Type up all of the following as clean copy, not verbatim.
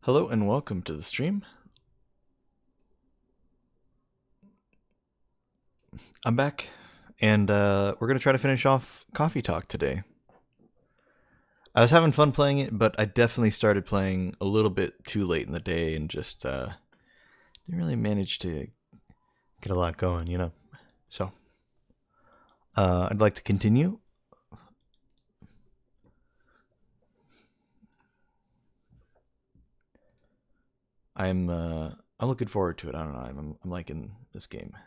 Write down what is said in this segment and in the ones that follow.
Hello and welcome to the stream. I'm back, and we're going to try to finish off Coffee Talk today. I was having fun playing it, but I definitely started playing a little bit too late in the day and just didn't really manage to get a lot going, you know. So, I'd like to continue. I'm looking forward to it. I don't know. I'm liking this game.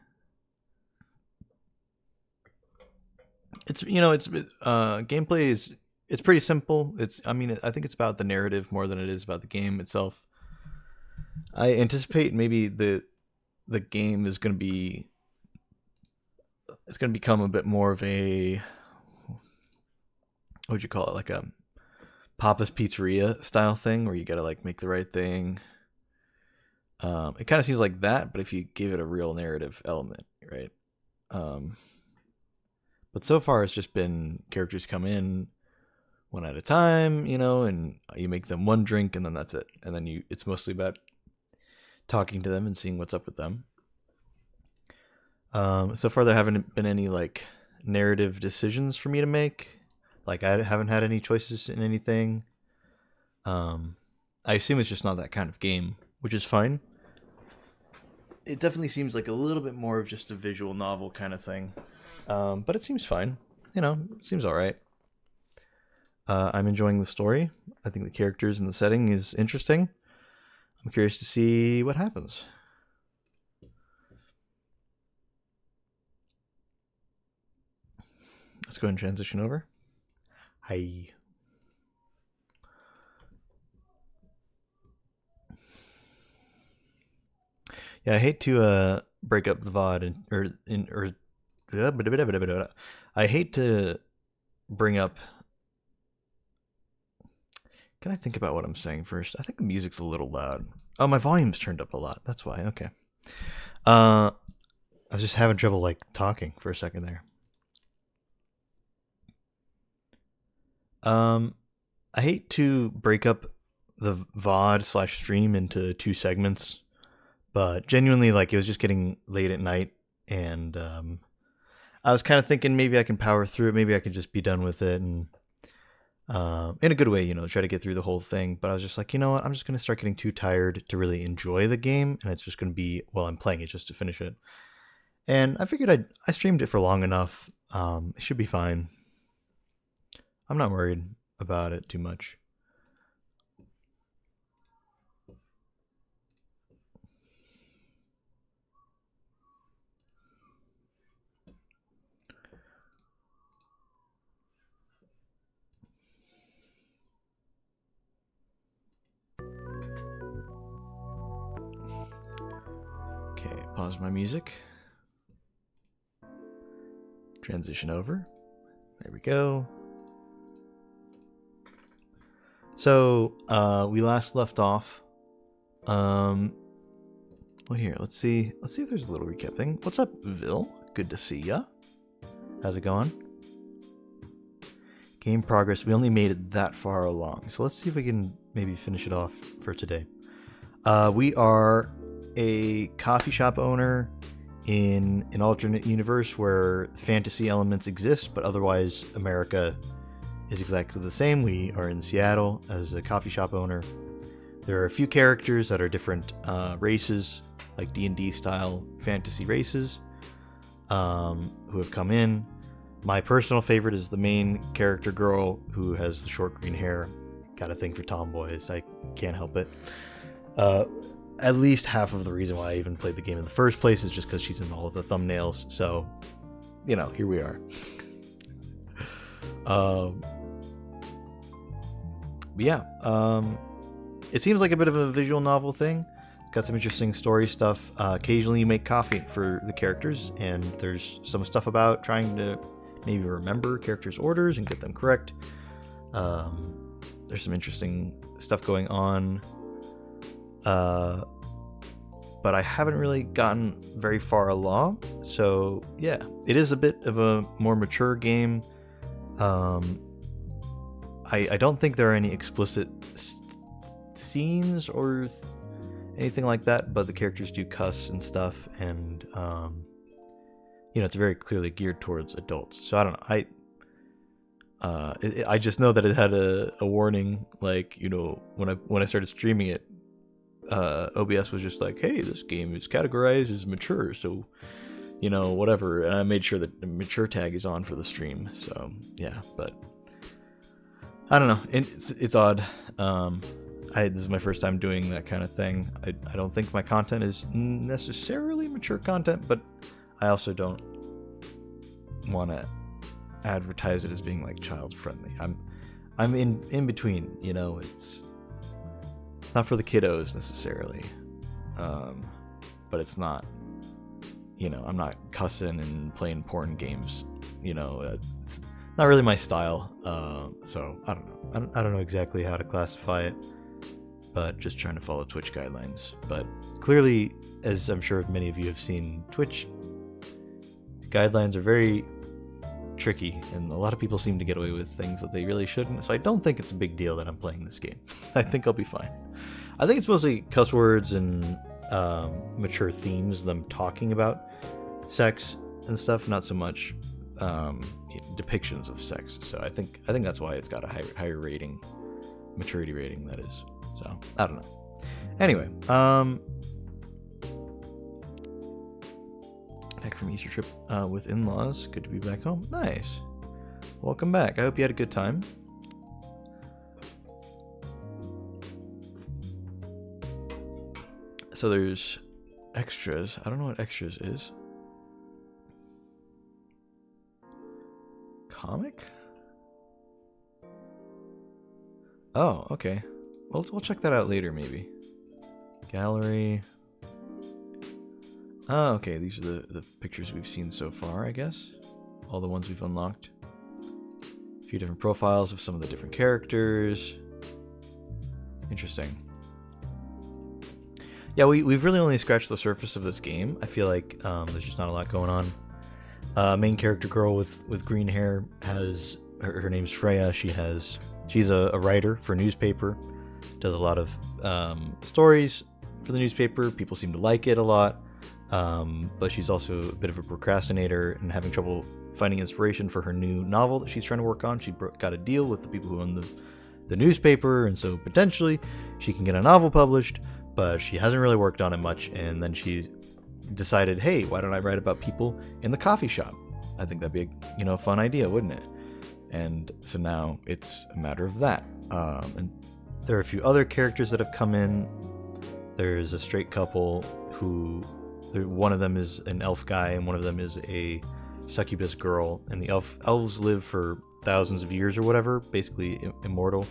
It's gameplay is it's pretty simple. I think it's about the narrative more than it is about the game itself. I anticipate maybe the game is going to be it's going to become a bit more of a, what would you call it, like a Papa's Pizzeria style thing where you got to like make the right thing. It kind of seems like that, but if you give it a real narrative element, right? But so far it's just been characters come in one at a time, and you make them one drink and then that's it. And then it's mostly about talking to them and seeing what's up with them. So far there haven't been any like narrative decisions for me to make. Like I haven't had any choices in anything. I assume it's just not that kind of game, which is fine. It definitely seems like a little bit more of just a visual novel kind of thing. But it seems fine. It seems alright. I'm enjoying the story. I think the characters and the setting is interesting. I'm curious to see what happens. Let's go ahead and transition over. Hi. Yeah, I hate to break up the VOD I hate to bring up. Can I think about what I'm saying first? I think the music's a little loud. Oh, my volume's turned up a lot. That's why. Okay. I was just having trouble like talking for a second there. I hate to break up the VOD/stream into two segments, but genuinely, like, it was just getting late at night, and I was kind of thinking maybe I can power through it. Maybe I can just be done with it, and in a good way, try to get through the whole thing. But I was just like, you know what? I'm just going to start getting too tired to really enjoy the game, and it's just going to be while I'm playing it just to finish it. And I figured I streamed it for long enough. It should be fine. I'm not worried about it too much. Okay, pause my music. Transition over. There we go. So, we last left off. Well, here, let's see if there's a little recap thing. What's up, Vil? Good to see ya. How's it going? Game progress. We only made it that far along, so let's see if we can maybe finish it off for today. We are a coffee shop owner in an alternate universe where fantasy elements exist, but otherwise America is exactly the same. We are in Seattle as a coffee shop owner. There are a few characters that are different races, like D&D style fantasy races, who have come in. My personal favorite is the main character girl who has the short green hair. Got a thing for tomboys. I can't help it. At least half of the reason why I even played the game in the first place is just because she's in all of the thumbnails. So, here we are. But yeah, it seems like a bit of a visual novel thing. Got some interesting story stuff. Occasionally you make coffee for the characters, and there's some stuff about trying to maybe remember characters' orders and get them correct. There's some interesting stuff going on. But I haven't really gotten very far along. So yeah, it is a bit of a more mature game. I don't think there are any explicit scenes or anything like that, but the characters do cuss and stuff, and it's very clearly geared towards adults. So I don't know. I just know that it had a warning, like, when I started streaming it, OBS was just like, hey, this game is categorized as mature, so whatever, and I made sure that the mature tag is on for the stream. So yeah, but I don't know, it's odd. This is my first time doing that kind of thing. I don't think my content is necessarily mature content, but I also don't want to advertise it as being like child friendly. I'm in between, it's not for the kiddos necessarily, but it's not, I'm not cussing and playing porn games, it's not really my style. So I don't know. I don't know exactly how to classify it, but just trying to follow Twitch guidelines. But clearly, as I'm sure many of you have seen, Twitch guidelines are very tricky, and a lot of people seem to get away with things that they really shouldn't. So I don't think it's a big deal that I'm playing this game. I think I'll be fine. I think it's mostly cuss words and mature themes, them talking about sex and stuff, not so much depictions of sex. So I think that's why it's got a higher rating, maturity rating, that is. So I don't know. Anyway, back from Easter trip with in-laws. Good to be back home. Nice. Welcome back. I hope you had a good time. So there's extras. I don't know what extras is. Comic? Oh, okay. We'll check that out later, maybe. Gallery. Oh, okay. These are the pictures we've seen so far, I guess. All the ones we've unlocked. A few different profiles of some of the different characters. Interesting. Yeah, we've really only scratched the surface of this game. I feel like there's just not a lot going on. Main character girl with green hair has her name's Freya. She's a writer for a newspaper. Does a lot of stories for the newspaper. People seem to like it a lot. But she's also a bit of a procrastinator and having trouble finding inspiration for her new novel that she's trying to work on. She got a deal with the people who own the newspaper, and so potentially she can get a novel published, but she hasn't really worked on it much. And then she decided, hey, why don't I write about people in the coffee shop? I think that'd be a fun idea, wouldn't it? And so now it's a matter of that. And there are a few other characters that have come in. There's a straight couple who, one of them is an elf guy and one of them is a succubus girl, and the elves live for thousands of years or whatever, basically immortal.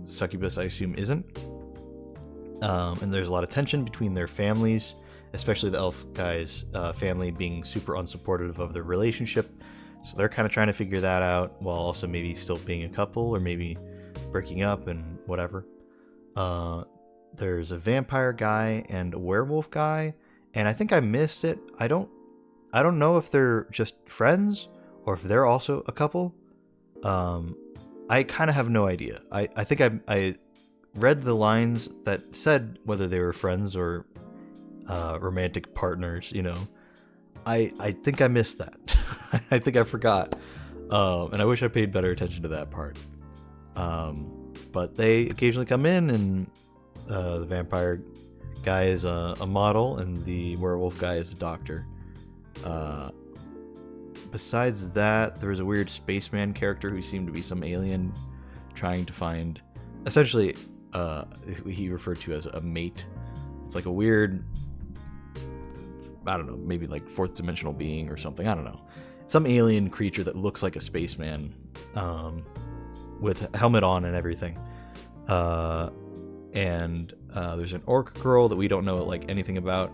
Succubus, I assume, isn't. And there's a lot of tension between their families, especially the elf guy's family being super unsupportive of their relationship. So they're kind of trying to figure that out while also maybe still being a couple or maybe breaking up and whatever. There's a vampire guy and a werewolf guy, and I think I missed it. I don't know if they're just friends or if they're also a couple. I kind of have no idea. I think I read the lines that said whether they were friends or romantic partners, I think I missed that. I think I forgot. And I wish I paid better attention to that part. But they occasionally come in, and the vampire guy is a model, and the werewolf guy is a doctor. Besides that, there was a weird spaceman character who seemed to be some alien trying to find, essentially, he referred to as a mate. It's like a weird, I don't know, maybe like fourth dimensional being or something. I don't know. Some alien creature that looks like a spaceman, with a helmet on and everything. And there's an orc girl that we don't know like anything about.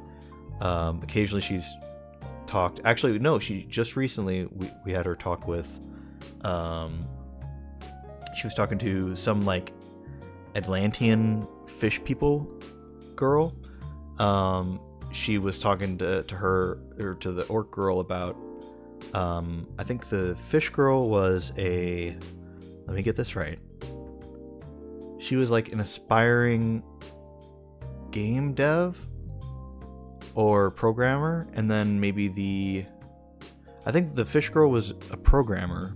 Occasionally she's talked. Actually, no, she just recently we had her talk with. She was talking to some like Atlantean fish people girl. She was talking to her, or to the orc girl, about I think the fish girl was let me get this right. she was like an aspiring game dev or programmer, and then maybe I think the fish girl was a programmer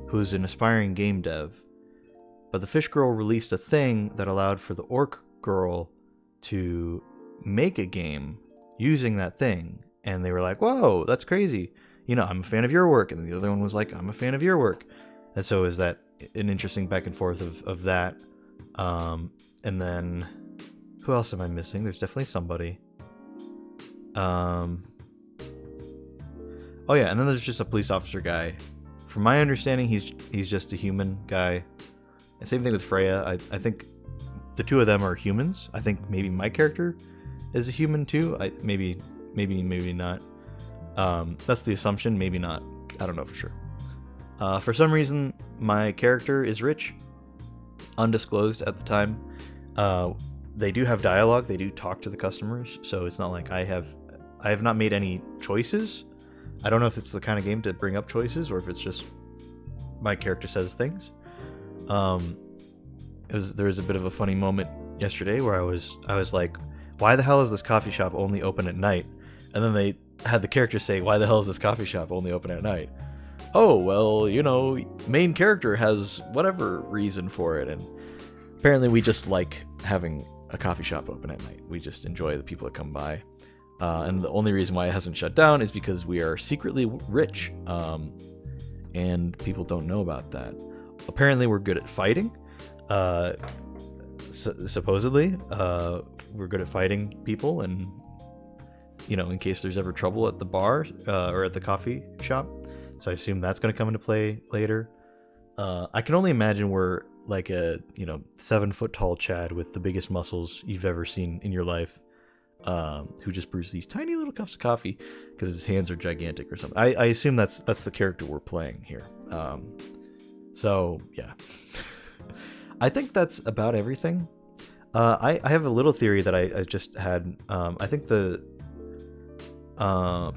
who's an aspiring game dev, but the fish girl released a thing that allowed for the orc girl to make a game using that thing, and they were like, whoa, that's crazy, I'm a fan of your work, and the other one was like, I'm a fan of your work. And so is that an interesting back and forth of that. And then who else am I missing? There's definitely somebody. Oh yeah, and then there's just a police officer guy. From my understanding, he's just a human guy. And same thing with Freya. I think the two of them are humans. I think maybe my character is a human too. Maybe not. That's the assumption. Maybe not. I don't know for sure. For some reason, my character is rich, undisclosed at the time. They do have dialogue. They do talk to the customers, so it's not like I have not made any choices. I don't know if it's the kind of game to bring up choices or if it's just my character says things. There was a bit of a funny moment yesterday where I was like, why the hell is this coffee shop only open at night? And then they had the character say, why the hell is this coffee shop only open at night? Oh, well, main character has whatever reason for it. And apparently we just like having a coffee shop open at night. We just enjoy the people that come by. And the only reason why it hasn't shut down is because we are secretly rich. And people don't know about that. Apparently we're good at fighting. Supposedly, we're good at fighting people, and in case there's ever trouble at the bar or at the coffee shop. So I assume that's going to come into play later. I can only imagine we're like a 7-foot tall Chad with the biggest muscles you've ever seen in your life, who just brews these tiny little cups of coffee because his hands are gigantic or something. I assume that's the character we're playing here. So yeah. I think that's about everything. I have a little theory that I just had. I think the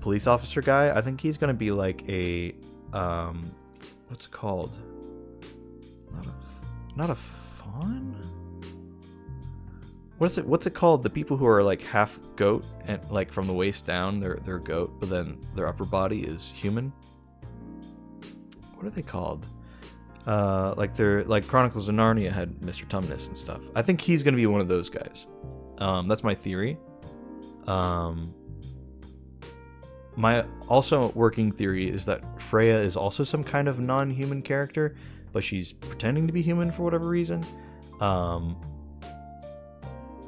police officer guy, I think he's going to be like a, what's it called? Not a fawn? What's it called? The people who are like half goat and like from the waist down, they're goat, but then their upper body is human. What are they called? Like they're like Chronicles of Narnia had Mr. Tumnus and stuff. I think he's gonna be one of those guys. That's my theory. My also working theory is that Freya is also some kind of non-human character, but she's pretending to be human for whatever reason.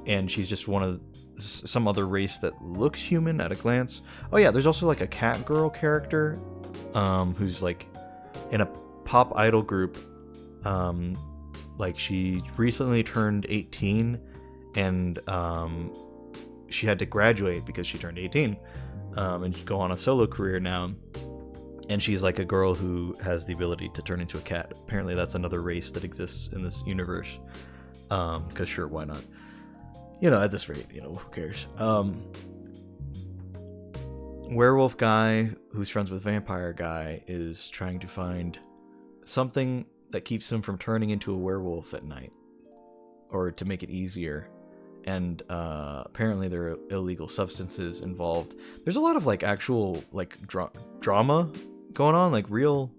And she's just one of some other race that looks human at a glance. Oh yeah, there's also like a cat girl character, who's like in a pop idol group. Like she recently turned 18, and she had to graduate because she turned 18, and go on a solo career now. And she's like a girl who has the ability to turn into a cat. Apparently that's another race that exists in this universe. Because sure, why not? At this rate, who cares? Werewolf guy who's friends with vampire guy is trying to find something that keeps him from turning into a werewolf at night, or to make it easier. And apparently there are illegal substances involved. There's a lot of like actual like drama going on, like real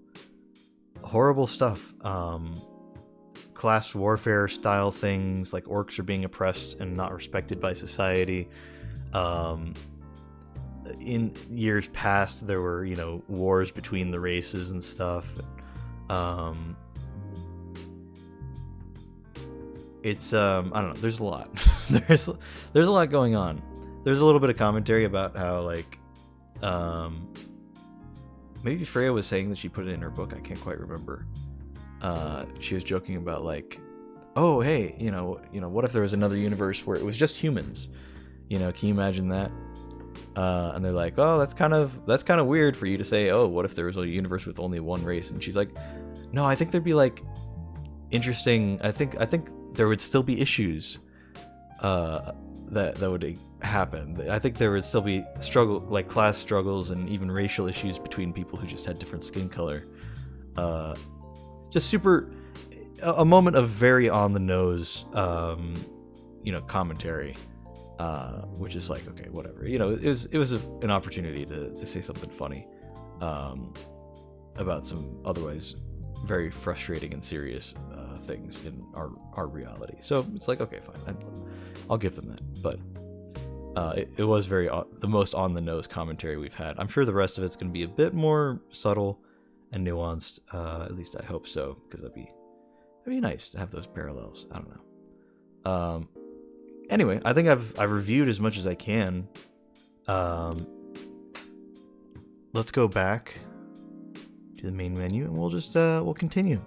horrible stuff. Class warfare style things, like orcs are being oppressed and not respected by society. In years past, there were, wars between the races and stuff. It's I don't know, there's a lot. there's a lot going on. There's a little bit of commentary about how like maybe Freya was saying that she put it in her book, I can't quite remember. She was joking about like, oh hey, what if there was another universe where it was just humans? Can you imagine that? And they're like, oh, that's kind of weird for you to say. Oh, what if there was a universe with only one race? And she's like, no, I think there'd be like interesting. I think there would still be issues that would happen. I think there would still be like class struggles and even racial issues between people who just had different skin color. Just super. a moment of very on the nose, commentary, which is like, okay, whatever. It was an opportunity to say something funny, about some otherwise very frustrating and serious things in our reality. So it's like, okay, fine, I'll give them that. But it was the most on the nose commentary we've had. I'm sure the rest of it's going to be a bit more subtle and nuanced. At least I hope so, because that'd be nice to have those parallels. I don't know. Anyway, I think I've reviewed as much as I can. Let's go back to the main menu, and we'll just we'll continue.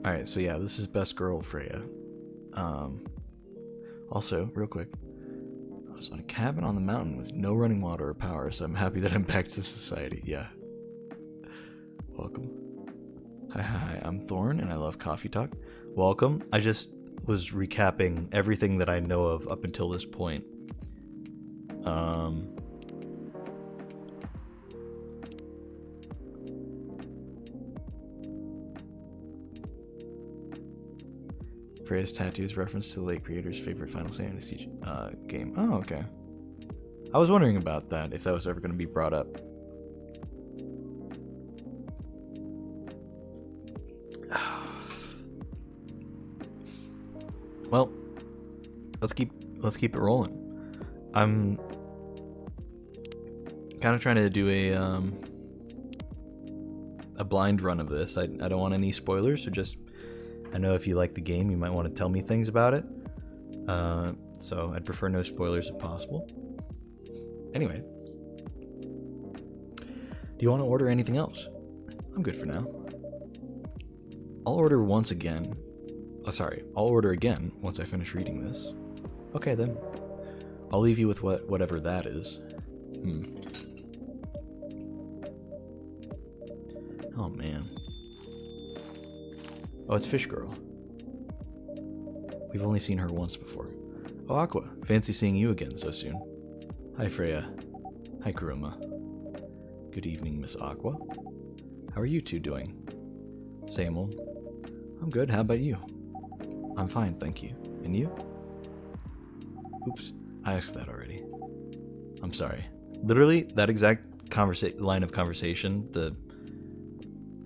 All right, so yeah, this is best girl Freya. Also, real quick, I was on a cabin on the mountain with no running water or power, so I'm happy that I'm back to society. Yeah. Welcome. Hi, I'm Thorn, and I love Coffee Talk. Welcome. I just was recapping everything that I know of up until this point. Freya's tattoo is reference to the late creator's favorite Final Fantasy game. Oh, okay. I was wondering about that, if that was ever going to be brought up. Well, let's keep it rolling. I'm kind of trying to do a blind run of this. I don't want any spoilers, so just, I know if you like the game, you might want to tell me things about it. So I'd prefer no spoilers if possible. Anyway, do you want to order anything else? I'm good for now. I'll order again once I finish reading this. Okay then. I'll leave you with whatever that is. Oh man. Oh, it's Fish Girl. We've only seen her once before. Oh, Aqua. Fancy seeing you again so soon. Hi, Freya. Hi, Kuruma. Good evening, Miss Aqua. How are you two doing? Same old. I'm good. How about you? I'm fine, thank you. And you? Oops. I asked that already. I'm sorry. Literally, that exact line of conversation, the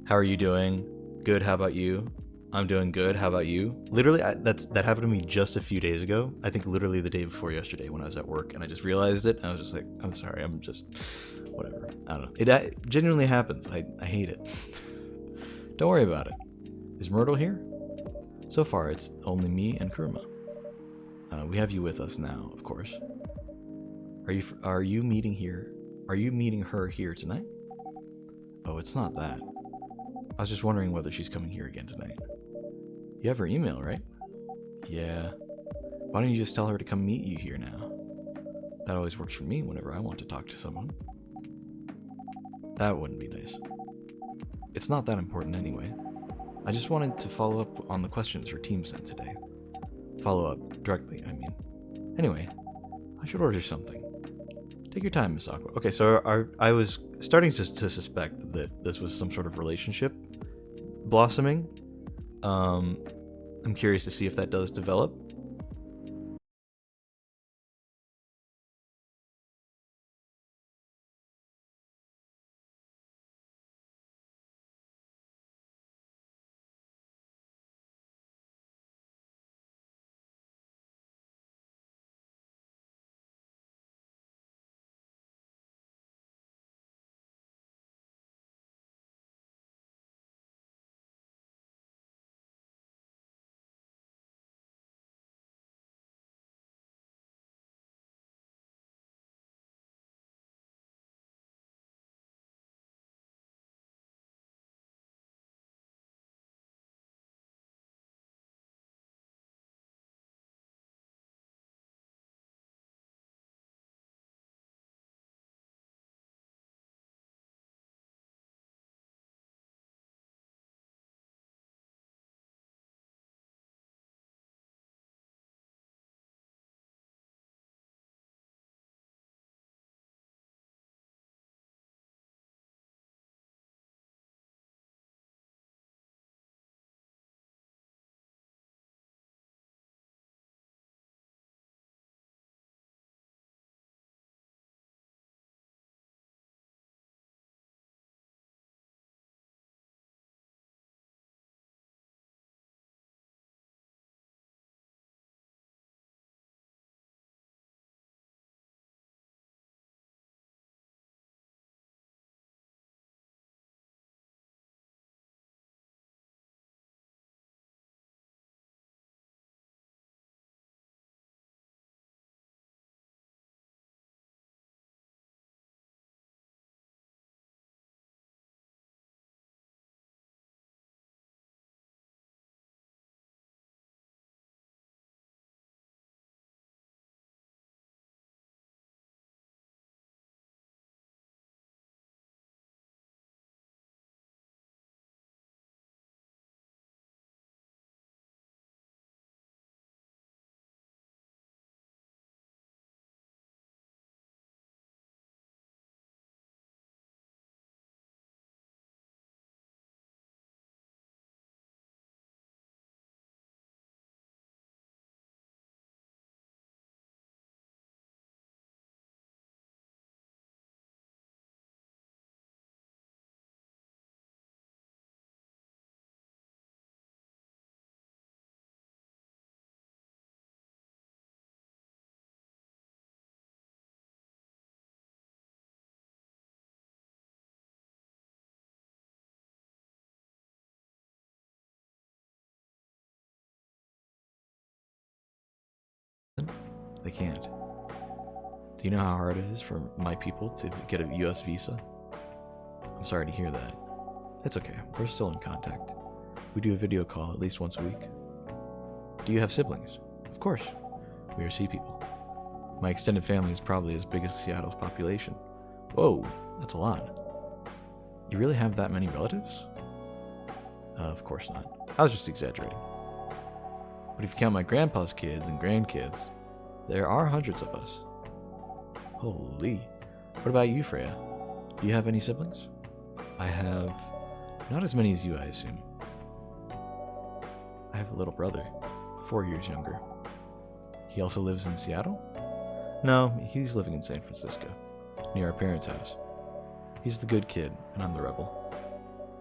how are you doing? Good, how about you? I'm doing good, how about you? Literally, that happened to me just a few days ago. I think literally the day before yesterday when I was at work, and I just realized it, and I was just like, I'm sorry, I'm just, whatever. I don't know. It genuinely happens. I hate it. Don't worry about it. Is Myrtle here? So far, it's only me and Kuruma. We have you with us now, of course. Are you meeting here? Are you meeting her here tonight? Oh, it's not that. I was just wondering whether she's coming here again tonight. You have her email, right? Yeah. Why don't you just tell her to come meet you here now? That always works for me whenever I want to talk to someone. That wouldn't be nice. It's not that important anyway. I just wanted to follow up on the questions her team sent today. Follow up directly, I mean. Anyway, I should order something. Take your time, Miss Aqua. Okay, so I was starting to suspect that this was some sort of relationship blossoming. I'm curious to see if that does develop. They can't. Do you know how hard it is for my people to get a US visa? I'm sorry to hear that. It's okay. We're still in contact. We do a video call at least once a week. Do you have siblings? Of course. We are sea people. My extended family is probably as big as Seattle's population. Whoa, that's a lot. You really have that many relatives? Of course not. I was just exaggerating. But if you count my grandpa's kids and grandkids, there are hundreds of us. Holy. What about you, Freya? Do you have any siblings? I have not as many as you, I assume. I have a little brother, 4 years younger. He also lives in Seattle? No, he's living in San Francisco, near our parents' house. He's the good kid, and I'm the rebel.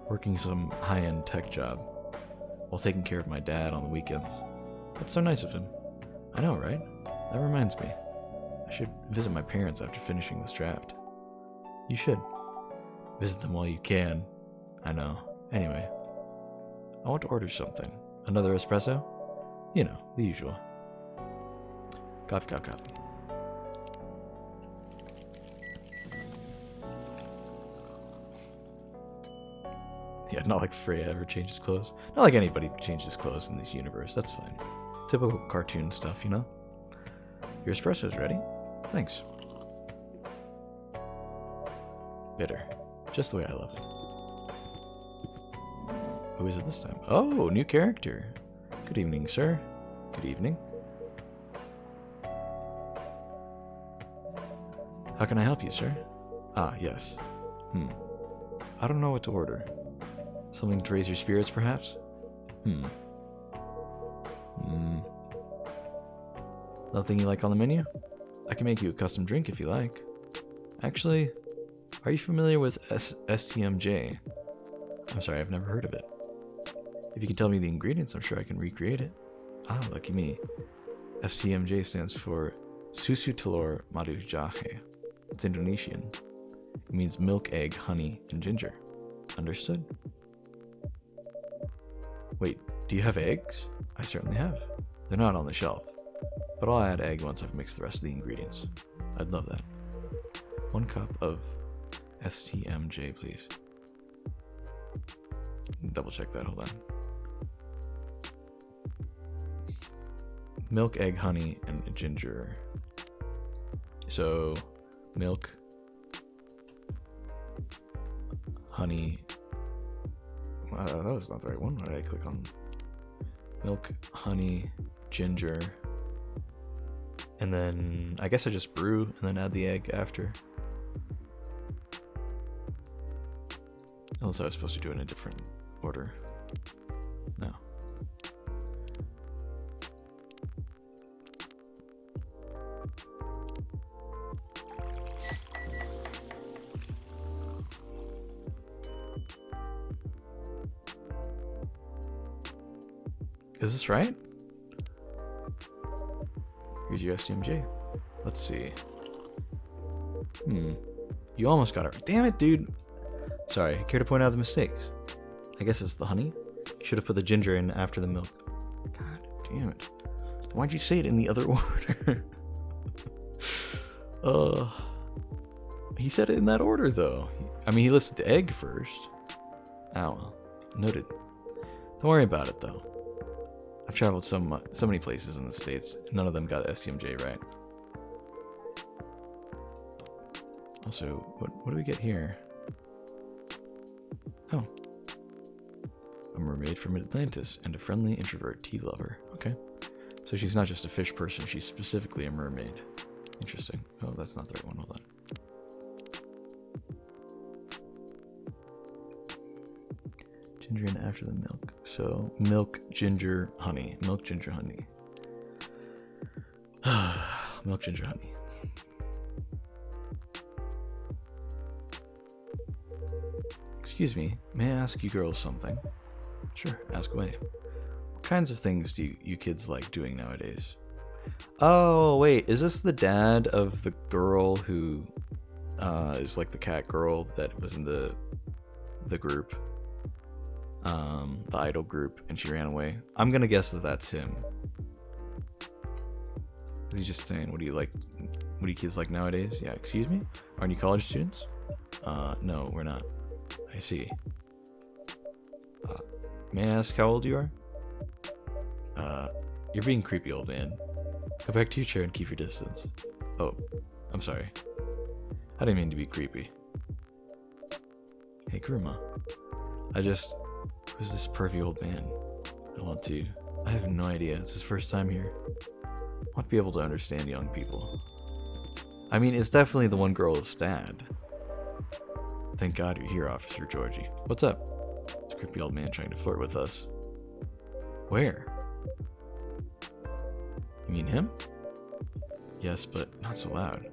Working some high-end tech job, while taking care of my dad on the weekends. That's so nice of him. I know, right? That reminds me. I should visit my parents after finishing this draft. You should. Visit them while you can. I know. Anyway, I want to order something. Another espresso? You know, the usual. Coffee, coffee, coffee. Yeah, not like Freya ever changes clothes. Not like anybody changes clothes in this universe. That's fine. Typical cartoon stuff, you know? Your espresso's ready. Thanks. Bitter. Just the way I love it. Who is it this time? Oh, new character. Good evening, sir. Good evening. How can I help you, sir? Ah, yes. I don't know what to order. Something to raise your spirits, perhaps? Nothing you like on the menu? I can make you a custom drink if you like. Actually, are you familiar with STMJ? I'm sorry, I've never heard of it. If you can tell me the ingredients, I'm sure I can recreate it. Ah, lucky me. STMJ stands for Susu Telur Madu Jahe. It's Indonesian. It means milk, egg, honey, and ginger. Understood? Wait, do you have eggs? I certainly have. They're not on the shelf, but I'll add egg once I've mixed the rest of the ingredients. I'd love that. 1 cup of STMJ, please. Double check that, hold on. Milk, egg, honey, and ginger. So, milk, honey. That was not the right one. What did I click on? Milk, honey, ginger. And then I guess I just brew and then add the egg after. Unless I was supposed to do it in a different order. No. Is this right? Here's your STMJ. Let's see. You almost got it. Damn it, dude. Sorry, care to point out the mistakes? I guess it's the honey. You should have put the ginger in after the milk. God damn it. Why'd you say it in the other order? He said it in that order, though. I mean, he listed the egg first. Oh, well. Noted. Don't worry about it, though. I've traveled so many places in the States. None of them got STMJ right. Also, what do we get here? Oh. A mermaid from Atlantis and a friendly introvert tea lover. Okay. So she's not just a fish person, she's specifically a mermaid. Interesting. Oh, that's not the right one. Hold on. Ginger in after the milk. So, milk, ginger, honey. Milk, ginger, honey. Milk, ginger, honey. Excuse me, may I ask you girls something? Sure, ask away. What kinds of things do you kids like doing nowadays? Oh, wait, is this the dad of the girl who is like the cat girl that was in the group? The idol group, and she ran away. I'm gonna guess that that's him. Is he just saying, what do you like? What do you kids like nowadays? Yeah, excuse me? Aren't you college students? No, we're not. I see. May I ask how old you are? You're being creepy, old man. Go back to your chair and keep your distance. Oh, I'm sorry. I didn't mean to be creepy. Hey, Kuruma. Who's this pervy old man? I have no idea. It's his first time here. I want to be able to understand young people. I mean, it's definitely the one girl's dad. Thank God you're here, Officer Georgie. What's up? This creepy old man trying to flirt with us. Where? You mean him? Yes, but not so loud.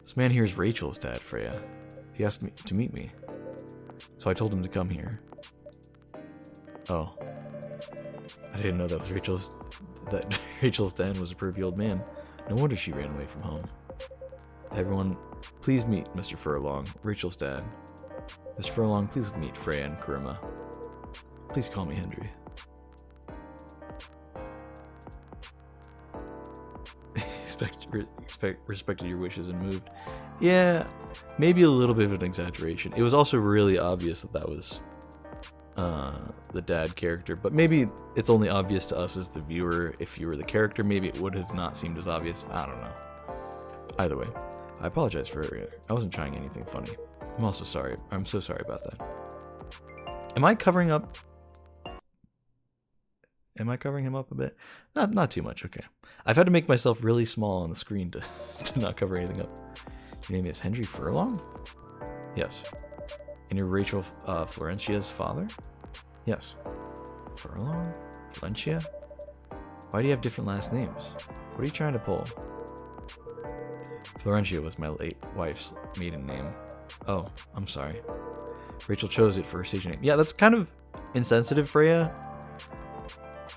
This man here is Rachel's dad, Freya. He asked me to meet me. So I told him to come here. Oh. I didn't know that was Rachel's dad was a pervy old man. No wonder she ran away from home. Everyone, please meet Mr. Furlong, Rachel's dad. Mr. Furlong, please meet Freya and Kuruma. Please call me Hendry. Respected your wishes and moved. Yeah, maybe a little bit of an exaggeration. It was also really obvious that was the dad character, but maybe it's only obvious to us as the viewer. If you were the character, maybe it would have not seemed as obvious. I don't know. Either way, I apologize for it. I wasn't trying anything funny. I'm also sorry. I'm so sorry about that. Am I covering up? Am I covering him up a bit? Not too much, okay. I've had to make myself really small on the screen to not cover anything up. Your name is Hendry Furlong? Yes. And you're Rachel Florentia's father? Yes. Furlong? Florentia? Why do you have different last names? What are you trying to pull? Florentia was my late wife's maiden name. Oh, I'm sorry. Rachel chose it for her stage name. Yeah, that's kind of insensitive, Freya.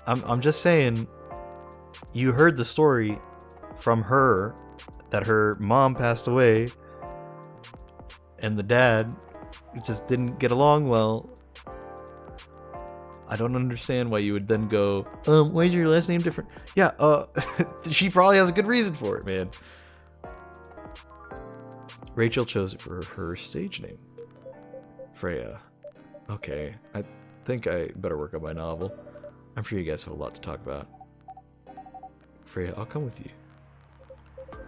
I'm just saying, you heard the story from her that her mom passed away and the dad just didn't get along well. I don't understand why you would then go, why is your last name different? Yeah, she probably has a good reason for it, man. Rachel chose it for her stage name. Freya. Okay, I think I better work on my novel. I'm sure you guys have a lot to talk about. Freya, I'll come with you.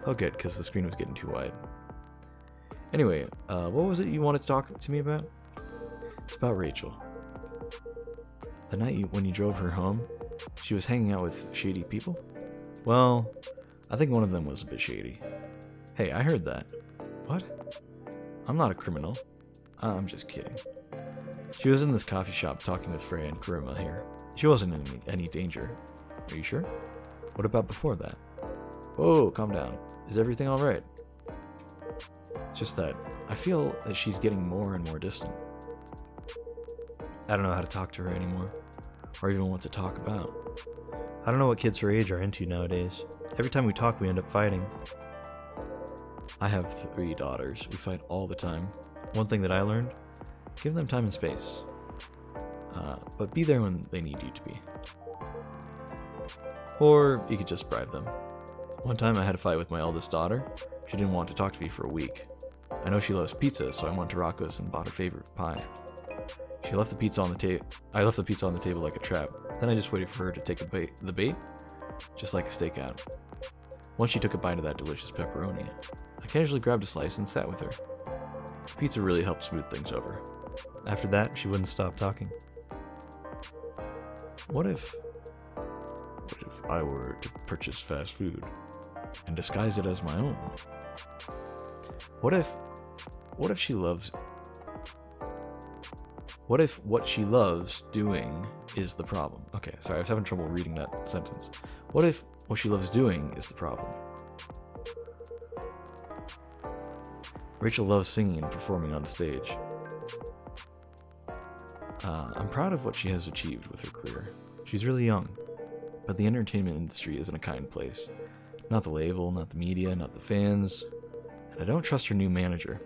Oh good, because the screen was getting too wide. Anyway, what was it you wanted to talk to me about? It's about Rachel. The night when you drove her home, she was hanging out with shady people? Well, I think one of them was a bit shady. Hey, I heard that. What? I'm not a criminal. I'm just kidding. She was in this coffee shop talking with Freya and Kuruma here. She wasn't in any danger. Are you sure? What about before that? Whoa, calm down. Is everything alright? It's just that I feel that she's getting more and more distant. I don't know how to talk to her anymore, or even what to talk about. I don't know what kids her age are into nowadays. Every time we talk, we end up fighting. I have 3 daughters. We fight all the time. One thing that I learned, give them time and space. But be there when they need you to be. Or you could just bribe them. One time I had a fight with my eldest daughter. She didn't want to talk to me for a week. I know she loves pizza, so I went to Rocco's and bought her favorite pie. She left the pizza on the table. I left the pizza on the table like a trap. Then I just waited for her to take the bait, just like a stakeout. Once she took a bite of that delicious pepperoni, I casually grabbed a slice and sat with her. Pizza really helped smooth things over. After that, she wouldn't stop talking. What if I were to purchase fast food and disguise it as my own? What if she loves... What if what she loves doing is the problem? Okay, sorry, I was having trouble reading that sentence. What if what she loves doing is the problem? Rachel loves singing and performing on stage. I'm proud of what she has achieved with her career. She's really young, but the entertainment industry isn't a kind place. Not the label, not the media, not the fans, and I don't trust her new manager.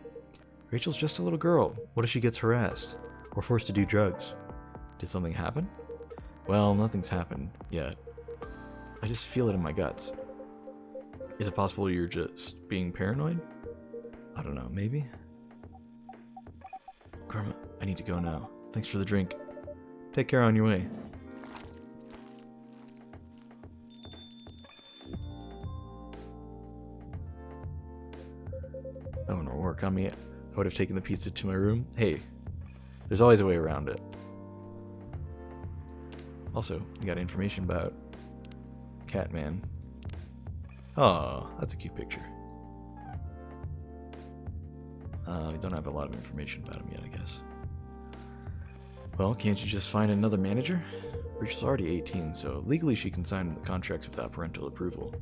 Rachel's just a little girl. What if she gets harassed? Or forced to do drugs? Did something happen? Well, nothing's happened yet. I just feel it in my guts. Is it possible you're just being paranoid? I don't know, maybe? Karma, I need to go now. Thanks for the drink. Take care on your way. That wouldn't work on me. I would have taken the pizza to my room. Hey, there's always a way around it. Also, we got information about Catman. Oh, that's a cute picture. We don't have a lot of information about him yet, I guess. Well, can't you just find another manager? Rachel's already 18, so legally she can sign the contracts without parental approval.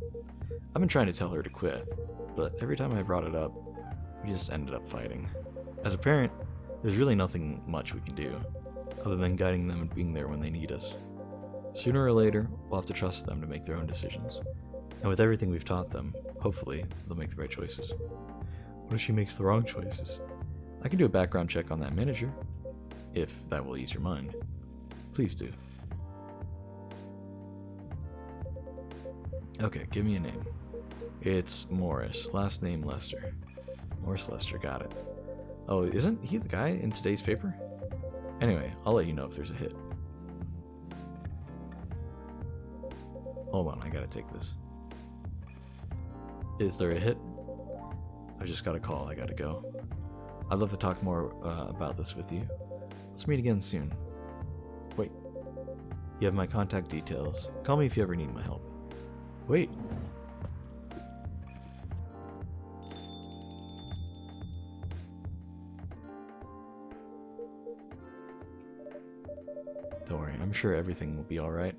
I've been trying to tell her to quit, but every time I brought it up, we just ended up fighting. As a parent, there's really nothing much we can do, other than guiding them and being there when they need us. Sooner or later, we'll have to trust them to make their own decisions. And with everything we've taught them, hopefully, they'll make the right choices. What if she makes the wrong choices? I can do a background check on that manager, if that will ease your mind. Please do. Okay, give me a name. It's Morris, last name Lester. Morris Lester, got it. Oh, isn't he the guy in today's paper? Anyway, I'll let you know if there's a hit. Hold on, I gotta take this. Is there a hit? I just got a call, I gotta go. I'd love to talk more about this with you. Let's meet again soon. Wait. You have my contact details. Call me if you ever need my help. Wait. Don't worry, I'm sure everything will be alright.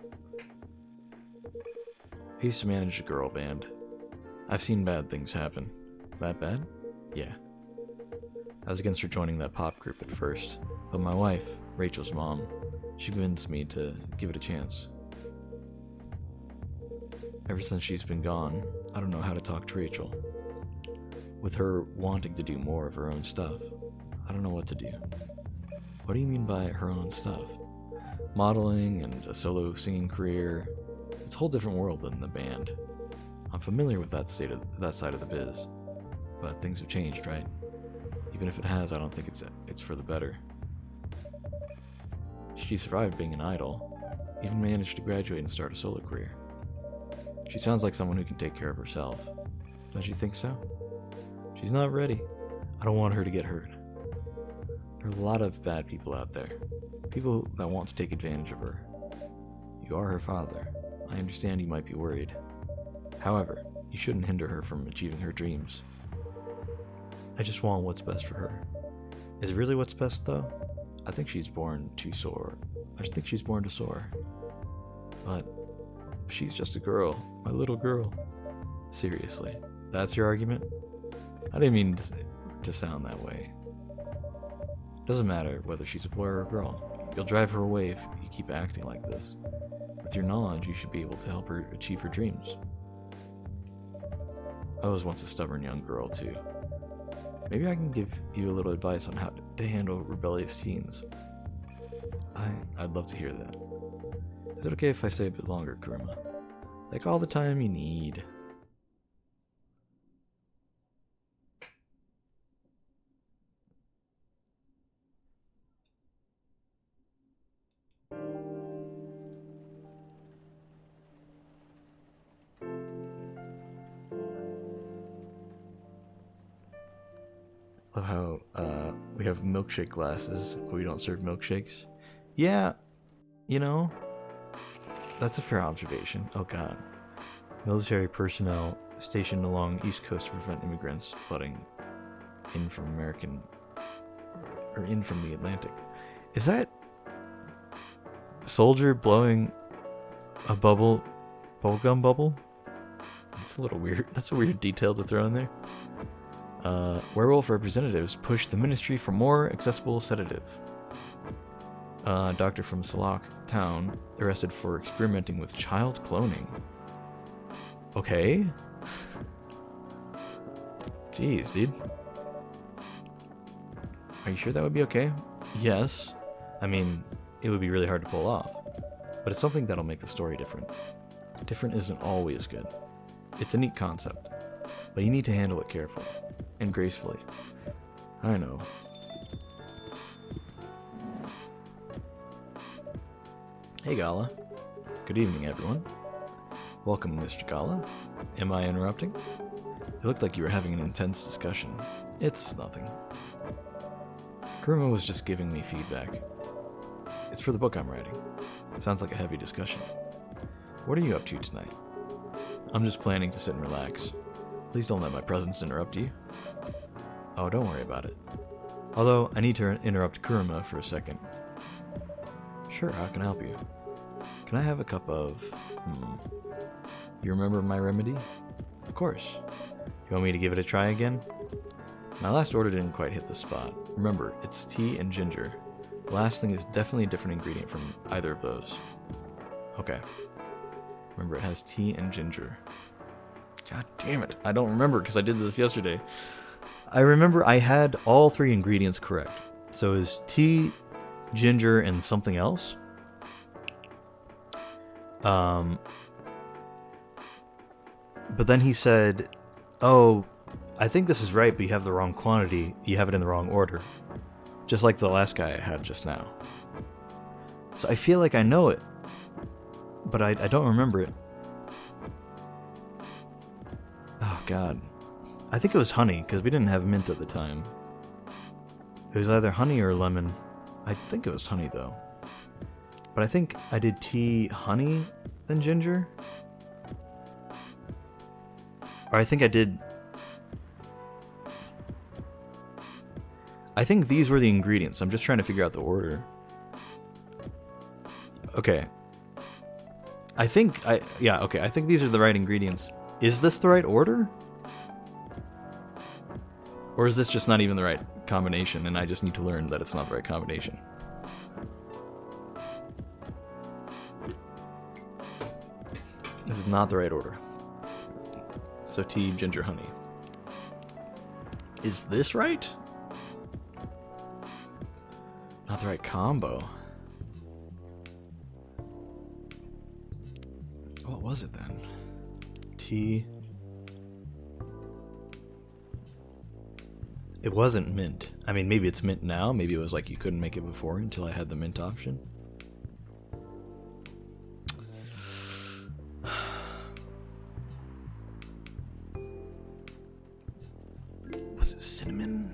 I used to manage a girl band. I've seen bad things happen. That bad? Yeah. I was against her joining that pop group at first, but my wife, Rachel's mom, she convinced me to give it a chance. Ever since she's been gone, I don't know how to talk to Rachel. With her wanting to do more of her own stuff, I don't know what to do. What do you mean by her own stuff? Modeling and a solo singing career, it's a whole different world than the band. I'm familiar with that side of the biz, but things have changed, right? Even if it has, I don't think it's for the better. She survived being an idol, even managed to graduate and start a solo career. She sounds like someone who can take care of herself. Don't you think so? She's not ready. I don't want her to get hurt. There are a lot of bad people out there. People that want to take advantage of her. You are her father. I understand you might be worried. However, you shouldn't hinder her from achieving her dreams. I just want what's best for her. Is it really what's best, though? I think she's born to soar. I just think she's born to soar. But she's just a girl. My little girl. Seriously, that's your argument? I didn't mean to sound that way. Doesn't matter whether she's a boy or a girl. You'll drive her away if you keep acting like this. With your knowledge, you should be able to help her achieve her dreams. I was once a stubborn young girl, too. Maybe I can give you a little advice on how to handle rebellious teens. I'd love to hear that. Is it okay if I stay a bit longer, Kuruma? Like all the time you need. Love how we have milkshake glasses, but we don't serve milkshakes. Yeah, you know, that's a fair observation. Oh god. Military personnel stationed along East Coast to prevent immigrants flooding in from the Atlantic. Is that soldier blowing a bubblegum bubble? That's a little weird. That's a weird detail to throw in there. Werewolf representatives push the ministry for more accessible sedative. Doctor from Sloth town arrested for experimenting with child cloning. Okay. Jeez, dude. Are you sure that would be okay? Yes. I mean, it would be really hard to pull off. But it's something that'll make the story different. Different isn't always good. It's a neat concept, but you need to handle it carefully and gracefully. I know. Hey Gala. Good evening, everyone. Welcome, Mr. Gala. Am I interrupting? It looked like you were having an intense discussion. It's nothing. Kuruma was just giving me feedback. It's for the book I'm writing. Sounds like a heavy discussion. What are you up to tonight? I'm just planning to sit and relax. Please don't let my presence interrupt you. Oh, don't worry about it. Although, I need to interrupt Kuruma for a second. Sure, how can I help you? Can I have a cup of... You remember my remedy? Of course. You want me to give it a try again? My last order didn't quite hit the spot. Remember, it's tea and ginger. The last thing is definitely a different ingredient from either of those. Okay. Remember, it has tea and ginger. God damn it. I don't remember because I did this yesterday. I remember I had all 3 ingredients correct. So it was tea, ginger, and something else. But then he said, oh, I think this is right, but you have the wrong quantity. You have it in the wrong order. Just like the last guy I had just now. So I feel like I know it, but I don't remember it. Oh, God. I think it was honey, because we didn't have mint at the time. It was either honey or lemon. I think it was honey, though. But I think I did tea, honey, then ginger. Or I think I did... I think these were the ingredients. I'm just trying to figure out the order. Okay. I think these are the right ingredients. Is this the right order? Or is this just not even the right combination and I just need to learn that it's not the right combination? This is not the right order. So tea, ginger, honey. Is this right? Not the right combo. What was it then? Tea. It wasn't mint. I mean, maybe it's mint now. Maybe it was like you couldn't make it before until I had the mint option. Was it cinnamon?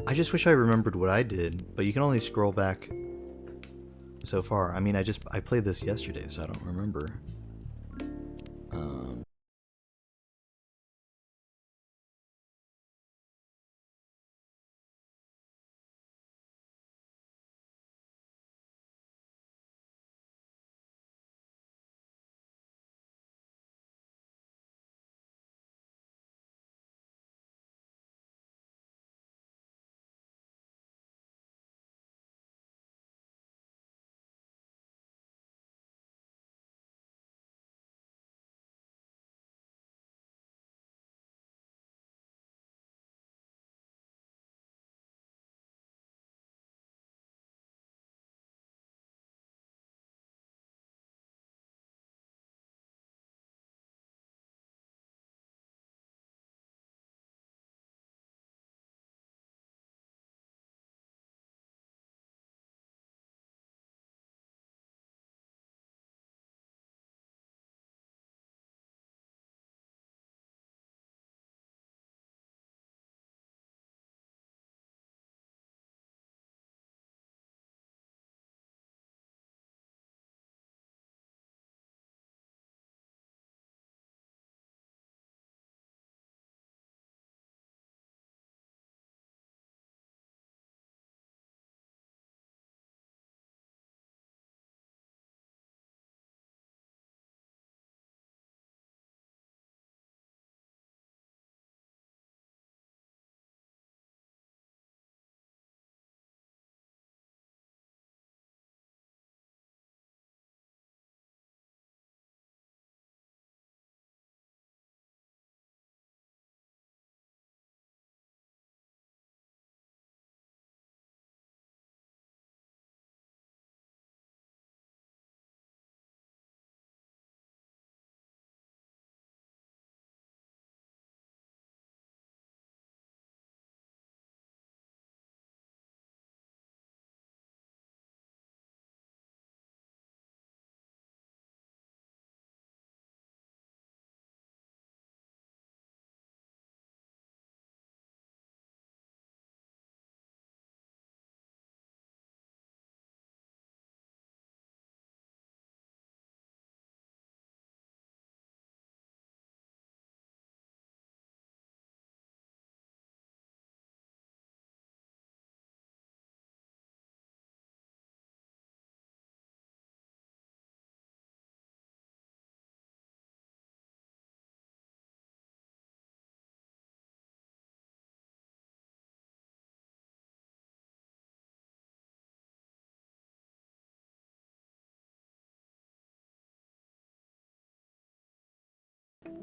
I just wish I remembered what I did, but you can only scroll back so far. I mean, I played this yesterday, so I don't remember.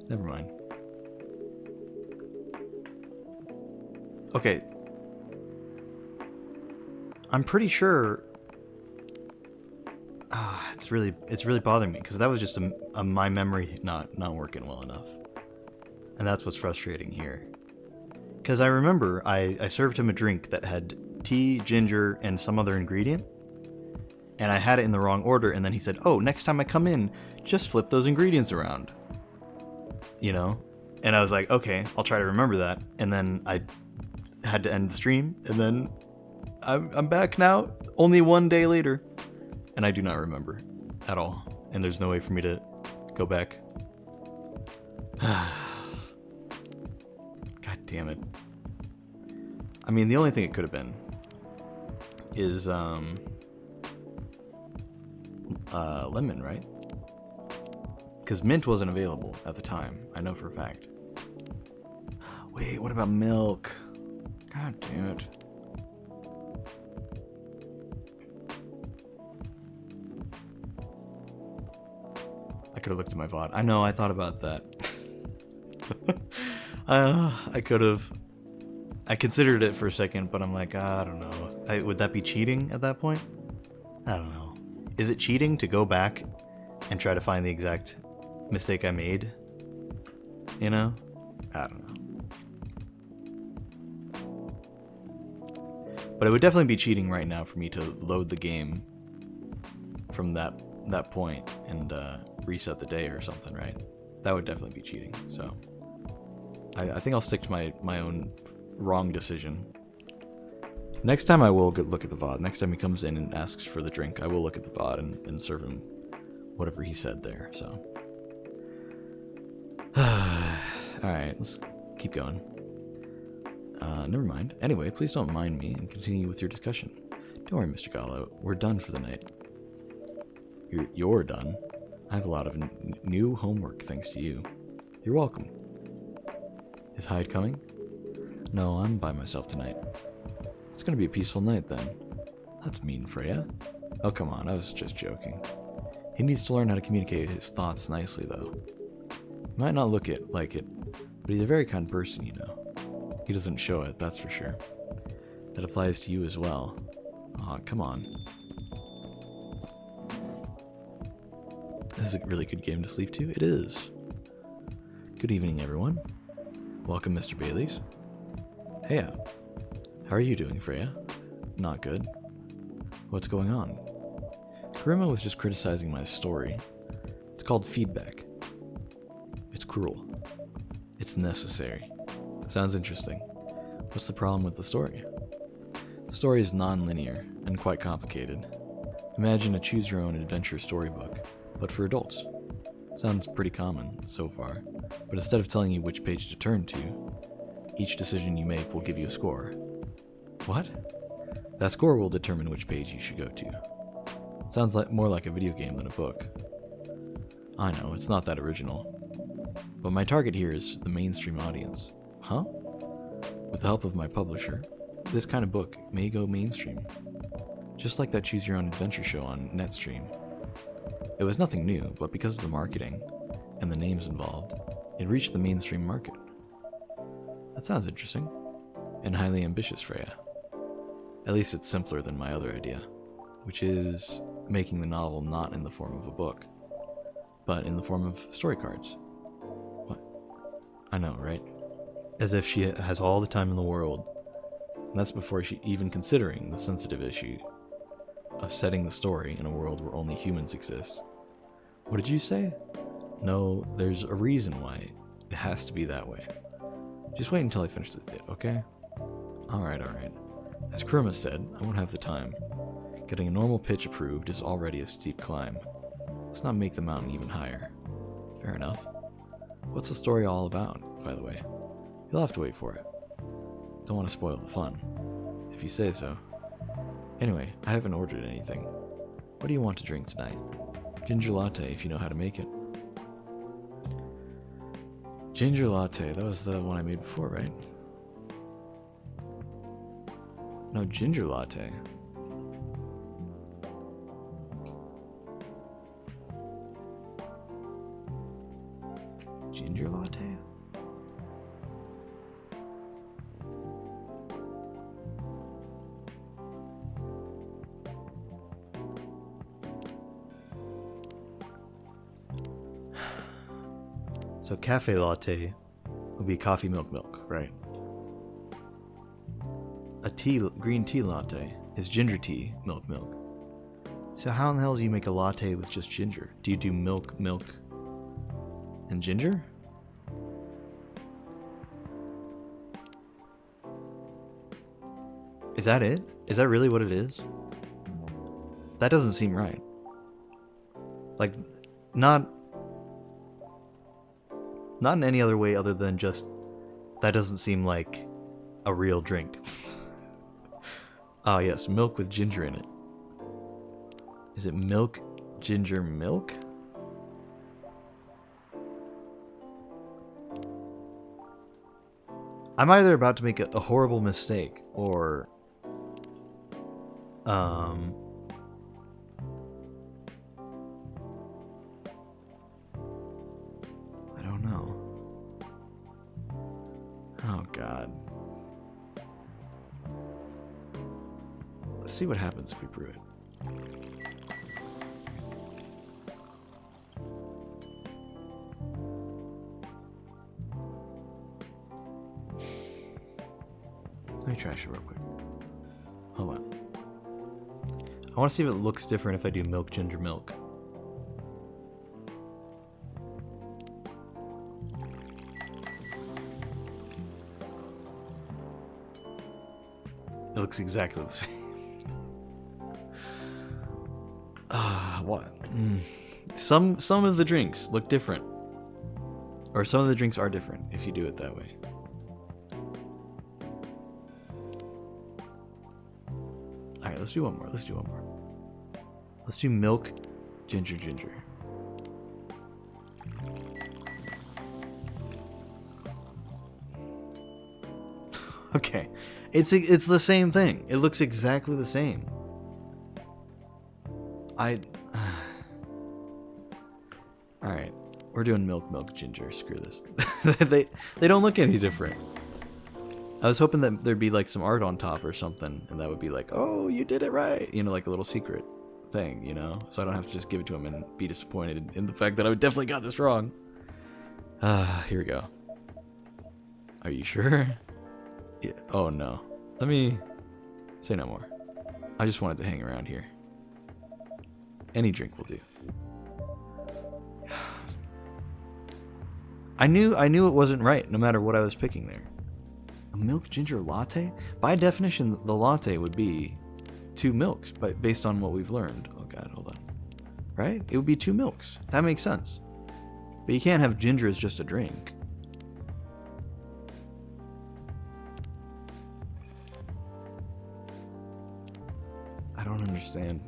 Never mind. Okay. I'm pretty sure... it's really bothering me, because that was just my memory not working well enough. And that's what's frustrating here. Because I remember I served him a drink that had tea, ginger, and some other ingredient. And I had it in the wrong order, and then he said, oh, next time I come in, just flip those ingredients around. You know? And I was like, okay, I'll try to remember that. And then I had to end the stream, and then I'm back now, only 1 day later. And I do not remember at all. And there's no way for me to go back. God damn it. I mean, the only thing it could have been is lemon, right? Because mint wasn't available at the time. I know for a fact. Wait, what about milk? God damn it. I could have looked at my VOD. I know, I thought about that. I could have. I considered it for a second, but I'm like, I don't know. Would that be cheating at that point? I don't know. Is it cheating to go back and try to find the exact mistake I made? You know? I don't know. But it would definitely be cheating right now for me to load the game from that point and reset the day or something, right? That would definitely be cheating. So I think I'll stick to my own wrong decision. Next time I will look at the VOD. Next time he comes in and asks for the drink, I will look at the VOD and serve him whatever he said there. So, alright, let's keep going. Never mind. Anyway, please don't mind me and continue with your discussion. Don't worry, Mr. Gallo. We're done for the night. You're done? I have a lot of new homework thanks to you. You're welcome. Is Hyde coming? No, I'm by myself tonight. It's gonna be a peaceful night then. That's mean, Freya. Oh, come on, I was just joking. He needs to learn how to communicate his thoughts nicely, though. He might not look like it, but he's a very kind person, you know. He doesn't show it, that's for sure. That applies to you as well. Aw, come on. This is a really good game to sleep to. It is. Good evening, everyone. Welcome, Mr. Baileys. Hey, how are you doing, Freya? Not good. What's going on? Karima was just criticizing my story. It's called feedback. It's cruel. It's necessary. Sounds interesting. What's the problem with the story? The story is non-linear and quite complicated. Imagine a choose-your-own-adventure storybook, but for adults. Sounds pretty common so far, but instead of telling you which page to turn to, each decision you make will give you a score. What? That score will determine which page you should go to. Sounds more like a video game than a book. I know, it's not that original. But my target here is the mainstream audience. Huh? With the help of my publisher, this kind of book may go mainstream. Just like that Choose Your Own Adventure show on Netstream. It was nothing new, but because of the marketing and the names involved, it reached the mainstream market. That sounds interesting. And highly ambitious, Freya. At least it's simpler than my other idea, which is making the novel not in the form of a book, but in the form of story cards. What? I know, right? As if she has all the time in the world. And that's before she even considering the sensitive issue of setting the story in a world where only humans exist. What did you say? No, there's a reason why it has to be that way. Just wait until I finish the bit, okay? Alright. As Kuruma said, I won't have the time. Getting a normal pitch approved is already a steep climb. Let's not make the mountain even higher. Fair enough. What's the story all about, by the way? You'll have to wait for it. Don't want to spoil the fun. If you say so. Anyway, I haven't ordered anything. What do you want to drink tonight? Ginger latte, if you know how to make it. Ginger latte, that was the one I made before, right? No, ginger latte. ginger latte? So cafe latte would be coffee milk, right? A green tea latte is ginger tea milk. So how in the hell do you make a latte with just ginger? Do you do milk, and ginger? Is that it? Is that really what it is? That doesn't seem right. Like, not in any other way other than just that doesn't seem like a real drink. Ah, yes, milk with ginger in it. Is it milk, ginger, milk? I'm either about to make a horrible mistake or I don't know. Oh god. Let's see what happens if we brew it. Let me trash it real quick. Hold on. I want to see if it looks different if I do milk, ginger, milk. It looks exactly the same. What? Some of the drinks look different. Or some of the drinks are different if you do it that way. Alright, let's do one more. Let's do milk, ginger. Okay. It's the same thing. It looks exactly the same. Alright. We're doing milk, ginger. Screw this. they don't look any different. I was hoping that there'd be like some art on top or something, and that would be like, oh, you did it right. You know, like a little secret thing, you know? So I don't have to just give it to him and be disappointed in the fact that I definitely got this wrong. Here we go. Are you sure? Yeah. Oh no. Let me say no more. I just wanted to hang around here. Any drink will do. I knew it wasn't right no matter what I was picking there. A milk ginger latte? By definition, the latte would be 2 milks, but based on what we've learned. Oh god, hold on. Right? It would be 2 milks. That makes sense. But you can't have ginger as just a drink. I don't understand.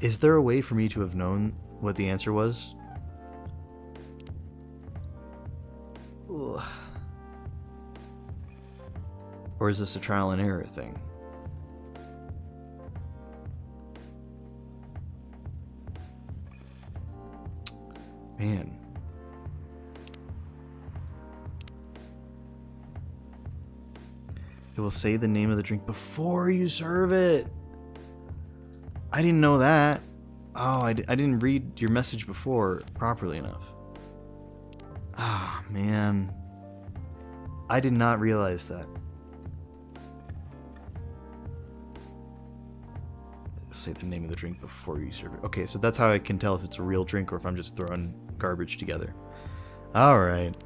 Is there a way for me to have known what the answer was? Ugh. Or is this a trial and error thing? Man. It will say the name of the drink before you serve it. I didn't know that. Oh, I didn't read your message before properly enough. Ah, man. I did not realize that. Say the name of the drink before you serve it. Okay, so that's how I can tell if it's a real drink or if I'm just throwing garbage together. Alright.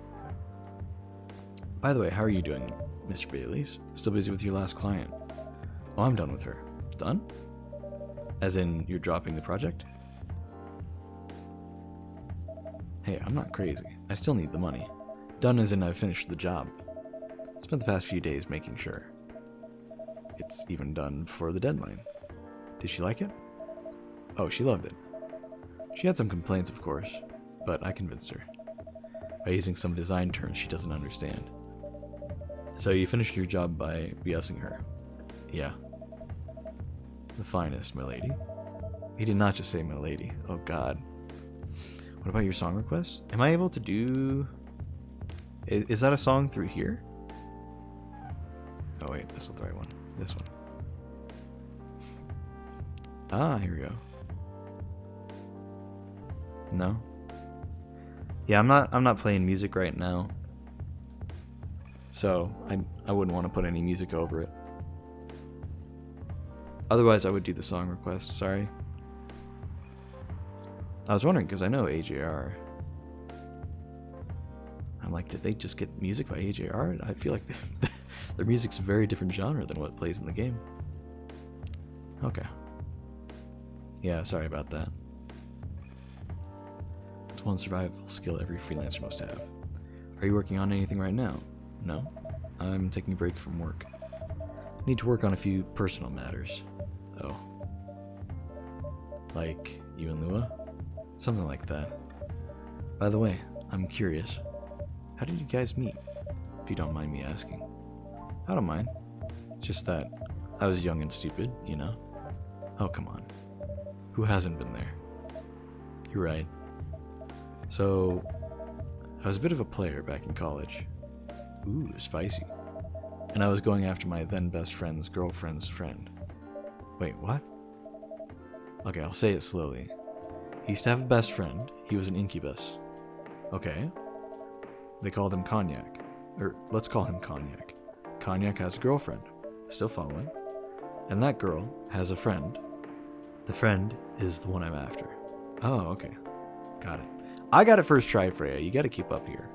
By the way, how are you doing, Mr. Bailey's? Still busy with your last client? Oh, I'm done with her. Done? As in, you're dropping the project? Hey, I'm not crazy. I still need the money. Done as in I've finished the job. Spent the past few days making sure. It's even done before the deadline. Did she like it? Oh, she loved it. She had some complaints, of course, but I convinced her. By using some design terms she doesn't understand. So you finished your job by BSing her. Yeah. The finest, my lady. He did not just say my lady. Oh god. What about your song request? Am I able to do... Is that a song through here? Oh wait, that's not the right one. This one. Ah, here we go. No? Yeah, I'm not playing music right now. So, I wouldn't want to put any music over it. Otherwise, I would do the song request, sorry. I was wondering, because I know AJR. I'm like, did they just get music by AJR? I feel like their music's a very different genre than what plays in the game. Okay. Yeah, sorry about that. It's one survival skill every freelancer must have. Are you working on anything right now? No. I'm taking a break from work. Need to work on a few personal matters. Oh. Like you and Lua? Something like that. By the way, I'm curious. How did you guys meet? If you don't mind me asking. I don't mind. It's just that I was young and stupid, you know? Oh, come on. Who hasn't been there? You're right. So, I was a bit of a player back in college. Ooh, spicy. And I was going after my then best friend's girlfriend's friend. Wait, what? Okay, I'll say it slowly. He used to have a best friend. He was an incubus. Okay. They called him Cognac. Or, let's call him Cognac. Cognac has a girlfriend. Still following. And that girl has a friend. The friend is the one I'm after. Oh, okay. Got it. I got it first try, Freya. You gotta keep up here.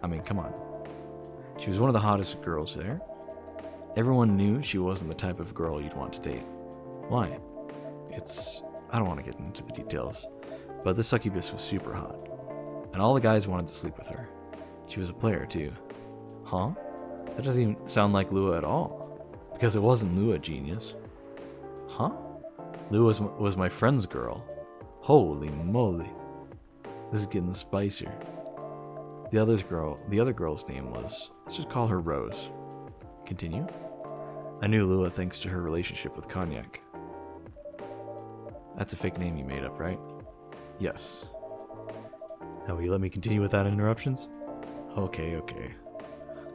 I mean, come on. She was one of the hottest girls there. Everyone knew she wasn't the type of girl you'd want to date. Why? I don't want to get into the details, but this succubus was super hot. And all the guys wanted to sleep with her. She was a player, too. Huh? That doesn't even sound like Lua at all. Because it wasn't Lua, genius. Huh? Lua was my friend's girl. Holy moly. This is getting spicier. The other girl's name was, let's just call her Rose. Continue. I knew Lua thanks to her relationship with Cognac. That's a fake name you made up, right? Yes. Now will you let me continue without interruptions? Okay.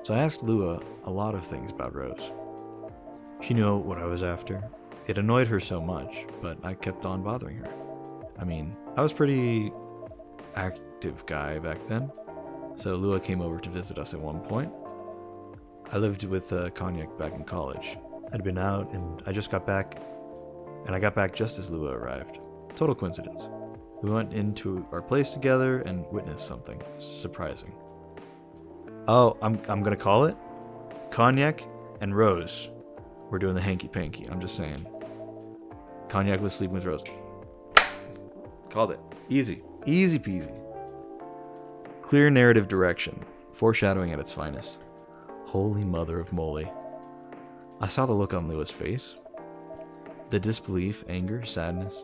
So I asked Lua a lot of things about Rose. She knew what I was after. It annoyed her so much, but I kept on bothering her. I mean, I was pretty active guy back then, so Lua came over to visit us at one point. I lived with Cognac back in college. I'd been out, and I just got back, and I got back just as Lua arrived. Total coincidence. We went into our place together and witnessed something surprising. Oh, I'm gonna call it? Cognac and Rose were doing the hanky-panky, I'm just saying. Cognac was sleeping with Rose. Called it. Easy. Easy peasy. Clear narrative direction. Foreshadowing at its finest. Holy mother of moly. I saw the look on Lua's face. The disbelief, anger, sadness.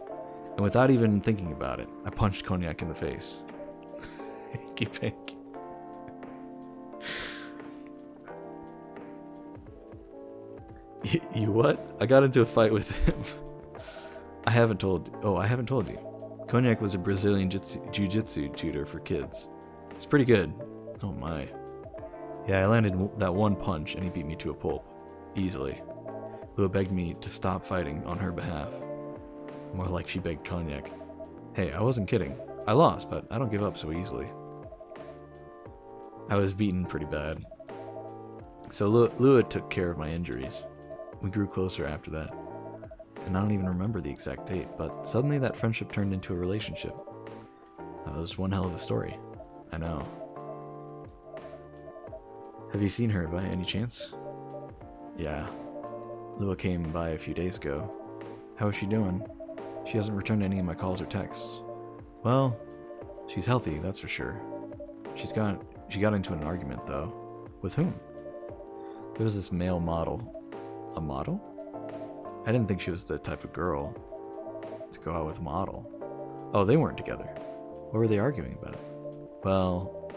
And without even thinking about it, I punched Cognac in the face. Hanky panky. You what? I got into a fight with him. I haven't told you. Cognac was a Brazilian jiu-jitsu tutor for kids. It's pretty good. Oh my. Yeah, I landed that one punch and he beat me to a pulp. Easily. Lua begged me to stop fighting on her behalf. More like she begged Cognac. Hey, I wasn't kidding. I lost, but I don't give up so easily. I was beaten pretty bad. So Lua took care of my injuries. We grew closer after that. And I don't even remember the exact date, but suddenly that friendship turned into a relationship. That was one hell of a story. I know. Have you seen her by any chance? Yeah. Lua came by a few days ago. How is she doing? She hasn't returned any of my calls or texts. Well, she's healthy, that's for sure. She got into an argument, though. With whom? There was this male model. A model? I didn't think she was the type of girl to go out with a model. Oh, they weren't together. What were they arguing about? Well,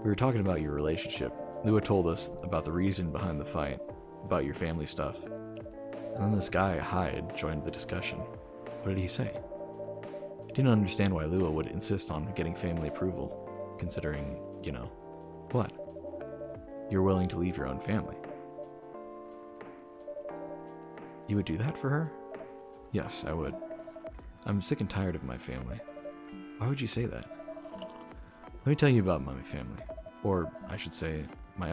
we were talking about your relationship. Lua told us about the reason behind the fight, about your family stuff. And then this guy, Hyde, joined the discussion. What did he say? Didn't understand why Lua would insist on getting family approval, considering, what? You're willing to leave your own family. You would do that for her? Yes, I would. I'm sick and tired of my family. Why would you say that? Let me tell you about my family. Or, I should say, my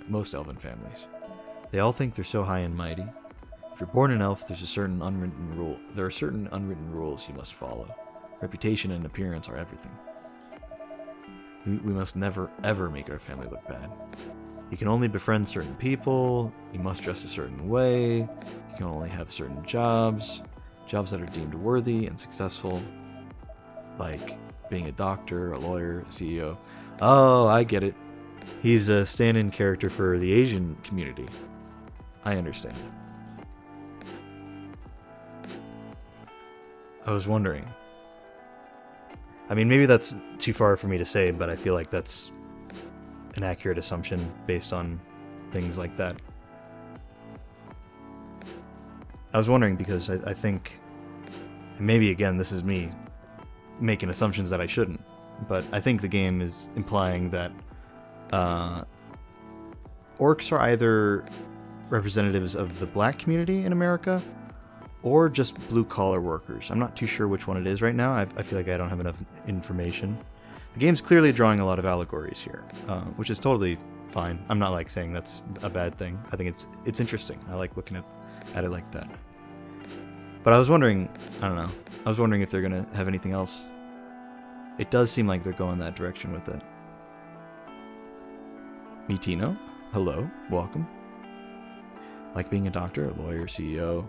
most elven families. They all think they're so high and mighty. If you're born an elf, there are certain unwritten rules you must follow. Reputation and appearance are everything. We must never, ever make our family look bad. You can only befriend certain people, you must dress a certain way, you can only have certain jobs that are deemed worthy and successful, like being a doctor, a lawyer, a CEO. Oh, I get it. He's a stand-in character for the Asian community. I understand. I was wondering. I mean, maybe that's too far for me to say, but I feel like that's an accurate assumption based on things like that. I was wondering because I think, and maybe again, this is me making assumptions that I shouldn't, but I think the game is implying that orcs are either representatives of the black community in America or just blue-collar workers. I'm not too sure which one it is right now. I feel like I don't have enough information. The game's clearly drawing a lot of allegories here, which is totally fine. I'm not like saying that's a bad thing. I think it's interesting. I like looking at it like that. But I was wondering, I don't know. I was wondering if they're gonna have anything else. It does seem like they're going that direction with it. Mitino, hello, welcome. Like being a doctor, a lawyer, CEO,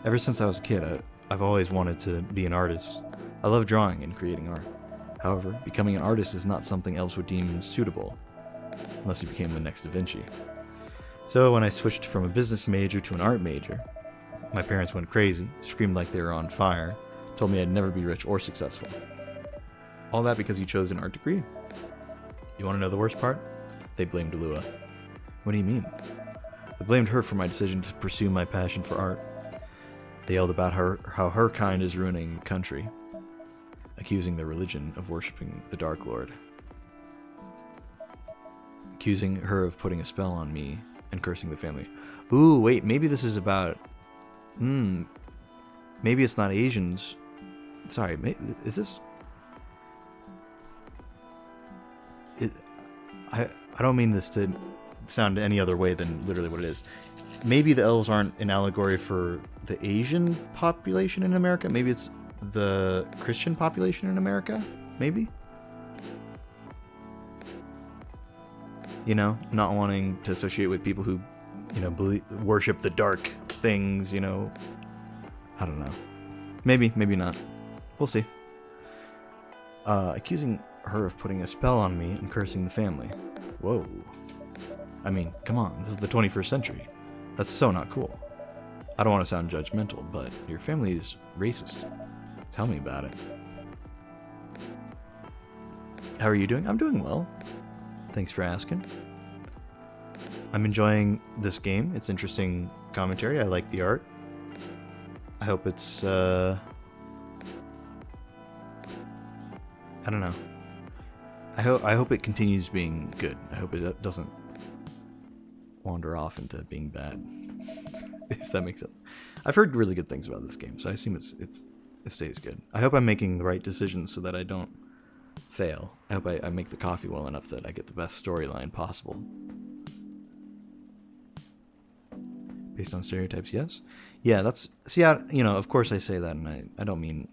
Ever since I was a kid, I've always wanted to be an artist. I love drawing and creating art. However, becoming an artist is not something else would deem suitable, unless you became the next Da Vinci. So when I switched from a business major to an art major, my parents went crazy, screamed like they were on fire, told me I'd never be rich or successful. All that because you chose an art degree. You want to know the worst part? They blamed Lua. What do you mean? They blamed her for my decision to pursue my passion for art. They yelled about how her kind is ruining the country, accusing the religion of worshipping the Dark Lord, accusing her of putting a spell on me and cursing the family. Ooh, wait, maybe this is about... maybe it's not Asians. Sorry, is this... I don't mean this to sound any other way than literally what it is. Maybe the elves aren't an allegory for the Asian population in America. Maybe it's the Christian population in America. Maybe. Not wanting to associate with people who, worship the dark things, I don't know. Maybe not. We'll see. Accusing her of putting a spell on me and cursing the family. Whoa. I mean, come on, this is the 21st century. That's so not cool. I don't want to sound judgmental, but your family is racist. Tell me about it. How are you doing? I'm doing well. Thanks for asking. I'm enjoying this game. It's interesting commentary. I like the art. I hope it's, I don't know. I hope it continues being good. I hope it doesn't wander off into being bad, if that makes sense. I've heard really good things about this game, so I assume it stays good. I hope I'm making the right decisions so that I don't fail. I hope I make the coffee well enough that I get the best storyline possible. Based on stereotypes, yes? Yeah, that's... See, of course I say that, and I don't mean,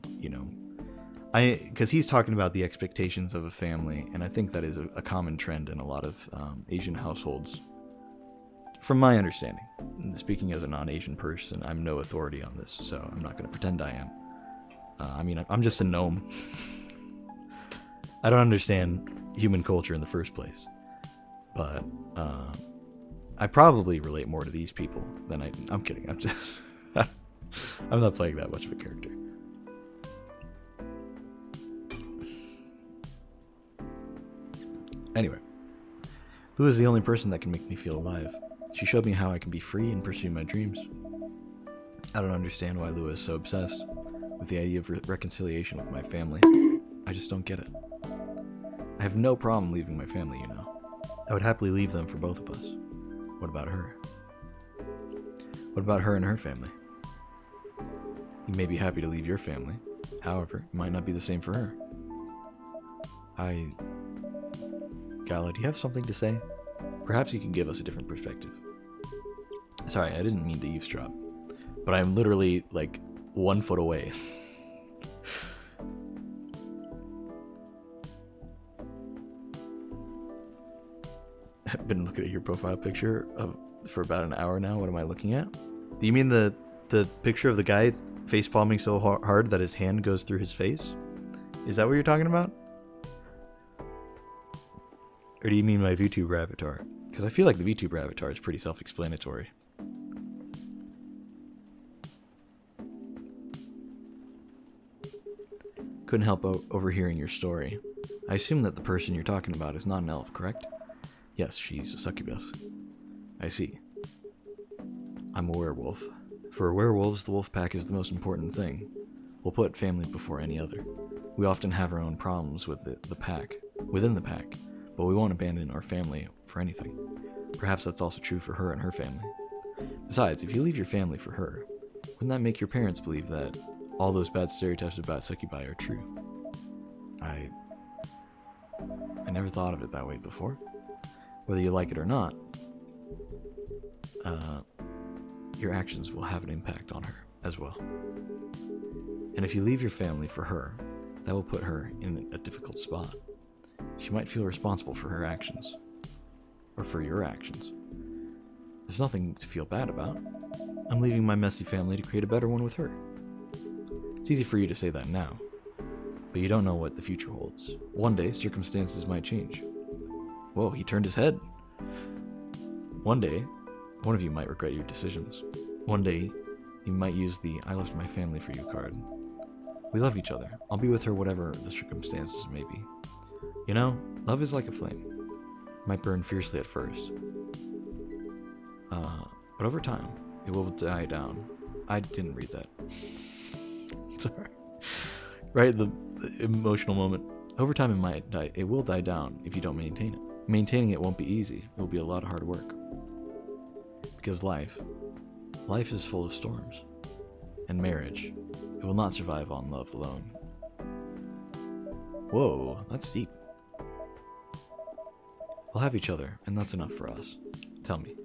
because he's talking about the expectations of a family, and I think that is a common trend in a lot of Asian households. From my understanding, speaking as a non-Asian person, I'm no authority on this, so I'm not going to pretend I am. I'm just a gnome. I don't understand human culture in the first place, but I probably relate more to these people than I'm kidding. I'm just I'm not playing that much of a character. Anyway, Lua is the only person that can make me feel alive. She showed me how I can be free and pursue my dreams. I don't understand why Lua is so obsessed. with the idea of reconciliation with my family. I just don't get it. I have no problem leaving my family, you know. I would happily leave them for both of us. What about her? What about her and her family? You may be happy to leave your family. However, it might not be the same for her. Gala, do you have something to say? Perhaps you can give us a different perspective. Sorry, I didn't mean to eavesdrop. But I'm literally, like, 1 foot away. I've been looking at your profile picture for about an hour now. What am I looking at? Do you mean the picture of the guy face palming so hard that his hand goes through his face? Is that what you're talking about? Or do you mean my VTuber avatar? Because I feel like the VTuber avatar is pretty self-explanatory. Couldn't help overhearing your story. I assume that the person you're talking about is not an elf, correct? Yes, she's a succubus. I see. I'm a werewolf. For werewolves, the wolf pack is the most important thing. We'll put family before any other. We often have our own problems with the pack, within the pack, but we won't abandon our family for anything. Perhaps that's also true for her and her family. Besides, if you leave your family for her, wouldn't that make your parents believe that all those bad stereotypes about succubi are true? I never thought of it that way before. Whether you like it or not, your actions will have an impact on her as well. And if you leave your family for her, that will put her in a difficult spot. She might feel responsible for her actions, or for your actions. There's nothing to feel bad about. I'm leaving my messy family to create a better one with her. It's easy for you to say that now, but you don't know what the future holds. One day, circumstances might change. Whoa, he turned his head. One day, one of you might regret your decisions. One day, you might use the I left my family for you card. We love each other. I'll be with her whatever the circumstances may be. You know, love is like a flame. It might burn fiercely at first. But over time, it will die down. I didn't read that. Sorry. Right, the emotional moment. Over time, it will die down if you don't maintain it. Maintaining it won't be easy. It will be a lot of hard work. Because life is full of storms. And marriage, it will not survive on love alone. Whoa, that's deep. We'll have each other, and that's enough for us. Tell me,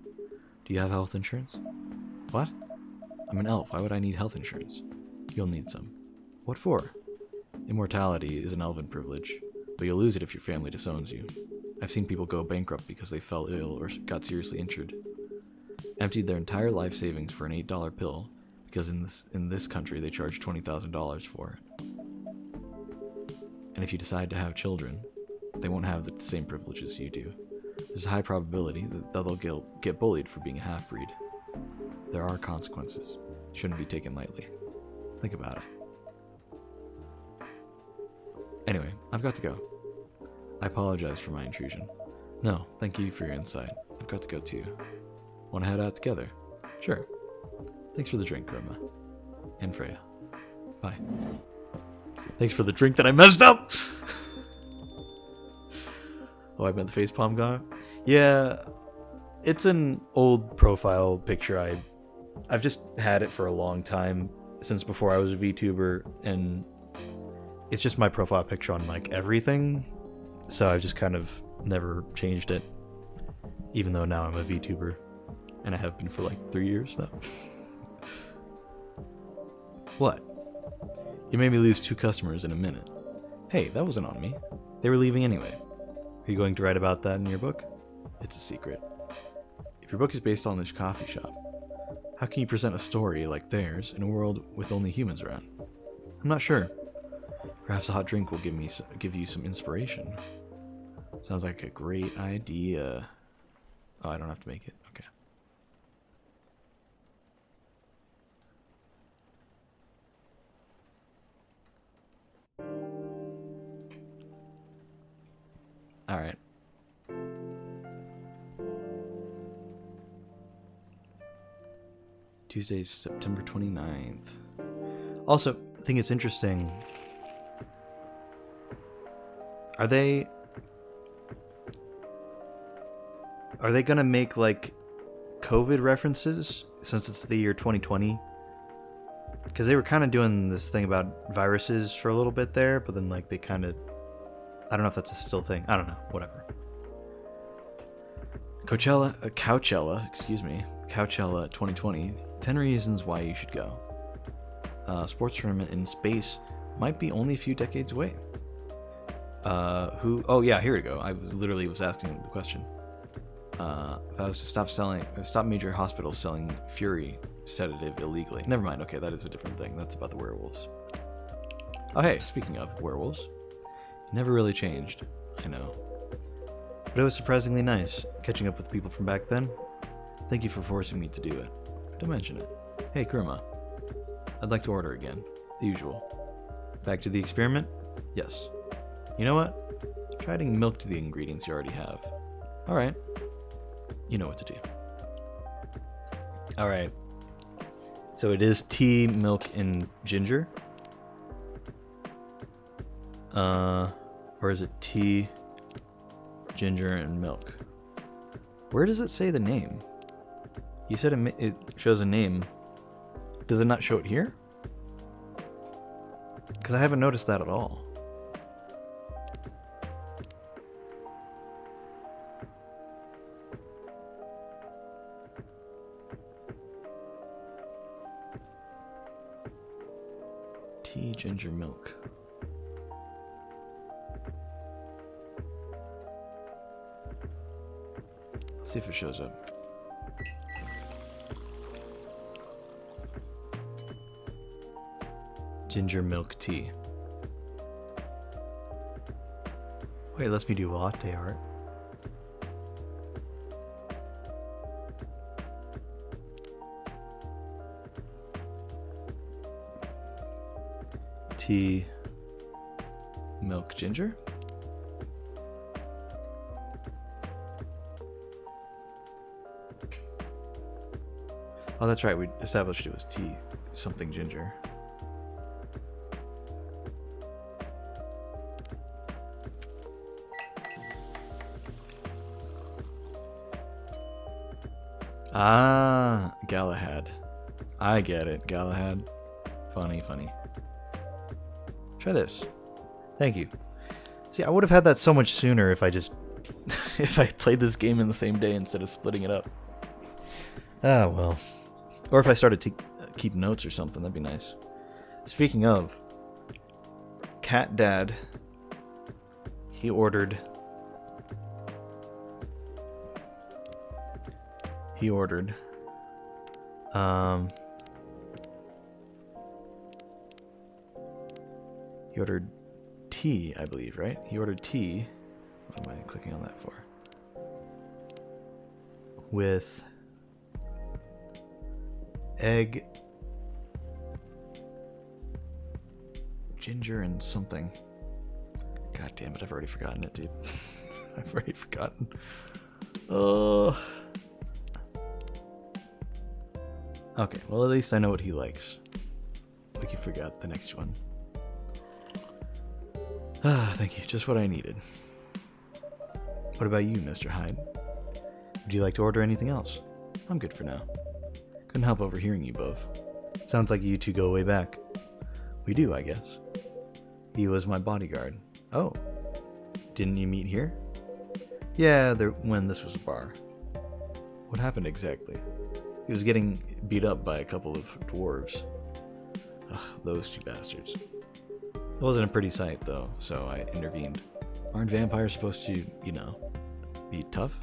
do you have health insurance? What? I'm an elf. Why would I need health insurance? You'll need some. What for? Immortality is an elven privilege, but you'll lose it if your family disowns you. I've seen people go bankrupt because they fell ill or got seriously injured. Emptied their entire life savings for an $8 pill because in this country they charge $20,000 for it. And if you decide to have children, they won't have the same privileges you do. There's a high probability that they'll get bullied for being a half-breed. There are consequences. Shouldn't be taken lightly. Think about it. Anyway, I've got to go. I apologize for my intrusion. No, thank you for your insight. I've got to go too. Want to head out together? Sure. Thanks for the drink, Grandma. And Freya. Bye. Thanks for the drink that I messed up! Oh, I meant the facepalm guy? Yeah, it's an old profile picture. I've just had it for a long time, since before I was a VTuber, and it's just my profile picture on like everything, so I've just kind of never changed it, even though now I'm a VTuber, and I have been for like 3 years now. What? You made me lose 2 customers in a minute. Hey, that wasn't on me. They were leaving anyway. Are you going to write about that in your book? It's a secret. If your book is based on this coffee shop, how can you present a story like theirs in a world with only humans around? I'm not sure. Perhaps a hot drink will give you some inspiration. Sounds like a great idea. Oh, I don't have to make it. Okay. All right. Tuesday, September 29th. Also, think it's interesting. Are they gonna make like COVID references since it's the year 2020? Because they were kind of doing this thing about viruses for a little bit there, but then like they kind of, I don't know if that's a still thing. I don't know. Whatever. Coachella 2020. 10 reasons why you should go. Sports tournament in space might be only a few decades away. Oh yeah, here we go. I literally was asking the question. If I was to stop major hospitals selling Fury sedative illegally. Never mind. Okay, that is a different thing. That's about the werewolves. Oh hey, speaking of werewolves, never really changed. I know. But it was surprisingly nice catching up with people from back then. Thank you for forcing me to do it. Don't mention it. Hey, Kurma. I'd like to order again. The usual. Back to the experiment? Yes. You know what? Try adding milk to the ingredients you already have. Alright. You know what to do. Alright. So it is tea, milk, and ginger? Or is it tea, ginger, and milk? Where does it say the name? You said it shows a name. Does it not show it here? Because I haven't noticed that at all. Tea, ginger, milk. Let's see if it shows up. Ginger milk tea. Wait, it lets me do latte art. Tea, milk, ginger. Oh, that's right. We established it was tea, something ginger. Ah, Galahad. I get it, Galahad. Funny, funny. Try this. Thank you. See, I would have had that so much sooner if I just... if I played this game in the same day instead of splitting it up. Ah, well. Or if I started to keep notes or something, that'd be nice. Speaking of... Cat Dad... He ordered... He ordered tea, I believe, right? He ordered tea. What am I clicking on that for? With egg, ginger, and something. God damn it, I've already forgotten it, dude. I've already forgotten. Oh. Okay, well at least I know what he likes. Like you forgot the next one. Ah, thank you. Just what I needed. What about you, Mr. Hyde? Would you like to order anything else? I'm good for now. Couldn't help overhearing you both. Sounds like you two go way back. We do, I guess. He was my bodyguard. Oh. Didn't you meet here? Yeah, when this was a bar. What happened exactly? He was getting beat up by a couple of dwarves. Ugh, those two bastards. It wasn't a pretty sight, though, so I intervened. Aren't vampires supposed to, you know, be tough?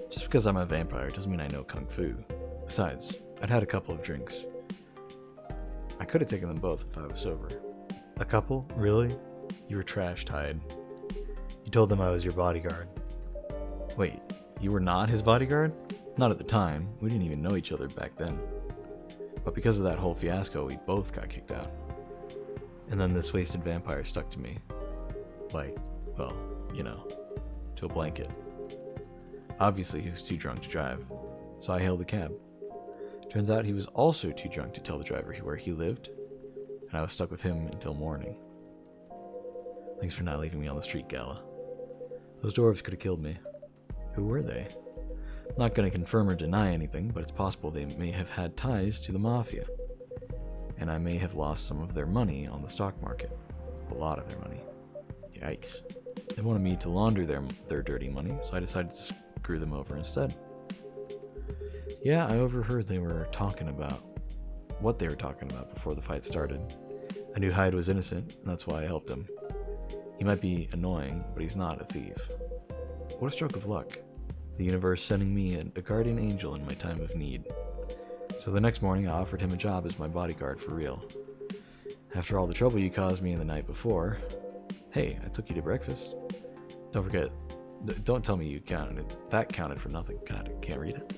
Just because I'm a vampire doesn't mean I know kung fu. Besides, I'd had a couple of drinks. I could have taken them both if I was sober. A couple? Really? You were trashed, Hyde. You told them I was your bodyguard. Wait, you were not his bodyguard? Not at the time. We didn't even know each other back then. But because of that whole fiasco, we both got kicked out. And then this wasted vampire stuck to me. Like, well, you know, to a blanket. Obviously, he was too drunk to drive, so I hailed a cab. Turns out he was also too drunk to tell the driver where he lived. and I was stuck with him until morning. Thanks for not leaving me on the street, Gala. Those dwarves could have killed me. Who were they? I'm not going to confirm or deny anything, but it's possible they may have had ties to the Mafia. And I may have lost some of their money on the stock market. A lot of their money. Yikes. They wanted me to launder their dirty money, so I decided to screw them over instead. Yeah, I overheard what they were talking about before the fight started. I knew Hyde was innocent, and that's why I helped him. He might be annoying, but he's not a thief. What a stroke of luck. The universe sending me a guardian angel in my time of need. So the next morning I offered him a job as my bodyguard for real. After all the trouble you caused me the night before... Hey, I took you to breakfast. Don't forget, don't tell me you counted it. That counted for nothing. God, I can't read it.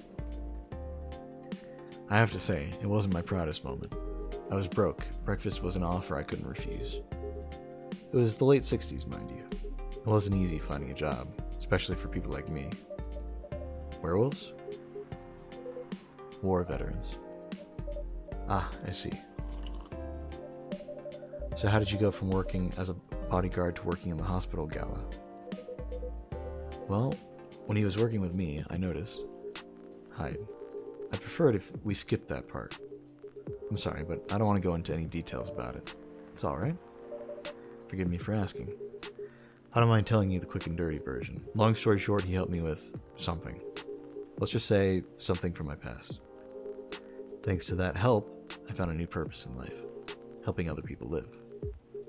I have to say, it wasn't my proudest moment. I was broke. Breakfast was an offer I couldn't refuse. It was the late 60s, mind you. It wasn't easy finding a job, especially for people like me. Werewolves? War veterans. Ah, I see. So how did you go from working as a bodyguard to working in the hospital, Gala? Well, when he was working with me, I noticed. Hyde. I prefer it if we skipped that part. I'm sorry, but I don't want to go into any details about it. It's alright. Forgive me for asking. I don't mind telling you the quick and dirty version. Long story short, he helped me with something. Let's just say something from my past. Thanks to that help, I found a new purpose in life. Helping other people live.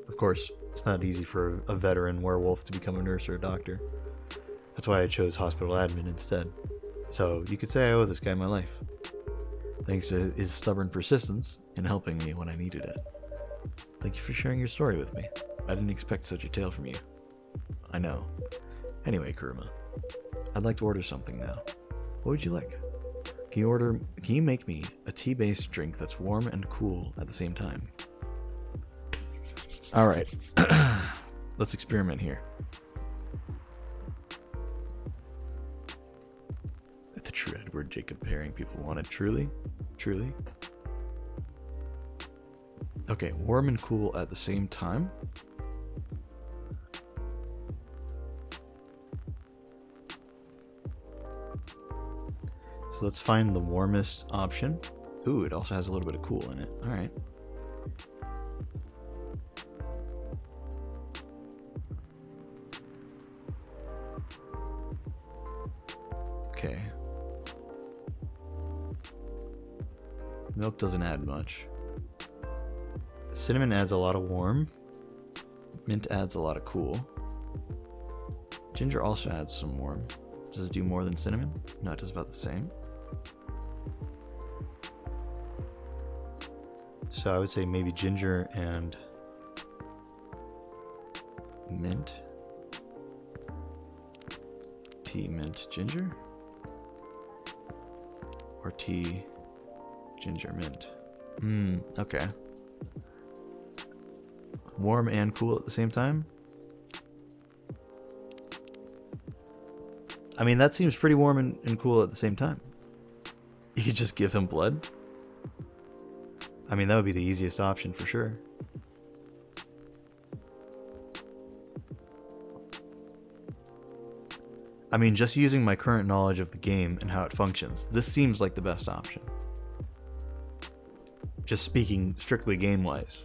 Of course, it's not easy for a veteran werewolf to become a nurse or a doctor. That's why I chose hospital admin instead. So you could say I owe this guy my life. Thanks to his stubborn persistence in helping me when I needed it. Thank you for sharing your story with me. I didn't expect such a tale from you. I know. Anyway, Kuruma, I'd like to order something now. What would you like? Can you make me a tea-based drink that's warm and cool at the same time? Alright. Let's experiment here. The true Edward Jacob pairing people wanted. Truly? Truly? Okay, warm and cool at the same time? So let's find the warmest option. Ooh, it also has a little bit of cool in it. Alright. Okay. Milk doesn't add much. Cinnamon adds a lot of warm. Mint adds a lot of cool. Ginger also adds some warm. Does it do more than cinnamon? No, it does about the same. So I would say maybe ginger and mint. Tea, mint, ginger? Or tea, ginger, mint. Okay. Warm and cool at the same time? I mean, that seems pretty warm and cool at the same time. You could just give him blood. I mean, that would be the easiest option for sure. I mean, just using my current knowledge of the game and how it functions, this seems like the best option. Just speaking strictly game-wise.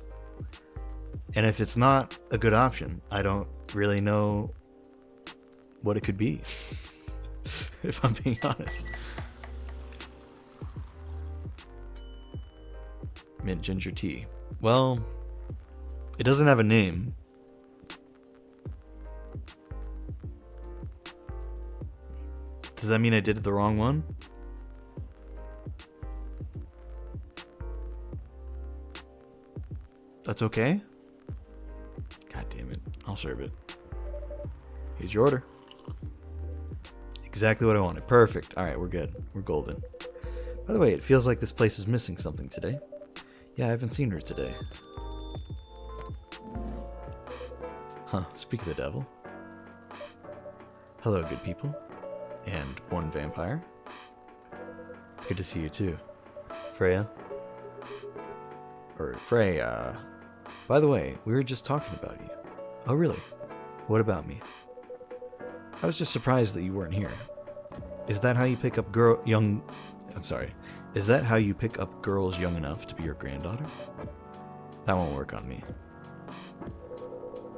And if it's not a good option, I don't really know what it could be. If I'm being honest. Mint ginger tea. Well, it doesn't have a name. Does that mean I did the wrong one? That's okay? God damn it. I'll serve it. Here's your order. Exactly what I wanted. Perfect. Alright, we're good. We're golden. By the way, it feels like this place is missing something today. Yeah, I haven't seen her today. Huh, speak of the devil. Hello, good people. And one vampire. It's good to see you too. Freya. Or Freya. By the way, we were just talking about you. Oh, really? What about me? I was just surprised that you weren't here. Is that how you pick up Is that how you pick up girls young enough to be your granddaughter? That won't work on me.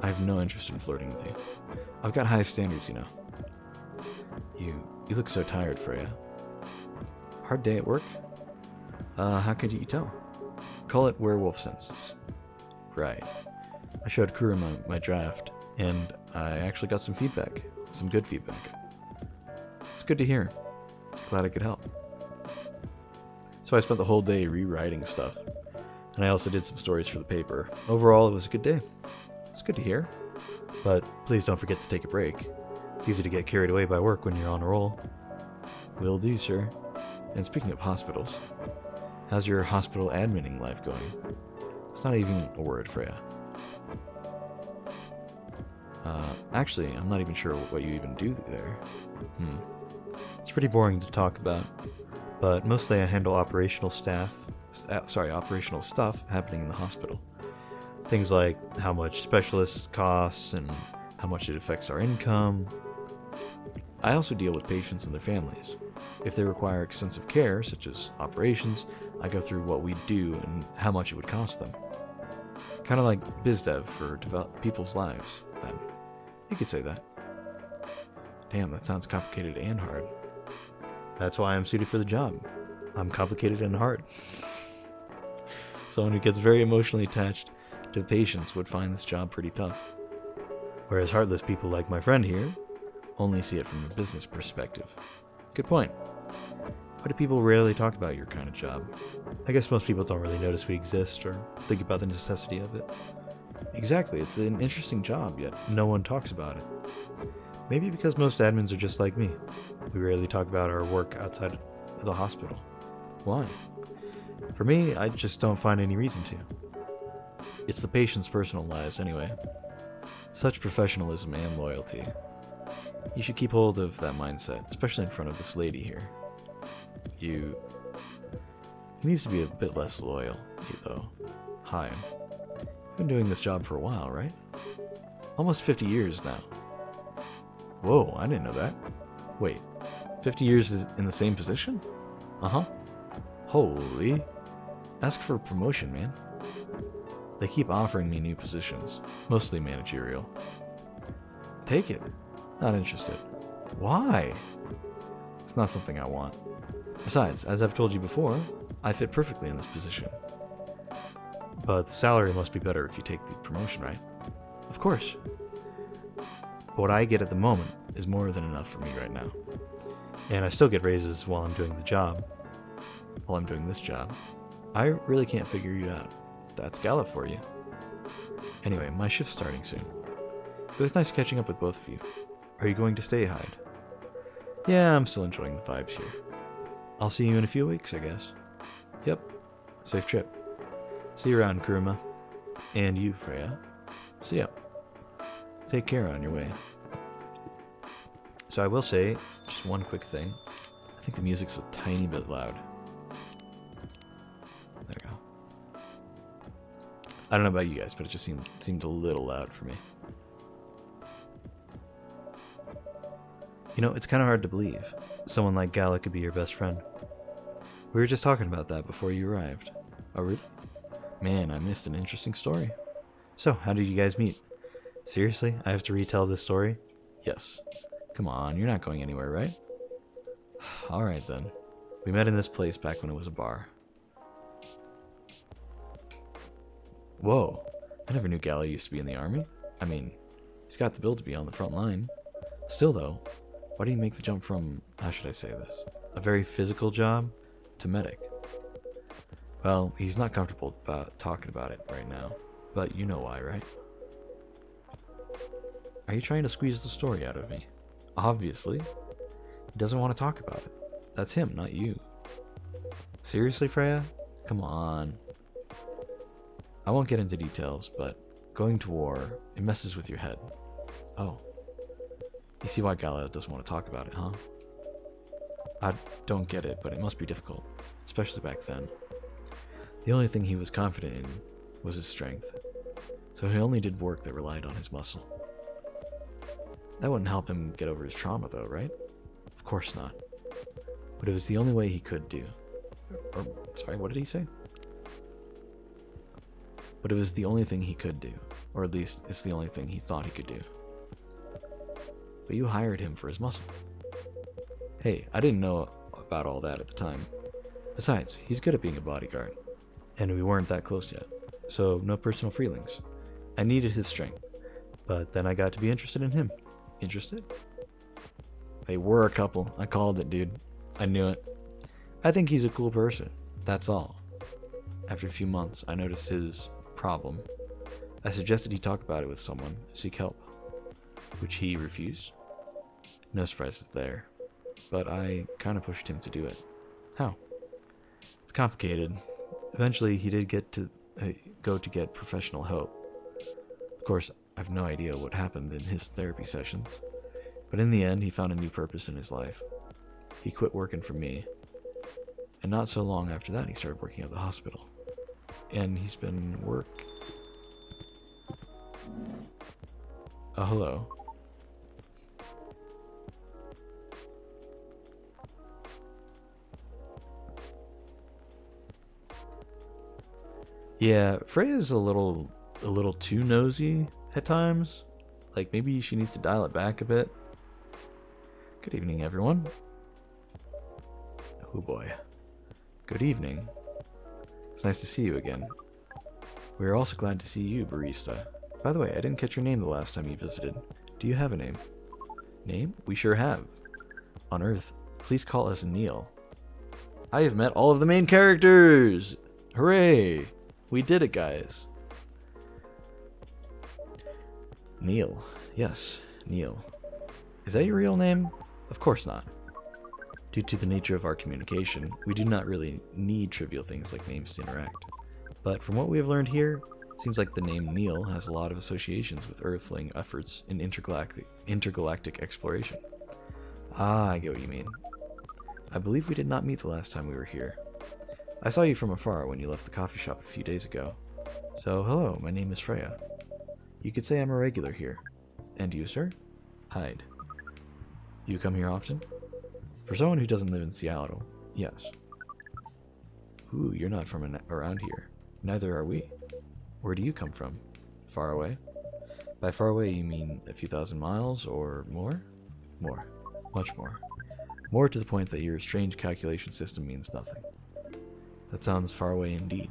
I have no interest in flirting with you. I've got high standards, you know. You look so tired, Freya. Hard day at work? How could you tell? Call it werewolf senses. Right. I showed Kuruma my draft, and I actually got some feedback. Some good feedback. It's good to hear. Glad I could help. So I spent the whole day rewriting stuff, and I also did some stories for the paper. Overall, it was a good day. It's good to hear. But please don't forget to take a break. It's easy to get carried away by work when you're on a roll. Will do, sir. And speaking of hospitals, how's your hospital adminning life going? It's not even a word, Freya. Actually, I'm not even sure what you even do there. It's pretty boring to talk about, but mostly I handle operational stuff happening in the hospital. Things like how much specialists costs and how much it affects our income. I also deal with patients and their families. If they require extensive care, such as operations, I go through what we do and how much it would cost them. Kind of like biz dev for people's lives, then. You could say that. Damn, that sounds complicated and hard. That's why I'm suited for the job. I'm complicated and hard. Someone who gets very emotionally attached to patients would find this job pretty tough. Whereas heartless people like my friend here only see it from a business perspective. Good point. Why do people rarely talk about your kind of job? I guess most people don't really notice we exist or think about the necessity of it. Exactly, it's an interesting job, yet no one talks about it. Maybe because most admins are just like me. We rarely talk about our work outside of the hospital. Why? For me, I just don't find any reason to. It's the patient's personal lives anyway. Such professionalism and loyalty. You should keep hold of that mindset, especially in front of this lady here. He needs to be a bit less loyal, though. Hi. You've been doing this job for a while, right? Almost 50 years now. Whoa, I didn't know that. Wait, 50 years is in the same position? Uh-huh. Holy. Ask for a promotion, man. They keep offering me new positions, mostly managerial. Take it. Not interested. Why? It's not something I want. Besides, as I've told you before, I fit perfectly in this position. But the salary must be better if you take the promotion, right? Of course. What I get at the moment is more than enough for me right now. And I still get raises while I'm doing the job. While I'm doing this job. I really can't figure you out. That's Gala for you. Anyway, my shift's starting soon. It was nice catching up with both of you. Are you going to stay, Hyde? Yeah, I'm still enjoying the vibes here. I'll see you in a few weeks, I guess. Yep. Safe trip. See you around, Kuruma. And you, Freya. See ya. Take care on your way. So I will say, just one quick thing. I think the music's a tiny bit loud. There we go. I don't know about you guys, but it just seemed a little loud for me. You know, it's kind of hard to believe. Someone like Gala could be your best friend. We were just talking about that before you arrived. Oh, really? Man, I missed an interesting story. So, how did you guys meet? Seriously? I have to retell this story? Yes. Come on, you're not going anywhere, right? Alright then. We met in this place back when it was a bar. Whoa. I never knew Gala used to be in the army. I mean, he's got the build to be on the front line. Still though, why do you make the jump from, how should I say this, a very physical job to medic? Well, he's not comfortable talking about it right now, but you know why, right? Are you trying to squeeze the story out of me? Obviously. He doesn't want to talk about it. That's him, not you. Seriously, Freya? Come on. I won't get into details, but going to war, it messes with your head. Oh. You see why Gala doesn't want to talk about it, huh? I don't get it, but it must be difficult, especially back then. The only thing he was confident in was his strength. So he only did work that relied on his muscle. That wouldn't help him get over his trauma, though, right? Of course not. But it was the only way he could do. Or, sorry, what did he say? But it was the only thing he could do. Or at least, it's the only thing he thought he could do. But you hired him for his muscle. Hey, I didn't know about all that at the time. Besides, he's good at being a bodyguard. And we weren't that close yet. So, no personal feelings. I needed his strength. But then I got to be interested in him. Interested? They were a couple. I called it, dude. I knew it. I think he's a cool person. That's all. After a few months, I noticed his problem. I suggested he talk about it with someone, seek help, which he refused. No surprises there, but I kind of pushed him to do it. How? It's complicated. Eventually, he did get to go to get professional help. Of course, I have no idea what happened in his therapy sessions, but in the end, he found a new purpose in his life. He quit working for me, and not so long after that, he started working at the hospital. And he's been hello. Yeah, Freya's a little too nosy at times. Like, maybe she needs to dial it back a bit. Good evening, everyone. Oh boy. Good evening. It's nice to see you again. We are also glad to see you, barista. By the way, I didn't catch your name the last time you visited. Do you have a name? Name? We sure have. On Earth, please call us Neil. I have met all of the main characters! Hooray! We did it, guys. Neil. Yes, Neil. Is that your real name? Of course not. Due to the nature of our communication, we do not really need trivial things like names to interact. But from what we have learned here, it seems like the name Neil has a lot of associations with Earthling efforts in intergalactic exploration. Ah, I get what you mean. I believe we did not meet the last time we were here. I saw you from afar when you left the coffee shop a few days ago. So, hello, my name is Freya. You could say I'm a regular here. And you, sir? Hyde. You come here often? For someone who doesn't live in Seattle, yes. Ooh, you're not from around here. Neither are we. Where do you come from? Far away? By far away, you mean a few thousand miles or more? More. Much more. More to the point that your strange calculation system means nothing. That sounds far away indeed.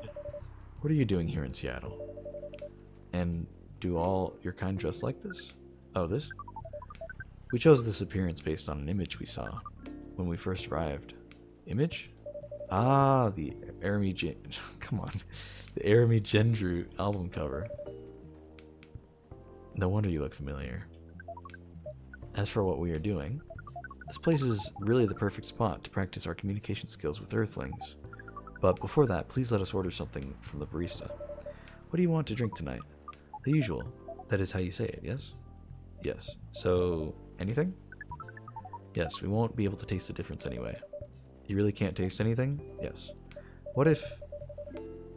What are you doing here in Seattle? And do all your kind dress like this? Oh, this? We chose this appearance based on an image we saw when we first arrived. Image? Ah, the come on. The Arami Gendru album cover. No wonder you look familiar. As for what we are doing, this place is really the perfect spot to practice our communication skills with Earthlings. But before that, please let us order something from the barista. What do you want to drink tonight? The usual. That is how you say it, yes? Yes. So, anything? Yes, we won't be able to taste the difference anyway. You really can't taste anything? Yes. What if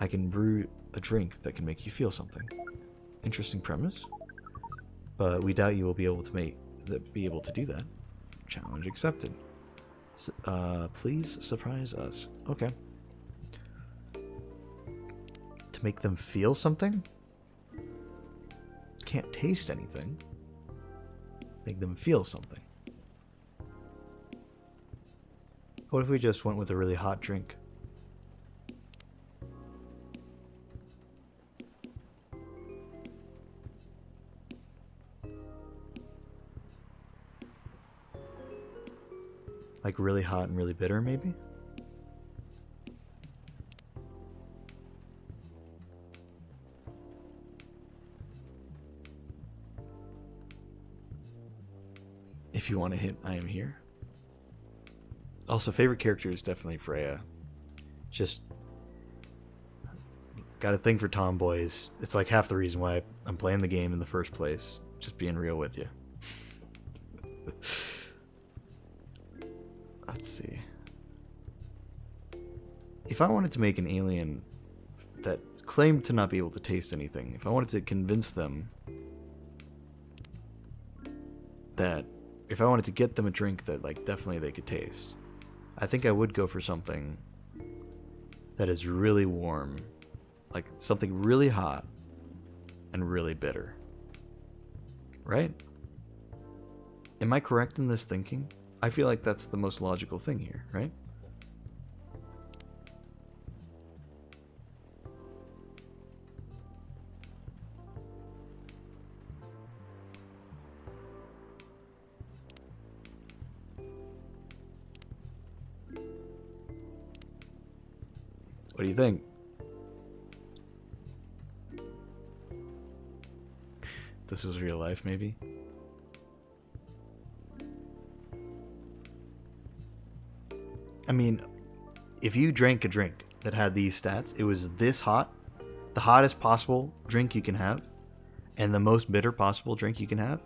I can brew a drink that can make you feel something? Interesting premise. But we doubt you will be able to do that. Challenge accepted. Please surprise us. Okay. To make them feel something? Can't taste anything. Make them feel something. What if we just went with a really hot drink? Like really hot and really bitter, maybe? If you want to hit I am here. Also, favorite character is definitely Freya. Just got a thing for tomboys. It's like half the reason why I'm playing the game in the first place. Just being real with you. Let's see. If I wanted to make an alien that claim to not be able to taste anything, if I wanted to convince them that, if I wanted to get them a drink that like definitely they could taste, I think I would go for something that is really warm, like something really hot and really bitter. Right? Am I correct in this thinking? I feel like that's the most logical thing here, right? What do you think? This was real life, maybe? I mean, if you drank a drink that had these stats, it was this hot, the hottest possible drink you can have, and the most bitter possible drink you can have,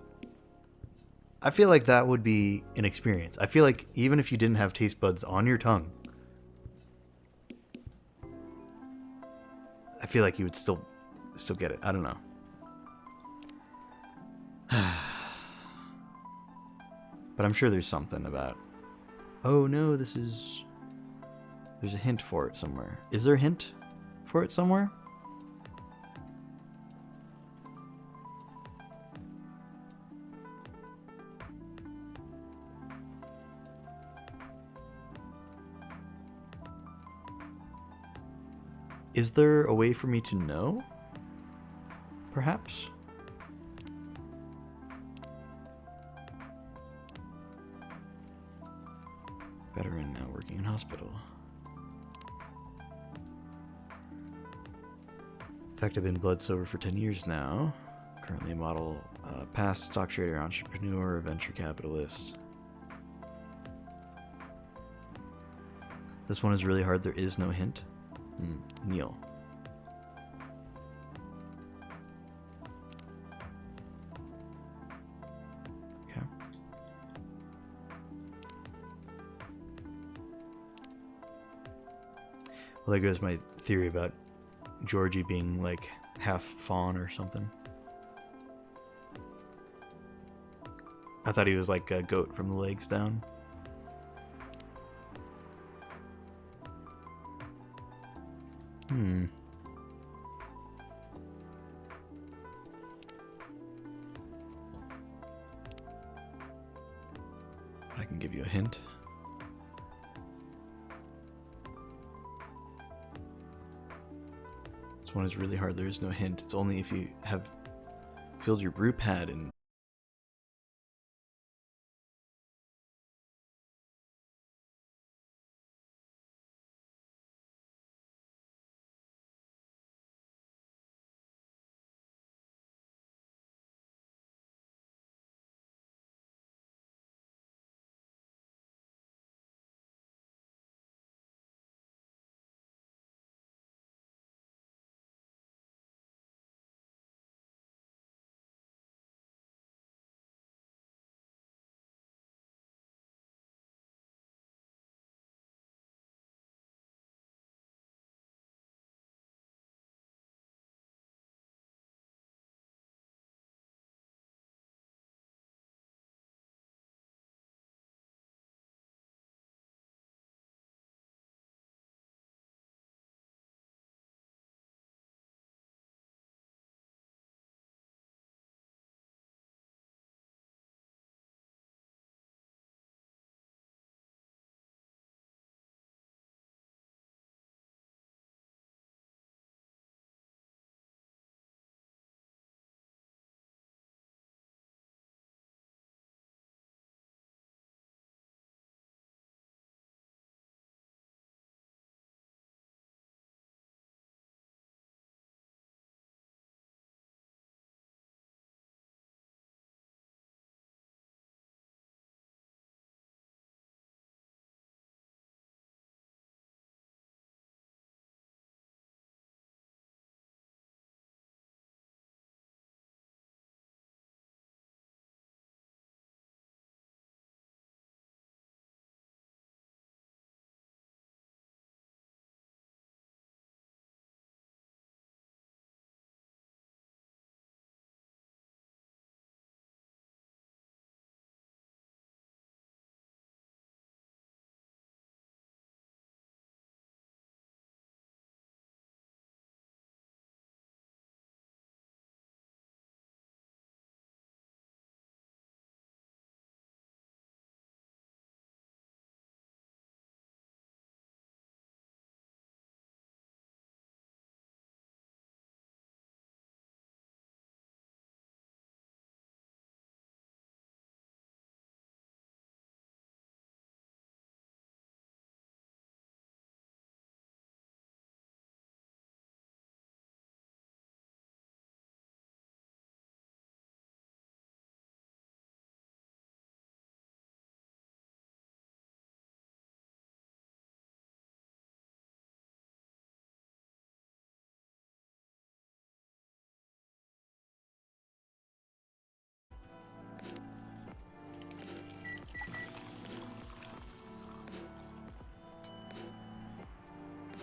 I feel like that would be an experience. I feel like even if you didn't have taste buds on your tongue, I feel like you would still get it. I don't know. But I'm sure there's something about, oh no, there's a hint for it somewhere. Is there a hint for it somewhere? Is there a way for me to know? Perhaps? Veteran now working in hospital. In fact, I've been blood sober for 10 years now. Currently a model, past stock trader, entrepreneur, venture capitalist. This one is really hard. There is no hint. Neil. Okay. Well, there goes my theory about Georgie being like half fawn or something. I thought he was like a goat from the legs down. I can give you a hint. This one is really hard. There is no hint. It's only if you have filled your brew pad and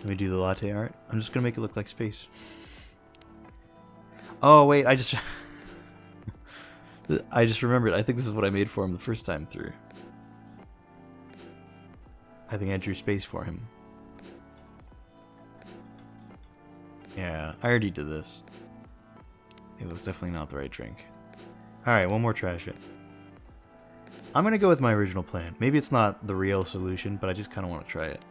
Let me do the latte art. I'm just gonna make it look like space. Oh wait, I just remembered. I think this is what I made for him the first time through. I think I drew space for him. Yeah, I already did this. It was definitely not the right drink. Alright, one more trash it. I'm gonna go with my original plan. Maybe it's not the real solution, but I just kind of want to try it.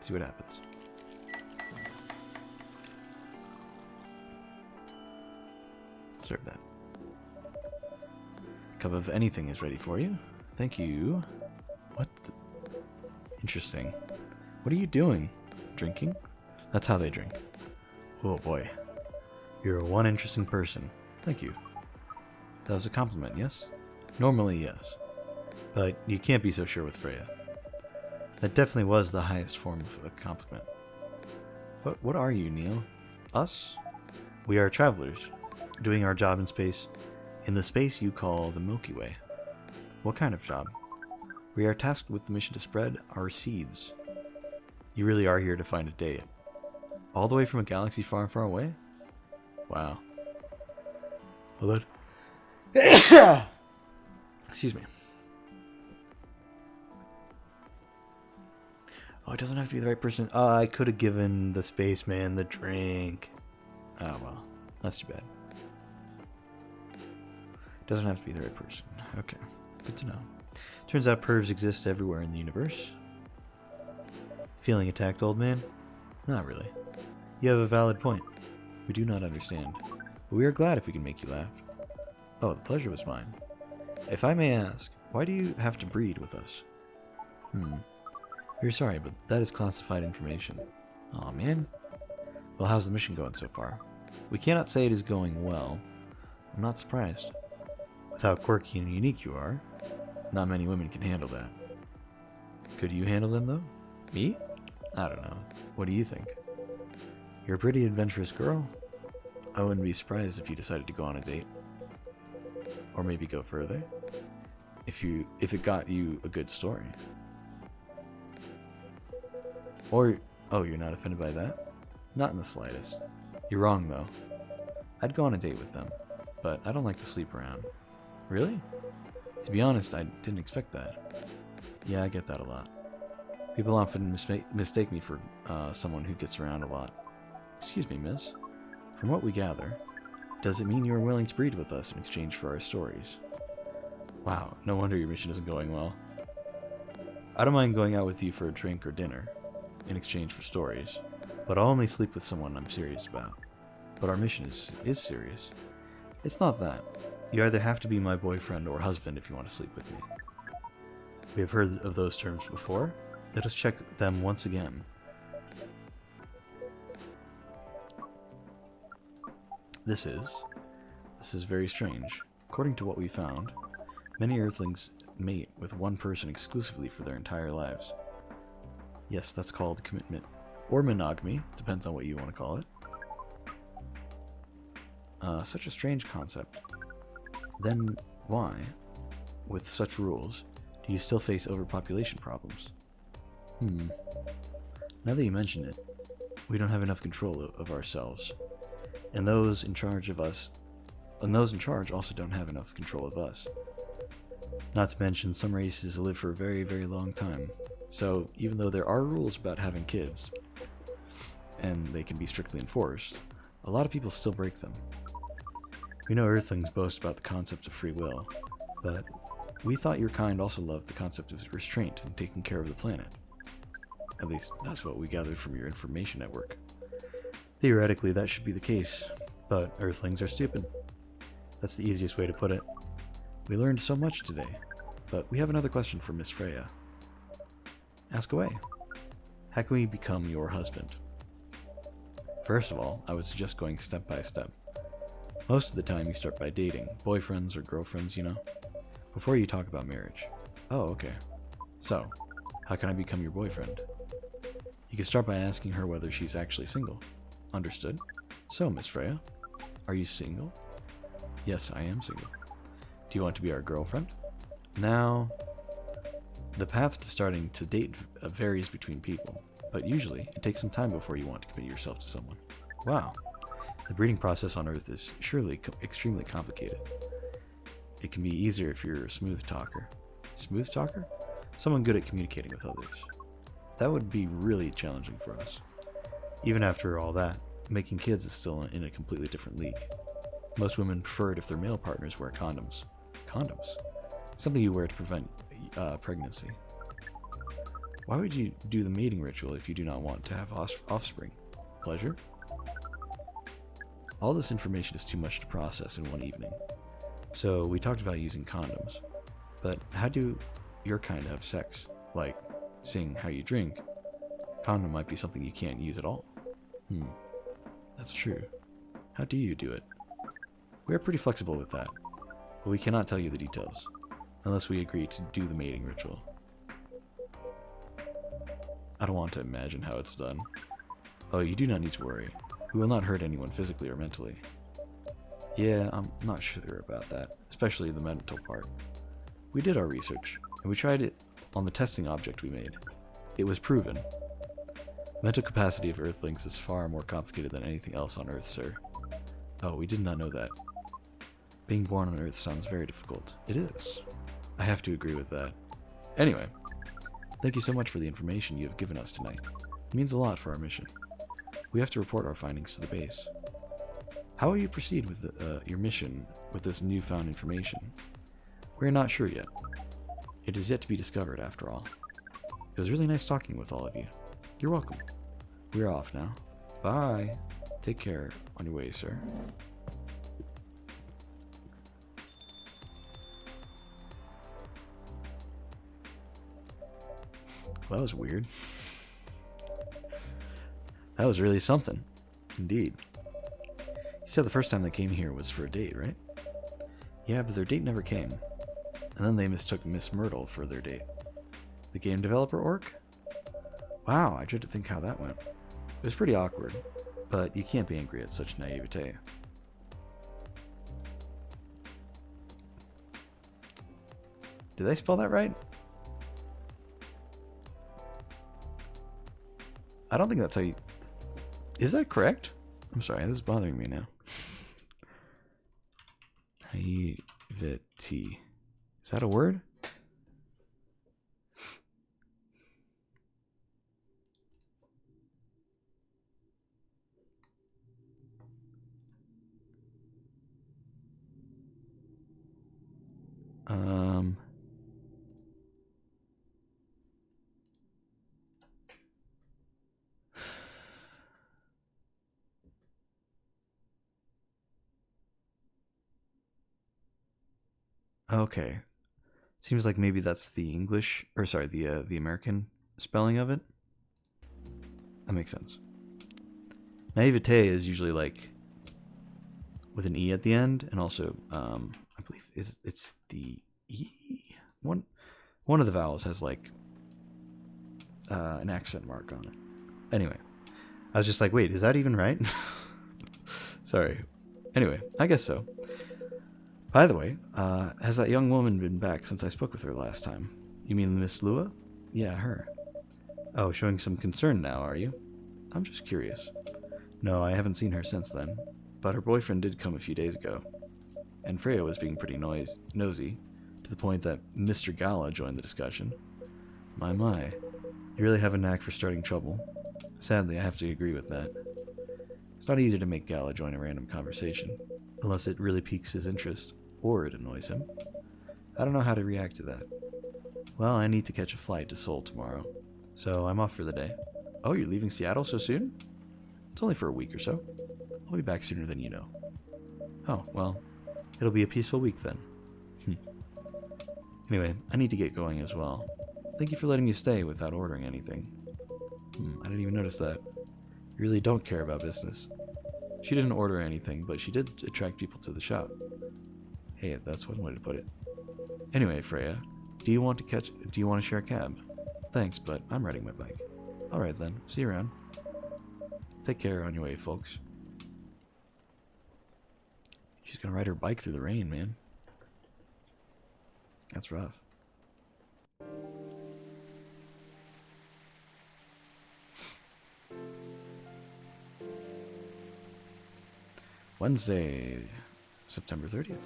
See what happens. Serve that. Cup of anything is ready for you. Thank you. What? Interesting. What are you doing? Drinking? That's how they drink. Oh boy. You're one interesting person. Thank you. That was a compliment, yes? Normally, yes. But you can't be so sure with Freya. That definitely was the highest form of a compliment. What are you, Neil? Us? We are travelers, doing our job in space, in the space you call the Milky Way. What kind of job? We are tasked with the mission to spread our seeds. You really are here to find a date. All the way from a galaxy far, far away? Wow. Well then. Excuse me. Oh, it doesn't have to be the right person. Oh, I could have given the spaceman the drink. Oh, well. That's too bad. Doesn't have to be the right person. Okay. Good to know. Turns out pervs exist everywhere in the universe. Feeling attacked, old man? Not really. You have a valid point. We do not understand. But we are glad if we can make you laugh. Oh, the pleasure was mine. If I may ask, why do you have to breed with us? We're sorry, but that is classified information. Aw, man. Well, how's the mission going so far? We cannot say it is going well. I'm not surprised. With how quirky and unique you are, not many women can handle that. Could you handle them, though? Me? I don't know. What do you think? You're a pretty adventurous girl. I wouldn't be surprised if you decided to go on a date. Or maybe go further. If it got you a good story. Or, oh, you're not offended by that? Not in the slightest. You're wrong, though. I'd go on a date with them, but I don't like to sleep around. Really? To be honest, I didn't expect that. Yeah, I get that a lot. People often mistake me for someone who gets around a lot. Excuse me, miss. From what we gather, does it mean you are willing to breed with us in exchange for our stories? Wow, no wonder your mission isn't going well. I don't mind going out with you for a drink or dinner, in exchange for stories, but I'll only sleep with someone I'm serious about. But our mission is serious. It's not that. You either have to be my boyfriend or husband if you want to sleep with me. We have heard of those terms before. Let us check them once again. This is very strange. According to what we found, many Earthlings mate with one person exclusively for their entire lives. Yes, that's called commitment. Or monogamy, depends on what you want to call it. Such a strange concept. Then why, with such rules, do you still face overpopulation problems? Now that you mention it, we don't have enough control of ourselves. And those in charge also don't have enough control of us. Not to mention, some races live for a very, very long time. So, even though there are rules about having kids, and they can be strictly enforced, a lot of people still break them. We know Earthlings boast about the concept of free will, but we thought your kind also loved the concept of restraint and taking care of the planet. At least, that's what we gathered from your information network. Theoretically, that should be the case, but Earthlings are stupid. That's the easiest way to put it. We learned so much today, but we have another question for Miss Freya. Ask away. How can we become your husband? First of all, I would suggest going step by step. Most of the time you start by dating, boyfriends or girlfriends, you know, before you talk about marriage. Oh, okay. So, how can I become your boyfriend? You can start by asking her whether she's actually single. Understood. So, Miss Freya, are you single? Yes, I am single. Do you want to be our girlfriend? Now, the path to starting to date varies between people, but usually it takes some time before you want to commit yourself to someone. Wow. The breeding process on Earth is surely extremely complicated. It can be easier if you're a smooth talker. Smooth talker? Someone good at communicating with others. That would be really challenging for us. Even after all that. Making kids is still in a completely different league. Most women prefer it if their male partners wear condoms. Condoms? Something you wear to prevent pregnancy. Why would you do the mating ritual if you do not want to have offspring? Pleasure? All this information is too much to process in one evening. So we talked about using condoms. But how do your kind have sex? Like, seeing how you drink. Condom might be something you can't use at all. That's true. How do you do it? We are pretty flexible with that, but we cannot tell you the details, unless we agree to do the mating ritual. I don't want to imagine how it's done. Oh, you do not need to worry. We will not hurt anyone physically or mentally. Yeah, I'm not sure about that, especially the mental part. We did our research, and we tried it on the testing object we made. It was proven. The mental capacity of Earthlings is far more complicated than anything else on Earth, sir. Oh, we did not know that. Being born on Earth sounds very difficult. It is. I have to agree with that. Anyway, thank you so much for the information you have given us tonight. It means a lot for our mission. We have to report our findings to the base. How will you proceed with your mission with this newfound information? We are not sure yet. It is yet to be discovered, after all. It was really nice talking with all of you. You're welcome. We are off now. Bye. Take care on your way, sir. Well, that was weird. That was really something. Indeed. You said the first time they came here was for a date, right? Yeah, but their date never came. And then they mistook Miss Myrtle for their date. The game developer orc? Wow, I tried to think how that went. It was pretty awkward, but you can't be angry at such naivete. Did I spell that right? I don't think that's how you... Is that correct? I'm sorry, this is bothering me now. Naivety. Is that a word? Okay. Seems like maybe that's the English, or sorry, the American spelling of it. That makes sense. Naivete is usually like with an E at the end, and also, I believe it's the E. One of the vowels has like an accent mark on it. Anyway, I was just like, wait, is that even right? Sorry. Anyway, I guess so. By the way, has that young woman been back since I spoke with her last time? You mean Miss Lua? Yeah, her. Oh, showing some concern now, are you? I'm just curious. No, I haven't seen her since then, but her boyfriend did come a few days ago. And Freya was being pretty nosy, to the point that Mr. Gala joined the discussion. My. You really have a knack for starting trouble. Sadly, I have to agree with that. It's not easy to make Gala join a random conversation, unless it really piques his interest. Or it annoys him. I don't know how to react to that. Well, I need to catch a flight to Seoul tomorrow, so I'm off for the day. Oh, you're leaving Seattle so soon? It's only for a week or so. I'll be back sooner than you know. Oh, well, it'll be a peaceful week then. Anyway, I need to get going as well. Thank you for letting me stay without ordering anything. I didn't even notice that. You really don't care about business. She didn't order anything, but she did attract people to the shop. Hey, that's one way to put it. Anyway, Freya, do you want to share a cab? Thanks, but I'm riding my bike. Alright then, see you around. Take care on your way, folks. She's gonna ride her bike through the rain, man. That's rough. Wednesday, September 30th.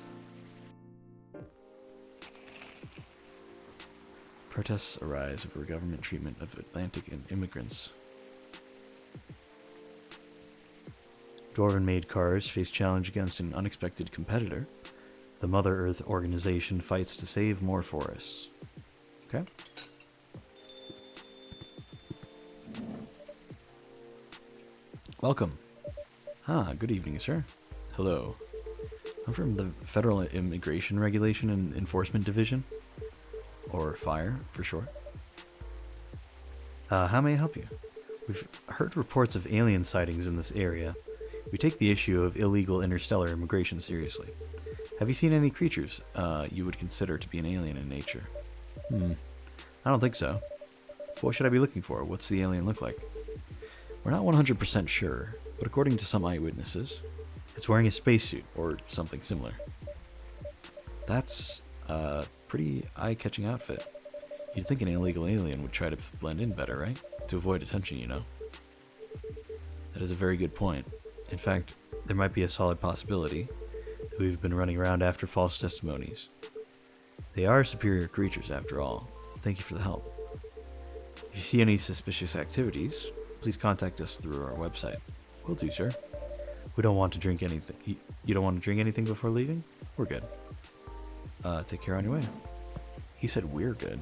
Protests arise over government treatment of Atlantic immigrants. Dwarven-made cars face challenge against an unexpected competitor. The Mother Earth organization fights to save more forests. Okay. Welcome. Ah, good evening, sir. Hello. I'm from the Federal Immigration Regulation and Enforcement Division. Or FIRE, for short. How may I help you? We've heard reports of alien sightings in this area. We take the issue of illegal interstellar immigration seriously. Have you seen any creatures you would consider to be an alien in nature? I don't think so. What should I be looking for? What's the alien look like? We're not 100% sure, but according to some eyewitnesses, it's wearing a spacesuit. or something similar. That's a pretty eye-catching outfit. You'd think an illegal alien would try to blend in better, right? To avoid attention, you know. That is a very good point. In fact, There might be a solid possibility that we've been running around after false testimonies. They are superior creatures, after all. thank you for the help. If you see any suspicious activities, please contact us through our website. Will do, sir. We don't want to drink anything. You don't want to drink anything before leaving? We're good. Take care on your way. He said we're good.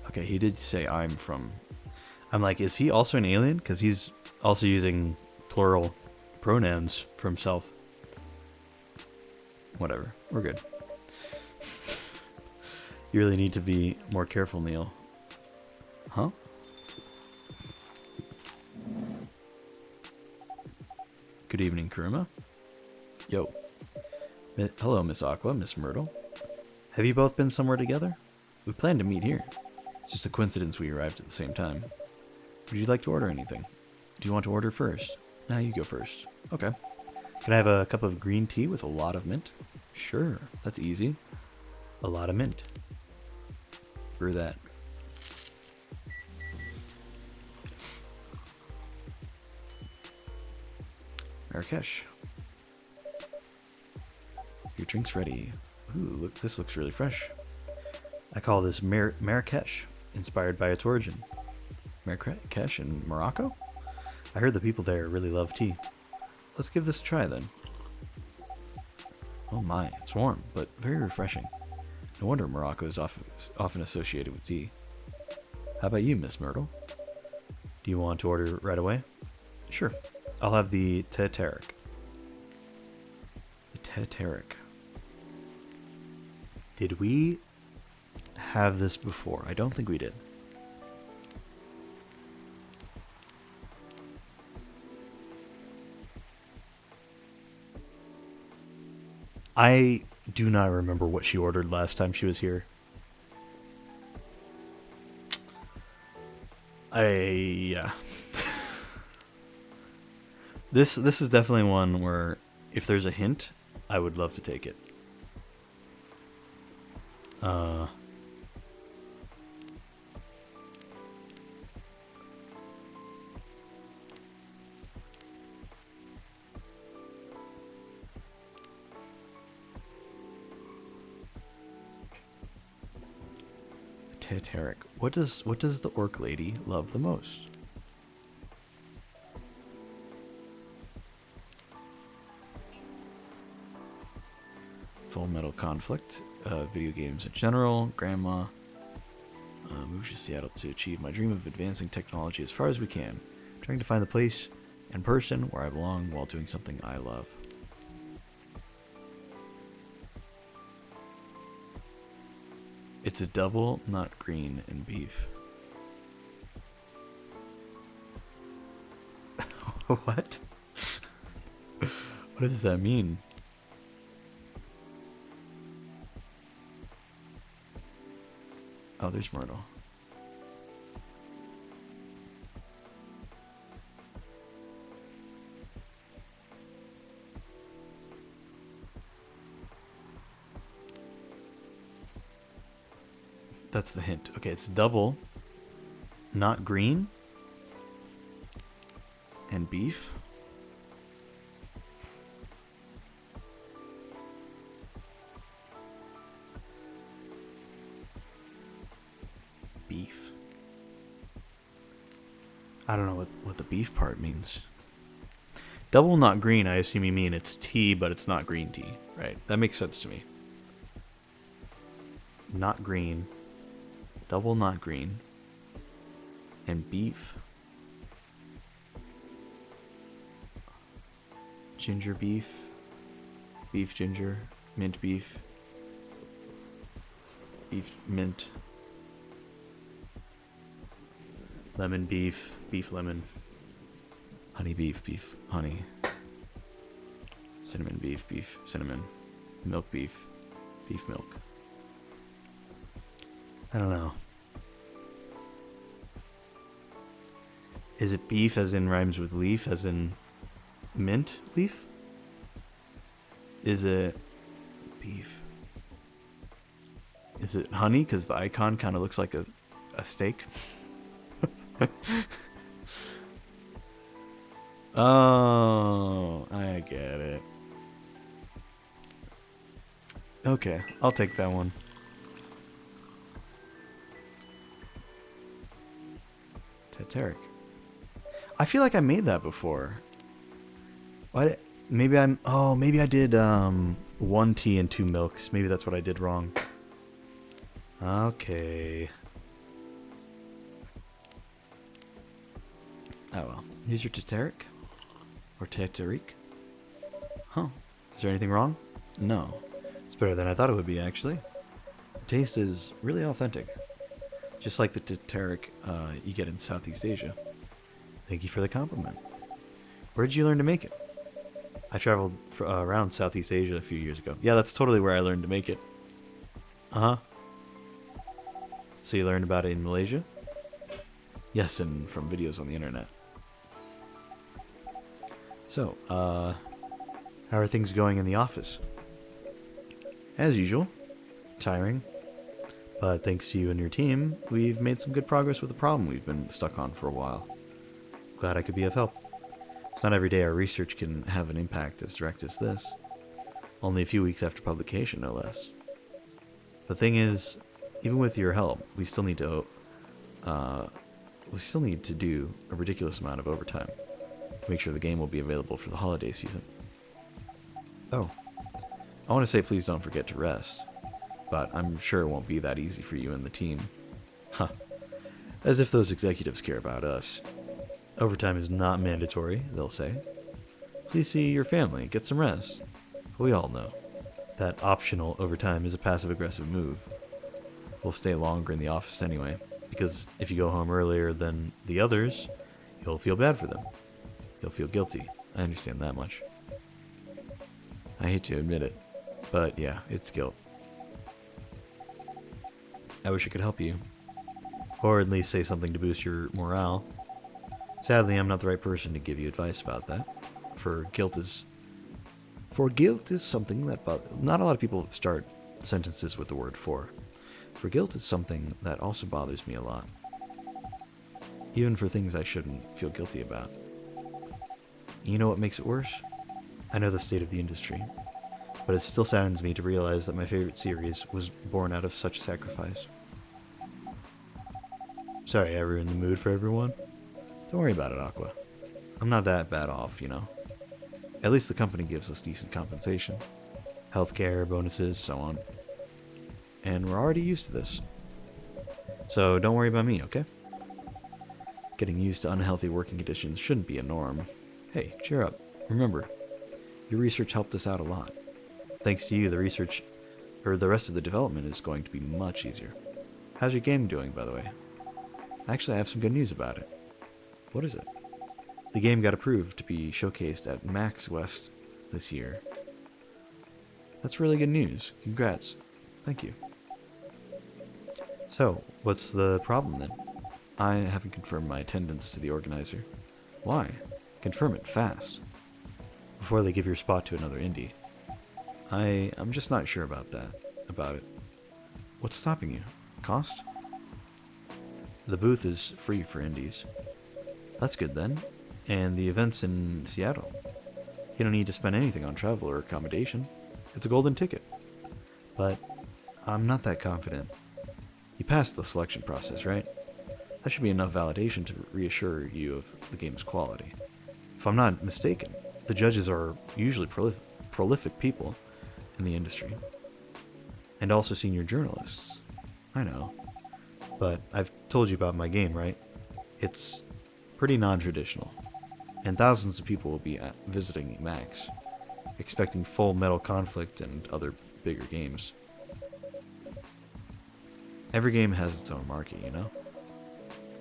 Okay, he did say I'm from. I'm like, is he also an alien? Because he's also using plural pronouns for himself. Whatever. We're good. You really need to be more careful, Neil. Huh? Good evening, Kuruma. Yo. Hello, Miss Aqua, Miss Myrtle. Have you both been somewhere together? We planned to meet here. It's just a coincidence we arrived at the same time. Would you like to order anything? Do you want to order first? Nah, you go first. Okay. Can I have a cup of green tea with A lot of mint? Sure, that's easy. a lot of mint? Brew that. Marrakesh. Your drink's ready. Ooh, look, this looks really fresh. I call this Marrakesh, inspired by its origin. Marrakesh in Morocco? I heard the people there really love tea. Let's give this a try then. Oh my, it's warm, but very refreshing. No wonder Morocco is often associated with tea. How about you, Miss Myrtle? Do you want to order right away? Sure. I'll have the Teteric. The Teteric. Did we have this before? I don't think we did. I do not remember what she ordered last time she was here. Yeah. This is definitely one where if there's a hint, I would love to take it. Teteric. What does the orc lady love the most? Full Metal Conflict, video games in general, grandma. Move to Seattle to achieve my dream of advancing technology as far as we can. Trying to find the place and person where I belong while doing something I love. It's a double, not green, and beef. What? What does that mean? Oh, there's Myrtle. That's the hint. Okay, it's double, not green, and beef. Beef. I don't know what the beef part means. Double, not green, I assume you mean it's tea, but it's not green tea, right? That makes sense to me. Not green. Double, not green. And beef. Ginger beef. Beef ginger. Mint beef. Beef mint. Lemon beef. Beef lemon. Honey beef. Beef honey. Cinnamon beef. Beef cinnamon. Milk beef. Beef milk. I don't know. Is it beef as in rhymes with leaf as in mint leaf? Is it beef? Is it honey? Because the icon kind of looks like a steak. Oh, I get it. Okay, I'll take that one. Teteric. I feel like I made that before. Why? Maybe I'm. Oh, maybe I did 1 tea and 2 milks. Maybe that's what I did wrong. Okay. Oh well. Here's your teteric. Or teteric. Huh. Is there anything wrong? No. It's better than I thought it would be, actually. The taste is really authentic. Just like the teteric you get in Southeast Asia. Thank you for the compliment. Where did you learn to make it? I traveled around Southeast Asia a few years ago. Yeah, that's totally where I learned to make it. Uh-huh. So you learned about it in Malaysia? Yes, and from videos on the internet. So, how are things going in the office? As usual. Tiring. But thanks to you and your team, we've made some good progress with the problem we've been stuck on for a while. Glad I could be of help. It's not every day our research can have an impact as direct as this. Only a few weeks after publication, no less. The thing is, even with your help, we still need to do a ridiculous amount of overtime to make sure the game will be available for the holiday season. Oh, I want to say please don't forget to rest, but I'm sure it won't be that easy for you and the team. Huh. As if those executives care about us. Overtime is not mandatory, they'll say. Please see your family, get some rest. But we all know that optional overtime is a passive-aggressive move. We'll stay longer in the office anyway, because if you go home earlier than the others, you'll feel bad for them. You'll feel guilty. I understand that much. I hate to admit it, but yeah, it's guilt. I wish I could help you, or at least say something to boost your morale. Sadly, I'm not the right person to give you advice about that. For guilt is something that not a lot of people start sentences with the word for. For guilt is something that also bothers me a lot. Even for things I shouldn't feel guilty about. You know what makes it worse? I know the state of the industry, but it still saddens me to realize that my favorite series was born out of such sacrifice. Sorry, I ruined the mood for everyone. Don't worry about it, Aqua. I'm not that bad off, you know. At least the company gives us decent compensation. Healthcare, bonuses, so on. And we're already used to this. So don't worry about me, okay? Getting used to unhealthy working conditions shouldn't be a norm. Hey, cheer up. Remember, your research helped us out a lot. Thanks to you, the rest of the development is going to be much easier. How's your game doing, by the way? Actually, I have some good news about it. What is it? The game got approved to be showcased at Max West this year. That's really good news. Congrats. Thank you. So, what's the problem then? I haven't confirmed my attendance to the organizer. Why? Confirm it fast. Before they give your spot to another indie. I'm just not sure about it. What's stopping you? Cost? The booth is free for indies. That's good then. And the event's in Seattle. You don't need to spend anything on travel or accommodation. It's a golden ticket. But I'm not that confident. You passed the selection process, right? That should be enough validation to reassure you of the game's quality. If I'm not mistaken, the judges are usually prolific people in the industry. And also senior journalists. I know. But I've told you about my game, right? It's pretty non-traditional. And thousands of people will be visiting Max, expecting Full Metal Conflict and other bigger games. Every game has its own market, you know?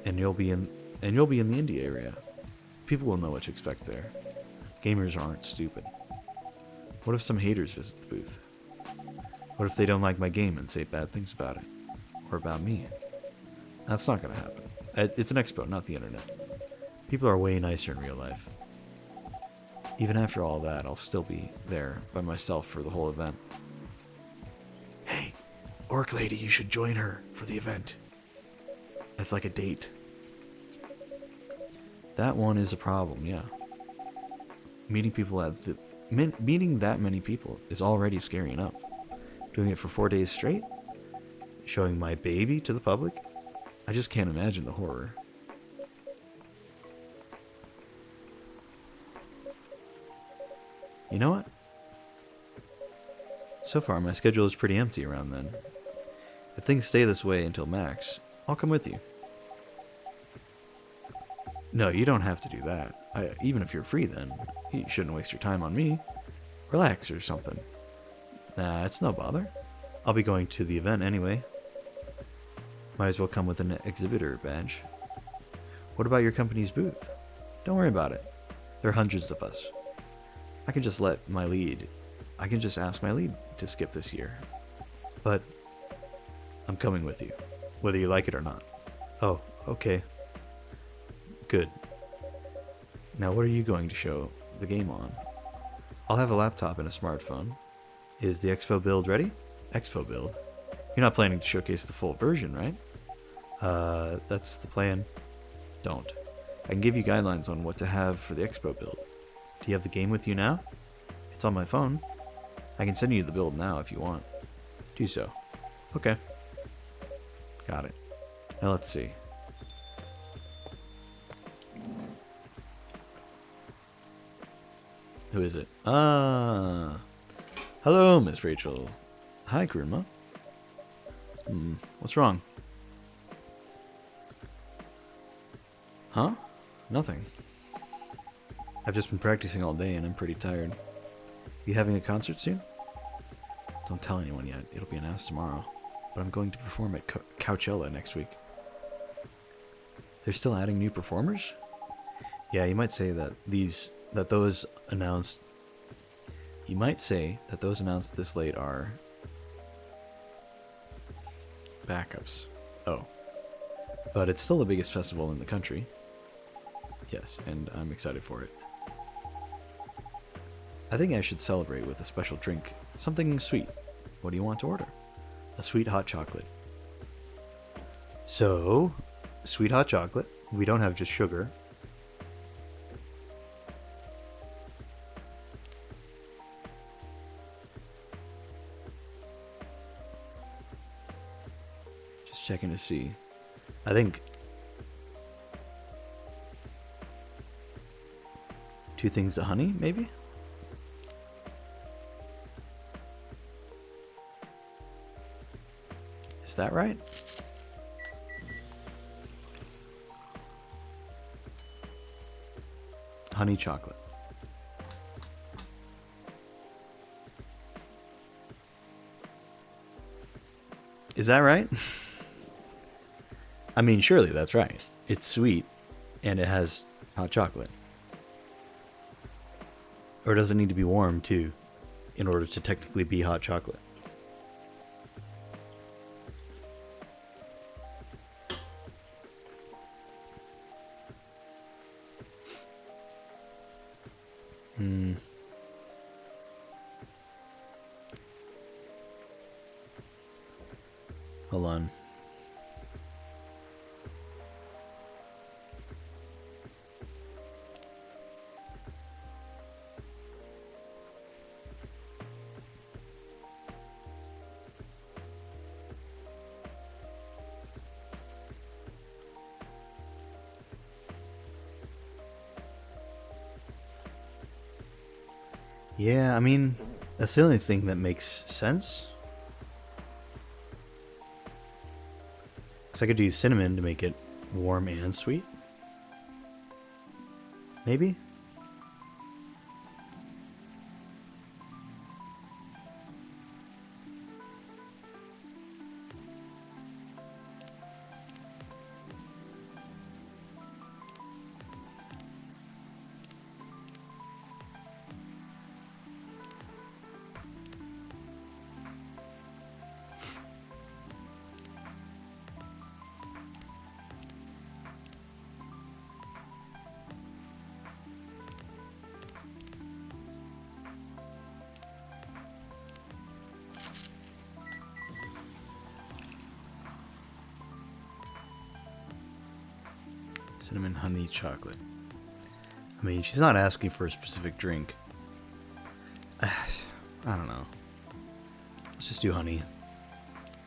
And you'll be in the indie area. People will know what to expect there. Gamers aren't stupid. What if some haters visit the booth? What if they don't like my game and say bad things about it? Or about me? That's not gonna happen. It's an expo, not the internet. People are way nicer in real life. Even after all that, I'll still be there by myself for the whole event. Hey, Orc Lady, you should join her for the event. It's like a date. That one is a problem, yeah. Meeting that many people is already scary enough. Doing it for 4 days straight? Showing my baby to the public? I just can't imagine the horror. You know what? So far, my schedule is pretty empty around then. If things stay this way until Max, I'll come with you. No, you don't have to do that. Even if you're free then, you shouldn't waste your time on me. Relax or something. Nah, it's no bother. I'll be going to the event anyway. Might as well come with an exhibitor badge. What about your company's booth? Don't worry about it. There are hundreds of us. I can just ask my lead to skip this year. But I'm coming with you, whether you like it or not. Oh, okay. Good. Now what are you going to show the game on? I'll have a laptop and a smartphone. Is the expo build ready? Expo build? You're not planning to showcase the full version, right? That's the plan. Don't. I can give you guidelines on what to have for the expo build. Do you have the game with you now? It's on my phone. I can send you the build now if you want. Do so. Okay. Got it. Now let's see. Who is it? Hello, Miss Rachel. Hi, Grandma. What's wrong? Huh? Nothing. I've just been practicing all day and I'm pretty tired. You having a concert soon? Don't tell anyone yet. It'll be announced tomorrow. But I'm going to perform at Coachella next week. They're still adding new performers? Yeah, you might say that those announced this late are backups. Oh. But it's still the biggest festival in the country. Yes, and I'm excited for it. I think I should celebrate with a special drink. Something sweet. What do you want to order? A sweet hot chocolate. So, sweet hot chocolate. We don't have just sugar. Just checking to see. I think 2 things of honey, maybe? Is that right? Honey chocolate. Is that right? I mean, surely that's right. It's sweet, and it has hot chocolate. Or does it need to be warm, too, in order to technically be hot chocolate? Hold on. Yeah, I mean, that's the only thing that makes sense. Because I could use cinnamon to make it warm and sweet. Maybe? Cinnamon, honey, chocolate. I mean, she's not asking for a specific drink. I don't know. Let's just do honey.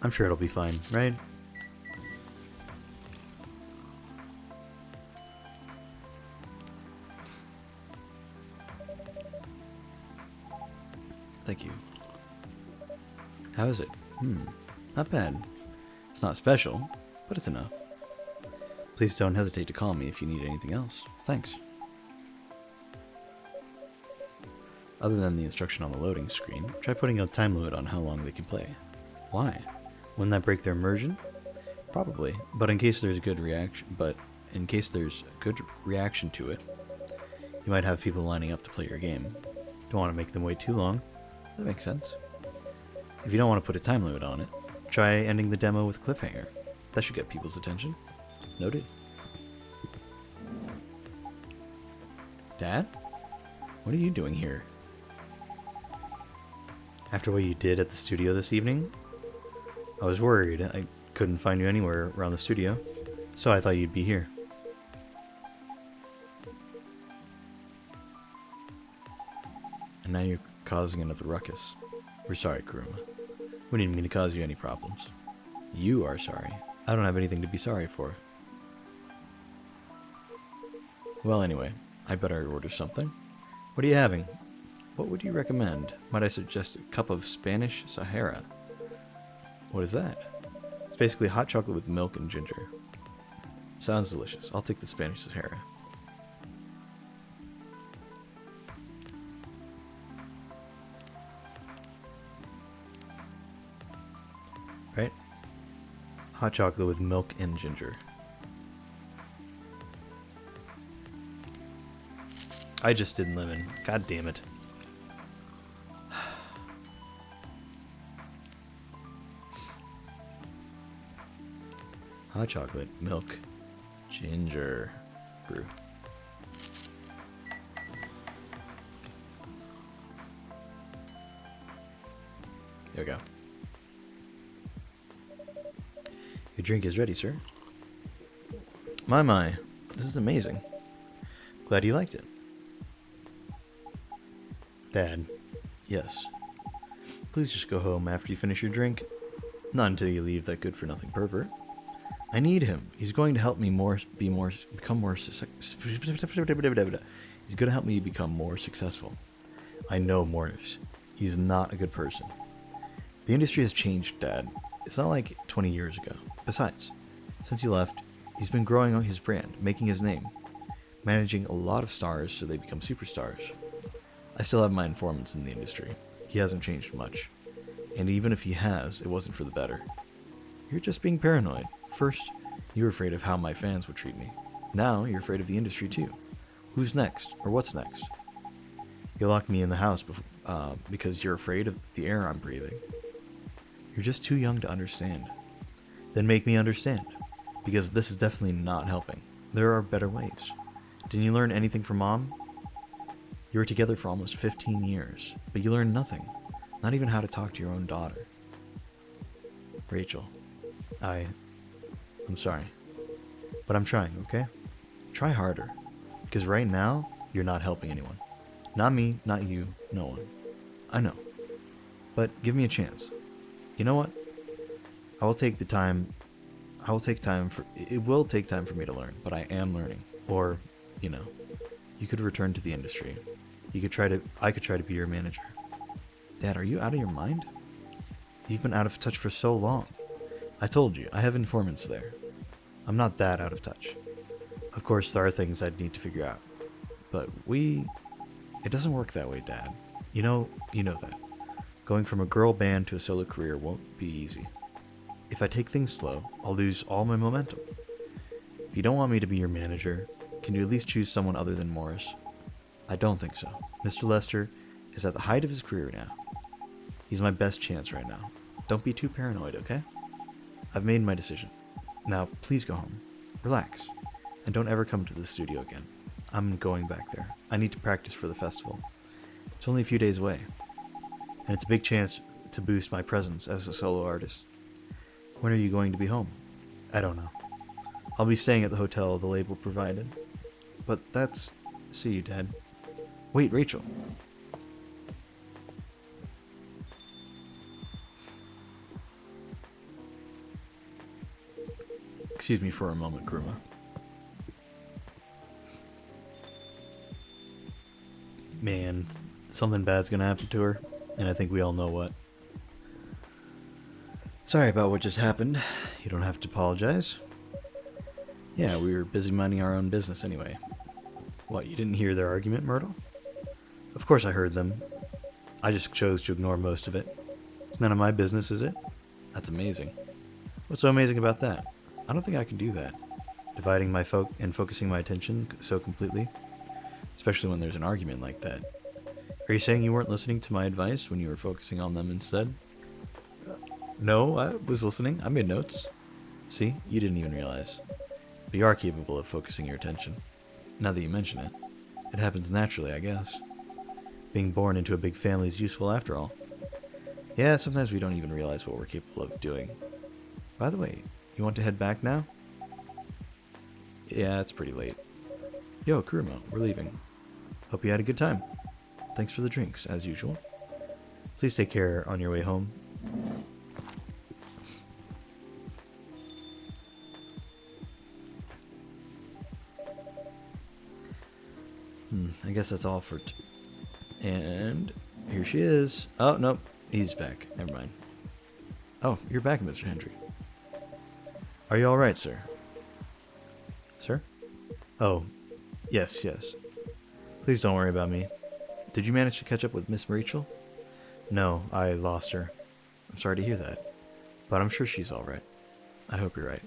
I'm sure it'll be fine, right? Thank you. How is it? Not bad. It's not special, but it's enough. Please don't hesitate to call me if you need anything else. Thanks. Other than the instruction on the loading screen, try putting a time limit on how long they can play. Why? Wouldn't that break their immersion? Probably, but in case there's a good reaction, to it, you might have people lining up to play your game. Don't want to make them wait too long. That makes sense. If you don't want to put a time limit on it, try ending the demo with a cliffhanger. That should get people's attention. Noted. Dad? What are you doing here? After what you did at the studio this evening, I was worried. I couldn't find you anywhere around the studio, so I thought you'd be here. And now you're causing another ruckus. We're sorry, Kuruma. We didn't mean to cause you any problems. You are sorry. I don't have anything to be sorry for. Well, anyway, I better order something. What are you having? What would you recommend? Might I suggest a cup of Spanish Sahara? What is that? It's basically hot chocolate with milk and ginger. Sounds delicious. I'll take the Spanish Sahara. Right? Hot chocolate with milk and ginger. I just did lemon. God damn it. Hot chocolate, milk, ginger, brew. There we go. Your drink is ready, sir. My. This is amazing. Glad you liked it. Dad. Yes. Please just go home after you finish your drink. Not until you leave that good-for-nothing pervert. I need him. He's going to help me become more successful. He's going to help me become more successful. I know Morris. He's not a good person. The industry has changed, Dad. It's not like 20 years ago. Besides, since you left, he's been growing his brand, making his name, managing a lot of stars so they become superstars. I still have my informants in the industry. He hasn't changed much. And even if he has, it wasn't for the better. You're just being paranoid. First, you were afraid of how my fans would treat me. Now, you're afraid of the industry too. Who's next? Or what's next? You locked me in the house because you're afraid of the air I'm breathing. You're just too young to understand. Then make me understand. Because this is definitely not helping. There are better ways. Didn't you learn anything from Mom? You were together for almost 15 years, but you learned nothing. Not even how to talk to your own daughter. Rachel, I'm sorry. But I'm trying, okay? Try harder. Because right now, you're not helping anyone. Not me, not you, no one. I know. But give me a chance. You know what? It will take time for me to learn, but I am learning. Or, you could return to the industry. I could try to be your manager. Dad, are you out of your mind? You've been out of touch for so long. I told you, I have informants there. I'm not that out of touch. Of course, there are things I'd need to figure out. But it doesn't work that way, Dad. You know that. Going from a girl band to a solo career won't be easy. If I take things slow, I'll lose all my momentum. If you don't want me to be your manager, can you at least choose someone other than Morris? I don't think so. Mr. Lester is at the height of his career now. He's my best chance right now. Don't be too paranoid, okay? I've made my decision. Now, please go home. Relax. And don't ever come to the studio again. I'm going back there. I need to practice for the festival. It's only a few days away. And it's a big chance to boost my presence as a solo artist. When are you going to be home? I don't know. I'll be staying at the hotel the label provided. But that's... See you, Dad. Wait, Rachel. Excuse me for a moment, Kuruma. Man, something bad's gonna happen to her, and I think we all know what. Sorry about what just happened. You don't have to apologize. Yeah, we were busy minding our own business anyway. What, you didn't hear their argument, Myrtle? Of course I heard them. I just chose to ignore most of it. It's none of my business, is it? That's amazing. What's so amazing about that? I don't think I can do that. Dividing my focusing my attention so completely. Especially when there's an argument like that. Are you saying you weren't listening to my advice when you were focusing on them instead? No, I was listening. I made notes. See, you didn't even realize. But you are capable of focusing your attention. Now that you mention it. It happens naturally, I guess. Being born into a big family is useful after all. Yeah, sometimes we don't even realize what we're capable of doing. By the way, you want to head back now? Yeah, it's pretty late. Yo, Kuruma, we're leaving. Hope you had a good time. Thanks for the drinks, as usual. Please take care on your way home. I guess that's all for... And here she is. Oh, nope. He's back. Never mind. Oh, you're back, Mr. Hendry. Are you alright, sir? Sir? Oh, yes. Please don't worry about me. Did you manage to catch up with Miss Rachel? No, I lost her. I'm sorry to hear that. But I'm sure she's alright. I hope you're right.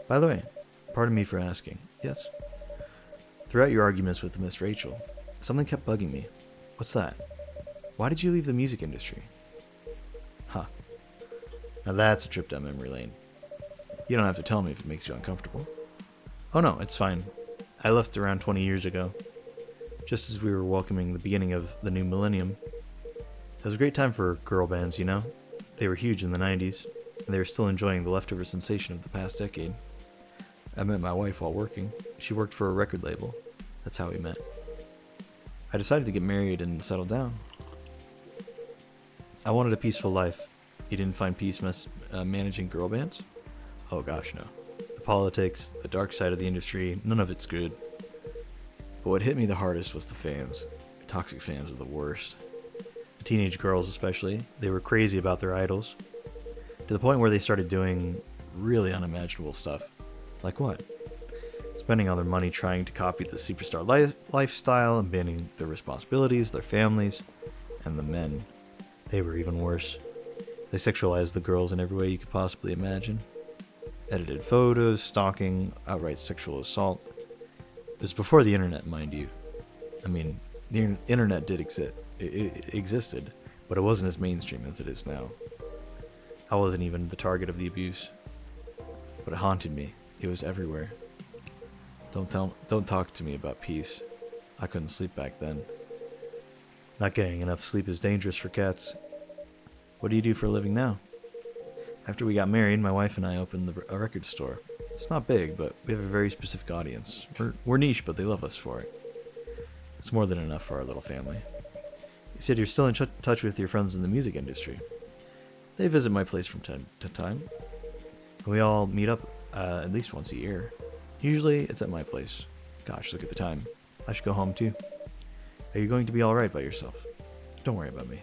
By the way, pardon me for asking. Yes? Throughout your arguments with Miss Rachel, something kept bugging me. What's that? Why did you leave the music industry? Huh. Now that's a trip down memory lane. You don't have to tell me if it makes you uncomfortable. Oh no, it's fine. I left around 20 years ago, just as we were welcoming the beginning of the new millennium. It was a great time for girl bands, you know? They were huge in the 90s, and they were still enjoying the leftover sensation of the past decade. I met my wife while working. She worked for a record label. That's how we met. I decided to get married and settle down. I wanted a peaceful life. You didn't find peace managing girl bands? Oh gosh, no. The politics, the dark side of the industry, none of it's good. But what hit me the hardest was the fans. Toxic fans are the worst. The teenage girls especially, they were crazy about their idols. To the point where they started doing really unimaginable stuff. Like what? Spending all their money trying to copy the superstar lifestyle, abandoning their responsibilities, their families, and the men. They were even worse. They sexualized the girls in every way you could possibly imagine. Edited photos, stalking, outright sexual assault. It was before the internet, mind you. I mean, the internet did exist. It existed, but it wasn't as mainstream as it is now. I wasn't even the target of the abuse. But it haunted me. It was everywhere. Don't talk to me about peace. I couldn't sleep back then. Not getting enough sleep is dangerous for cats. What do you do for a living now? After we got married, my wife and I opened a record store. It's not big, but we have a very specific audience. We're niche, but they love us for it. It's more than enough for our little family. You said you're still in touch with your friends in the music industry. They visit my place from time to time. We all meet up at least once a year. Usually, it's at my place. Gosh, look at the time. I should go home too. Are you going to be alright by yourself? Don't worry about me.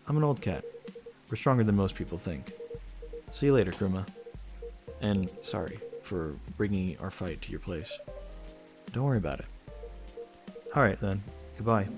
I'm an old cat. We're stronger than most people think. See you later, Kruma. And sorry for bringing our fight to your place. Don't worry about it. Alright then. Goodbye.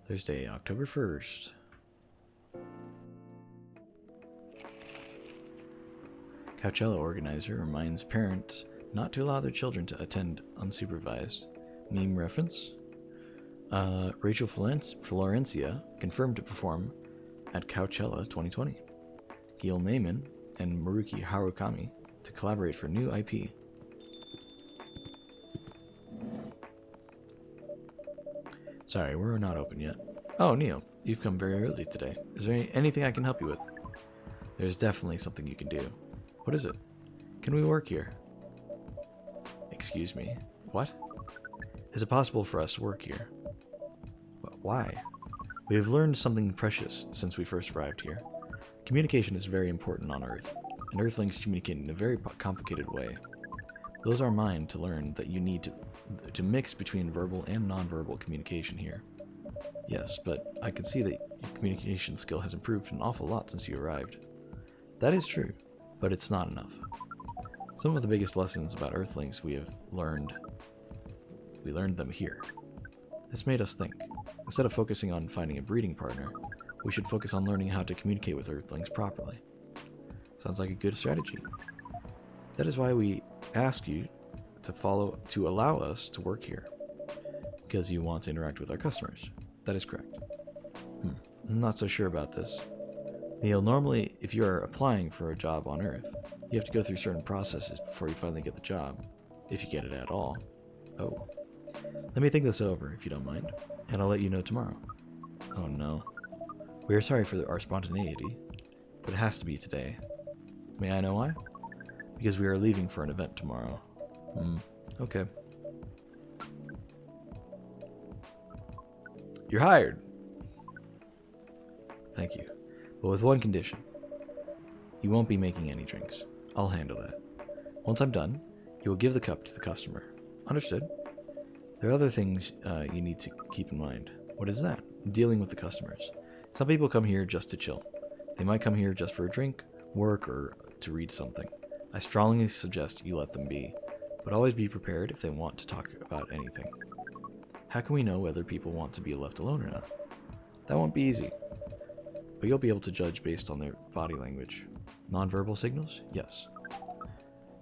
Thursday, October 1st. Coachella organizer reminds parents not to allow their children to attend unsupervised. Meme reference? Rachel Florencia confirmed to perform at Coachella 2020. Gil Naiman and Maruki Harukami to collaborate for new IP. Sorry, we're not open yet. Oh, Neil, you've come very early today. Is there anything I can help you with? There's definitely something you can do. What is it? Can we work here? Excuse me? What? Is it possible for us to work here? Why? We have learned something precious since we first arrived here. Communication is very important on Earth, and Earthlings communicate in a very complicated way. It blows our mind to learn that you need to mix between verbal and nonverbal communication here. Yes, but I can see that your communication skill has improved an awful lot since you arrived. That is true, but it's not enough. Some of the biggest lessons about Earthlings we learned them here. This made us think. Instead of focusing on finding a breeding partner, we should focus on learning how to communicate with Earthlings properly. Sounds like a good strategy. That is why we ask you to allow us to work here. Because you want to interact with our customers. That is correct. I'm not so sure about this. Neil, normally, if you are applying for a job on Earth, you have to go through certain processes before you finally get the job. If you get it at all. Oh. Let me think this over, if you don't mind, and I'll let you know tomorrow. Oh no. We are sorry for our spontaneity, but it has to be today. May I know why? Because we are leaving for an event tomorrow. Okay. You're hired! Thank you. But with one condition. You won't be making any drinks. I'll handle that. Once I'm done, you will give the cup to the customer. Understood? There are other things you need to keep in mind. What is that? Dealing with the customers. Some people come here just to chill. They might come here just for a drink, work, or to read something. I strongly suggest you let them be, but always be prepared if they want to talk about anything. How can we know whether people want to be left alone or not? That won't be easy, but you'll be able to judge based on their body language. Nonverbal signals? Yes.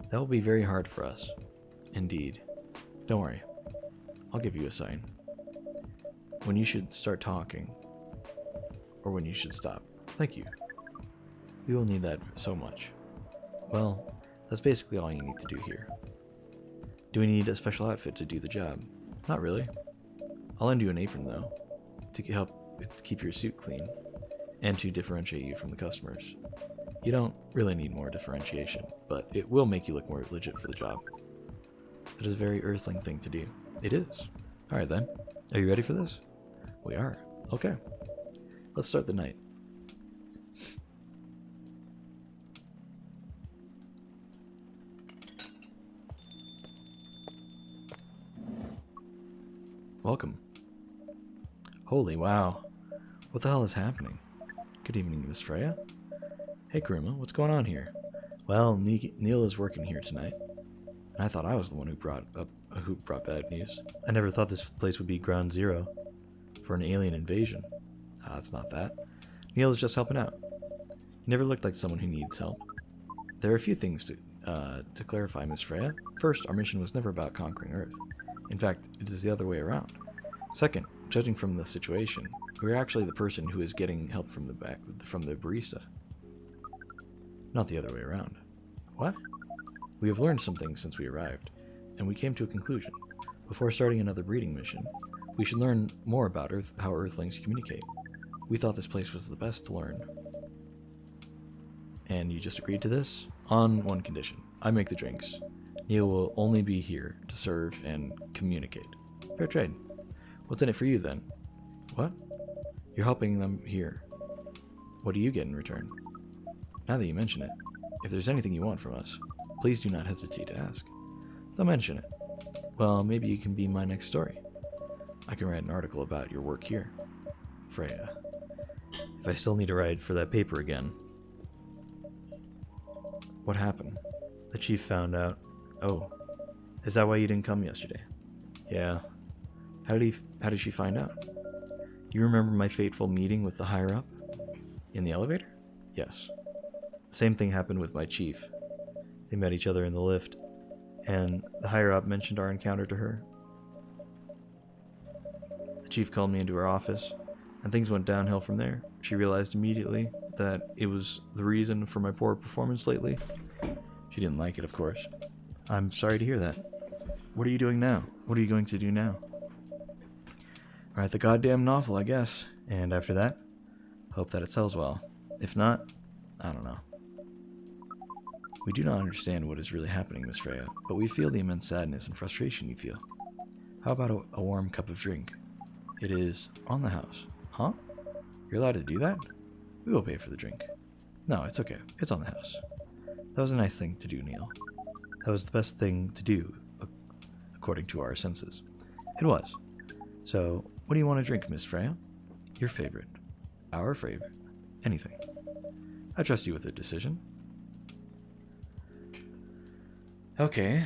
That will be very hard for us. Indeed. Don't worry. I'll give you a sign. When you should start talking, or when you should stop. Thank you. We will need that so much. Well, that's basically all you need to do here. Do we need a special outfit to do the job? Not really. I'll lend you an apron, though, to help keep your suit clean, and to differentiate you from the customers. You don't really need more differentiation, but it will make you look more legit for the job. That is a very Earthling thing to do. It is. Alright then. Are you ready for this? We are. Okay. Let's start the night. Welcome. Holy wow. What the hell is happening? Good evening, Miss Freya. Hey, Kuruma, what's going on here? Well, Neil is working here tonight. And I thought I was the one who brought bad news. I never thought this place would be ground zero for an alien invasion. It's not that. Neil is just helping out. He never looked like someone who needs help. There are a few things to clarify, Miss Freya. First, our mission was never about conquering Earth. In fact, it is the other way around. Second, judging from the situation, we're actually the person who is getting help from the barista. Not the other way around. What? We have learned some things since we arrived, and we came to a conclusion. Before starting another breeding mission, we should learn more about how Earthlings communicate. We thought this place was the best to learn. And you just agreed to this? On one condition. I make the drinks. Neil will only be here to serve and communicate. Fair trade. What's in it for you, then? What? You're helping them here. What do you get in return? Now that you mention it, if there's anything you want from us, please do not hesitate to ask. Don't mention it. Well, maybe you can be my next story. I can write an article about your work here. Freya. If I still need to write for that paper again. What happened? The chief found out. Oh, is that why you didn't come yesterday? Yeah. How did she find out? You remember my fateful meeting with the higher up? In the elevator? Yes. The same thing happened with my chief. They met each other in the lift, and the higher up mentioned our encounter to her. The chief called me into her office, and things went downhill from there. She realized immediately that it was the reason for my poor performance lately. She didn't like it, of course. I'm sorry to hear that. What are you doing now? What are you going to do now? Write the goddamn novel, I guess. And after that, hope that it sells well. If not, I don't know. We do not understand what is really happening, Miss Freya, but we feel the immense sadness and frustration you feel. How about a warm cup of drink? It is on the house. Huh? You're allowed to do that? We will pay for the drink. No, it's okay. It's on the house. That was a nice thing to do, Neil. That was the best thing to do, according to our senses. It was. So, what do you want to drink, Miss Freya? Your favorite. Our favorite. Anything. I trust you with the decision. Okay.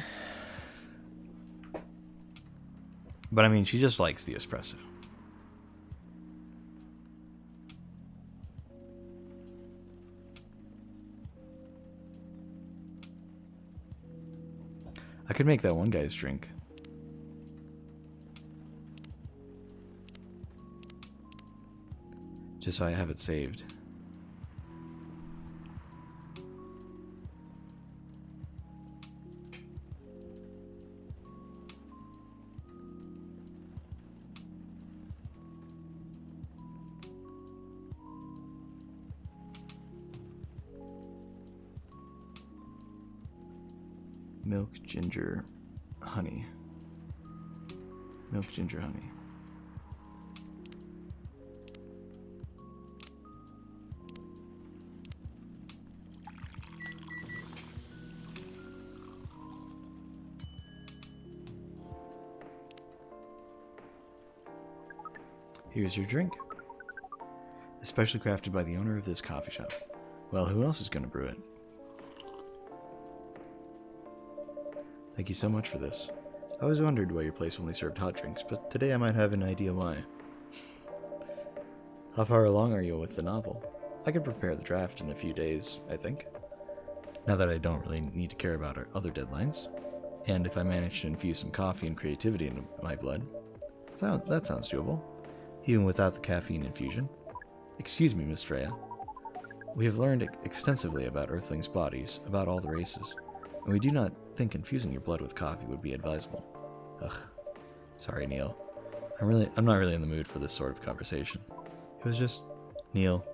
But I mean, she just likes the espresso. I could make that one guy's drink. Just so I have it saved. Milk, ginger, honey. Milk, ginger, honey. Here's your drink. Especially crafted by the owner of this coffee shop. Well, who else is going to brew it? Thank you so much for this. I always wondered why your place only served hot drinks, but today I might have an idea why. How far along are you with the novel? I could prepare the draft in a few days, I think. Now that I don't really need to care about our other deadlines. And if I manage to infuse some coffee and creativity into my blood. That sounds doable. Even without the caffeine infusion. Excuse me, Miss Freya. We have learned extensively about Earthlings' bodies, about all the races, and we do not think infusing your blood with coffee would be advisable. Ugh. Sorry, Neil. I'm not really in the mood for this sort of conversation. It was just... Neil.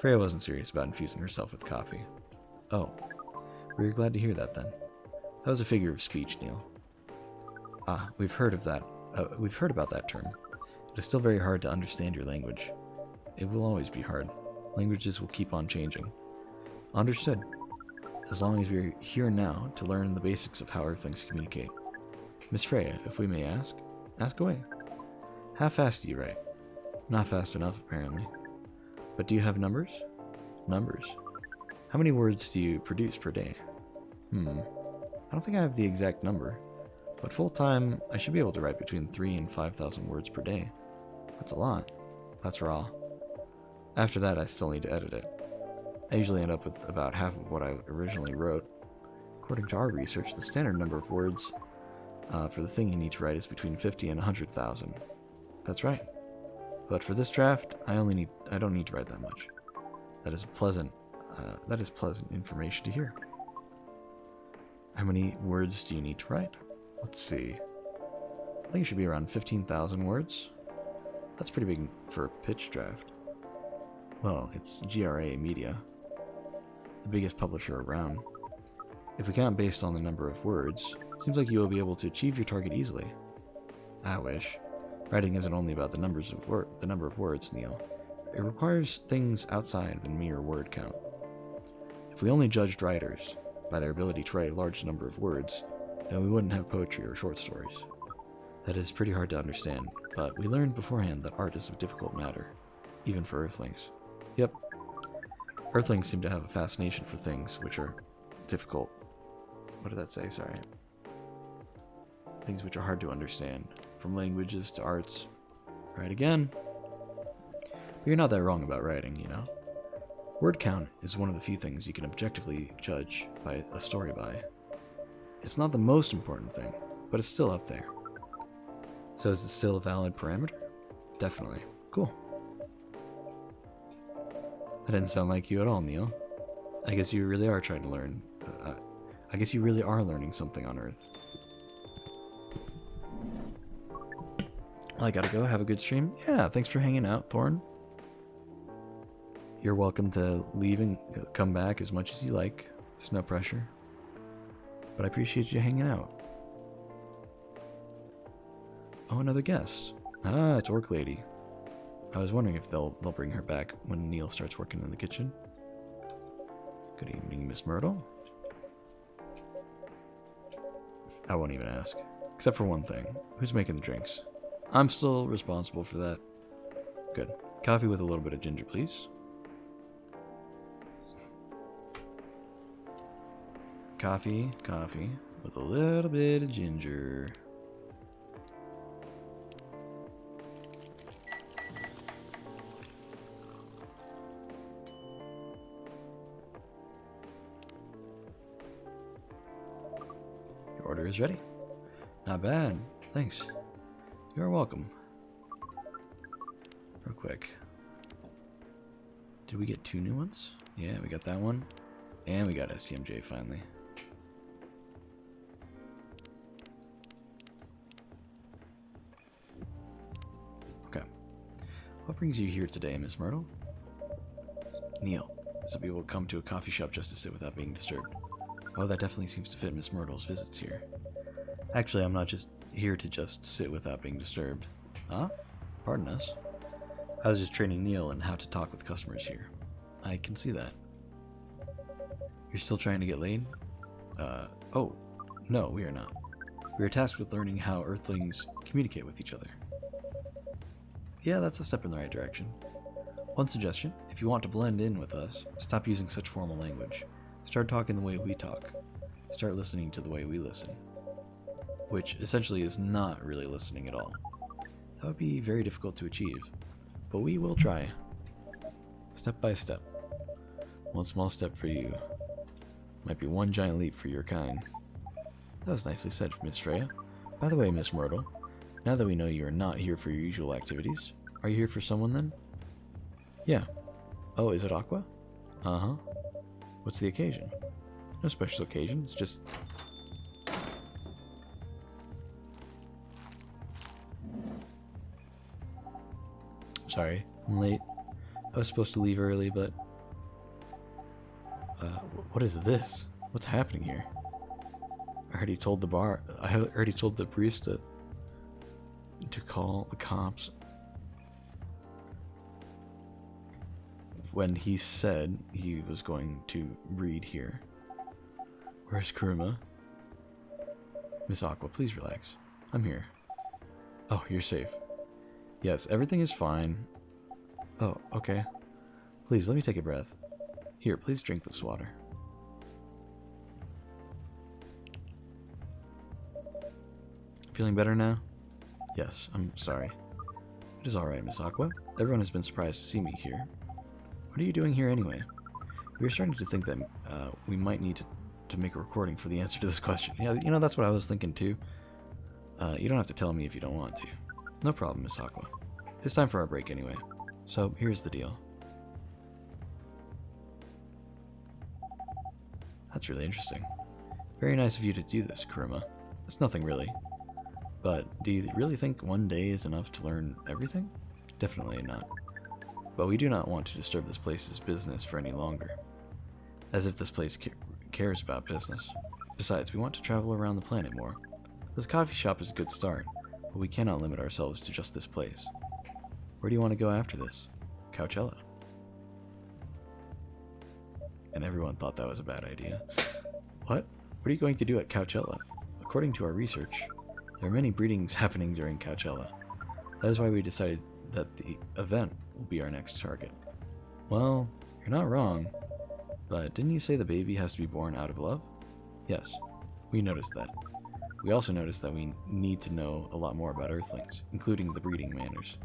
Freya wasn't serious about infusing herself with coffee. Oh. We were glad to hear that, then. That was a figure of speech, Neil. Ah, we've heard of that. We've heard about that term. It is still very hard to understand your language. It will always be hard. Languages will keep on changing. Understood. As long as we're here now to learn the basics of how Earthlings communicate. Miss Freya, if we may ask away. How fast do you write? Not fast enough, apparently. But do you have numbers? Numbers. How many words do you produce per day? I don't think I have the exact number, but full-time, I should be able to write between 3,000 and 5,000 words per day. That's a lot. That's raw. After that, I still need to edit it. I usually end up with about half of what I originally wrote. According to our research, the standard number of words for the thing you need to write is between 50 and 100,000. That's right. But for this draft, I don't need to write that much. That is pleasant information to hear. How many words do you need to write? Let's see. I think it should be around 15,000 words. That's pretty big for a pitch draft. Well, it's GRA Media, the biggest publisher around. If we count based on the number of words, it seems like you will be able to achieve your target easily. I wish. Writing isn't only about the number of words, Neil. It requires things outside the mere word count. If we only judged writers by their ability to write a large number of words, then we wouldn't have poetry or short stories. That is pretty hard to understand, but we learned beforehand that art is a difficult matter, even for Earthlings. Yep. Earthlings seem to have a fascination for things which are difficult. What did that say? Sorry. Things which are hard to understand, from languages to arts. Right again. But you're not that wrong about writing, you know. Word count is one of the few things you can objectively judge by a story by. It's not the most important thing, but it's still up there. So is it still a valid parameter? Definitely. Cool. That didn't sound like you at all, Neil. I guess you really are trying to learn. I guess you really are learning something on Earth. Well, I gotta go. Have a good stream. Yeah, thanks for hanging out, Thorn. You're welcome to leave and come back as much as you like. There's no pressure. But I appreciate you hanging out. Oh, another guest. Ah, it's Orc Lady. I was wondering if they'll bring her back when Neil starts working in the kitchen. Good evening, Miss Myrtle. I won't even ask. Except for one thing. Who's making the drinks? I'm still responsible for that. Good. Coffee with a little bit of ginger, please. Coffee with a little bit of ginger. Your order is ready. Not bad. Thanks. You're welcome. Real quick. Did we get 2 new ones? Yeah, we got that one. And we got STMJ finally. Okay. What brings you here today, Miss Myrtle? Neil. Some people come to a coffee shop just to sit without being disturbed. Oh, that definitely seems to fit Miss Myrtle's visits here. Actually, I'm not just here to just sit without being disturbed. Huh? Pardon us. I was just training Neil on how to talk with customers here. I can see that. You're still trying to get laid? Oh, no, we are not. We are tasked with learning how Earthlings communicate with each other. Yeah, that's a step in the right direction. One suggestion, if you want to blend in with us, stop using such formal language. Start talking the way we talk. Start listening to the way we listen. Which essentially is not really listening at all. That would be very difficult to achieve, but we will try. Step by step. One small step for you. Might be one giant leap for your kind. That was nicely said, Miss Freya. By the way, Miss Myrtle, now that we know you are not here for your usual activities, are you here for someone then? Yeah. Oh, is it Aqua? Uh-huh. What's the occasion? No special occasion, it's just... Sorry, I'm late. I was supposed to leave early, but... what is this? What's happening here? I already told the barista to call the cops when he said he was going to read here. Where's Kuruma? Miss Aqua, please relax. I'm here. Oh, you're safe. Yes, everything is fine. Oh, okay. Please, let me take a breath. Here, please drink this water. Feeling better now? Yes, I'm sorry. It is alright, Miss Aqua. Everyone has been surprised to see me here. What are you doing here anyway? We were starting to think that we might need to make a recording for the answer to this question. Yeah, you know, that's what I was thinking too. You don't have to tell me if you don't want to. No problem, Miss Aqua. It's time for our break anyway. So, here's the deal. That's really interesting. Very nice of you to do this, Kuruma. It's nothing really. But do you really think one day is enough to learn everything? Definitely not. But we do not want to disturb this place's business for any longer. As if this place cares about business. Besides, we want to travel around the planet more. This coffee shop is a good start, but we cannot limit ourselves to just this place. Where do you want to go after this? Coachella. And everyone thought that was a bad idea. What? What are you going to do at Coachella? According to our research, there are many breedings happening during Coachella. That is why we decided that the event will be our next target. Well, you're not wrong, but didn't you say the baby has to be born out of love? Yes, we noticed that. We also noticed that we need to know a lot more about Earthlings, including the breeding manners.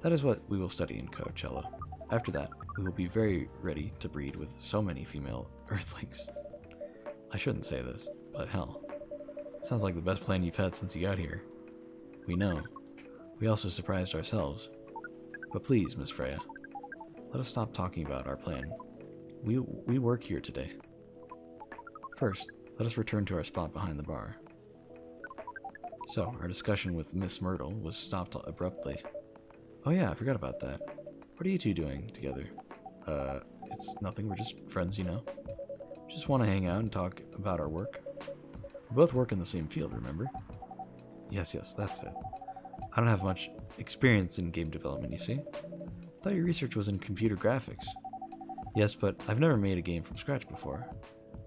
That is what we will study in Coachella. After that, we will be very ready to breed with so many female Earthlings. I shouldn't say this, but hell, it sounds like the best plan you've had since you got here. We know. We also surprised ourselves. But please, Miss Freya, let us stop talking about our plan. We work here today. First, let us return to our spot behind the bar. So, our discussion with Miss Myrtle was stopped abruptly. Oh yeah, I forgot about that. What are you two doing together? It's nothing, we're just friends, you know. Just want to hang out and talk about our work. We both work in the same field, remember? Yes, that's it. I don't have much experience in game development, you see. I thought your research was in computer graphics. Yes, but I've never made a game from scratch before.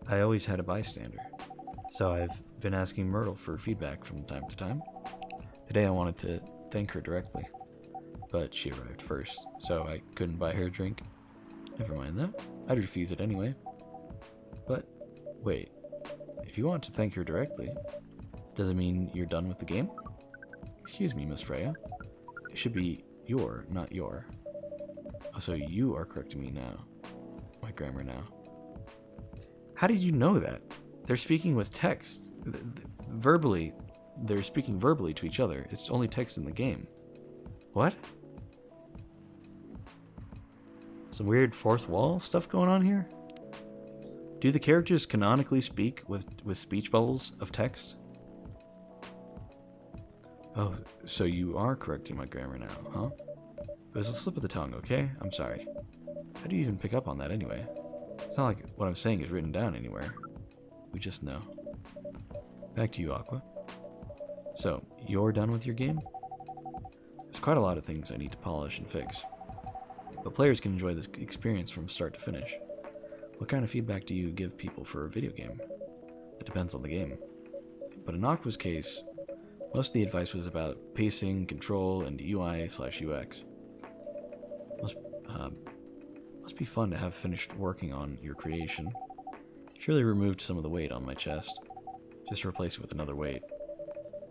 I always had a bystander. So I've been asking Myrtle for feedback from time to time. Today I wanted to thank her directly, but she arrived first, so I couldn't buy her a drink. Never mind that. I'd refuse it anyway. But, wait. If you want to thank her directly, does it mean you're done with the game? Excuse me, Miss Freya. It should be your, not your. Oh, so you are correcting me now. My grammar now. How did you know that? They're speaking with text. Verbally, they're speaking verbally to each other. It's only text in the game. What? Some weird fourth wall stuff going on here? Do the characters canonically speak with speech bubbles of text? Oh, so you are correcting my grammar now, huh? It was a slip of the tongue, okay? I'm sorry. How do you even pick up on that anyway? It's not like what I'm saying is written down anywhere. We just know. Back to you, Aqua. So, you're done with your game? There's quite a lot of things I need to polish and fix. But players can enjoy this experience from start to finish. What kind of feedback do you give people for a video game? It depends on the game. But in Aqua's case, most of the advice was about pacing, control, and UI/UX. Must be fun to have finished working on your creation. Surely removed some of the weight on my chest. Just replace it with another weight.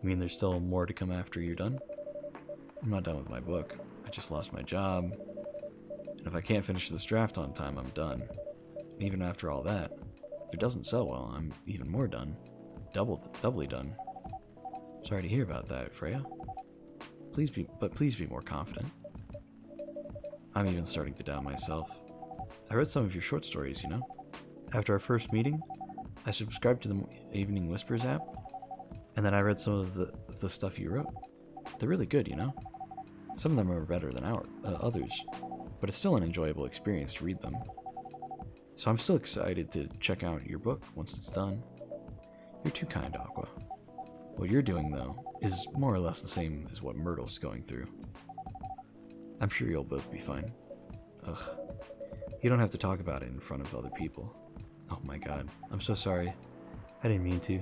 You mean there's still more to come after you're done? I'm not done with my book. I just lost my job. And if I can't finish this draft on time, I'm done. And even after all that, if it doesn't sell well, I'm even more done. Doubly done. Sorry to hear about that, Freya. Please be more confident. I'm even starting to doubt myself. I read some of your short stories, you know? After our first meeting, I subscribed to the Evening Whispers app, and then I read some of the stuff you wrote. They're really good, you know? Some of them are better than others, but it's still an enjoyable experience to read them. So I'm still excited to check out your book once it's done. You're too kind, Aqua. What you're doing, though, is more or less the same as what Myrtle's going through. I'm sure you'll both be fine. Ugh. You don't have to talk about it in front of other people. Oh my god. I'm so sorry. I didn't mean to.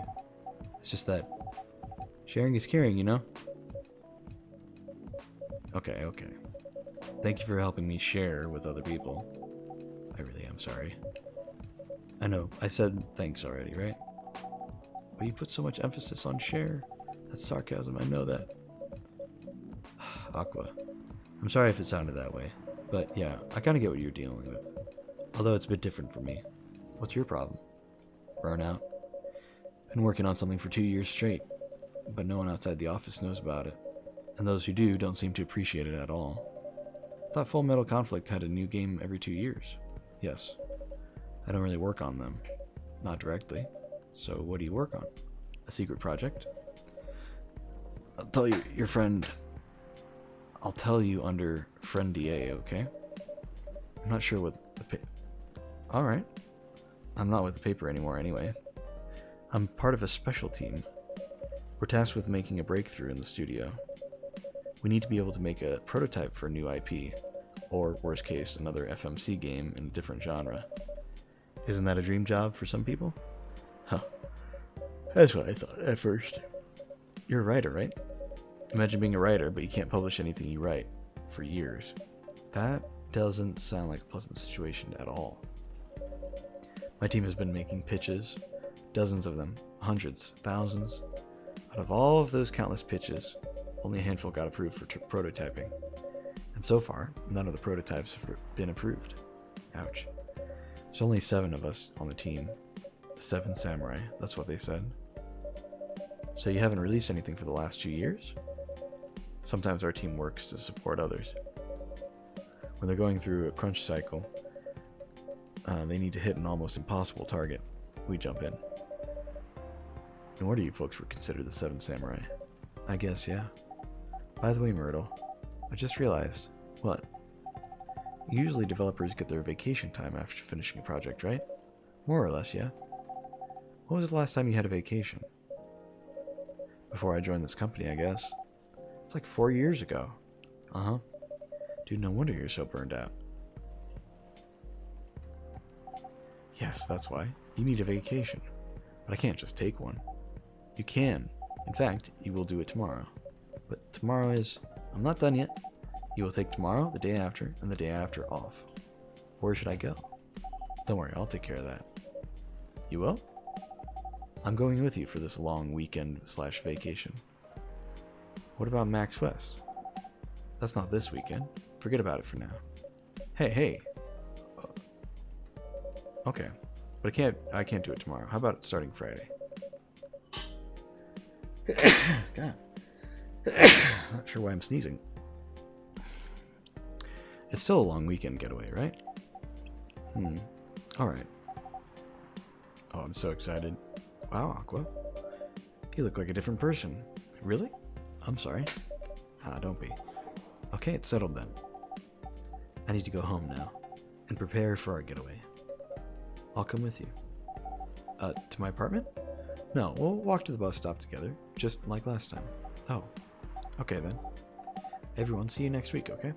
It's just that sharing is caring, you know? Okay. Thank you for helping me share with other people. I really am sorry. I know, I said thanks already, right? But you put so much emphasis on share. That's sarcasm, I know that. Aqua. I'm sorry if it sounded that way. But yeah, I kinda get what you're dealing with. Although it's a bit different for me. What's your problem? Burnout. Been working on something for 2 years straight, but no one outside the office knows about it. And those who do don't seem to appreciate it at all. I thought Full Metal Conflict had a new game every 2 years. Yes. I don't really work on them. Not directly. So what do you work on? A secret project? I'll tell you, your friend... I'll tell you under friend DA, okay? I'm not sure what the Alright. I'm not with the paper anymore anyway. I'm part of a special team. We're tasked with making a breakthrough in the studio. We need to be able to make a prototype for a new IP, or worst case, another FMC game in a different genre. Isn't that a dream job for some people? Huh. That's what I thought at first. You're a writer, right? Imagine being a writer, but you can't publish anything you write for years. That doesn't sound like a pleasant situation at all. My team has been making pitches, dozens of them, hundreds, thousands. Out of all of those countless pitches, only a handful got approved for prototyping. And so far, none of the prototypes have been approved. Ouch. There's only 7 of us on the team. The 7 samurai, that's what they said. So you haven't released anything for the last 2 years? Sometimes our team works to support others. When they're going through a crunch cycle, they need to hit an almost impossible target. We jump in. No wonder you folks were considered the 7 samurai. I guess, yeah. By the way, Myrtle, I just realized. What? Usually developers get their vacation time after finishing a project, right? More or less, yeah. When was the last time you had a vacation? Before I joined this company, I guess. It's like 4 years ago. Uh-huh. Dude, no wonder you're so burned out. Yes, that's why. You need a vacation. But I can't just take one. You can. In fact, you will do it tomorrow. But tomorrow is... I'm not done yet. You will take tomorrow, the day after, and the day after off. Where should I go? Don't worry, I'll take care of that. You will? I'm going with you for this long weekend/vacation. What about Max West? That's not this weekend. Forget about it for now. Hey. Okay, but I can't do it tomorrow. How about starting Friday? God. Not sure why I'm sneezing. It's still a long weekend getaway, right? Alright. Oh, I'm so excited. Wow, Aqua. You look like a different person. Really? I'm sorry. Don't be. Okay, it's settled then. I need to go home now and prepare for our getaway. I'll come with you. To my apartment? No, we'll walk to the bus stop together, just like last time. Oh, okay then. Everyone, see you next week, okay?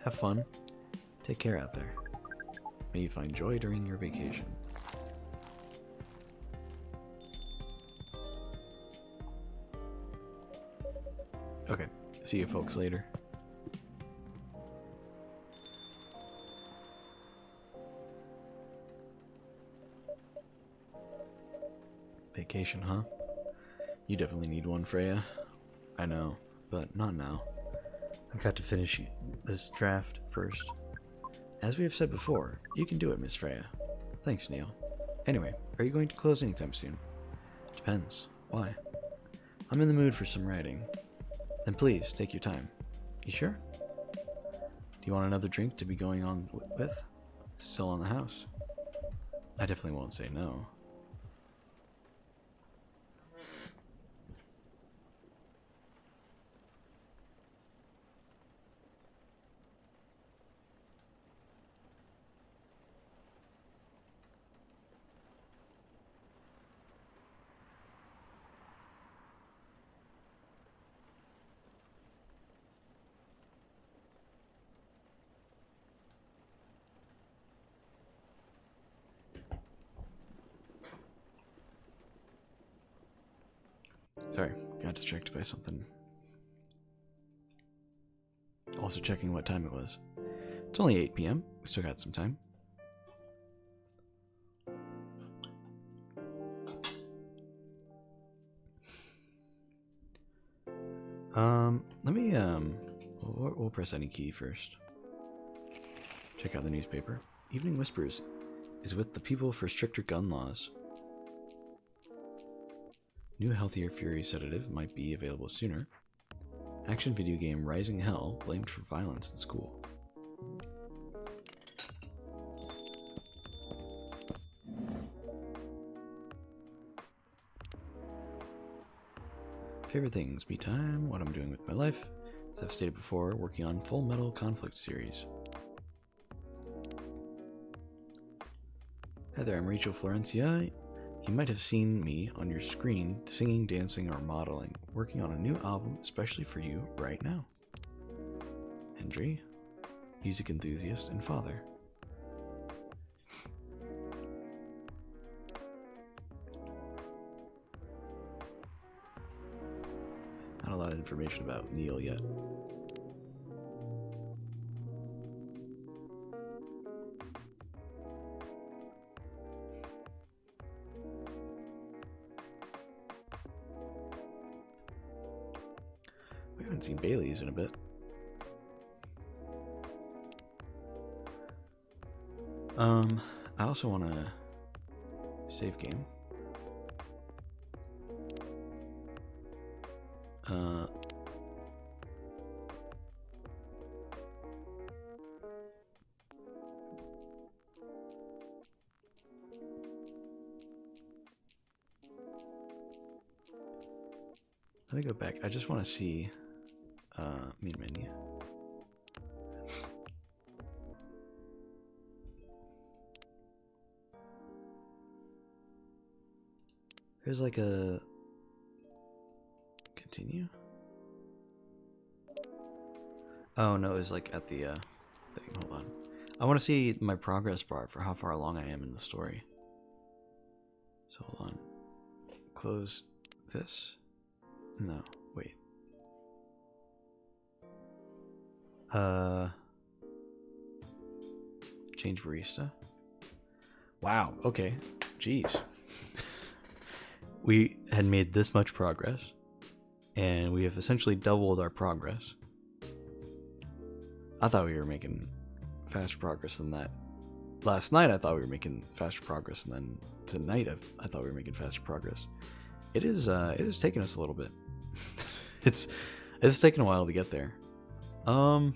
Have fun. Take care out there. May you find joy during your vacation. Okay, see you folks later. Vacation, huh? You definitely need one, Freya. I know, but not now. I've got to finish this draft first. As we have said before, you can do it, Miss Freya. Thanks, Neil. Anyway, are you going to close anytime soon? Depends. Why? I'm in the mood for some writing. Then please, take your time. You sure? Do you want another drink to be going on with? Still on the house. I definitely won't say no. Sorry, got distracted by something. Also checking what time it was. It's only 8 p.m. We still got some time. We'll press any key first. Check out the newspaper. Evening Whispers is with the people for stricter gun laws. New healthier fury sedative might be available sooner. Action video game Rising Hell blamed for violence in school. Favorite things, me time, what I'm doing with my life. As I've stated before, working on Full Metal Conflict series. Hi there, I'm Rachel Florencia. You might have seen me on your screen singing, dancing, or modeling, working on a new album especially for you right now. Hendry, music enthusiast and father. Not a lot of information about Neil yet. We haven't seen Bailey's in a bit. I also want to save game. Let me go back. I just want to see main menu. There's like a continue. Oh no, it's like at the thing. Hold on. I want to see my progress bar for how far along I am in the story. So hold on. Close this. No, wait. Change barista. Wow, okay. Jeez. We had made this much progress, and we have essentially doubled our progress. I thought we were making faster progress than that. Last night I thought we were making faster progress, and then tonight I thought we were making faster progress. It is taking us a little bit. it's taken a while to get there. I'm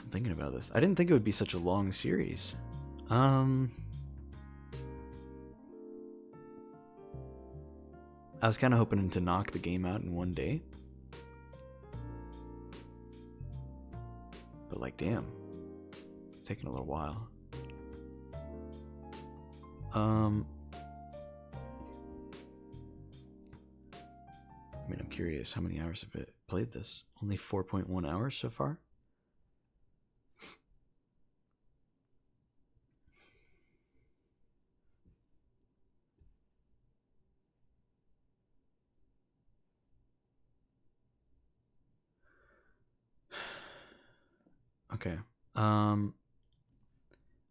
thinking about this. I didn't think it would be such a long series. I was kind of hoping to knock the game out in one day. But like, damn. It's taking a little while. I mean, I'm curious, how many hours have I played this? Only 4.1 hours so far? Okay.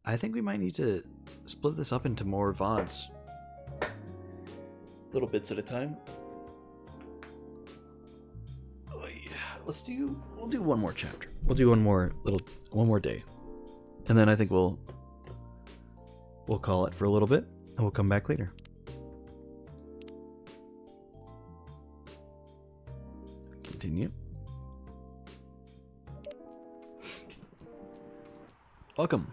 I think we might need to split this up into more VODs. Little bits at a time. Oh yeah. We'll do one more chapter. We'll do one more day. And then I think we'll call it for a little bit and we'll come back later. Continue. Welcome.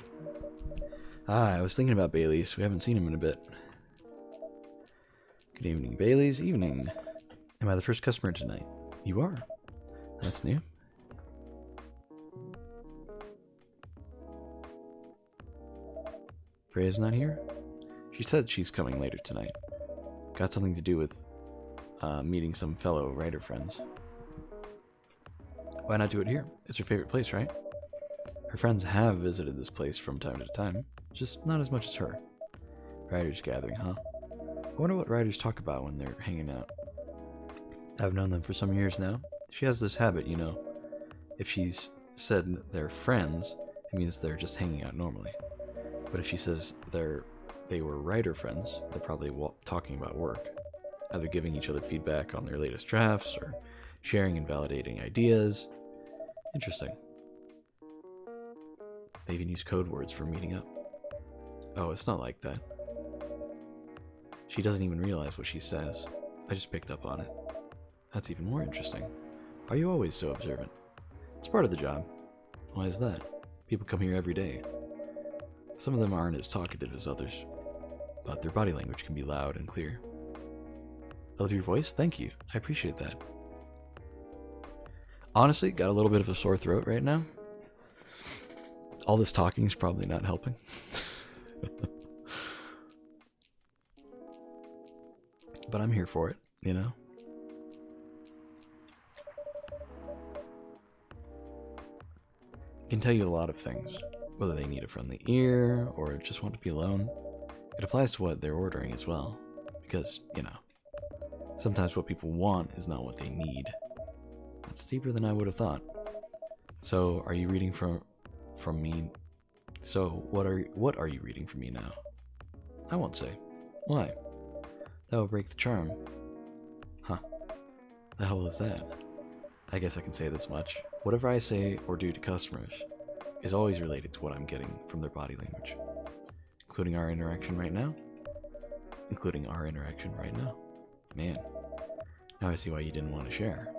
I was thinking about Bailey's. We haven't seen him in a bit. Good evening, Bailey's. Evening. Am I the first customer tonight? You are. That's new. Freya's not here? She said she's coming later tonight. Got something to do with meeting some fellow writer friends. Why not do it here? It's her favorite place, right? Her friends have visited this place from time to time, just not as much as her. Writers gathering, huh? I wonder what writers talk about when they're hanging out. I've known them for some years now. She has this habit, you know. If she's said they're friends, it means they're just hanging out normally. But if she says they were writer friends, they're probably talking about work. Either giving each other feedback on their latest drafts, or sharing and validating ideas. Interesting. They even use code words for meeting up. Oh, it's not like that. She doesn't even realize what she says. I just picked up on it. That's even more interesting. Are you always so observant? It's part of the job. Why is that? People come here every day. Some of them aren't as talkative as others, but their body language can be loud and clear. I love your voice. Thank you. I appreciate that. Honestly, got a little bit of a sore throat right now. All this talking is probably not helping. But I'm here for it, you know? Can tell you a lot of things, whether they need a friendly ear or just want to be alone. It applies to what they're ordering as well, because, you know, sometimes what people want is not what they need. That's deeper than I would have thought. So, are you reading from me? So, what are you reading from me now? I won't say. Why? That will break the charm. Huh. The hell is that? I guess I can say this much. Whatever I say or do to customers is always related to what I'm getting from their body language. Including our interaction right now? Including our interaction right now? Man, now I see why you didn't want to share.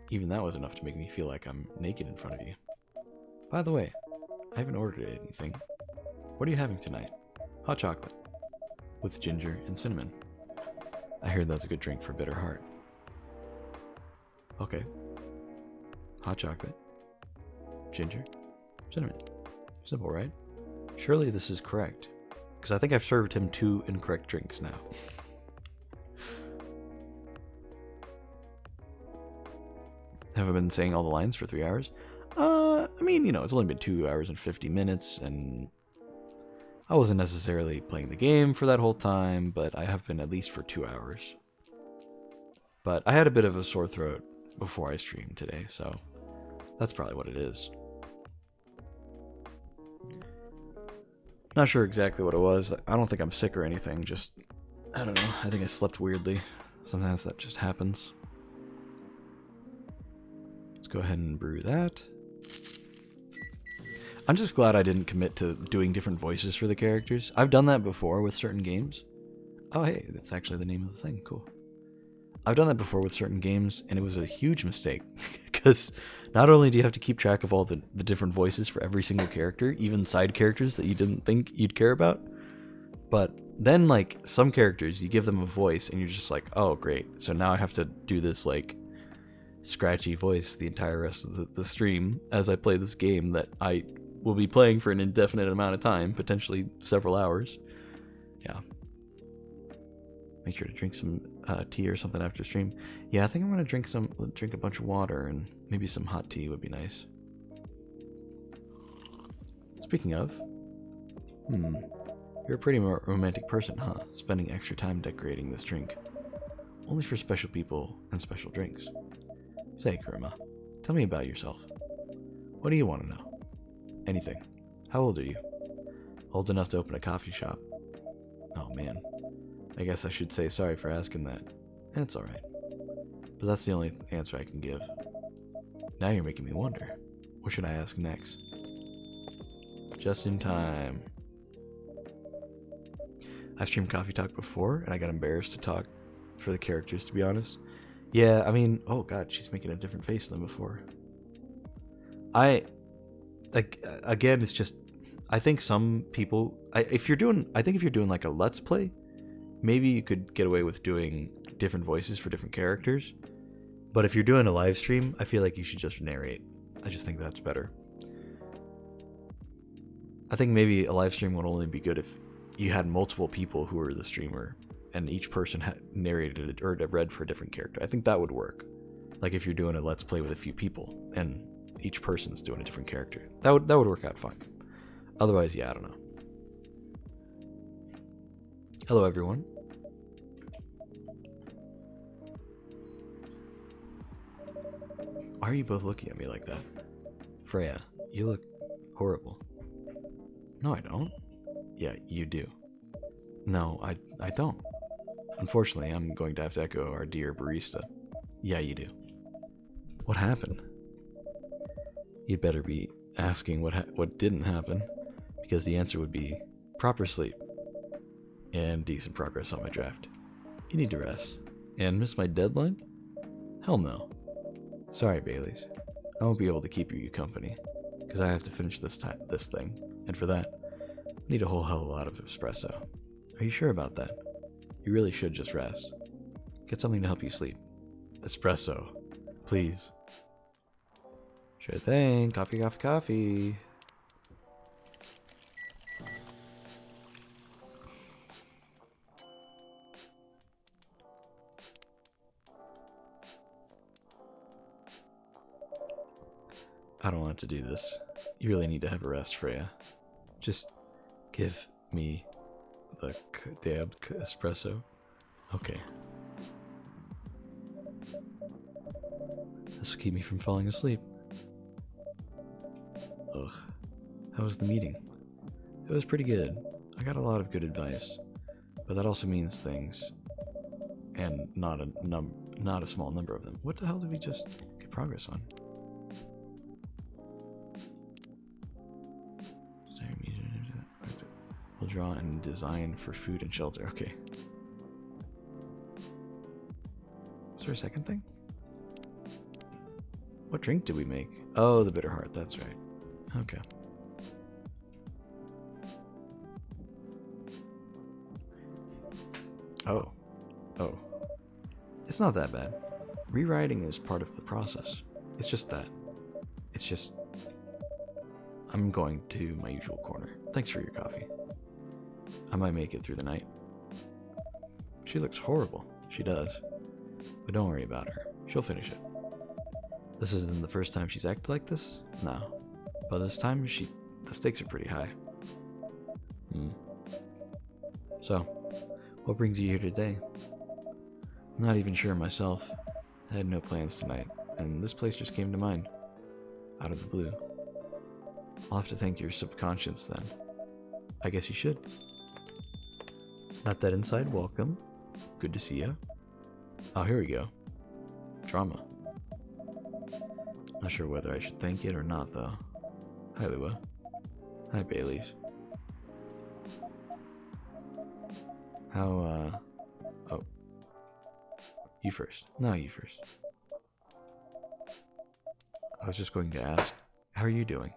Even that was enough to make me feel like I'm naked in front of you. By the way, I haven't ordered anything. What are you having tonight? Hot chocolate. With ginger and cinnamon. I heard that's a good drink for bitter heart. Okay. Hot chocolate. Ginger. Cinnamon. Simple, right? Surely this is correct. Because I think I've served him 2 incorrect drinks now. Have I been saying all the lines for 3 hours? I mean, you know, it's only been 2 hours and 50 minutes, and I wasn't necessarily playing the game for that whole time, but I have been at least for 2 hours. But I had a bit of a sore throat before I streamed today, so that's probably what it is. Not sure exactly what it was. I don't think I'm sick or anything, just, I don't know, I think I slept weirdly. Sometimes that just happens. Let's go ahead and brew that. I'm just glad I didn't commit to doing different voices for the characters. I've done that before with certain games. Oh, hey, that's actually the name of the thing. Cool. I've done that before with certain games, and it was a huge mistake. Because not only do you have to keep track of all the different voices for every single character, even side characters that you didn't think you'd care about, but then, like, some characters, you give them a voice, and you're just like, oh, great. So now I have to do this, like, scratchy voice the entire rest of the stream as I play this game that I will be playing for an indefinite amount of time, potentially several hours. Yeah. Make sure to drink some tea or something after stream. Yeah, I think I'm gonna drink a bunch of water, and maybe some hot tea would be nice. Speaking of, you're a pretty romantic person, huh? Spending extra time decorating this drink. Only for special people and special drinks. Say, Kuruma, tell me about yourself. What do you want to know? Anything. How old are you? Old enough to open a coffee shop. Oh man. I guess I should say sorry for asking that. That's alright. But that's the only answer I can give. Now you're making me wonder. What should I ask next? Just in time. I've streamed Coffee Talk before, and I got embarrassed to talk for the characters, to be honest. Yeah, I mean, oh god, she's making a different face than before. Again, it's just, I think some people, if you're doing like a Let's Play, maybe you could get away with doing different voices for different characters. But if you're doing a live stream, I feel like you should just narrate. I just think that's better. I think maybe a live stream would only be good if you had multiple people who were the streamer, and each person had narrated it or read for a different character. I think that would work. Like if you're doing a Let's Play with a few people, and each person's doing a different character. That would work out fine. Otherwise, yeah, I don't know. Hello, everyone. Why are you both looking at me like that? Freya, you look horrible. No, I don't. Yeah, you do. No, I don't. Unfortunately, I'm going to have to echo our dear barista. Yeah, you do. What happened? You'd better be asking what didn't happen, because the answer would be proper sleep and decent progress on my draft. You need to rest. And miss my deadline? Hell no. Sorry, Baileys. I won't be able to keep you company, because I have to finish this thing, and for that, I need a whole hell of a lot of espresso. Are you sure about that? You really should just rest. Get something to help you sleep. Espresso. Please. Sure thing. Coffee, coffee, coffee. I don't want to do this. You really need to have a rest, Freya. Just give me the damn espresso. Okay. This will keep me from falling asleep. Ugh. How was the meeting? It was pretty good. I got a lot of good advice. But that also means things. And not a small number of them. What the hell did we just get progress on? We'll draw and design for food and shelter. Okay. Is there a second thing? What drink did we make? Oh, the bitter heart. That's right. Okay. Oh. Oh. It's not that bad. Rewriting is part of the process. It's just that. It's just... I'm going to my usual corner. Thanks for your coffee. I might make it through the night. She looks horrible. She does. But don't worry about her. She'll finish it. This isn't the first time she's acted like this? No. But this time, the stakes are pretty high. So, what brings you here today? I'm not even sure myself. I had no plans tonight, and this place just came to mind. Out of the blue. I'll have to thank your subconscious then. I guess you should. Not that inside, welcome. Good to see ya. Oh, here we go. Drama. Not sure whether I should thank it or not, though. Hi, Lua. Hi, Bailey's. How, oh. You first. No, you first. I was just going to ask, how are you doing?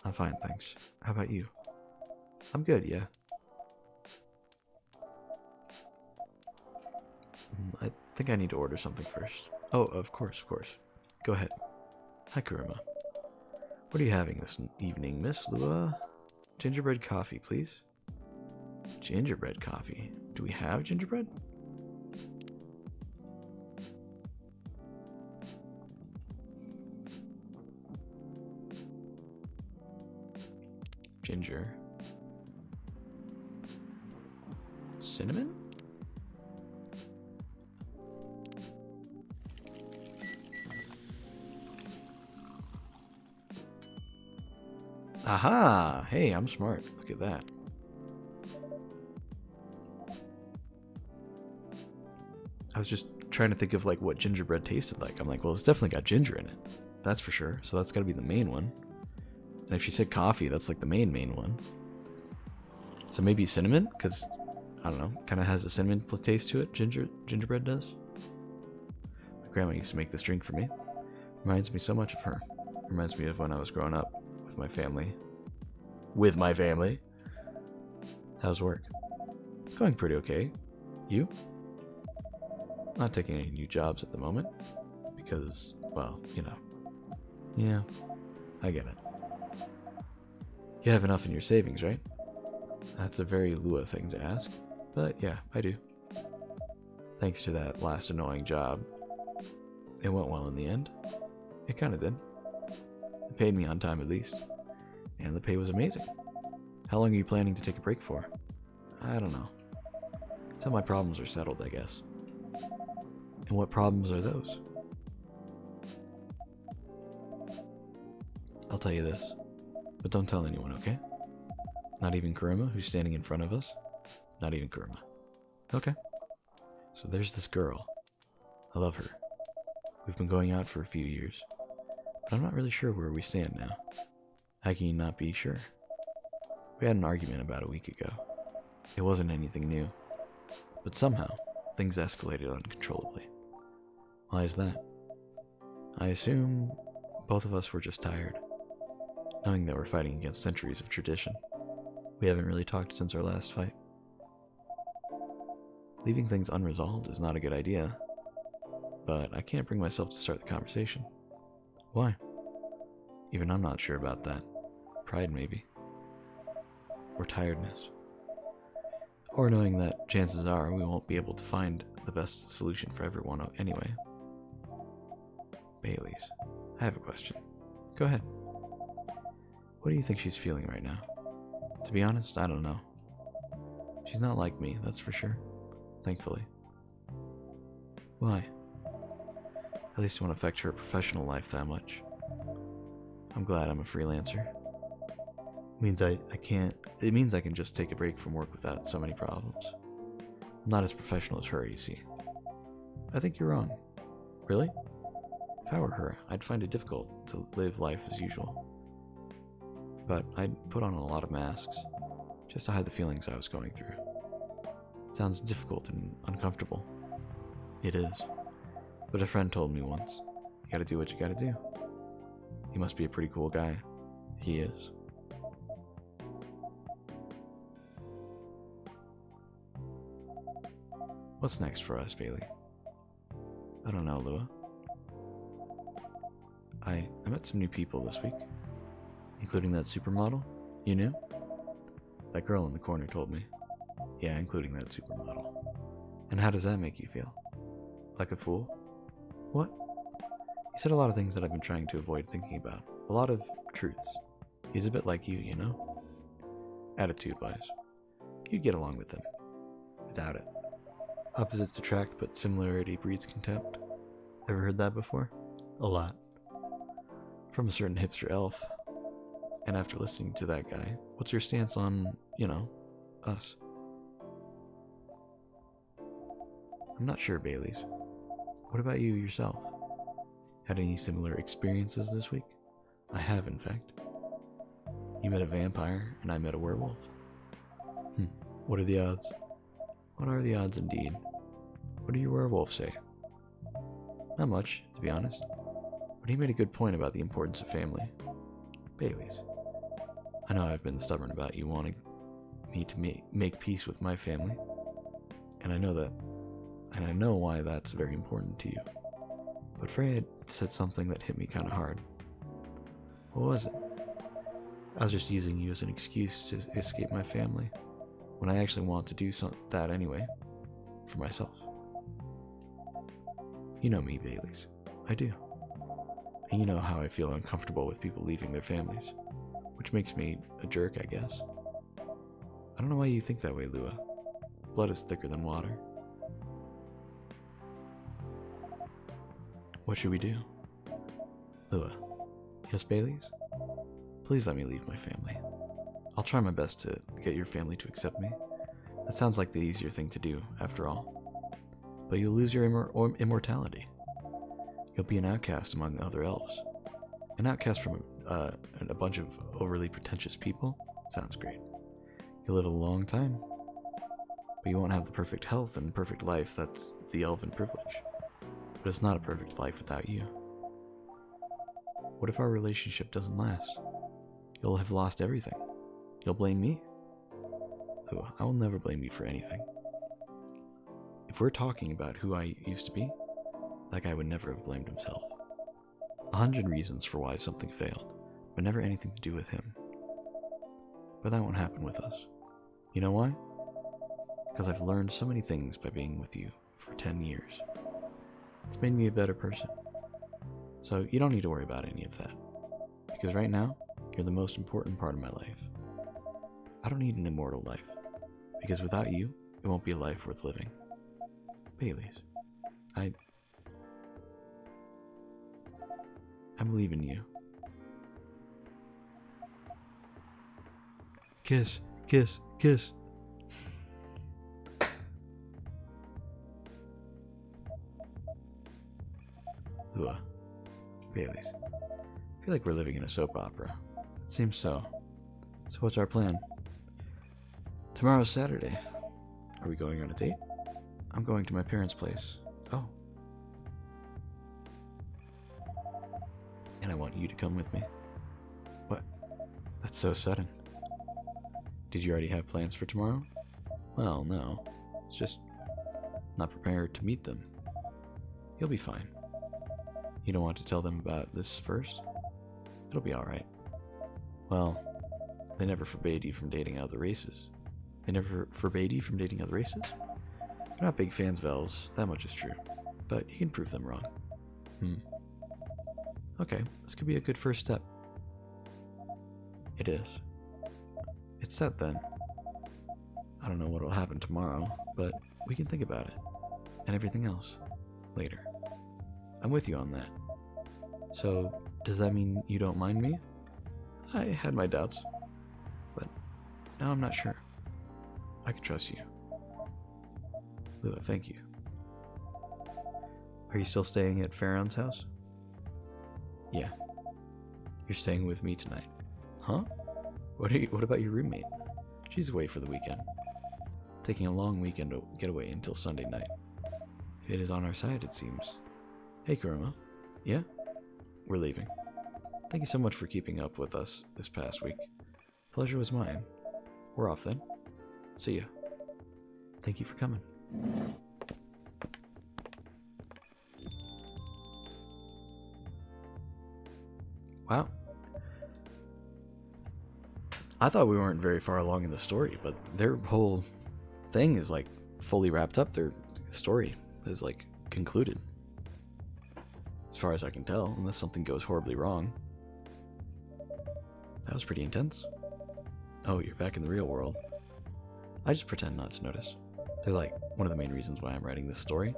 I'm fine, thanks. How about you? I'm good, yeah. I think I need to order something first. Oh, of course, of course. Go ahead. Hi, Kuruma. What are you having this evening, Miss Lua? Gingerbread coffee, please. Gingerbread coffee? Do we have gingerbread? Ginger. Cinnamon? Aha! Hey, I'm smart. Look at that. I was just trying to think of like what gingerbread tasted like. I'm like, well, it's definitely got ginger in it. That's for sure. So that's got to be the main one. And if she said coffee, that's like the main one. So maybe cinnamon? Because, I don't know, kind of has a cinnamon taste to it. Gingerbread does. My grandma used to make this drink for me. Reminds me so much of her. Reminds me of when I was growing up with my family. With my family? How's work? It's going pretty okay. You? Not taking any new jobs at the moment. Because, well, you know. Yeah, I get it. You have enough in your savings, right? That's a very Lua thing to ask. But yeah, I do. Thanks to that last annoying job. It went well in the end. It kinda did. It paid me on time at least. And the pay was amazing. How long are you planning to take a break for? I don't know. Until my problems are settled, I guess. And what problems are those? I'll tell you this. But don't tell anyone, okay? Not even Kuruma, who's standing in front of us? Not even Kuruma. Okay. So there's this girl. I love her. We've been going out for a few years. But I'm not really sure where we stand now. How can you not be sure? We had an argument about a week ago. It wasn't anything new. But somehow, things escalated uncontrollably. Why is that? I assume both of us were just tired. Knowing that we're fighting against centuries of tradition. We haven't really talked since our last fight. Leaving things unresolved is not a good idea, but I can't bring myself to start the conversation. Why? Even I'm not sure about that. Pride, maybe. Or tiredness. Or knowing that chances are we won't be able to find the best solution for everyone anyway. Bailey's. I have a question. Go ahead. What do you think she's feeling right now? To be honest, I don't know. She's not like me, that's for sure. Thankfully. Why? At least it won't affect her professional life that much. I'm glad I'm a freelancer. It means I can't. It means I can just take a break from work without so many problems. I'm not as professional as her, you see. I think you're wrong. Really? If I were her, I'd find it difficult to live life as usual. But I'd put on a lot of masks, just to hide the feelings I was going through. It sounds difficult and uncomfortable. It is. But a friend told me once, you gotta do what you gotta do. He must be a pretty cool guy. He is. What's next for us, Bailey? I don't know, Lua. I met some new people this week, including that supermodel. You knew? That girl in the corner told me. Yeah, including that supermodel. And how does that make you feel? Like a fool? What? He said a lot of things that I've been trying to avoid thinking about. A lot of truths. He's a bit like you know? Attitude-wise. You'd get along with him. I doubt it. Opposites attract, but similarity breeds contempt. Ever heard that before? A lot. From a certain hipster elf. And after listening to that guy, what's your stance on, us? I'm not sure, Bailey's. What about you yourself? Had any similar experiences this week? I have, in fact. You met a vampire, and I met a werewolf. What are the odds? What are the odds, indeed? What do your werewolves say? Not much, to be honest. But he made a good point about the importance of family. Bailey's. I know I've been stubborn about you wanting me to make peace with my family. And I know why that's very important to you. But Freya said something that hit me kind of hard. What was it? I was just using you as an excuse to escape my family, when I actually want to do that anyway, for myself. You know me, Bailey's. I do. And you know how I feel uncomfortable with people leaving their families, which makes me a jerk, I guess. I don't know why you think that way, Lua. Blood is thicker than water. What should we do? Lua. Yes, Bailey's? Please let me leave my family. I'll try my best to get your family to accept me. That sounds like the easier thing to do, after all. But you'll lose your immortality. You'll be an outcast among other elves. An outcast from a bunch of overly pretentious people? Sounds great. You'll live a long time. But you won't have the perfect health and perfect life that's the elven privilege. But it's not a perfect life without you. What if our relationship doesn't last? You'll have lost everything. You'll blame me. Ooh, I will never blame you for anything. If we're talking about who I used to be, that guy would never have blamed himself. 100 reasons for why something failed, but never anything to do with him. But that won't happen with us. You know why? Because I've learned so many things by being with you for 10 years. It's made me a better person. So you don't need to worry about any of that. Because right now, you're the most important part of my life. I don't need an immortal life. Because without you, it won't be a life worth living. Bailey's. I believe in you. Kiss, kiss, kiss. Lua. Bailey's. I feel like we're living in a soap opera. It seems so. So what's our plan? Tomorrow's Saturday. Are we going on a date? I'm going to my parents' place. Oh. And I want you to come with me. What? That's so sudden. Did you already have plans for tomorrow? Well, no. It's just not prepared to meet them. You'll be fine. You don't want to tell them about this first? It'll be alright. Well, they never forbade you from dating other races. They never forbade you from dating other races? We're not big fans of elves, that much is true. But you can prove them wrong. Okay, this could be a good first step. It is. It's set then. I don't know what will happen tomorrow, but we can think about it. And everything else. Later. I'm with you on that. So, does that mean you don't mind me? I had my doubts. But now I'm not sure. I can trust you. Lila, thank you. Are you still staying at Farron's house? Yeah. You're staying with me tonight. Huh? What about your roommate? She's away for the weekend. Taking a long weekend to get away until Sunday night. Fate is on our side, it seems. Hey, Kuruma. Yeah? We're leaving. Thank you so much for keeping up with us this past week. Pleasure was mine. We're off then. See ya. Thank you for coming. Wow. I thought we weren't very far along in the story, but their whole thing is like fully wrapped up. Their story is like concluded. As far as I can tell, unless something goes horribly wrong. That was pretty intense. Oh, you're back in the real world. I just pretend not to notice. They're like one of the main reasons why I'm writing this story.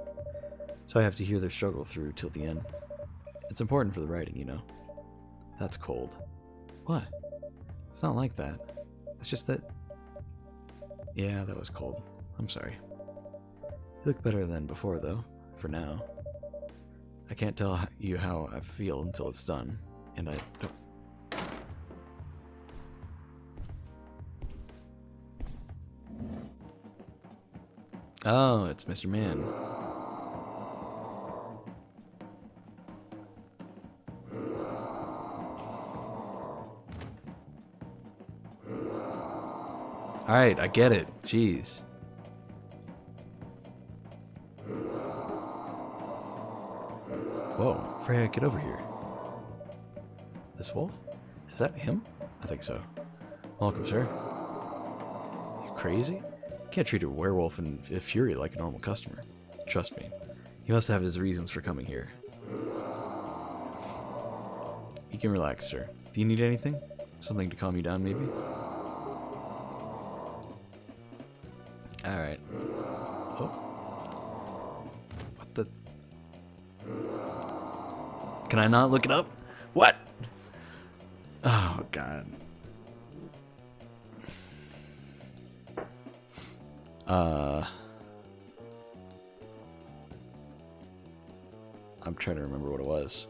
So I have to hear their struggle through till the end. It's important for the writing, you know. That's cold. What? It's not like that. It's just that... Yeah, that was cold. I'm sorry. You look better than before, though. For now. I can't tell you how I feel until it's done. And I don't... Oh, it's Mr. Man. Alright, I get it. Jeez. Whoa, Freya, get over here. This wolf? Is that him? I think so. Welcome, sir. You crazy? You can't treat a werewolf in a fury like a normal customer. Trust me. He must have his reasons for coming here. You can relax, sir. Do you need anything? Something to calm you down, maybe? Alright. Oh. What the... Can I not look it up? What? Oh, God. I'm trying to remember what it was.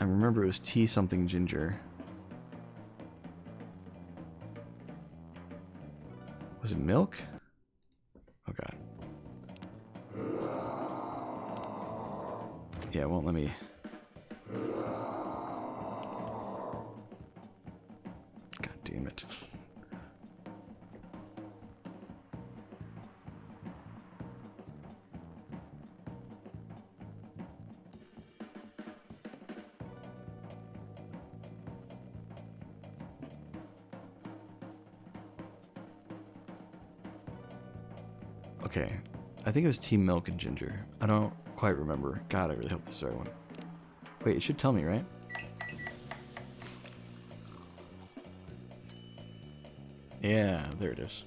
I remember it was tea something ginger. Was it milk? Oh god. Yeah, it won't let me. God damn it. Okay, I think it was tea, milk, and ginger. I don't quite remember. God, I really hope this is the right one. Wait, it should tell me, right? Yeah, there it is.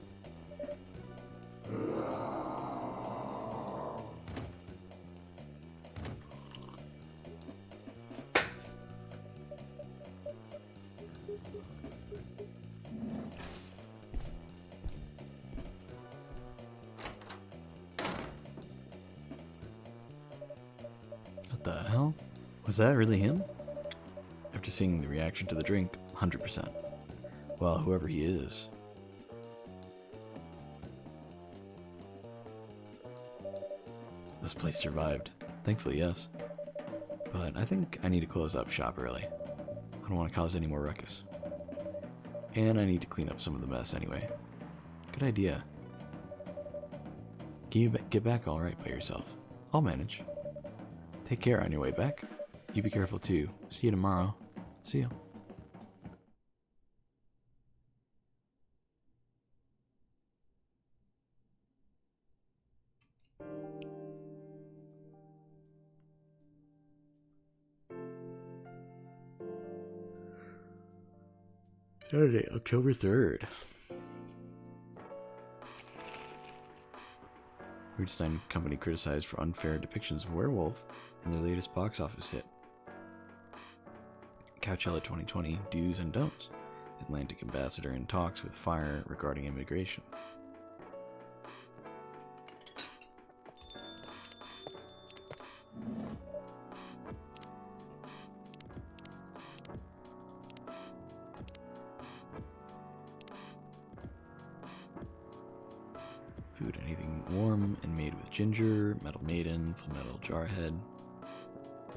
What the hell? Was that really him? After seeing the reaction to the drink, 100%. Well, whoever he is. This place survived. Thankfully, yes. But I think I need to close up shop early. I don't want to cause any more ruckus. And I need to clean up some of the mess anyway. Good idea. Can you get back all right by yourself? I'll manage. Take care on your way back. You be careful too. See you tomorrow. See ya. Saturday, October 3rd. Weirdstein Company criticized for unfair depictions of werewolf in their latest box office hit. Coachella 2020 Do's and Don'ts. Atlantic ambassador in talks with Fire regarding immigration. Food, anything warm and made with ginger, Metal Maiden, Full Metal Jarhead.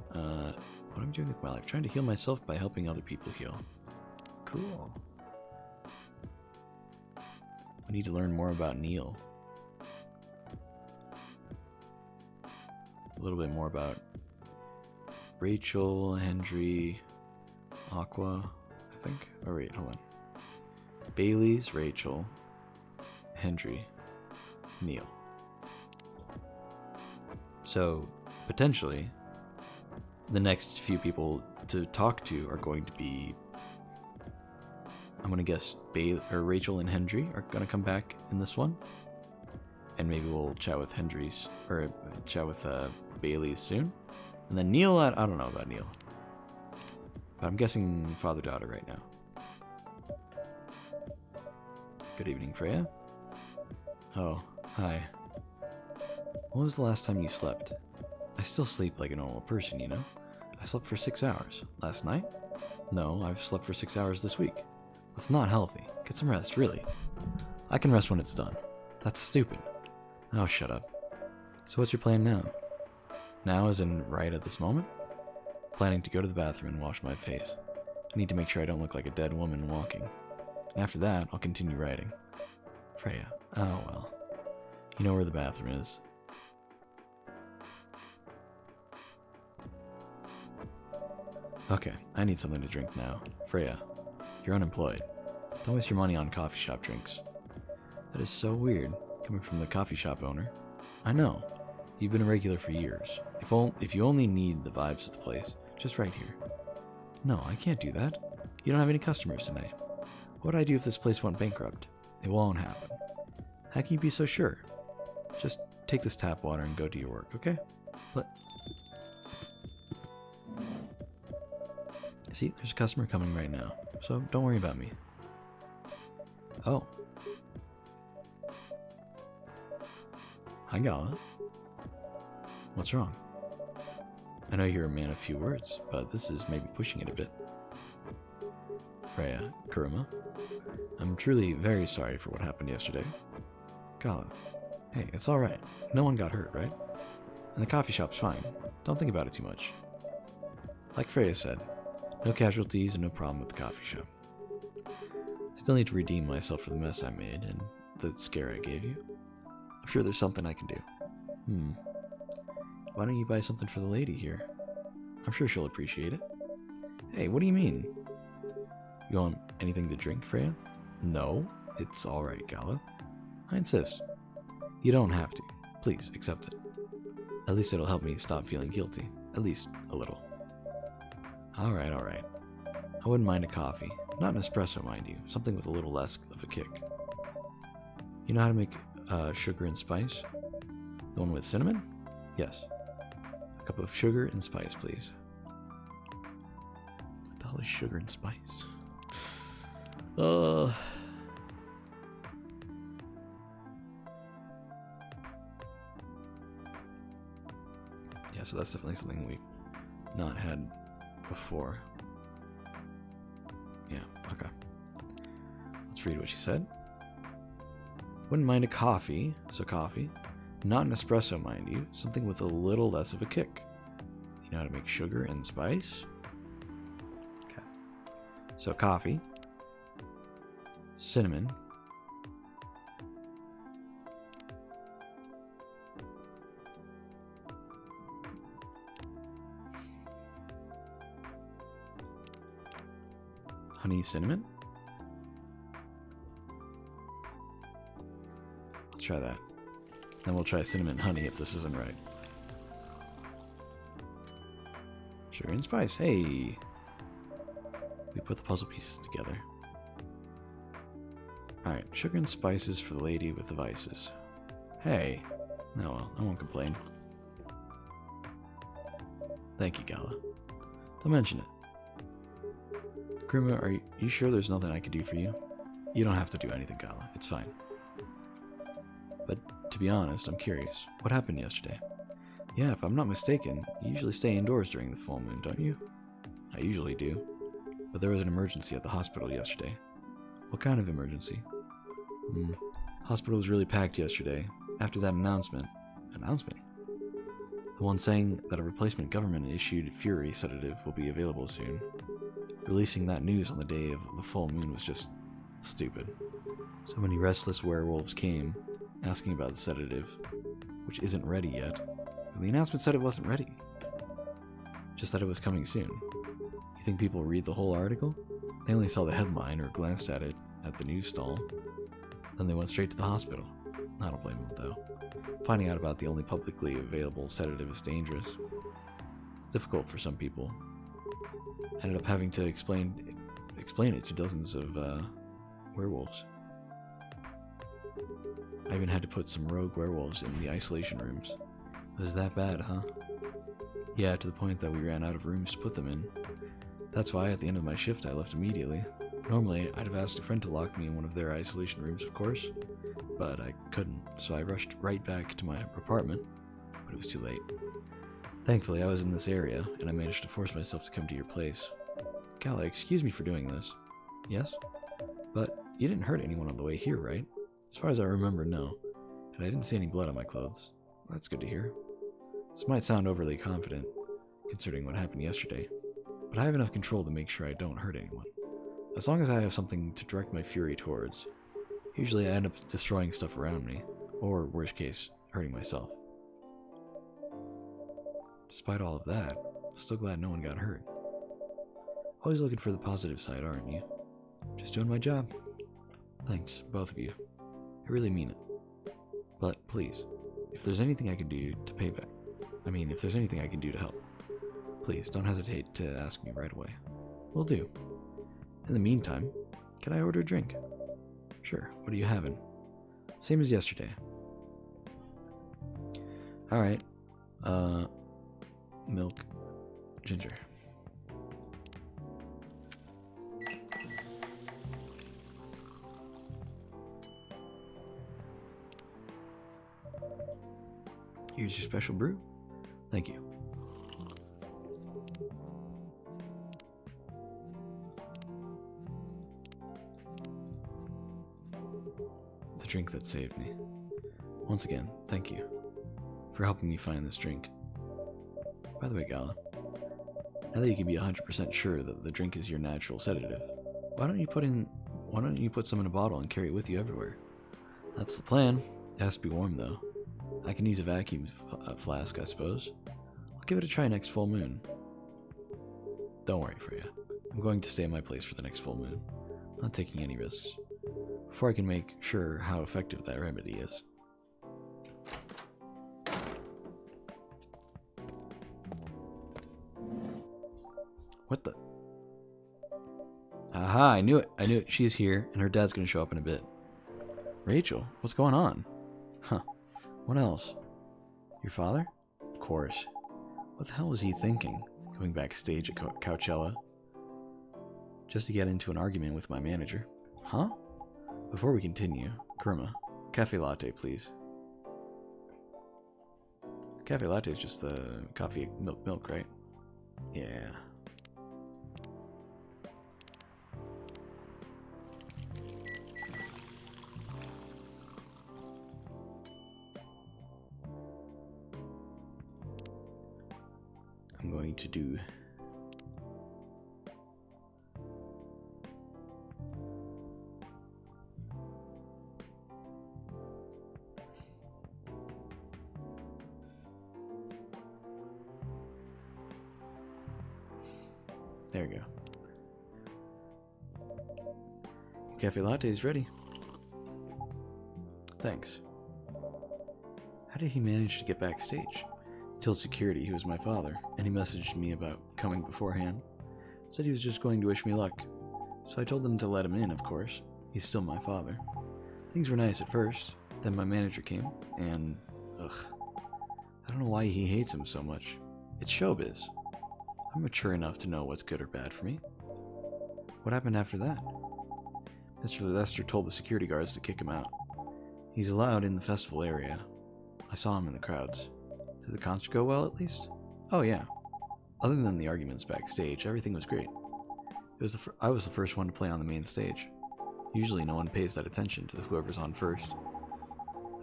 What am I doing with my life? Trying to heal myself by helping other people heal. Cool. I need to learn more about Neil. A little bit more about Rachel, Hendry, Aqua, I think. Oh wait, hold on. Bailey's, Rachel, Hendry, Neil. So, potentially, the next few people to talk to are going to be, I'm going to guess Rachel and Hendry are going to come back in this one. And maybe we'll chat with Bailey's soon. And then Neil, I don't know about Neil. But I'm guessing father-daughter right now. Good evening, Freya. Oh, hi. When was the last time you slept? I still sleep like a normal person, you know? I slept for 6 hours. Last night? No, I've slept for 6 hours this week. That's not healthy. Get some rest, really. I can rest when it's done. That's stupid. Oh, shut up. So what's your plan now? Now as in right at this moment? Planning to go to the bathroom and wash my face. I need to make sure I don't look like a dead woman walking. And after that, I'll continue writing. Freya. Oh, well. You know where the bathroom is. Okay, I need something to drink now. Freya, you're unemployed. Don't waste your money on coffee shop drinks. That is so weird, coming from the coffee shop owner. I know. You've been a regular for years. If you only need the vibes of the place, just right here. No, I can't do that. You don't have any customers tonight. What would I do if this place went bankrupt? It won't happen. How can you be so sure? Just take this tap water and go do your work, okay? See, there's a customer coming right now, so don't worry about me. Oh. Hi, Gala. What's wrong? I know you're a man of few words, but this is maybe pushing it a bit. Freya, Kuruma. I'm truly very sorry for what happened yesterday. Gala. Hey, it's alright. No one got hurt, right? And the coffee shop's fine. Don't think about it too much. Like Freya said, no casualties and no problem with the coffee shop. Still need to redeem myself for the mess I made and the scare I gave you. I'm sure there's something I can do. Why don't you buy something for the lady here? I'm sure she'll appreciate it. Hey, what do you mean? You want anything to drink, Freya? No, it's alright, Gala. I insist. You don't have to. Please, accept it. At least it'll help me stop feeling guilty. At least a little. Alright. I wouldn't mind a coffee. Not an espresso, mind you. Something with a little less of a kick. You know how to make sugar and spice? The one with cinnamon? Yes. A cup of sugar and spice, please. What the hell is sugar and spice? Yeah, so that's definitely something we've not had before. Yeah, okay. Let's read what she said. Wouldn't mind a coffee, so coffee. Not an espresso, mind you. Something with a little less of a kick. You know how to make sugar and spice? Okay. So coffee. Cinnamon. Honey cinnamon? Let's try that. Then we'll try cinnamon honey if this isn't right. Sugar and spice. Hey! We put the puzzle pieces together. Alright, sugar and spices for the lady with the vices. Hey. Oh well, I won't complain. Thank you, Gala. Don't mention it. Grima, are you sure there's nothing I can do for you? You don't have to do anything, Gala. It's fine. But to be honest, I'm curious. What happened yesterday? Yeah, if I'm not mistaken, you usually stay indoors during the full moon, don't you? I usually do. But there was an emergency at the hospital yesterday. What kind of emergency? Hospital was really packed yesterday. After that announcement. Announcement? The one saying that a replacement government-issued Fury sedative will be available soon. Releasing that news on the day of the full moon was just stupid. So many restless werewolves came, asking about the sedative, which isn't ready yet. And the announcement said it wasn't ready. Just that it was coming soon. You think people read the whole article? They only saw the headline or glanced at it at the news stall. Then they went straight to the hospital. I don't blame them, though. Finding out about the only publicly available sedative is dangerous. It's difficult for some people. Ended up having to explain it to dozens of werewolves. I even had to put some rogue werewolves in the isolation rooms. It was that bad, huh? Yeah, to the point that we ran out of rooms to put them in. That's why at the end of my shift I left immediately. Normally, I'd have asked a friend to lock me in one of their isolation rooms, of course, but I couldn't, so I rushed right back to my apartment, but it was too late. Thankfully, I was in this area, and I managed to force myself to come to your place. Gala, excuse me for doing this. Yes? But you didn't hurt anyone on the way here, right? As far as I remember, no. And I didn't see any blood on my clothes. That's good to hear. This might sound overly confident, considering what happened yesterday, but I have enough control to make sure I don't hurt anyone. As long as I have something to direct my fury towards. Usually I end up destroying stuff around me, or worst case, hurting myself. Despite all of that, I'm still glad no one got hurt. Always looking for the positive side, aren't you? Just doing my job. Thanks, both of you. I really mean it. But please, if there's anything I can do to pay back, if there's anything I can do to help, please don't hesitate to ask me right away. Will do. In the meantime, can I order a drink? Sure, what are you having? Same as yesterday. Alright. Milk. Ginger. Here's your special brew. Thank you. The drink that saved me. Once again, thank you for helping me find this drink. By the way, Gala, now that you can be 100% sure that the drink is your natural sedative, why don't you put some in a bottle and carry it with you everywhere? That's the plan. It has to be warm though. I can use a vacuum flask, I suppose. I'll give it a try next full moon. Don't worry, Freya. I'm going to stay at my place for the next full moon. Not taking any risks. Before I can make sure how effective that remedy is. What the? Aha, I knew it. She's here, and her dad's gonna show up in a bit. Rachel, what's going on? Huh. What else? Your father? Of course. What the hell was he thinking, going backstage at Coachella? Just to get into an argument with my manager. Huh? Before we continue, Kurma, cafe latte, please. Cafe latte is just the coffee milk, right? Yeah. I'm going to do there we go. Cafe latte is ready. Thanks. How did he manage to get backstage? Told security he was my father, and he messaged me about coming beforehand. Said he was just going to wish me luck. So I told them to let him in, of course. He's still my father. Things were nice at first. Then my manager came, and ugh, I don't know why he hates him so much. It's showbiz. I'm mature enough to know what's good or bad for me. What happened after that? Mr. Lester told the security guards to kick him out. He's allowed in the festival area. I saw him in the crowds. Did the concert go well, at least? Oh, yeah. Other than the arguments backstage, everything was great. I was the first one to play on the main stage. Usually no one pays that attention to whoever's on first.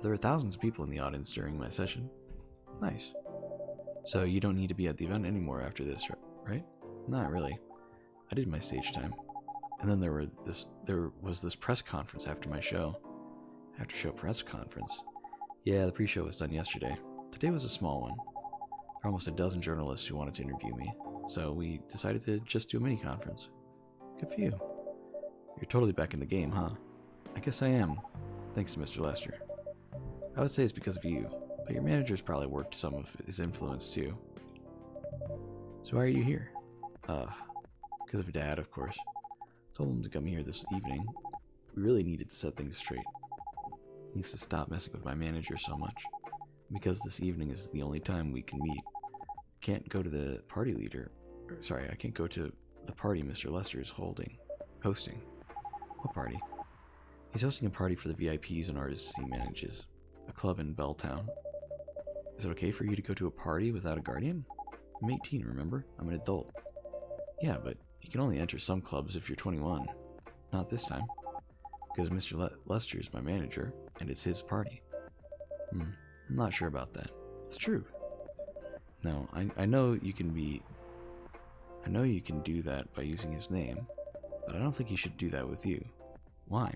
There were thousands of people in the audience during my session. Nice. So you don't need to be at the event anymore after this, right? Not really. I did my stage time. And then there was this press conference after my show. After show press conference. Yeah, the pre-show was done yesterday. Today was a small one. There were almost a dozen journalists who wanted to interview me, so we decided to just do a mini conference. Good for you. You're totally back in the game, huh? I guess I am, thanks to Mr. Lester. I would say it's because of you, but your manager's probably worked some of his influence too. So why are you here? Because of Dad, of course. Told him to come here this evening. We really needed to set things straight. He needs to stop messing with my manager so much. Because this evening is the only time we can meet. I can't go to the party I can't go to the party Mr. Lester is hosting. What party? He's hosting a party for the VIPs and artists he manages. A club in Belltown. Is it okay for you to go to a party without a guardian? I'm 18, remember? I'm an adult. Yeah, but you can only enter some clubs if you're 21. Not this time. Because Mr. Lester is my manager, and it's his party. I'm not sure about that. It's true. No, I know you can do that by using his name, but I don't think he should do that with you. Why?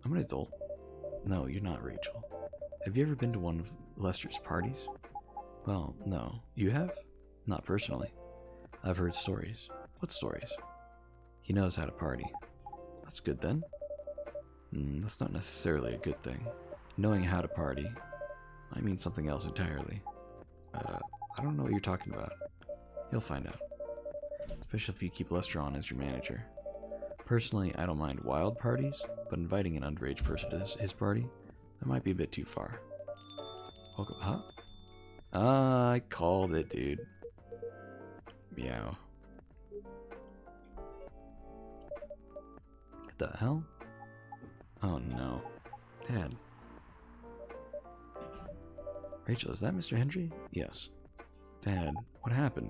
I'm an adult. No, you're not, Rachel. Have you ever been to one of Lester's parties? Well, no. You have? Not personally. I've heard stories. What stories? He knows how to party. That's good then. That's not necessarily a good thing. Knowing how to party might mean something else entirely. I don't know what you're talking about. You'll find out. Especially if you keep Lester on as your manager. Personally, I don't mind wild parties, but inviting an underage person to his party, that might be a bit too far. Welcome, huh? I called it, dude. Meow. What the hell? Oh no. Dad. Rachel, is that Mr. Hendry? Yes. Dad, what happened?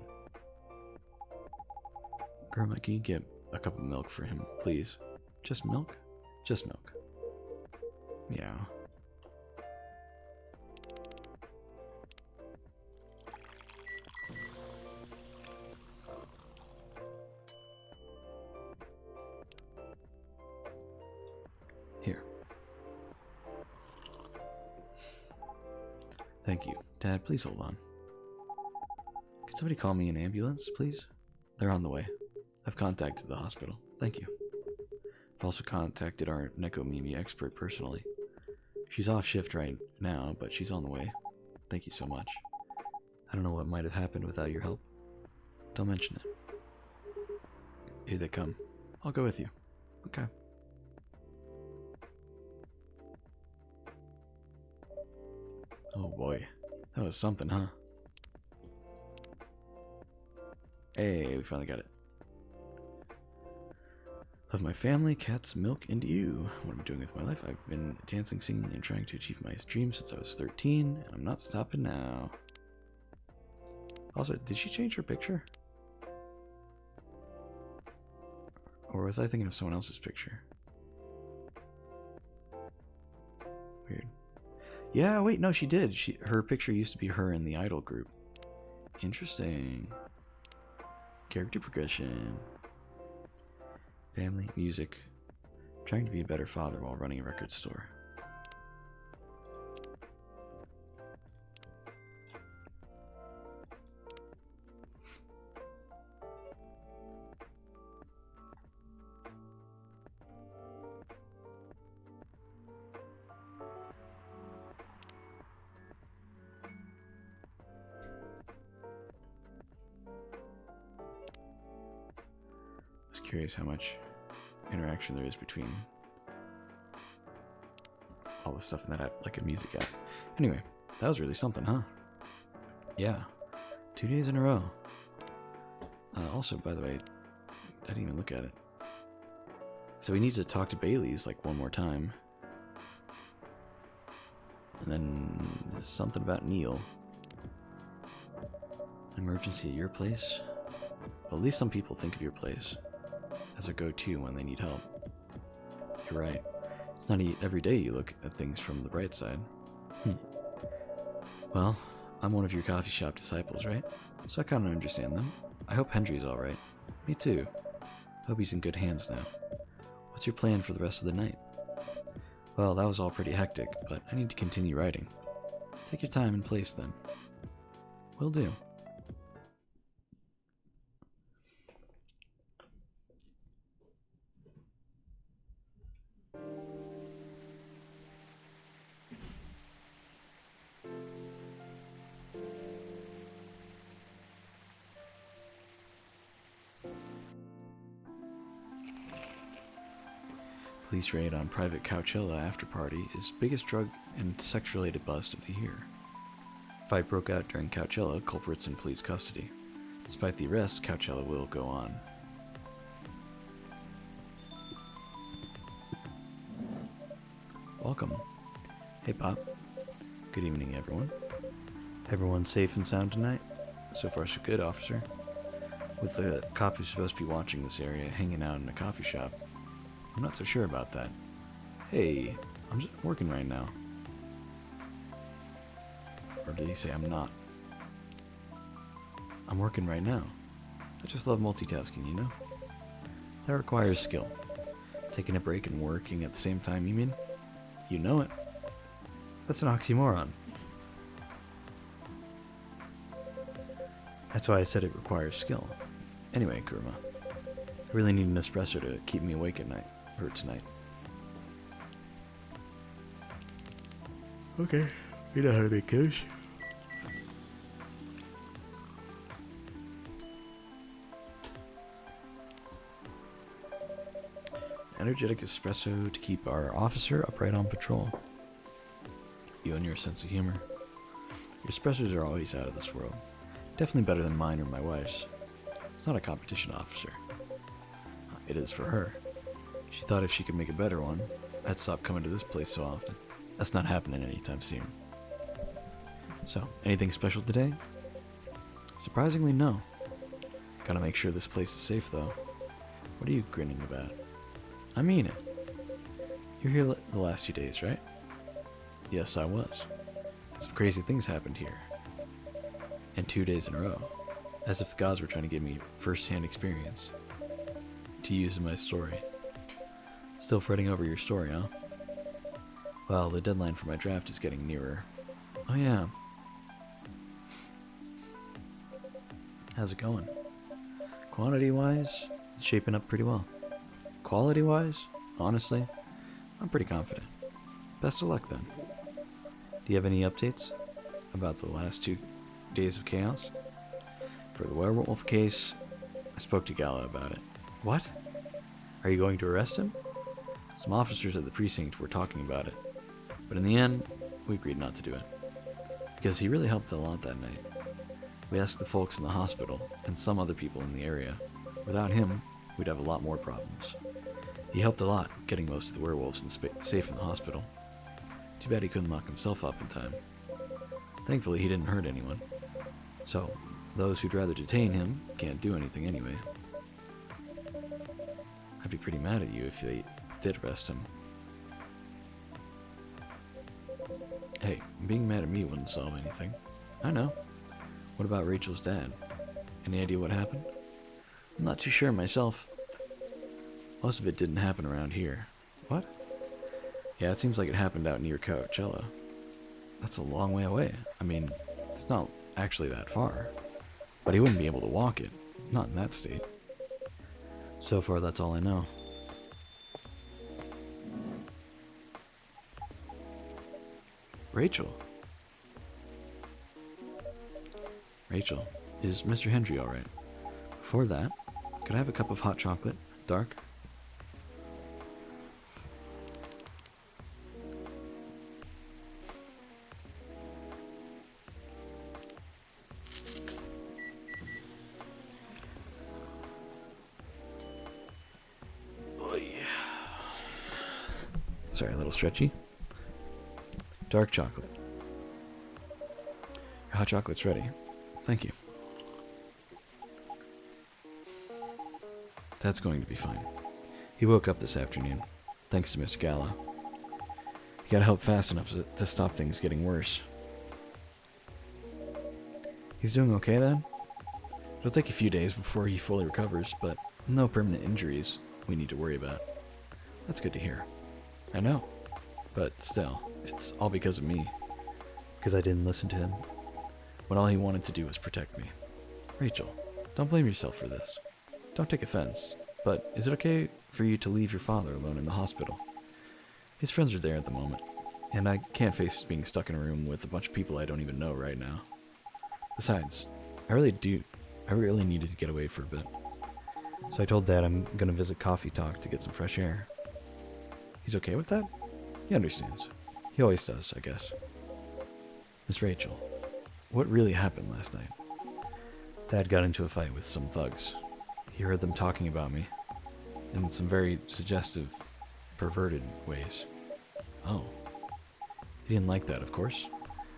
Grandma, can you get a cup of milk for him, please? Just milk? Just milk. Meow. Here. Thank you. Dad, please hold on. Could somebody call me an ambulance, please? They're on the way. I've contacted the hospital. Thank you. I've also contacted our Necomimi expert personally. She's off shift right now, but she's on the way. Thank you so much. I don't know what might have happened without your help. Don't mention it. Here they come. I'll go with you. Okay. Oh boy. That was something, huh? Hey, we finally got it. Love my family, cats, milk, and you. What am I doing with my life? I've been dancing, singing, and trying to achieve my dreams since I was 13, and I'm not stopping now. Also, did she change her picture? Or was I thinking of someone else's picture? Weird. Yeah, wait, no, she did. Her picture used to be her in the Idol group. Interesting. Character progression. Family, music. Trying to be a better father while running a record store. Curious how much interaction there is between all the stuff in that app, like a music app. Anyway, that was really something, huh? Yeah. 2 days in a row. Also, by the way, I didn't even look at it. So we need to talk to Bailey's like one more time. And then something about Neil. Emergency at your place? Well, at least some people think of your place as their go-to when they need help. You're right. It's not every day you look at things from the bright side. Well, I'm one of your coffee shop disciples, right? So I kind of understand them. I hope Hendry's alright. Me too. Hope he's in good hands now. What's your plan for the rest of the night? Well, that was all pretty hectic, but I need to continue writing. Take your time and place then. Will do. Police raid on private Coachella after party is biggest drug and sex-related bust of the year. Fight broke out during Coachella, culprits in police custody. Despite the arrests, Coachella will go on. Welcome. Hey, Pop. Good evening, everyone. Everyone safe and sound tonight? So far, so good, officer. With the cop who's supposed to be watching this area hanging out in a coffee shop, I'm not so sure about that. Hey, I'm just working right now. Or did he say I'm not? I'm working right now. I just love multitasking, you know? That requires skill. Taking a break and working at the same time, you mean? You know it. That's an oxymoron. That's why I said it requires skill. Anyway, Kuruma, I really need an espresso to keep me awake at night. Or tonight. Okay, we know how to make those. Energetic espresso to keep our officer upright on patrol. You and your sense of humor. Your espressos are always out of this world. Definitely better than mine or my wife's. It's not a competition, officer. It is for her. She thought if she could make a better one, I'd stop coming to this place so often. That's not happening anytime soon. So, anything special today? Surprisingly, no. Gotta make sure this place is safe, though. What are you grinning about? I mean it. You're here the last few days, right? Yes, I was. Some crazy things happened here. And 2 days in a row. As if the gods were trying to give me first-hand experience. To use in my story. Still fretting over your story, huh? Well, the deadline for my draft is getting nearer. Oh yeah. How's it going? Quantity-wise, it's shaping up pretty well. Quality-wise, honestly, I'm pretty confident. Best of luck then. Do you have any updates about the last 2 days of chaos? For the werewolf case, I spoke to Gala about it. What? Are you going to arrest him? Some officers at the precinct were talking about it, but in the end, we agreed not to do it. Because he really helped a lot that night. We asked the folks in the hospital, and some other people in the area. Without him, we'd have a lot more problems. He helped a lot, getting most of the werewolves safe in the hospital. Too bad he couldn't lock himself up in time. Thankfully, he didn't hurt anyone. So, those who'd rather detain him can't do anything anyway. I'd be pretty mad at you if they did arrest him. Hey, being mad at me wouldn't solve anything. I know. What about Rachel's dad? Any idea what happened? I'm not too sure myself. Most of it didn't happen around here. What? Yeah, it seems like it happened out near Coachella. That's a long way away. I mean, it's not actually that far. But he wouldn't be able to walk it. Not in that state. So far, that's all I know. Rachel. Rachel, is Mr. Hendry alright? Before that, could I have a cup of hot chocolate? Dark? Sorry, a little stretchy. Dark chocolate. Your hot chocolate's ready. Thank you. That's going to be fine. He woke up this afternoon, thanks to Mr. Gallo. He got help fast enough to stop things getting worse. He's doing okay then? It'll take a few days before he fully recovers, but no permanent injuries we need to worry about. That's good to hear. I know, but still, it's all because of me. Because I didn't listen to him. When all he wanted to do was protect me. Rachel, don't blame yourself for this. Don't take offense, but is it okay for you to leave your father alone in the hospital? His friends are there at the moment, and I can't face being stuck in a room with a bunch of people I don't even know right now. Besides, I really needed to get away for a bit. So I told Dad I'm going to visit Coffee Talk to get some fresh air. He's okay with that? He understands. He always does, I guess. Miss Rachel, what really happened last night? Dad got into a fight with some thugs. He heard them talking about me in some very suggestive, perverted ways. Oh. He didn't like that, of course.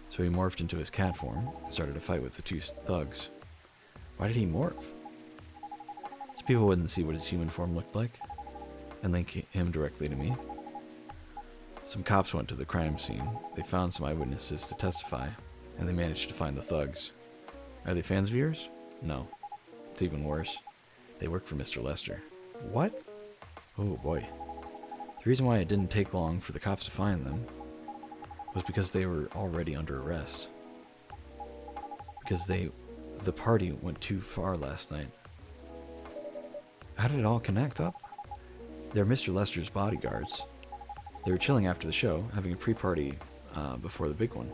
So he morphed into his cat form and started a fight with the two thugs. Why did he morph? So people wouldn't see what his human form looked like and link him directly to me. Some cops went to the crime scene. They found some eyewitnesses to testify, and they managed to find the thugs. Are they fans of yours? No. It's even worse. They work for Mr. Lester. What? Oh boy. The reason why it didn't take long for the cops to find them was because they were already under arrest. Because the party went too far last night. How did it all connect up? They're Mr. Lester's bodyguards. They were chilling after the show, having a pre-party before the big one.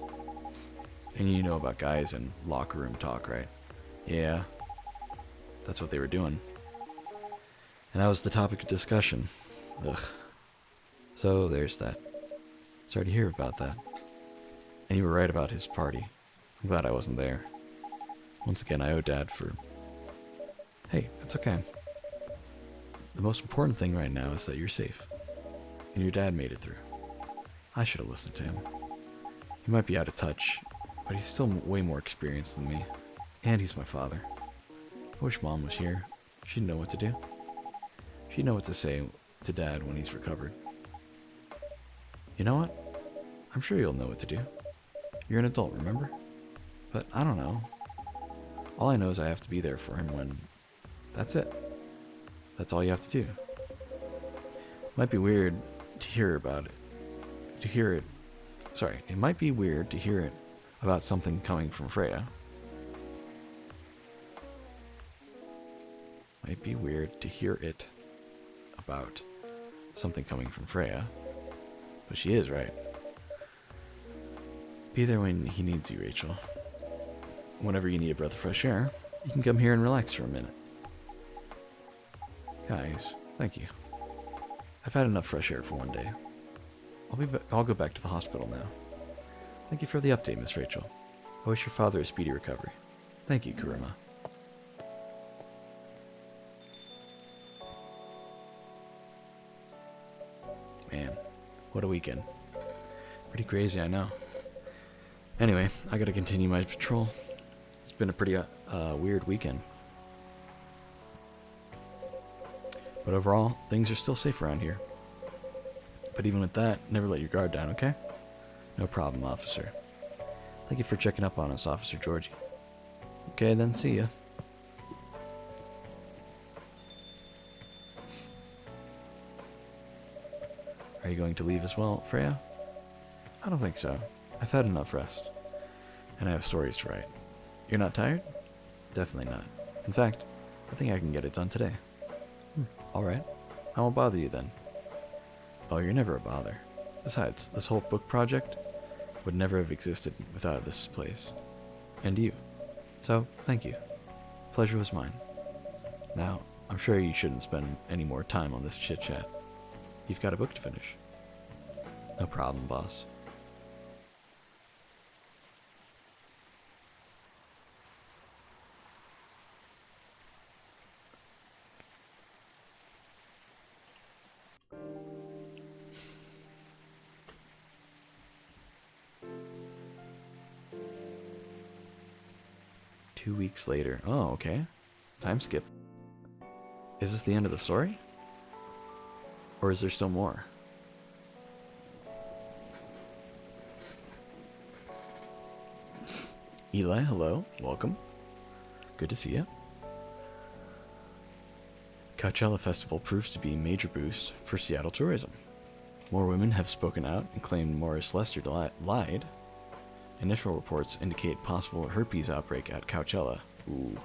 And you know about guys and locker room talk, right? Yeah. That's what they were doing. And that was the topic of discussion. Ugh. So there's that. Sorry to hear about that. And you were right about his party. I'm glad I wasn't there. Once again, I owe Dad for... Hey, it's okay. The most important thing right now is that you're safe. And your dad made it through. I should have listened to him. He might be out of touch, but he's still way more experienced than me. And he's my father. I wish Mom was here. She'd know what to do. She'd know what to say to Dad when he's recovered. You know what? I'm sure you'll know what to do. You're an adult, remember? But I don't know. All I know is I have to be there for him when... That's it. That's all you have to do. Might be weird to hear about it. It might be weird to hear it about something coming from Freya. Might be weird to hear it about something coming from Freya. But she is right. Be there when he needs you, Rachel. Whenever you need a breath of fresh air, you can come here and relax for a minute. Guys, thank you. I've had enough fresh air for one day. I'll go back to the hospital now. Thank you for the update, Miss Rachel. I wish your father a speedy recovery. Thank you, Kuruma. Man, what a weekend. Pretty crazy, I know. Anyway, I gotta continue my patrol. It's been a pretty weird weekend. But overall, things are still safe around here. But even with that, never let your guard down, okay? No problem, officer. Thank you for checking up on us, Officer Georgie. Okay, then, see ya. Are you going to leave as well, Freya? I don't think so. I've had enough rest. And I have stories to write. You're not tired? Definitely not. In fact, I think I can get it done today. Alright. I won't bother you then. Oh, you're never a bother. Besides, this whole book project would never have existed without this place. And you. So, thank you. Pleasure was mine. Now, I'm sure you shouldn't spend any more time on this chit-chat. You've got a book to finish. No problem, boss. 2 weeks later. Oh, okay. Time skip. Is this the end of the story? Or is there still more? Eli, hello. Welcome. Good to see you. Coachella Festival proves to be a major boost for Seattle tourism. More women have spoken out and claimed Morris Lester lied. Initial reports indicate possible herpes outbreak at Coachella. Ooh.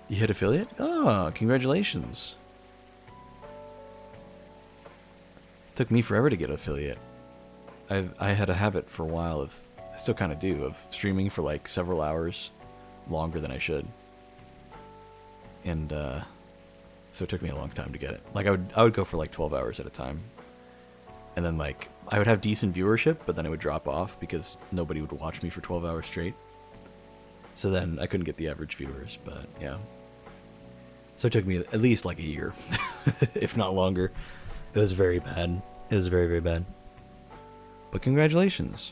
You hit affiliate? Oh, congratulations. Took me forever to get affiliate. I had a habit for a while of, I still kind of do, of streaming for like several hours longer than I should. And so it took me a long time to get it. Like I would go for like 12 hours at a time. And then like I would have decent viewership, but then it would drop off because nobody would watch me for 12 hours straight. So then I couldn't get the average viewers, but yeah. So it took me at least like a year, if not longer. It was very bad. It was very, very bad. But congratulations.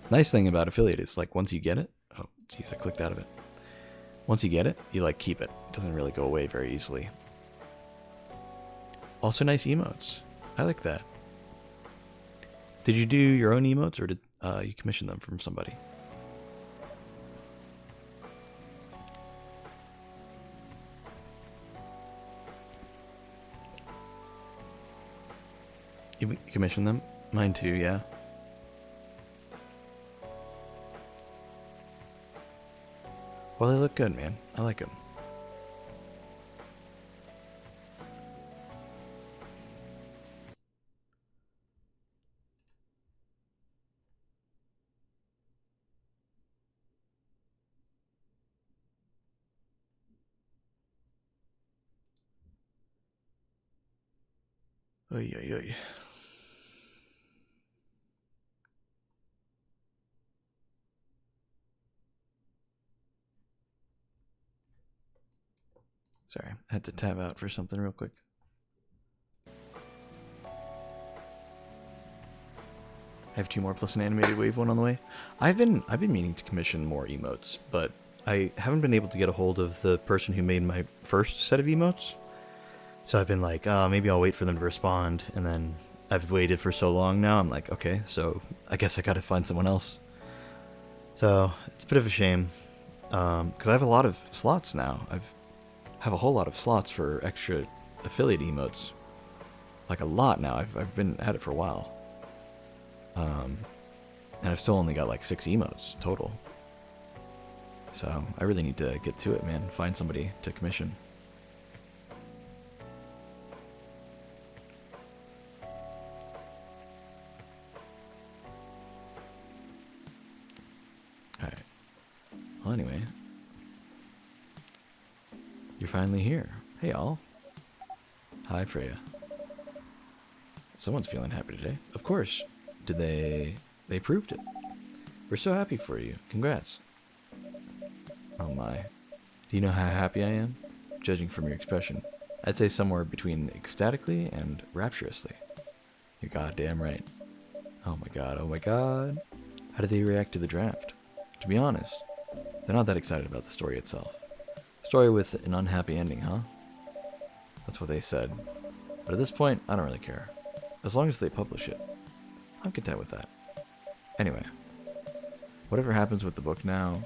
Nice thing about affiliate is like once you get it, oh jeez, I clicked out of it. Once you get it, you like keep it. It doesn't really go away very easily. Also nice emotes. I like that. Did you do your own emotes or did you commission them from somebody? You commissioned them? Mine too, yeah. Well, they look good, man. I like them. Oy, oy, oy. Sorry, I had to tab out for something real quick. I have 2 more plus an animated wave one on the way. I've been meaning to commission more emotes, but I haven't been able to get a hold of the person who made my first set of emotes. So I've been like, maybe I'll wait for them to respond, and then I've waited for so long now. I'm like, okay, so I guess I gotta find someone else. So it's a bit of a shame, because I have a lot of slots now. Have a whole lot of slots for extra affiliate emotes, like a lot now. I've been at it for a while, and I've still only got like 6 emotes total. So I really need to get to it, man. Find somebody to commission. All right. Well, anyway. You're finally here. Hey, all. Hi, Freya. Someone's feeling happy today. Of course. Did they proved it. We're so happy for you. Congrats. Oh my. Do you know how happy I am? Judging from your expression, I'd say somewhere between ecstatically and rapturously. You're goddamn right. Oh my god, oh my god. How did they react to the draft? To be honest, they're not that excited about the story itself. Story with an unhappy ending, huh? That's what they said. But at this point, I don't really care. As long as they publish it, I'm content with that. Anyway, whatever happens with the book now,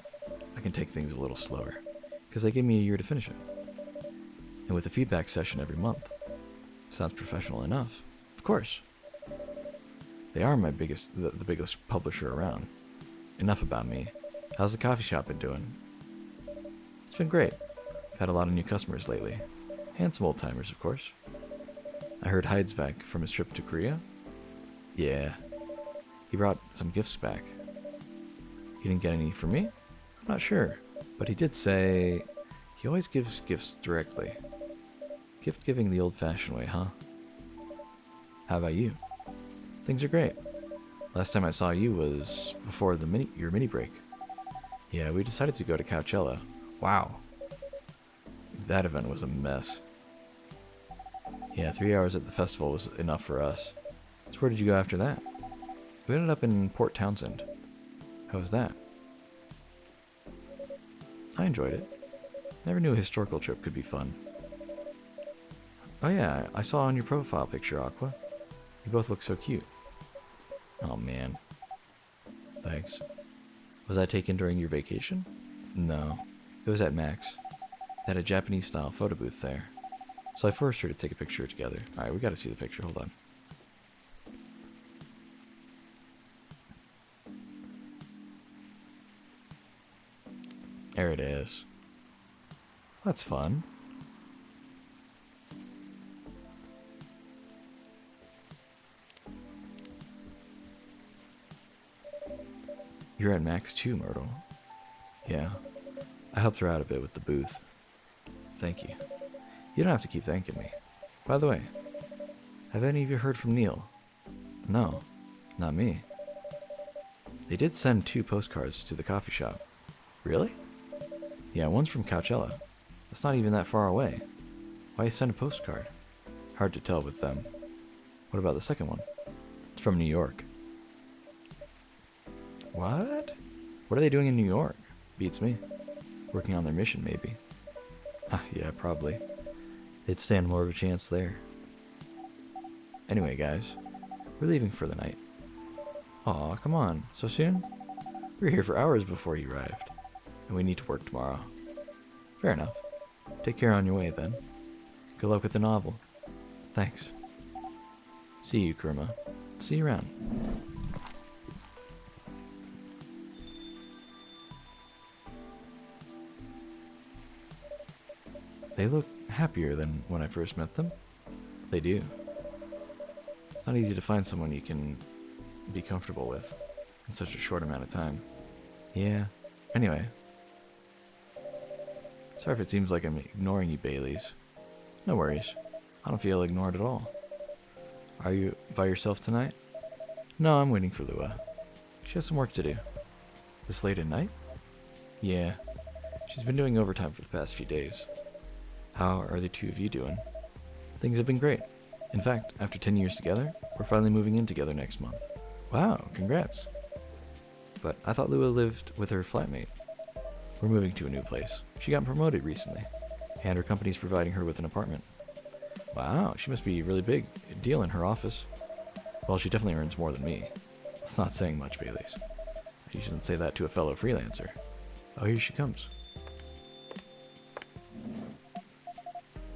I can take things a little slower, because they gave me a year to finish it. And with a feedback session every month. Sounds professional enough. Of course. They are my the biggest publisher around. Enough about me. How's the coffee shop been doing? It's been great. I've had a lot of new customers lately. And some old timers, of course. I heard Hyde's back from his trip to Korea. Yeah. He brought some gifts back. He didn't get any for me? I'm not sure. But he did say he always gives gifts directly. Gift giving the old-fashioned way, huh? How about you? Things are great. Last time I saw you was before your mini break. Yeah, we decided to go to Coachella. Wow. That event was a mess. Yeah, 3 hours at the festival was enough for us. So where did you go after that? We ended up in Port Townsend. How was that? I enjoyed it. Never knew a historical trip could be fun. Oh yeah, I saw on your profile picture, Aqua. You both look so cute. Oh man. Thanks. Was that taken during your vacation? No. It was at Max. They had a Japanese-style photo booth there. So I forced her to take a picture together. Alright, we gotta see the picture. Hold on. There it is. That's fun. You're at Max too, Myrtle. Yeah. I helped her out a bit with the booth. Thank you. You don't have to keep thanking me. By the way, have any of you heard from Neil? No, not me. They did send 2 postcards to the coffee shop. Really? Yeah, one's from Coachella. That's not even that far away. Why send a postcard? Hard to tell with them. What about the second one? It's from New York. What? What are they doing in New York? Beats me. Working on their mission, maybe. Ah, yeah, probably. They'd stand more of a chance there. Anyway, guys, we're leaving for the night. Aw, come on, so soon? We were here for hours before you arrived, and we need to work tomorrow. Fair enough. Take care on your way, then. Good luck with the novel. Thanks. See you, Kuruma. See you around. They look happier than when I first met them. They do. It's not easy to find someone you can be comfortable with in such a short amount of time. Yeah. Anyway. Sorry if it seems like I'm ignoring you, Baileys. No worries. I don't feel ignored at all. Are you by yourself tonight? No, I'm waiting for Lua. She has some work to do. This late at night? Yeah. She's been doing overtime for the past few days. How are the two of you doing? Things have been great. In fact, after 10 years together, we're finally moving in together next month. Wow, congrats. But I thought Lua lived with her flatmate. We're moving to a new place. She got promoted recently, and her company's providing her with an apartment. Wow, she must be a really big deal in her office. Well, she definitely earns more than me. It's not saying much, Baileys. You shouldn't say that to a fellow freelancer. Oh, here she comes.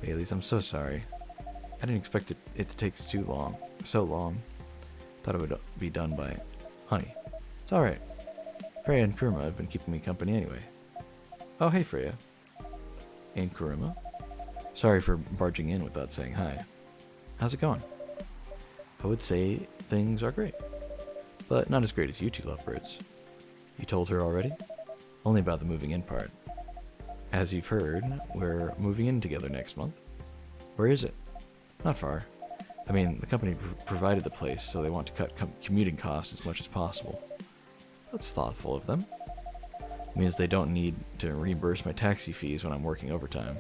Baileys, I'm so sorry. I didn't expect it to take so long. Thought it would be done by... Honey, it's alright. Freya and Kuruma have been keeping me company anyway. Oh, hey Freya. And Kuruma? Sorry for barging in without saying hi. How's it going? I would say things are great. But not as great as you two lovebirds. You told her already? Only about the moving in part. As you've heard, we're moving in together next month. Where is it? Not far. I mean, the company provided the place, so they want to cut commuting costs as much as possible. That's thoughtful of them. It means they don't need to reimburse my taxi fees when I'm working overtime.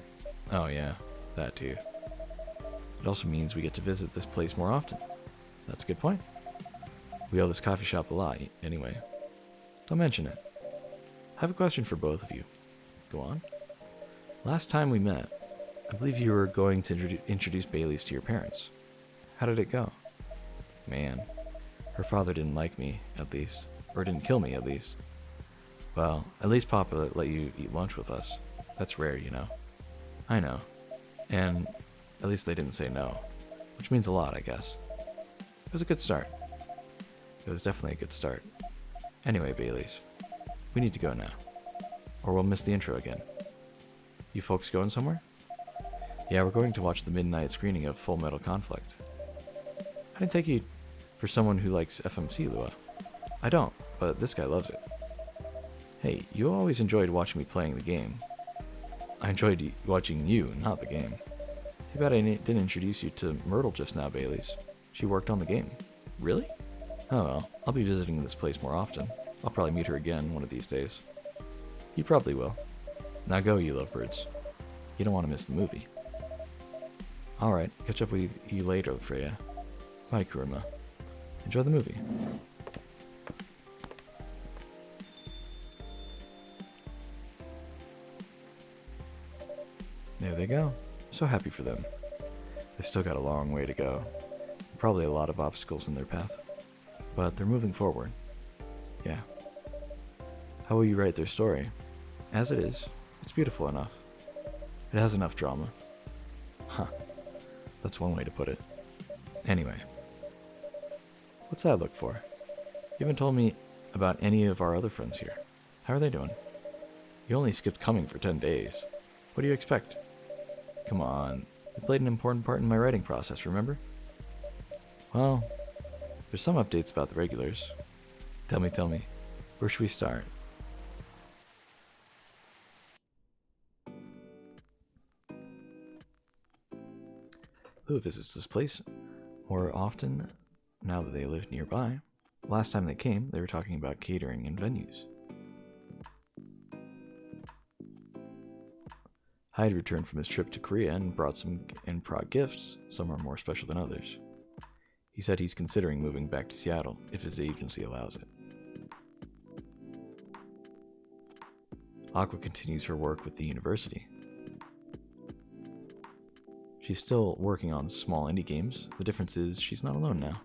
Oh yeah, that too. It also means we get to visit this place more often. That's a good point. We owe this coffee shop a lot, anyway. Don't mention it. I have a question for both of you. Go on. Last time we met, I believe you were going to introduce Baileys to your parents. How did it go? Man, her father didn't like me, at least. Or didn't kill me, at least. Well, at least Papa let you eat lunch with us. That's rare, you know. I know. And at least they didn't say no. Which means a lot, I guess. It was a good start. It was definitely a good start. Anyway, Baileys, we need to go now. Or we'll miss the intro again. You folks going somewhere? Yeah, we're going to watch the midnight screening of Full Metal Conflict. I didn't take you for someone who likes FMC, Lua. I don't, but this guy loves it. Hey, you always enjoyed watching me playing the game. I enjoyed watching you, not the game. Too bad I didn't introduce you to Myrtle just now, Baileys. She worked on the game. Really? Oh well, I'll be visiting this place more often. I'll probably meet her again one of these days. You probably will. Now go, you lovebirds. You don't want to miss the movie. Alright, catch up with you later, Freya. Bye, Kuruma. Enjoy the movie. There they go. So happy for them. They've still got a long way to go. Probably a lot of obstacles in their path. But they're moving forward. Yeah. How will you write their story? As it is, it's beautiful enough. It has enough drama. Huh. That's one way to put it. Anyway. What's that look for? You haven't told me about any of our other friends here. How are they doing? You only skipped coming for 10 days. What do you expect? Come on. You played an important part in my writing process, remember? Well, there's some updates about the regulars. Tell me. Where should we start? Who visits this place more often now that they live nearby? Last time they came, they were talking about catering and venues. Hyde returned from his trip to Korea and brought gifts. Some are more special than others. He said he's considering moving back to Seattle if his agency allows it. Aqua continues her work with the university. She's still working on small indie games. The difference is she's not alone now.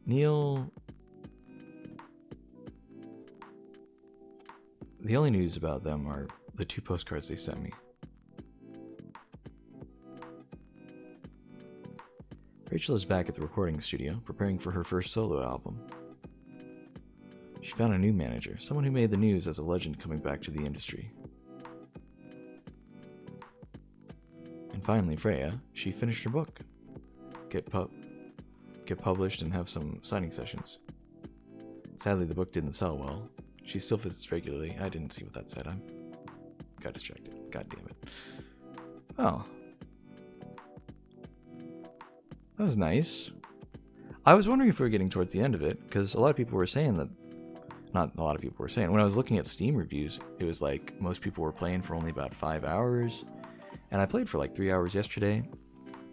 Neil... The only news about them are the 2 postcards they sent me. Rachel is back at the recording studio, preparing for her first solo album. She found a new manager, someone who made the news as a legend coming back to the industry. And finally, Freya, she finished her book. Get published and have some signing sessions. Sadly, the book didn't sell well. She still visits regularly. I didn't see what that said. I got distracted. God damn it. Oh. That was nice. I was wondering if we were getting towards the end of it, because a lot of people were saying that... Not a lot of people were saying. When I was looking at Steam reviews, it was like most people were playing for only about 5 hours. And I played for like 3 hours yesterday.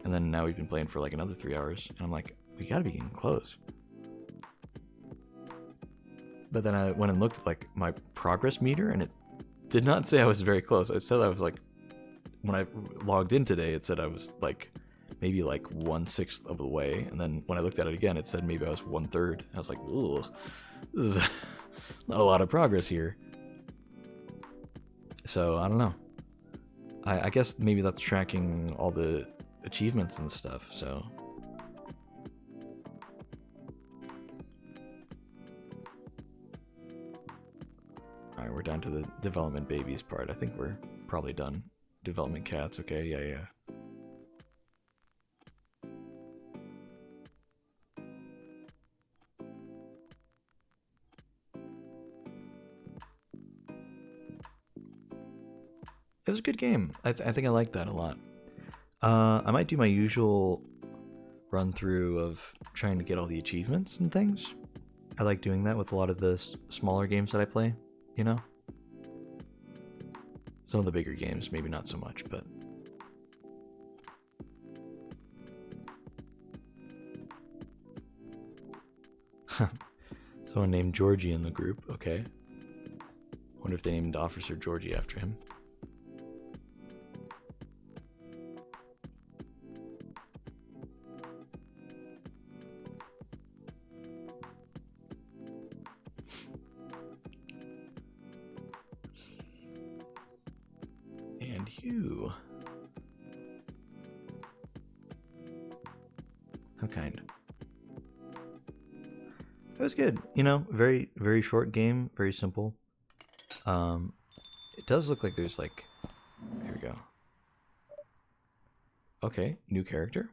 And then now we've been playing for like another 3 hours. And I'm like, we gotta be getting close. But then I went and looked at like my progress meter, and it did not say I was very close. It said I was like, when I logged in today, it said I was like maybe like 1/6 of the way, and then when I looked at it again, it said maybe I was 1/3. I was like, ugh, this is not a lot of progress here. So I don't know. I guess maybe that's tracking all the achievements and stuff. So. Alright, we're down to the development babies part. I think we're probably done. Development cats, okay, yeah. It was a good game. I think I liked that a lot. I might do my usual run through of trying to get all the achievements and things. I like doing that with a lot of the smaller games that I play. You know? Some of the bigger games, maybe not so much, but... Someone named Georgie in the group, okay. Wonder if they named Officer Georgie after him. And you. How kind. It was good, you know, very, very short game, very simple. It does look like there's like, here we go. Okay, new character.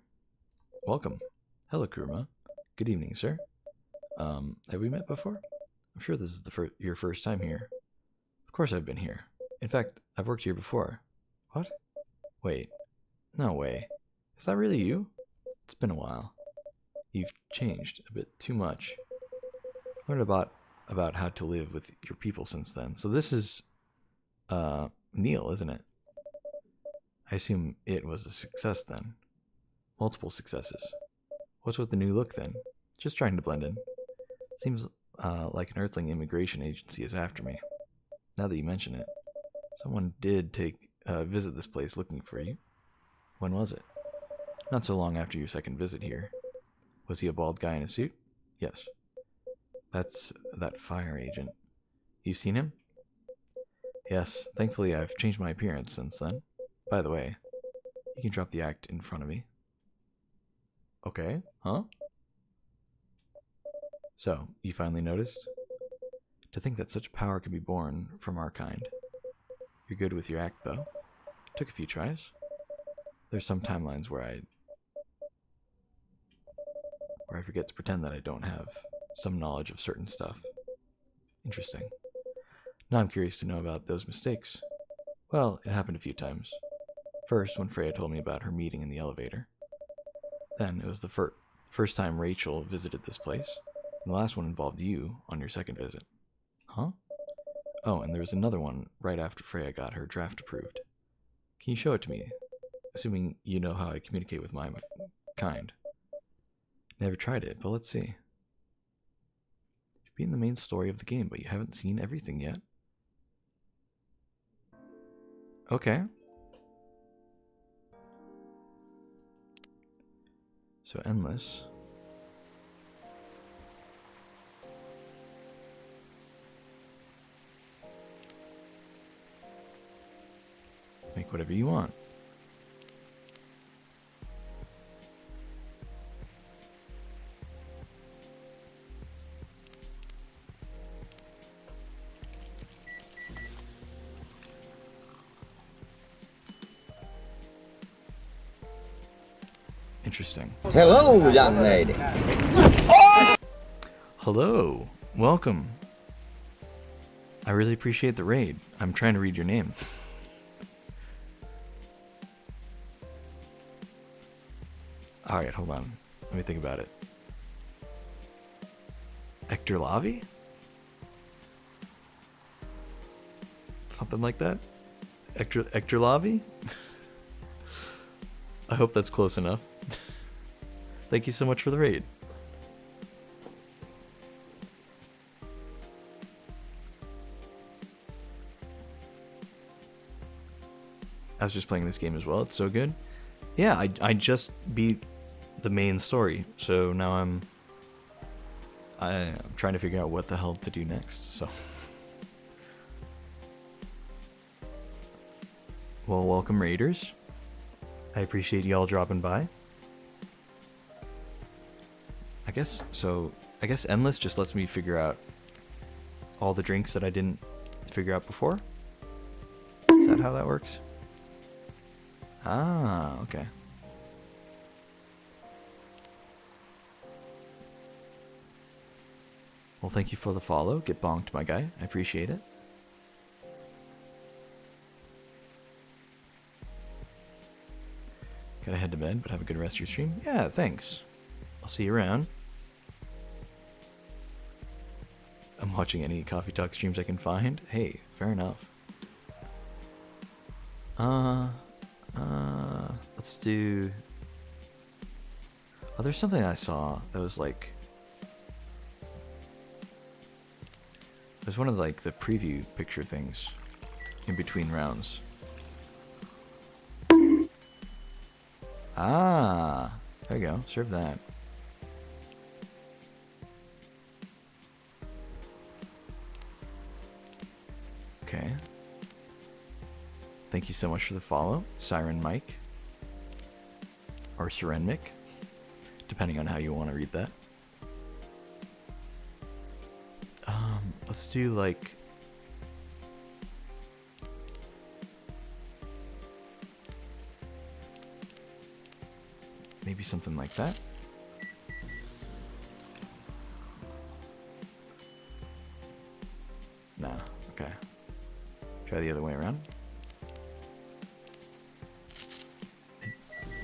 Welcome. Hello, Kuruma. Good evening, sir. Have we met before? I'm sure this is your first time here. Of course I've been here. In fact, I've worked here before. What? Wait. No way. Is that really you? It's been a while. You've changed a bit too much. Learned about how to live with your people since then. So this is Neil, isn't it? I assume it was a success then. Multiple successes. What's with the new look then? Just trying to blend in. Seems like an Earthling immigration agency is after me. Now that you mention it. Someone did visit this place looking for you. When was it? Not so long after your second visit here. Was he a bald guy in a suit? Yes. That's that fire agent. You've seen him? Yes. Thankfully, I've changed my appearance since then. By the way, you can drop the act in front of me. Okay. Huh? So, you finally noticed? To think that such power could be born from our kind. You're good with your act, though. Took a few tries. There's some timelines where I forget to pretend that I don't have some knowledge of certain stuff. Interesting. Now I'm curious to know about those mistakes. Well, it happened a few times. First, when Freya told me about her meeting in the elevator. Then, it was the first time Rachel visited this place. And the last one involved you on your second visit. Huh? Oh, and there was another one right after Freya got her draft approved. Can you show it to me? Assuming you know how I communicate with my kind. Never tried it, but let's see. You've been the main story of the game, but you haven't seen everything yet. Okay. So endless. Make whatever you want. Interesting. Hello, young lady. Hello. Welcome. I really appreciate the raid. I'm trying to read your name. Alright, hold on. Let me think about it. Hector Lavi? Something like that? Hector Lavi? I hope that's close enough. Thank you so much for the raid. I was just playing this game as well. It's so good. Yeah, I just beat the main story, so now I'm trying to figure out what the hell to do next. So, well, welcome raiders. I appreciate y'all dropping by. I guess endless just lets me figure out all the drinks that I didn't figure out before. Is that how that works? Ah, okay. Well, thank you for the follow. Get bonked, my guy. I appreciate it. Gotta head to bed, but have a good rest of your stream. Yeah, thanks. I'll see you around. I'm watching any Coffee Talk streams I can find. Hey, fair enough. Let's do... Oh, there's something I saw that was like... It was one of like the preview picture things in between rounds. Ah, there you go. Serve that. Okay. Thank you so much for the follow, Siren Mike. Or Sirenmic, depending on how you want to read that. Let's do like... Maybe something like that. Nah, okay. Try the other way around.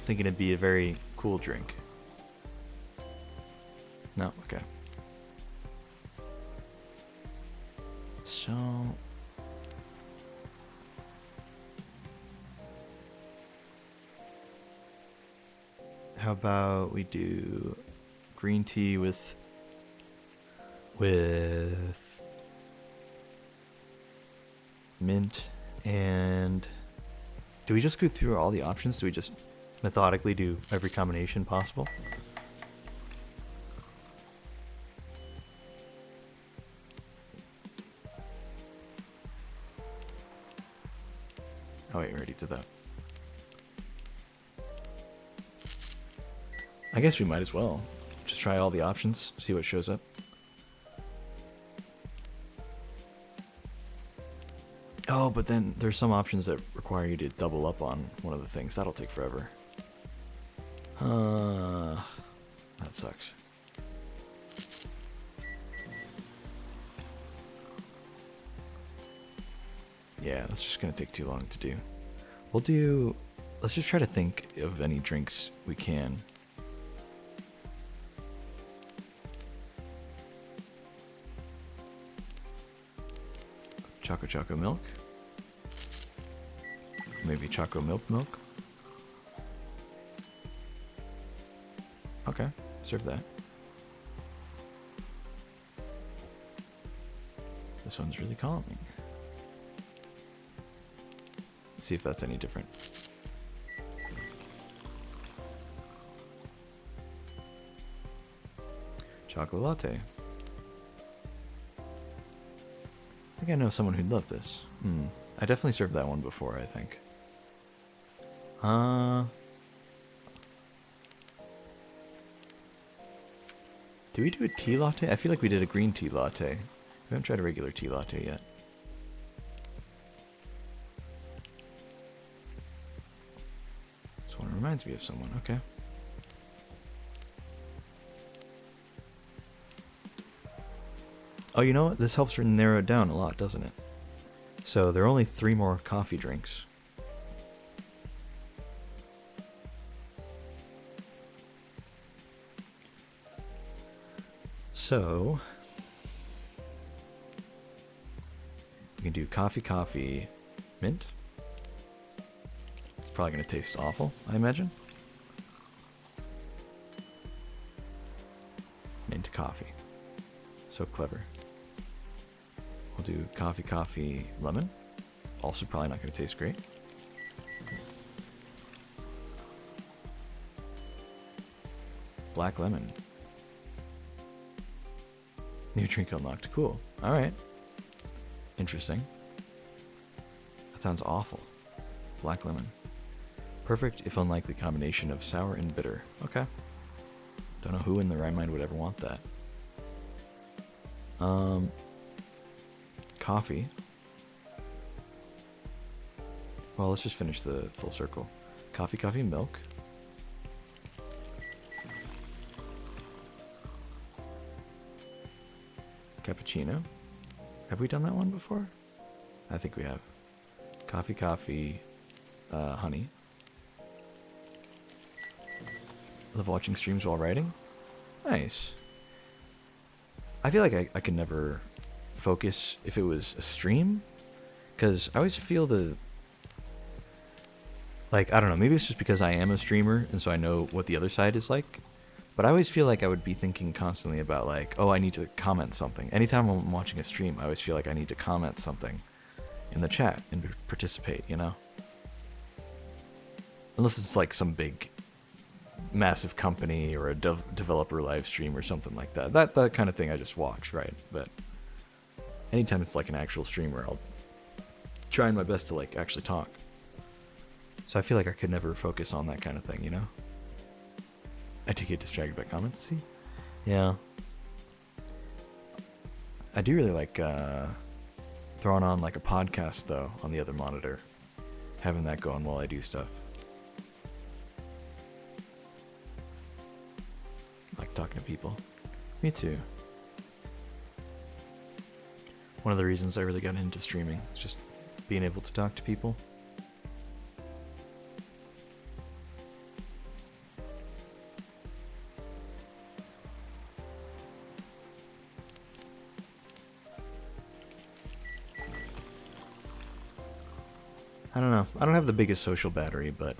Thinking it'd be a very cool drink. No, okay. So... How about we do green tea with mint And do we just go through all the options? Do we just methodically do every combination possible? Oh wait, we already did that. I guess we might as well just try all the options, see what shows up. Oh, but then there's some options that require you to double up on one of the things. That'll take forever. That sucks. Yeah, that's just gonna take too long to do. Let's just try to think of any drinks we can. Choco milk. Maybe choco milk. Okay, serve that. This one's really calming. Let's see if that's any different. Chocolate latte. I think I know someone who'd love this. I definitely served that one before, I think. Did we do a tea latte? I feel like we did a green tea latte. We haven't tried a regular tea latte yet. This one reminds me of someone, okay. Oh, you know what? This helps her narrow it down a lot, doesn't it? So there are only 3 more coffee drinks. So we can do coffee, mint. It's probably going to taste awful, I imagine. Mint coffee. So clever. We'll do coffee, lemon. Also probably not going to taste great. Black lemon. New drink unlocked. Cool. Alright. Interesting. That sounds awful. Black lemon. Perfect, if unlikely, combination of sour and bitter. Okay. Don't know who in their right mind would ever want that. Coffee. Well, let's just finish the full circle. Coffee, milk. Cappuccino. Have we done that one before? I think we have. Coffee, honey. Love watching streams while writing. Nice. I feel like I could never focus if it was a stream, because I always feel like, I don't know, maybe it's just because I am a streamer and so I know what the other side is like, but I always feel like I would be thinking constantly about like, oh, I need to comment something. Anytime I'm watching a stream, I always feel like I need to comment something in the chat and participate, you know? Unless it's like some big massive company or a developer live stream or something like that. That kind of thing I just watch, right? But anytime it's like an actual streamer, I'll try my best to like actually talk. So I feel like I could never focus on that kind of thing, you know? I do get distracted by comments, see? Yeah. I do really like throwing on like a podcast though on the other monitor. Having that going while I do stuff. Like talking to people. Me too. One of the reasons I really got into streaming is just being able to talk to people. I don't know. I don't have the biggest social battery, but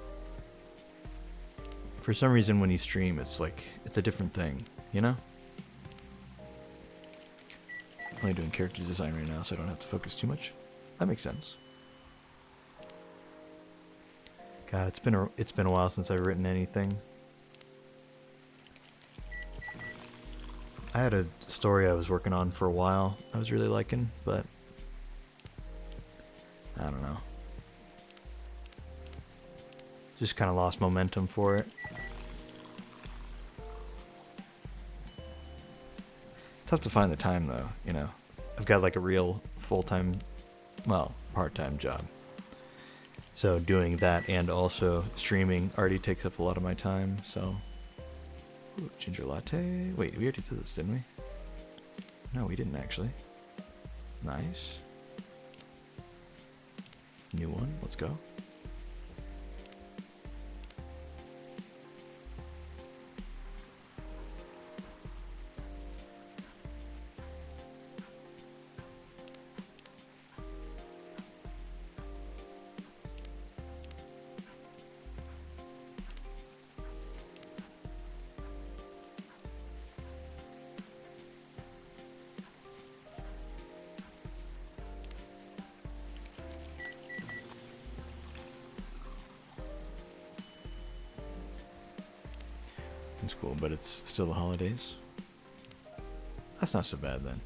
for some reason when you stream, it's like, it's a different thing, you know? I'm only doing character design right now, so I don't have to focus too much. That makes sense. God, it's been a while since I've written anything. I had a story I was working on for a while I was really liking, but I don't know. Just kind of lost momentum for it. Tough to find the time though, you know. I've got like a real full-time, well, part-time job. So doing that and also streaming already takes up a lot of my time, so. Ooh, ginger latte. Wait, we already did this, didn't we? No, we didn't actually. Nice. New one, let's go. It's cool, but it's still the holidays. That's not so bad then.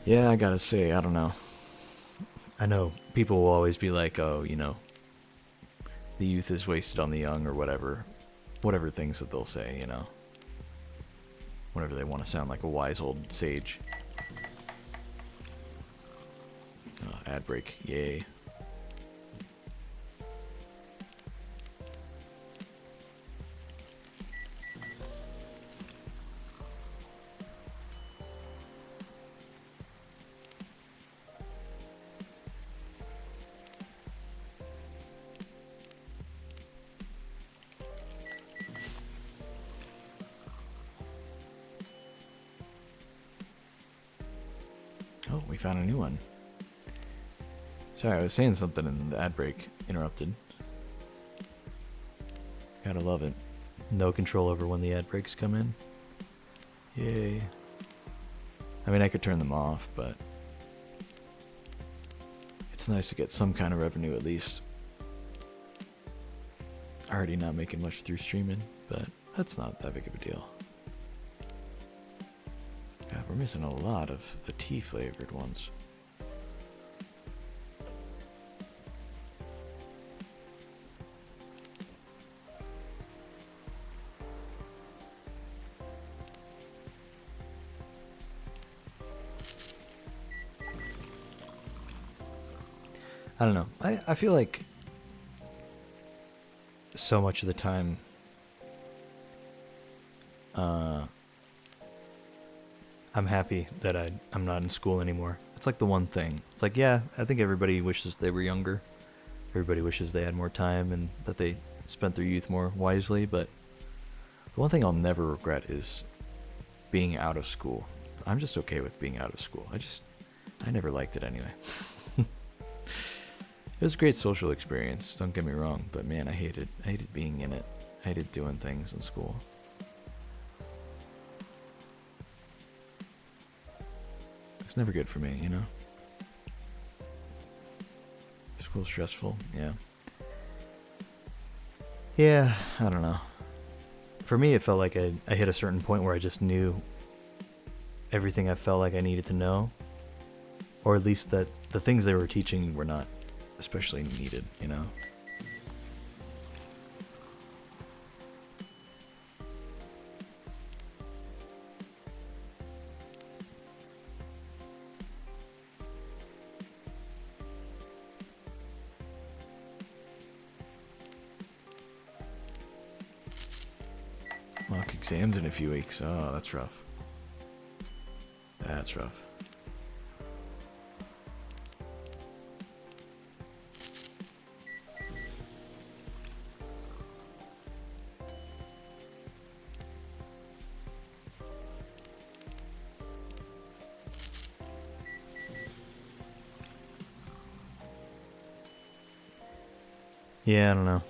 Yeah, I gotta say, I don't know. I know people will always be like, oh, you know, the youth is wasted on the young or whatever things that they'll say, you know, whenever they want to sound like a wise old sage. Ad break, yay. Oh, we found a new one. Sorry, I was saying something and the ad break interrupted. Gotta love it. No control over when the ad breaks come in. Yay. I mean, I could turn them off, but it's nice to get some kind of revenue at least. Already not making much through streaming, but that's not that big of a deal. God, we're missing a lot of the tea flavored ones. I don't know. I feel like so much of the time I'm happy that I'm not in school anymore. It's like the one thing. It's like, yeah, I think everybody wishes they were younger. Everybody wishes they had more time and that they spent their youth more wisely, but the one thing I'll never regret is being out of school. I'm just okay with being out of school. I never liked it anyway. It was a great social experience, don't get me wrong, but man, I hated being in it. I hated doing things in school. It's never good for me, you know? School's stressful, yeah. Yeah, I don't know. For me, it felt like I hit a certain point where I just knew everything I felt like I needed to know. Or at least that the things they were teaching were not especially needed, you know? Mock exams in a few weeks. Oh, that's rough. That's rough. Yeah, I don't know.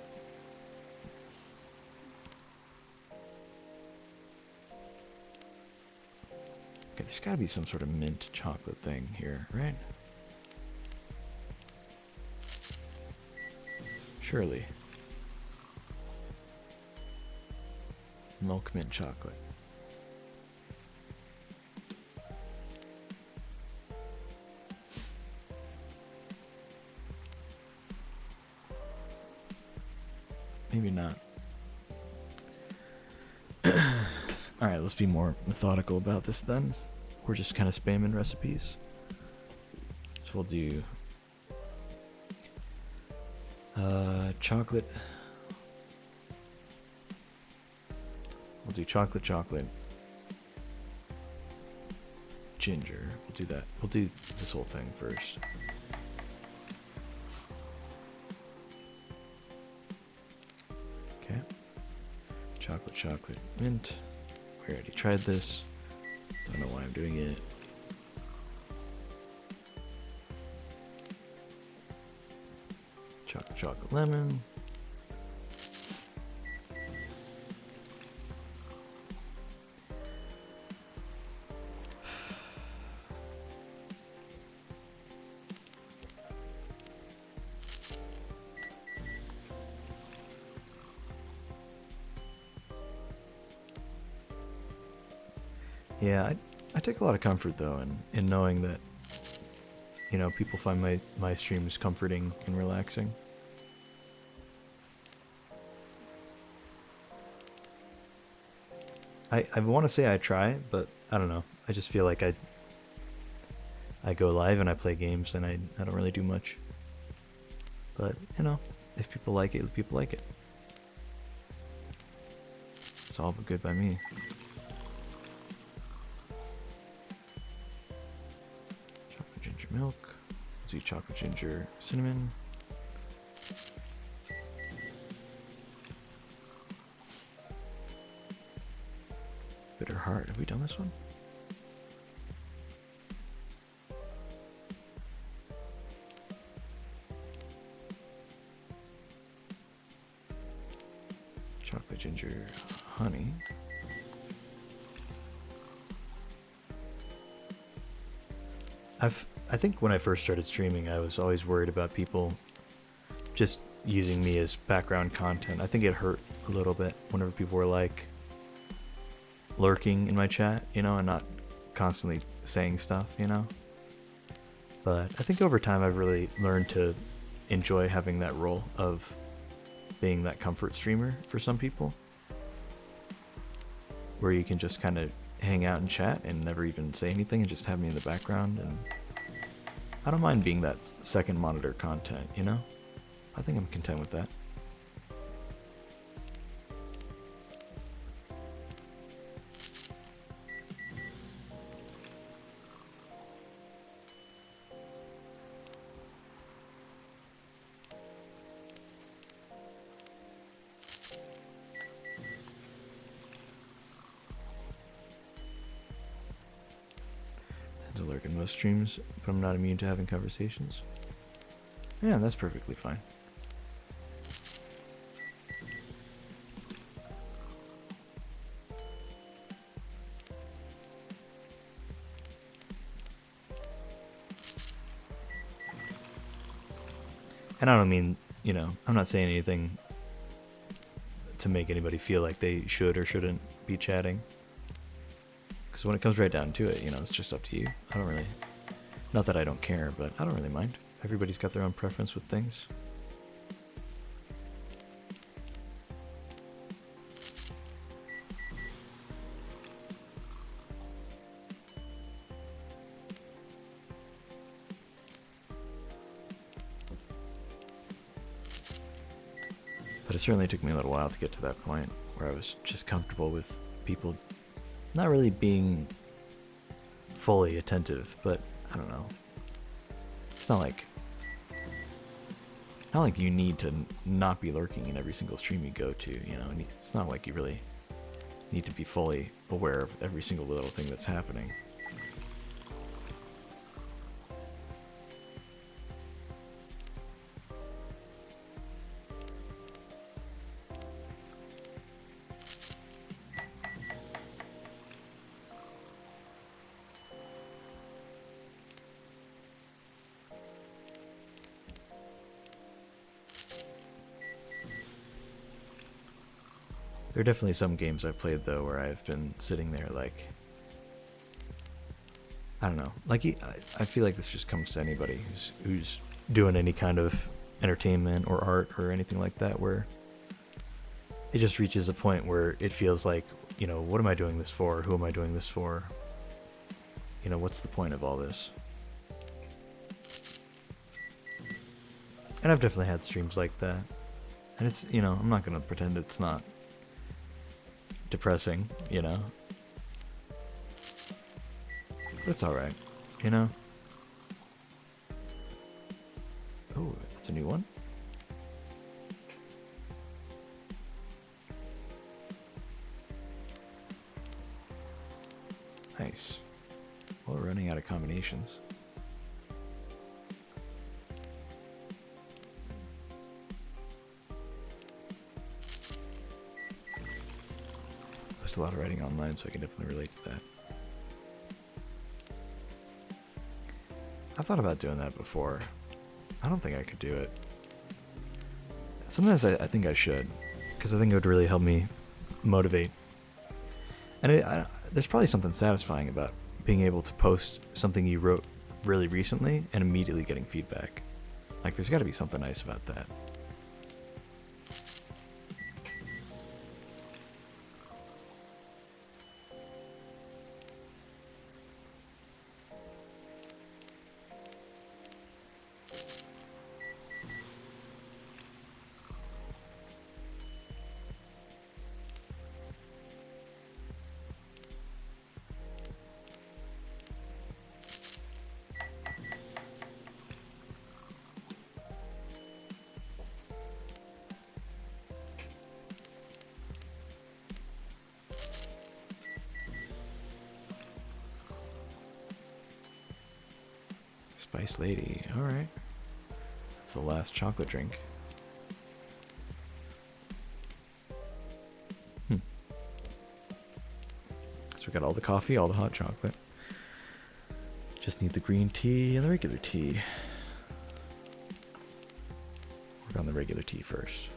Okay, there's got to be some sort of mint chocolate thing here, right? Surely. Milk mint chocolate. Maybe not. Alright, let's be more methodical about this then. We're just kind of spamming recipes. So we'll do chocolate. We'll do chocolate, ginger. We'll do that. We'll do this whole thing first. Okay. Chocolate, mint. We already tried this. Don't know why I'm doing it. Chocolate, lemon. Yeah, I take a lot of comfort though in knowing that, you know, people find my streams comforting and relaxing. I want to say I try, but I don't know. I just feel like I go live and I play games and I don't really do much. But, you know, if people like it, people like it. It's all good by me. Chocolate ginger milk. Let's do chocolate ginger cinnamon. Bitter heart. Have we done this one? Chocolate ginger honey. I think when I first started streaming, I was always worried about people just using me as background content. I think it hurt a little bit whenever people were like lurking in my chat, you know, and not constantly saying stuff, you know. But I think over time I've really learned to enjoy having that role of being that comfort streamer for some people, where you can just kind of hang out and chat and never even say anything and just have me in the background. And I don't mind being that second monitor content, you know. I think I'm content with that. To lurk in most streams, but I'm not immune to having conversations. Yeah, that's perfectly fine. And I don't mean, you know, I'm not saying anything to make anybody feel like they should or shouldn't be chatting. Because when it comes right down to it, you know, it's just up to you. I don't really, not that I don't care, but I don't really mind. Everybody's got their own preference with things. But it certainly took me a little while to get to that point where I was just comfortable with people not really being fully attentive, but I don't know. It's not like you need to not be lurking in every single stream you go to, you know. It's not like you really need to be fully aware of every single little thing that's happening. There are definitely some games I've played though where I've been sitting there like, I don't know. Like I feel like this just comes to anybody who's doing any kind of entertainment or art or anything like that, where it just reaches a point where it feels like, what am I doing this for? Who am I doing this for? What's the point of all this? And I've definitely had streams like that. And it's, I'm not going to pretend it's not depressing, But it's alright, Oh, that's a new one. Nice. Well, we're running out of combinations. Post a lot of writing online, so I can definitely relate to that. I've thought about doing that before. I don't think I could do it. Sometimes I think I should, because I think it would really help me motivate. And there's probably something satisfying about being able to post something you wrote really recently and immediately getting feedback. Like, there's got to be something nice about that. Spice Lady, alright. That's the last chocolate drink. So we got all the coffee, all the hot chocolate. Just need the green tea and the regular tea. Work on the regular tea first.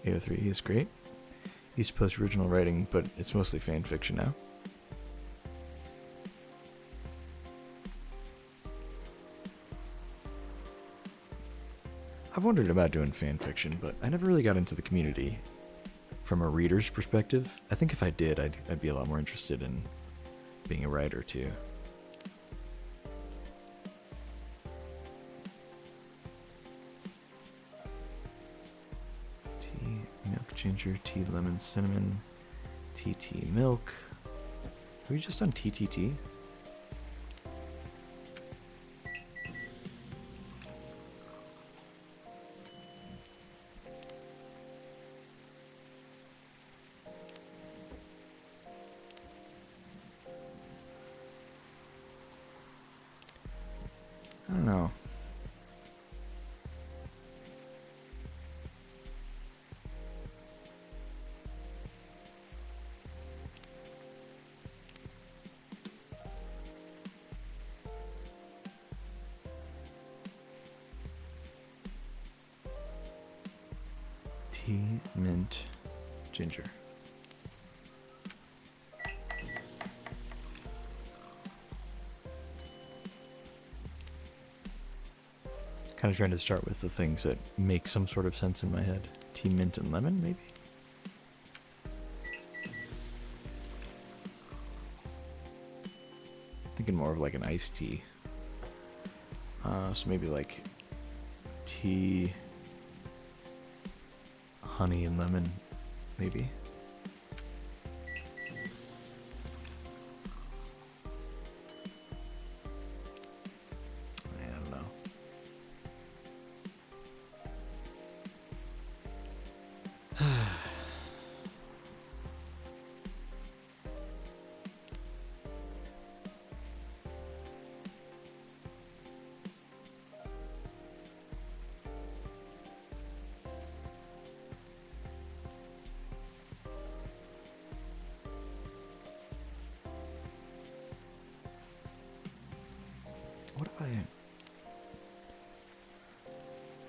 AO3 is great. Used to post original writing, but it's mostly fan fiction now. I've wondered about doing fan fiction, but I never really got into the community from a reader's perspective. I think if I did, I'd be a lot more interested in being a writer too. Tea, milk, ginger, tea, lemon, cinnamon, tea, milk. Have we just done tea? I don't know. Tea, mint, ginger. Kind of trying to start with the things that make some sort of sense in my head. Tea, mint, and lemon, maybe? Thinking more of like an iced tea. So maybe like tea, honey, and lemon, maybe. I don't know.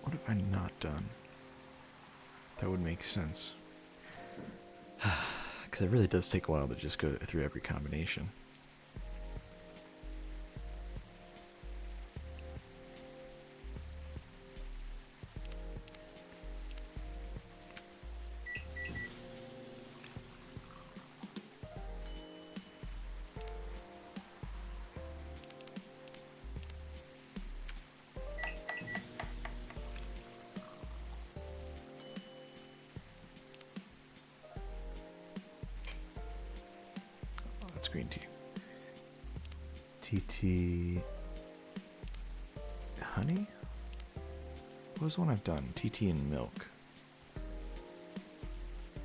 What have I not done? That would make sense. Because it really does take a while to just go through every combination. Green tea. TT honey? What was the one I've done? TT and milk.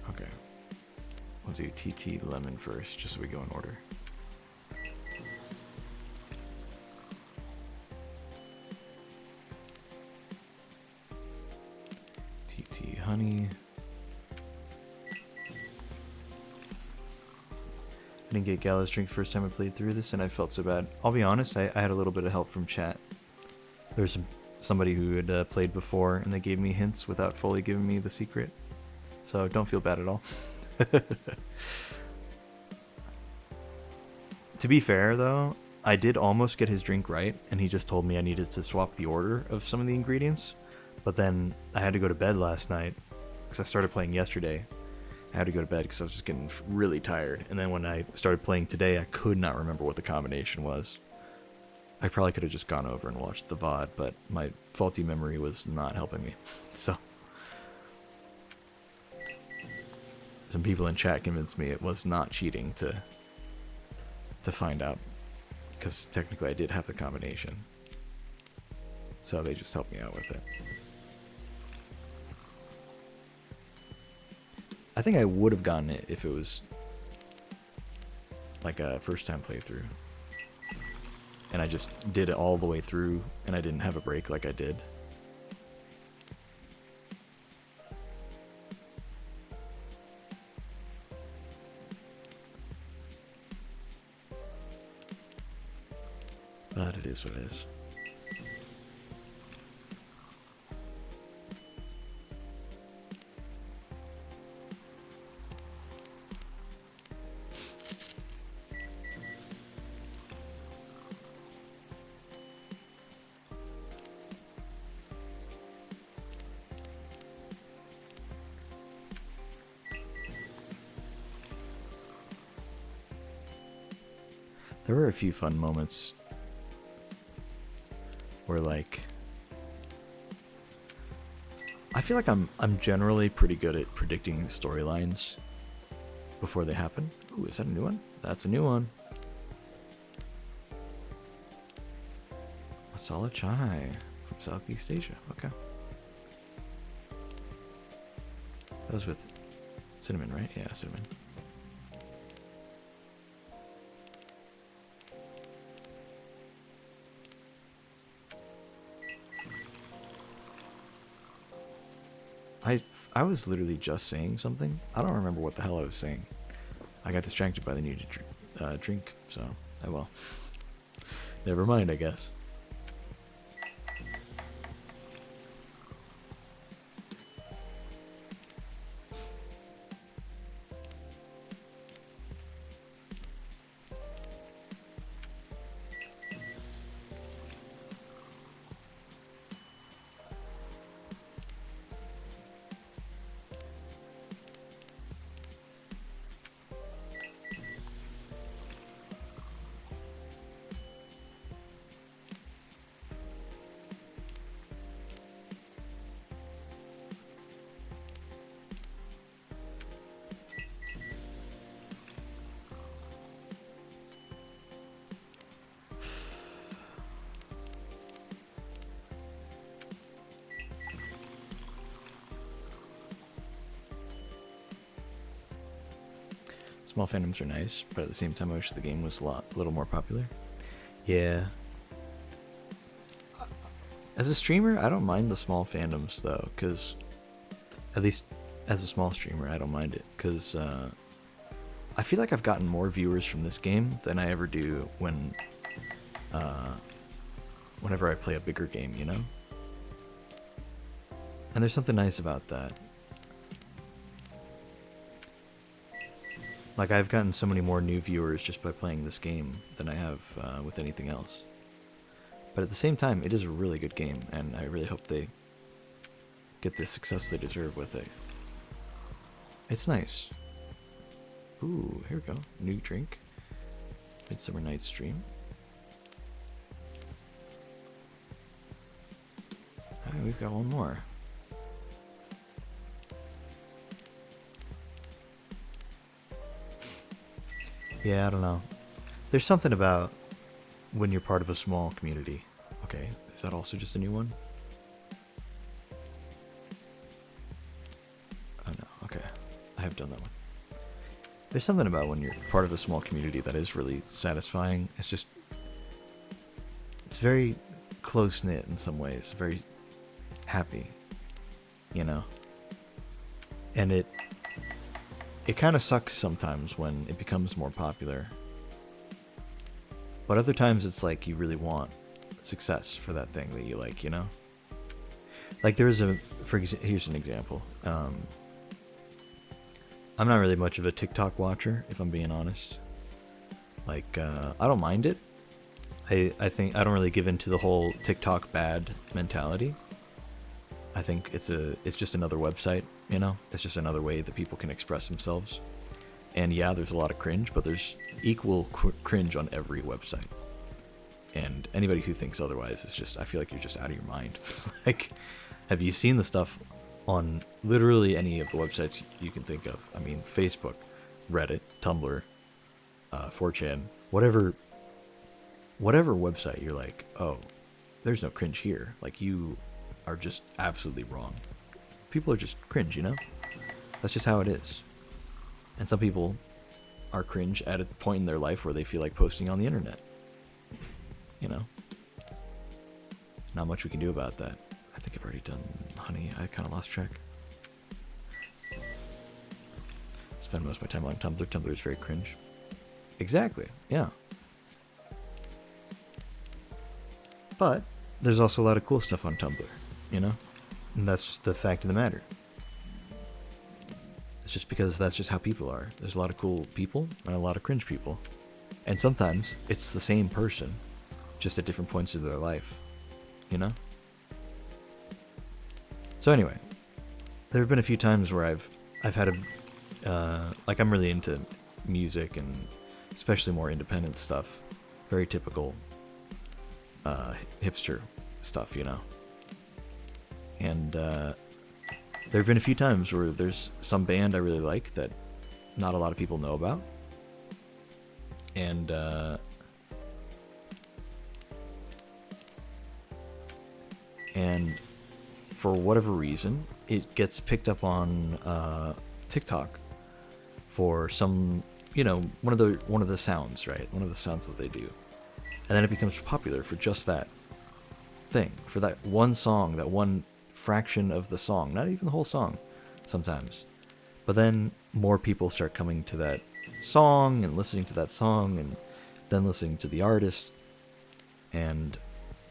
Okay. We'll do TT lemon first, just so we go in order. TT honey. I didn't get Gala's drink the first time I played through this, and I felt so bad. I'll be honest, I had a little bit of help from chat. There was somebody who had played before, and they gave me hints without fully giving me the secret. So don't feel bad at all. To be fair, though, I did almost get his drink right, and he just told me I needed to swap the order of some of the ingredients. But then I had to go to bed last night, because I started playing yesterday. I had to go to bed because I was just getting really tired. And then when I started playing today, I could not remember what the combination was. I probably could have just gone over and watched the VOD, but my faulty memory was not helping me. So some people in chat convinced me it was not cheating to find out, because technically I did have the combination. So they just helped me out with it. I think I would have gotten it if it was like a first time playthrough. And I just did it all the way through and I didn't have a break like I did. But it is what it is. There were a few fun moments where, like, I feel like I'm generally pretty good at predicting storylines before they happen. Ooh, is that a new one? That's a new one. Masala chai from Southeast Asia. Okay. That was with cinnamon, right? Yeah, cinnamon. I was literally just saying something. I don't remember what the hell I was saying. I got distracted by the need to drink, so oh well. Never mind, I guess. Small fandoms are nice, but at the same time I wish the game was a little more popular. Yeah. As a streamer, I don't mind the small fandoms though, because at least as a small streamer, I don't mind it, because I feel like I've gotten more viewers from this game than I ever do whenever I play a bigger game, you know? And there's something nice about that. Like, I've gotten so many more new viewers just by playing this game than I have with anything else. But at the same time, it is a really good game, and I really hope they get the success they deserve with it. It's nice. Ooh, here we go. New drink. Midsummer Night's Dream. Alright, we've got one more. Yeah, I don't know. There's something about when you're part of a small community. Okay, is that also just a new one? Oh no, okay. I have done that one. There's something about when you're part of a small community that is really satisfying. It's just... It's very close-knit in some ways. Very happy. You know? And it kind of sucks sometimes when it becomes more popular. But other times it's like you really want success for that thing that you like, you know? Like here's an example. I'm not really much of a TikTok watcher, if I'm being honest. Like, I don't mind it. I think I don't really give into the whole TikTok bad mentality. I think it's just another website, you know? It's just another way that people can express themselves. And yeah, there's a lot of cringe, but there's equal cringe on every website. And anybody who thinks otherwise is just, I feel like you're just out of your mind. Like, have you seen the stuff on literally any of the websites you can think of? I mean, Facebook, Reddit, Tumblr, 4chan, whatever website you're like, oh, there's no cringe here. Like, you are just absolutely wrong. People are just cringe, you know? That's just how it is. And some people are cringe at a point in their life where they feel like posting on the internet. You know? Not much we can do about that. I think I've already done honey. I kind of lost track. Spend most of my time on Tumblr. Tumblr is very cringe. Exactly, yeah. But there's also a lot of cool stuff on Tumblr, you know? And that's just the fact of the matter. It's just because that's just how people are. There's a lot of cool people and a lot of cringe people. And sometimes it's the same person, just at different points of their life, you know? So anyway, there have been a few times where I've had like, I'm really into music and especially more independent stuff. Very typical hipster stuff, you know? And there have been a few times where there's some band I really like that not a lot of people know about. And for whatever reason, it gets picked up on TikTok for some, you know, one of the sounds, right? One of the sounds that they do. And then it becomes popular for just that thing, for that one song, that one fraction of the song, not even the whole song sometimes. But then more people start coming to that song and listening to that song and then listening to the artist. And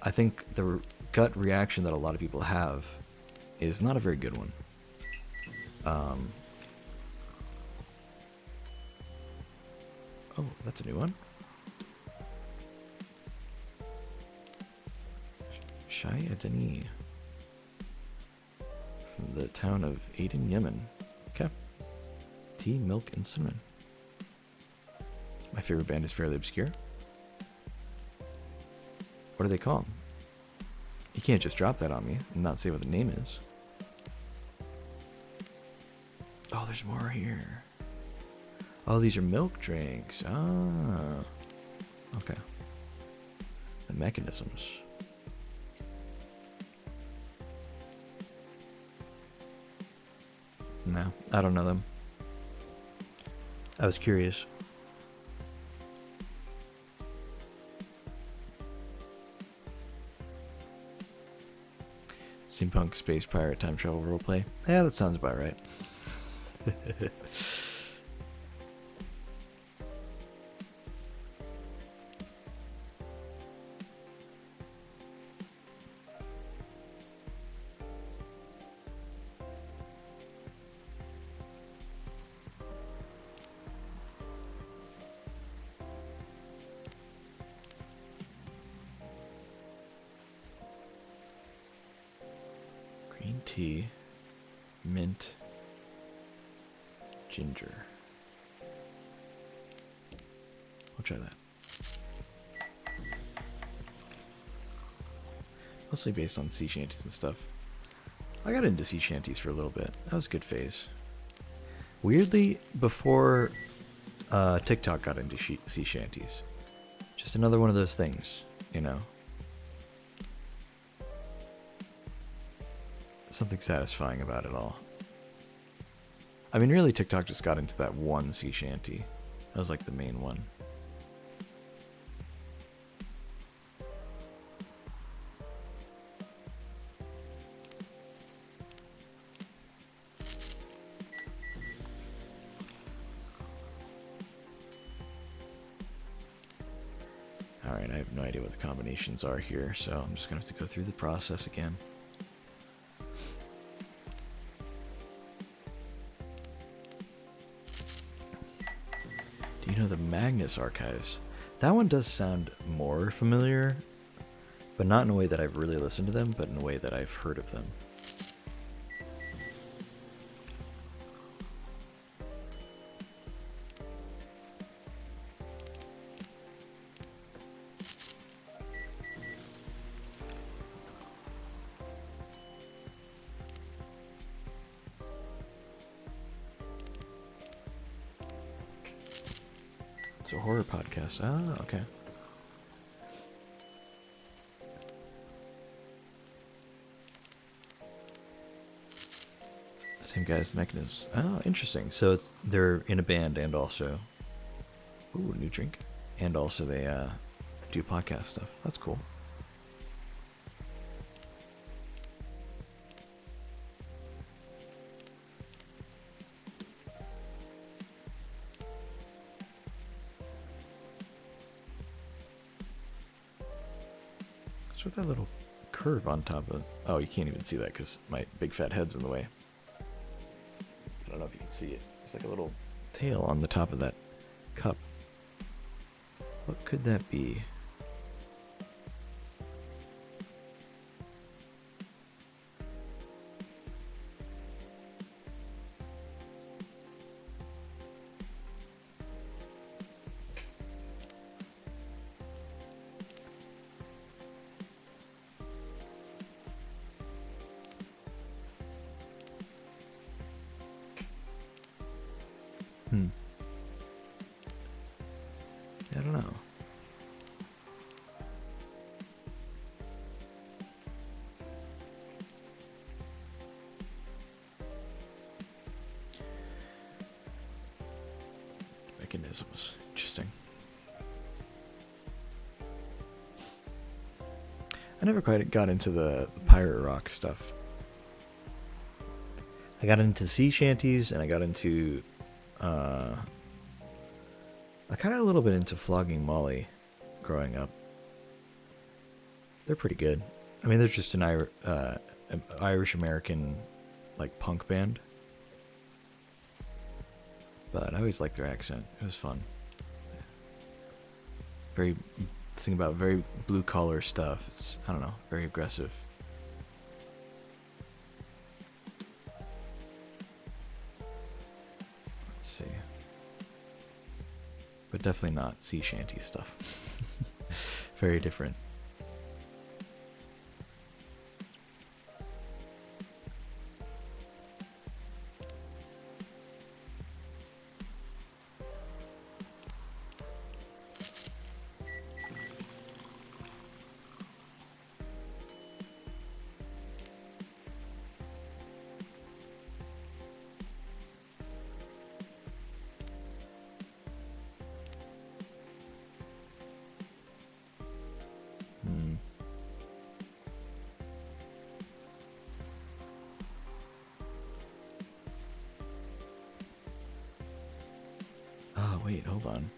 I think the gut reaction that a lot of people have is not a very good one. Oh, that's a new one. Shai Adani from the town of Aden, Yemen. Okay. Tea, milk, and cinnamon. My favorite band is fairly obscure. What are they called? You can't just drop that on me and not say what the name is. Oh, there's more here. Oh, these are milk drinks. Ah. Okay. The mechanisms. No, I don't know them. I was curious. Steampunk space pirate time travel roleplay. Yeah, that sounds about right. Green tea, mint, ginger. I'll try that. Mostly based on sea shanties and stuff. I got into sea shanties for a little bit. That was a good phase. Weirdly, before TikTok got into sea shanties. Just another one of those things, you know? Something satisfying about it all. I mean, really, TikTok just got into that one sea shanty. That was like the main one. Alright, I have no idea what the combinations are here, so I'm just going to have to go through the process again. Do you know the Magnus Archives? That one does sound more familiar, but not in a way that I've really listened to them, but in a way that I've heard of them. It's a horror podcast. Ah, okay. Same guy's Mechanisms. Oh, interesting. So they're in a band and also... Ooh, new drink. And also they do podcast stuff. That's cool. What's with that little curve on top of... Oh, you can't even see that because my big fat head's in the way. I don't know if you can see it. It's like a little tail on the top of that cup. What could that be? I don't know. Mechanisms. Interesting. I never quite got into the pirate rock stuff. I got into sea shanties and I got into I kind of a little bit into Flogging Molly growing up. They're pretty good. I mean, they're just an Irish-American, like, punk band. But I always liked their accent. It was fun. Thinking about very blue-collar stuff. It's, I don't know, very aggressive. Let's see. But definitely not sea shanty stuff. Very different. Oh, wait, hold on.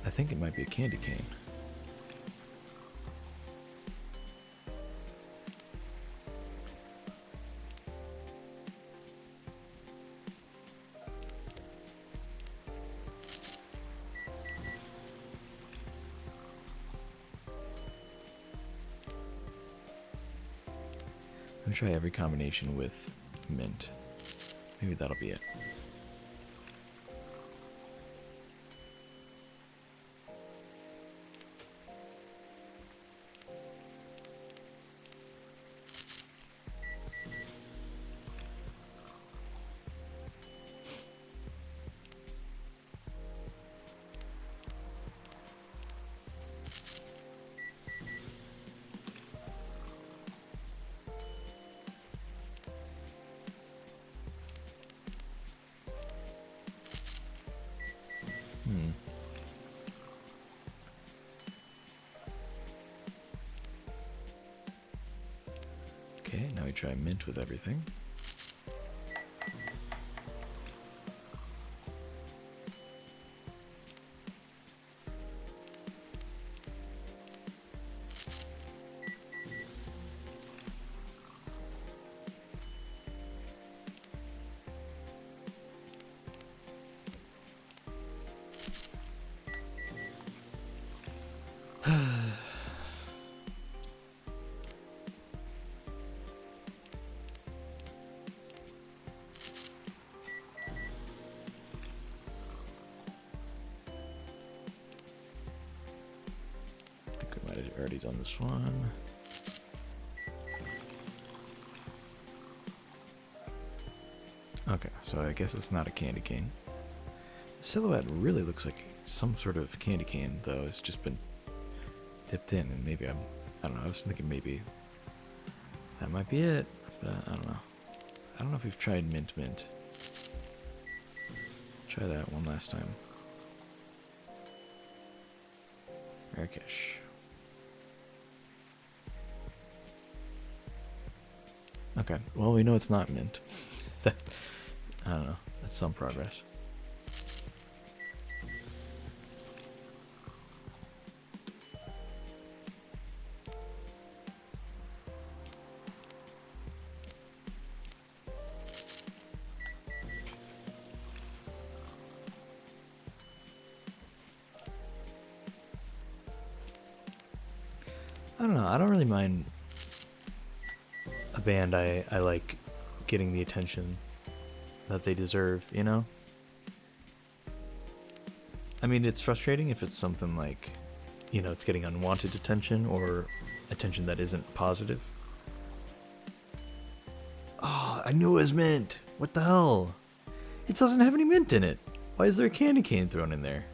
I think it might be a candy cane. I'm gonna try every combination with mint. Maybe that'll be it. Okay, now we try mint with everything. Might have already done this one. Okay, so I guess it's not a candy cane. The silhouette really looks like some sort of candy cane, though. It's just been dipped in, and maybe I don't know. I was thinking maybe that might be it, but I don't know. I don't know if we've tried mint. Try that one last time. Marrakesh. Okay, well, we know it's not mint. I don't know. That's some progress. I don't know. I don't really mind a band I like getting the attention that they deserve, you know? I mean, it's frustrating if it's something like, you know, it's getting unwanted attention or attention that isn't positive. Oh, I knew it was mint. What the hell? It doesn't have any mint in it. Why is there a candy cane thrown in there?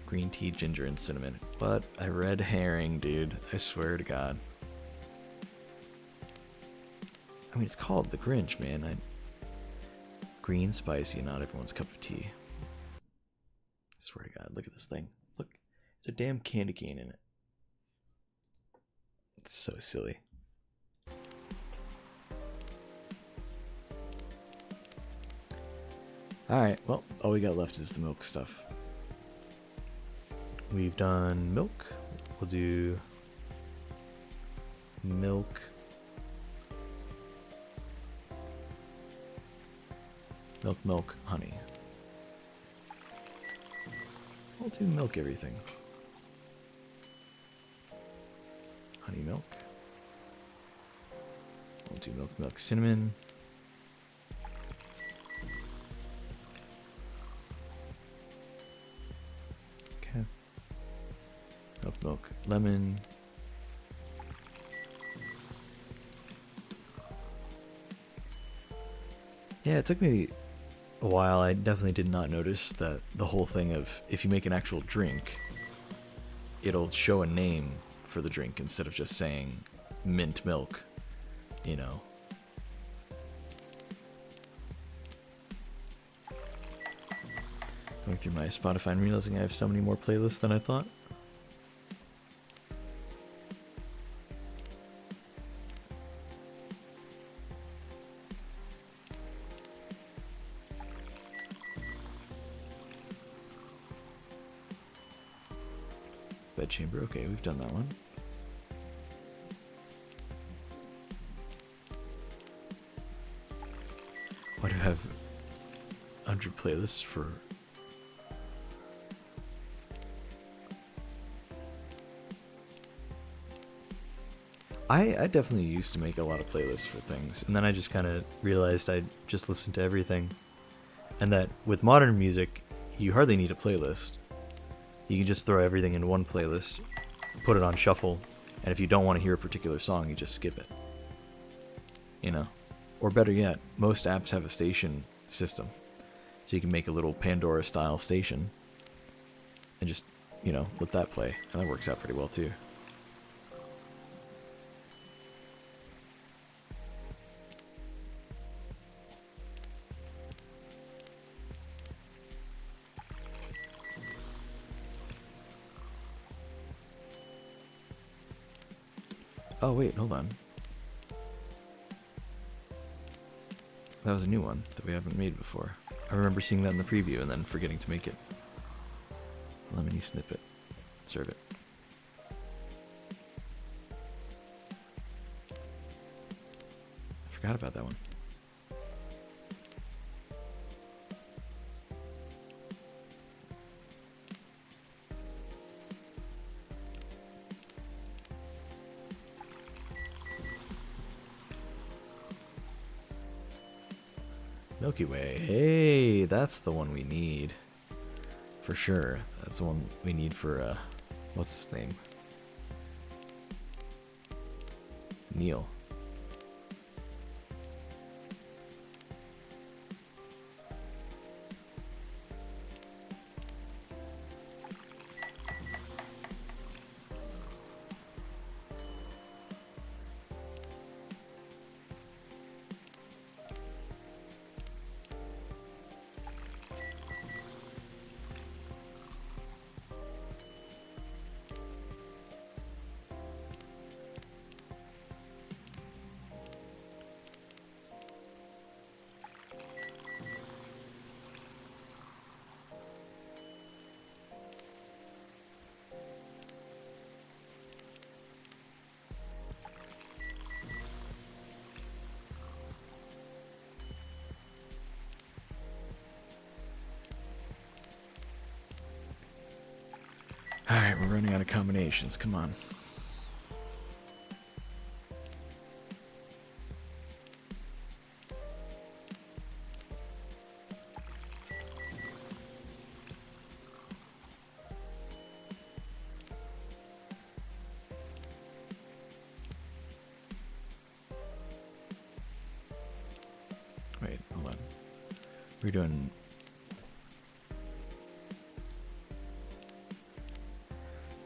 Green tea, ginger, and cinnamon. What a red herring, dude. I swear to God. I mean, it's called the Grinch, man. Green, spicy, not everyone's cup of tea. I swear to God, look at this thing. Look, there's a damn candy cane in it. It's so silly. Alright, well, all we got left is the milk stuff. We've done milk. We'll do milk. Milk, honey. We'll do milk everything. Honey milk. We'll do milk, cinnamon. Okay. Milk, lemon. Yeah, it took me a while. I definitely did not notice that the whole thing of if you make an actual drink, it'll show a name for the drink instead of just saying mint milk, you know. Going through my Spotify and realizing I have so many more playlists than I thought. Bedchamber, okay, we've done that one. Why do I have 100 playlists for... I definitely used to make a lot of playlists for things, and then I just kind of realized I just listened to everything, and that with modern music, you hardly need a playlist. You can just throw everything in one playlist, put it on shuffle, and if you don't want to hear a particular song, you just skip it. You know? Or better yet, most apps have a station system. So you can make a little Pandora-style station and just, you know, let that play. And that works out pretty well, too. Oh, wait, hold on. That was a new one that we haven't made before. I remember seeing that in the preview and then forgetting to make it. Lemony snippet. Serve it. I forgot about that one. Milky Way. Hey, that's the one we need. For sure. That's the one we need for, what's his name? Neil. Alright, we're running out of combinations. Come on. Wait, hold on. We're doing...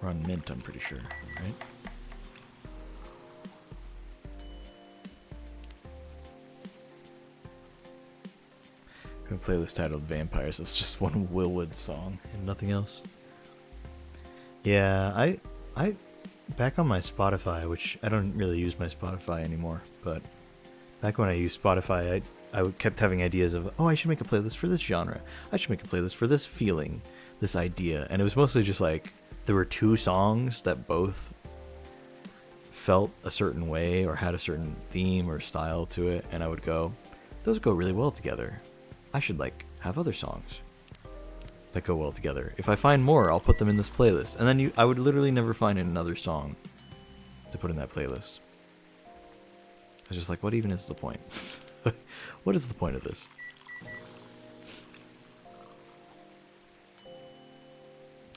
We're on Mint, I'm pretty sure, right? A playlist titled Vampires. It's just one Willwood song and nothing else. Yeah, I back on my Spotify, which I don't really use my Spotify anymore, but back when I used Spotify, I kept having ideas of, oh, I should make a playlist for this genre. I should make a playlist for this feeling, this idea. And it was mostly just like, there were two songs that both felt a certain way or had a certain theme or style to it, and I would go, those go really well together. I should like have other songs that go well together. If I find more, I'll put them in this playlist. And then I would literally never find another song to put in that playlist. I was just like, what even is the point? What is the point of this?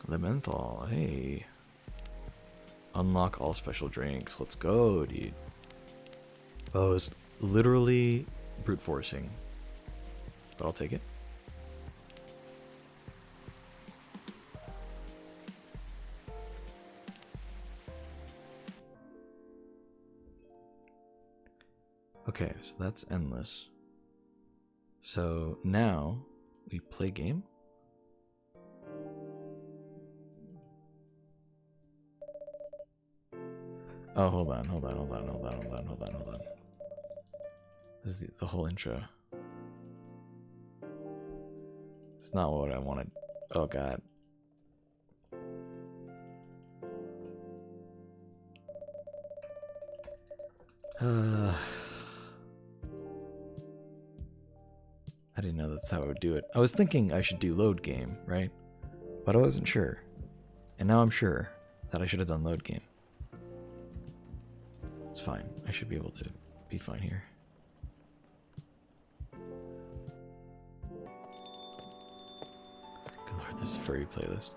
The menthol, hey. Unlock all special drinks. Let's go, dude. Oh, it's literally brute forcing. But I'll take it. Okay, so that's endless. So now we play game. Oh, hold on. This is the whole intro. It's not what I wanted. Oh, God. I didn't know that's how I would do it. I was thinking I should do load game, right? But I wasn't sure. And now I'm sure that I should have done load game. It's fine. I should be able to be fine here. Good lord, there's a furry playlist.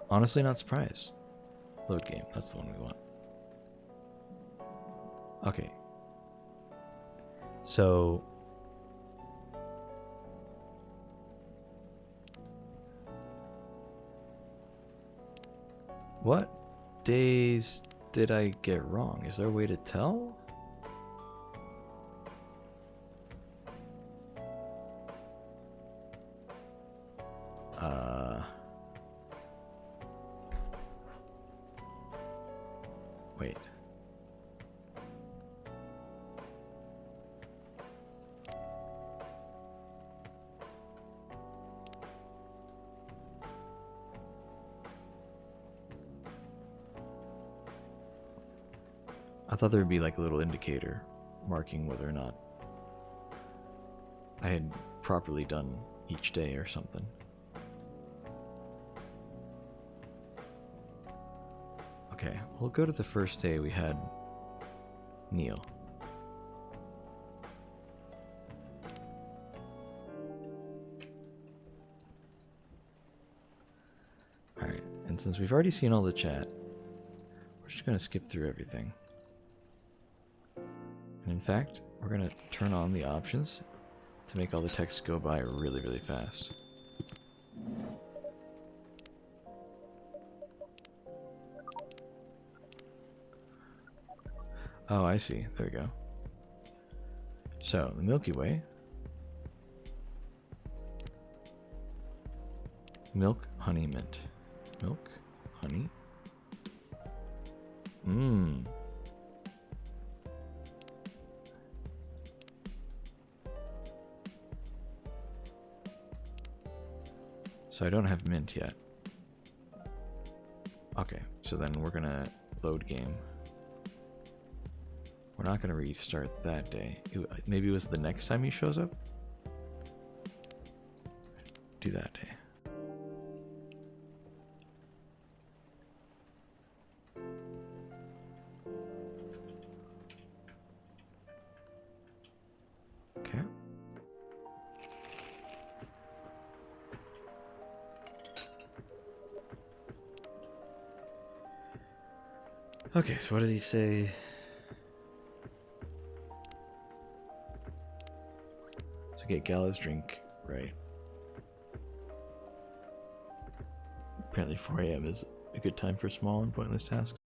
Honestly, not surprised. Load game. That's the one we want. Okay. So... what days did I get wrong? Is there a way to tell? Wait. I thought there would be like a little indicator marking whether or not I had properly done each day or something. Okay, we'll go to the first day we had Neil. Alright, and since we've already seen all the chat, we're just going to skip through everything. And in fact, we're going to turn on the options to make all the text go by really, really fast. Oh, I see. There we go. So, the Milky Way. Milk, honey, mint. Milk, honey. Mmm. So I don't have mint yet. Okay, so then we're gonna load game. We're not gonna restart that day. Maybe it was the next time he shows up? Do that day. Okay. Okay, so what does he say? So get Gallows drink, right? Apparently 4 a.m. is a good time for small and pointless tasks.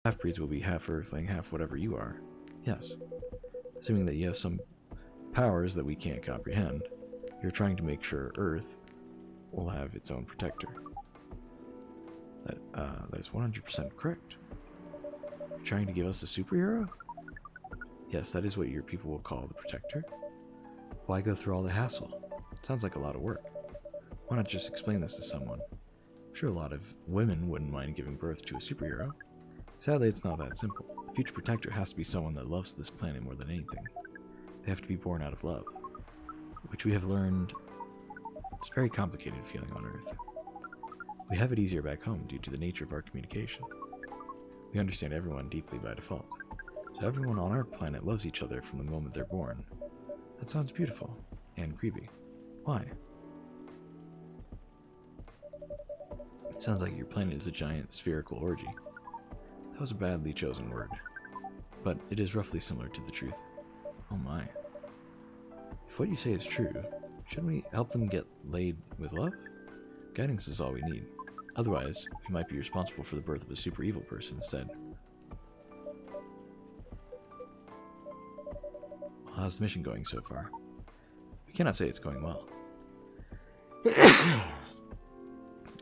Half-breeds will be half Earthling, half whatever you are. Yes. Assuming that you have some powers that we can't comprehend, you're trying to make sure Earth will have its own protector. That is 100% correct. You're trying to give us a superhero? Yes, that is what your people will call the protector. Why go through all the hassle? Sounds like a lot of work. Why not just explain this to someone? I'm sure a lot of women wouldn't mind giving birth to a superhero. Sadly, it's not that simple. The future protector has to be someone that loves this planet more than anything. They have to be born out of love, which we have learned is a very complicated feeling on Earth. We have it easier back home due to the nature of our communication. We understand everyone deeply by default, so everyone on our planet loves each other from the moment they're born. That sounds beautiful and creepy. Why? Sounds like your planet is a giant spherical orgy. That was a badly chosen word, but it is roughly similar to the truth. Oh my. If what you say is true, shouldn't we help them get laid with love? Guidance is all we need. Otherwise, we might be responsible for the birth of a super evil person instead. Well, how's the mission going so far? We cannot say it's going well.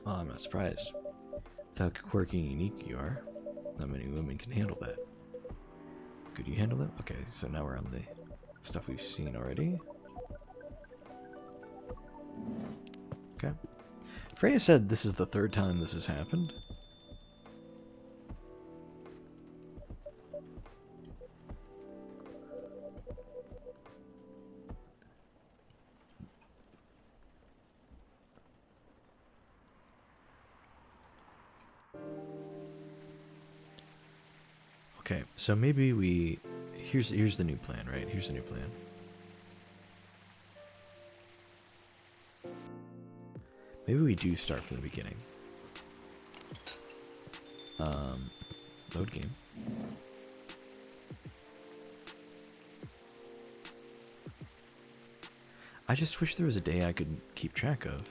Well, I'm not surprised. With how quirky and unique you are, not many women can handle that. Could you handle it? Okay, so now we're on the stuff we've seen already. Okay. Freya said this is the third time this has happened. Okay, so maybe we... Here's the new plan, right? Here's the new plan. Maybe we do start from the beginning. Load game. I just wish there was a day I could keep track of.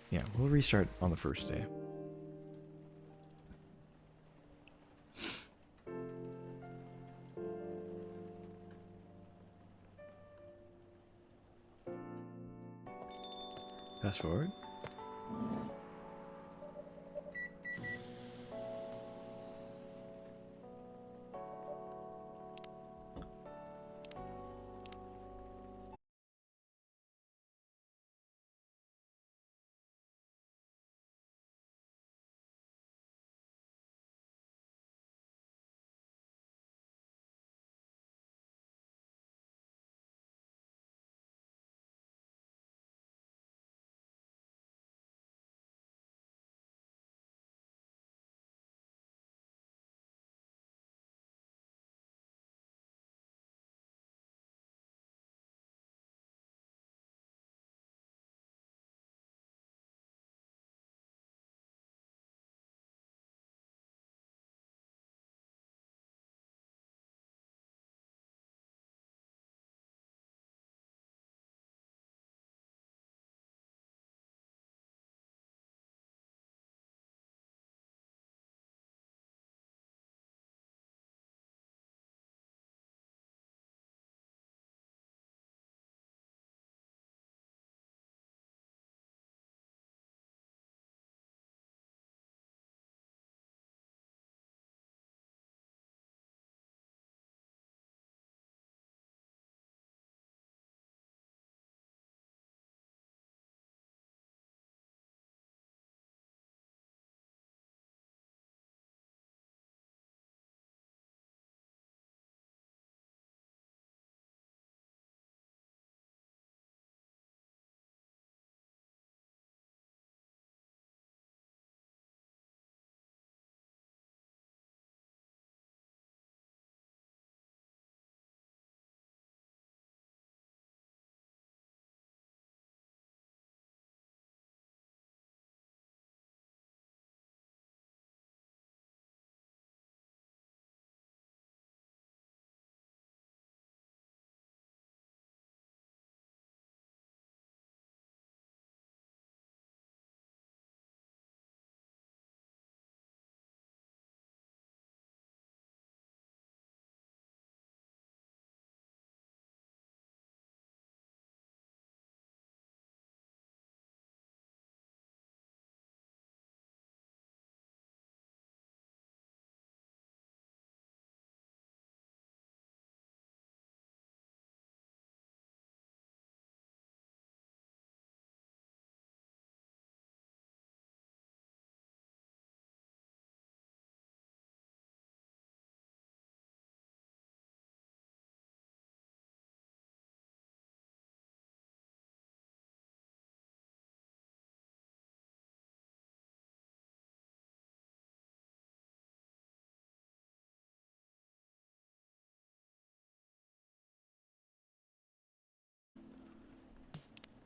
Yeah, we'll restart on the first day. Fast forward.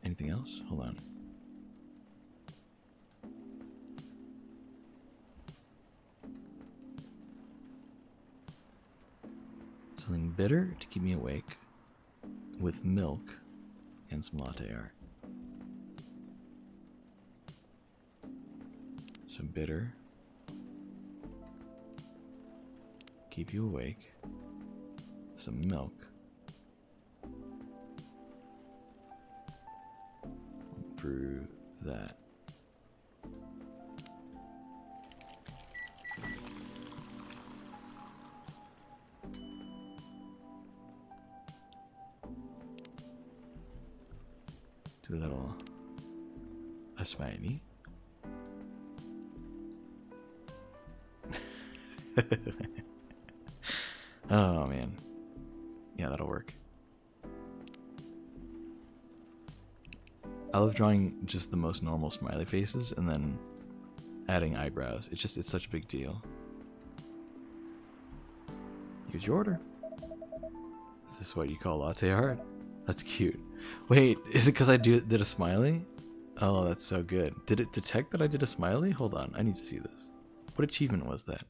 Anything else? Hold on. Something bitter to keep me awake, with milk and some latte art. Some bitter, keep you awake, some milk. Brew that. Do a little a smiley. Oh man. Yeah, that'll work. I love drawing just the most normal smiley faces and then adding eyebrows. It's such a big deal. Here's your order. Is this what you call latte art? That's cute. Wait, is it because I did a smiley? Oh, that's so good. Did it detect that I did a smiley? Hold on, I need to see this. What achievement was that?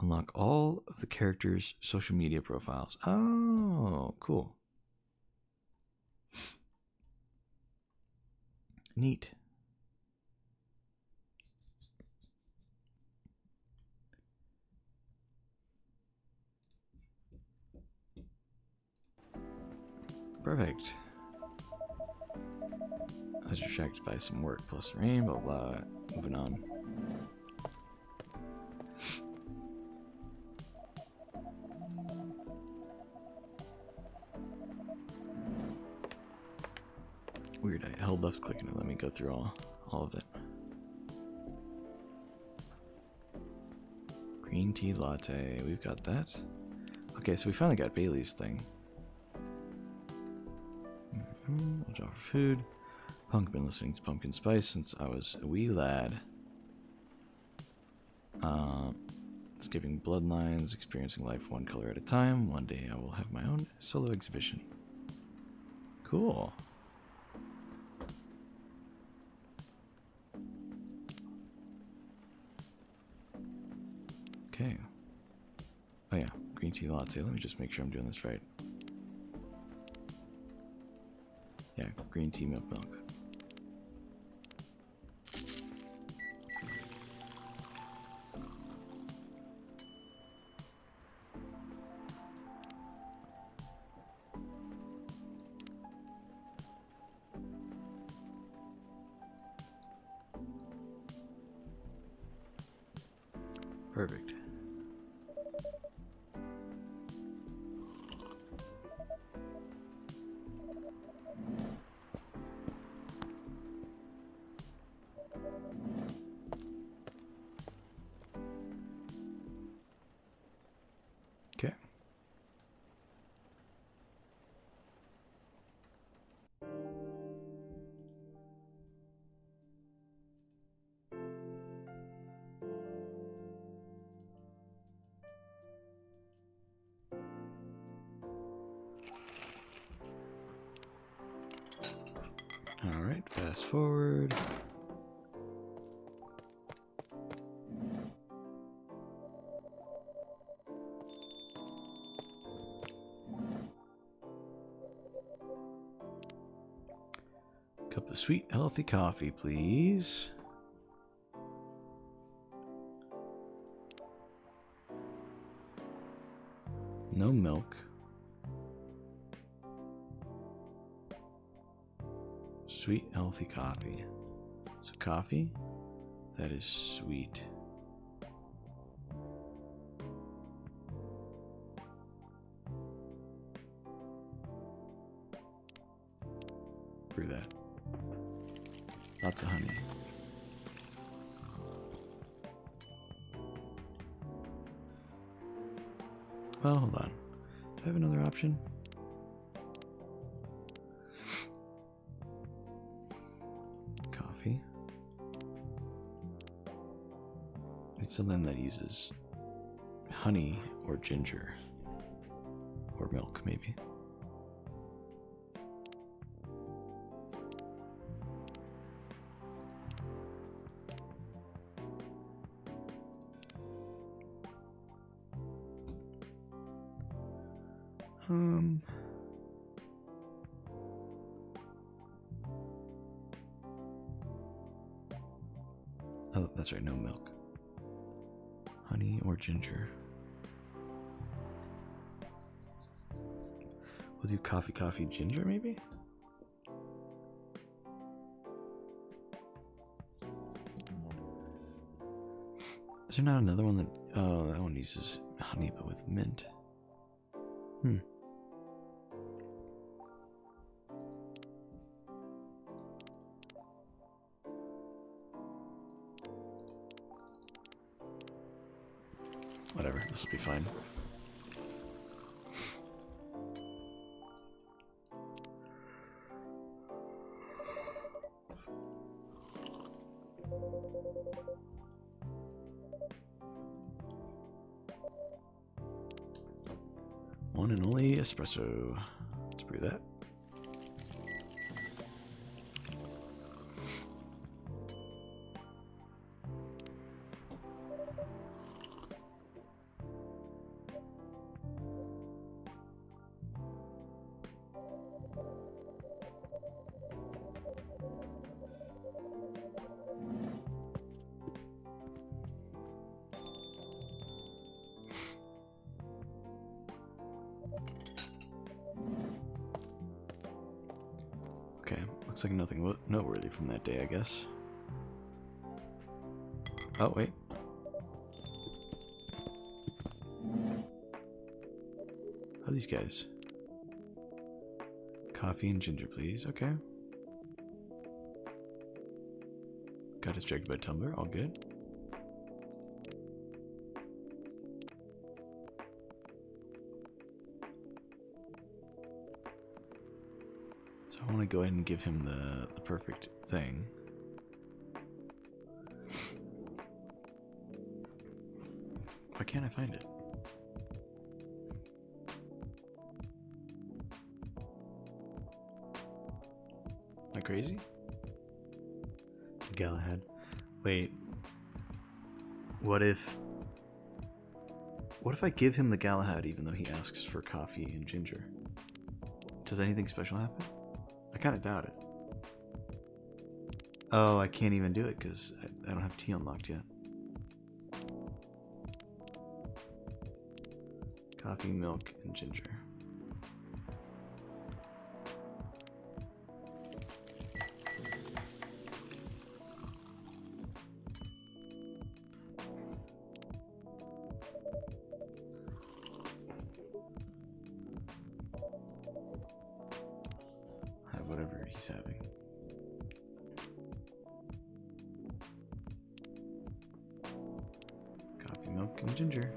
Unlock all of the characters' social media profiles. Oh, cool. Neat. Perfect. I was distracted by some work plus rain, blah blah. Moving on. Weird, I held left click and it let me go through all of it. Green tea latte, we've got that. Okay, so we finally got Bailey's thing. I'll draw for food. Punk been listening to Pumpkin Spice since I was a wee lad. Skipping bloodlines, experiencing life one color at a time. One day I will have my own solo exhibition. Cool. Okay. Oh yeah, green tea latte. Let me just make sure I'm doing this right. Yeah, green tea milk. Perfect. Okay. All right, fast forward. Cup of sweet, healthy coffee, please. No milk. Sweet, healthy coffee. So coffee, that is sweet. Brew that. Lots of honey. Well, hold on. Do I have another option? Coffee. It's something that uses honey or ginger or milk, maybe. Oh, that's right, no milk. Honey or ginger. We'll do coffee, ginger, maybe? Is there not another one that... Oh, that one uses honey, but with mint. Whatever, this will be fine. One and only espresso. Let's brew that. Okay, looks like nothing noteworthy from that day, I guess. Oh, wait. How are these guys? Coffee and ginger, please. Okay. Got distracted by tumbler. All good. So I want to go ahead and give him the perfect thing. Why can't I find it? Am I crazy? Galahad. Wait. What if I give him the Galahad even though he asks for coffee and ginger? Does anything special happen? I kind of doubt it. Oh, I can't even do it because I don't have tea unlocked yet. Coffee, milk, and ginger. Have whatever he's having. Coffee, milk, and ginger.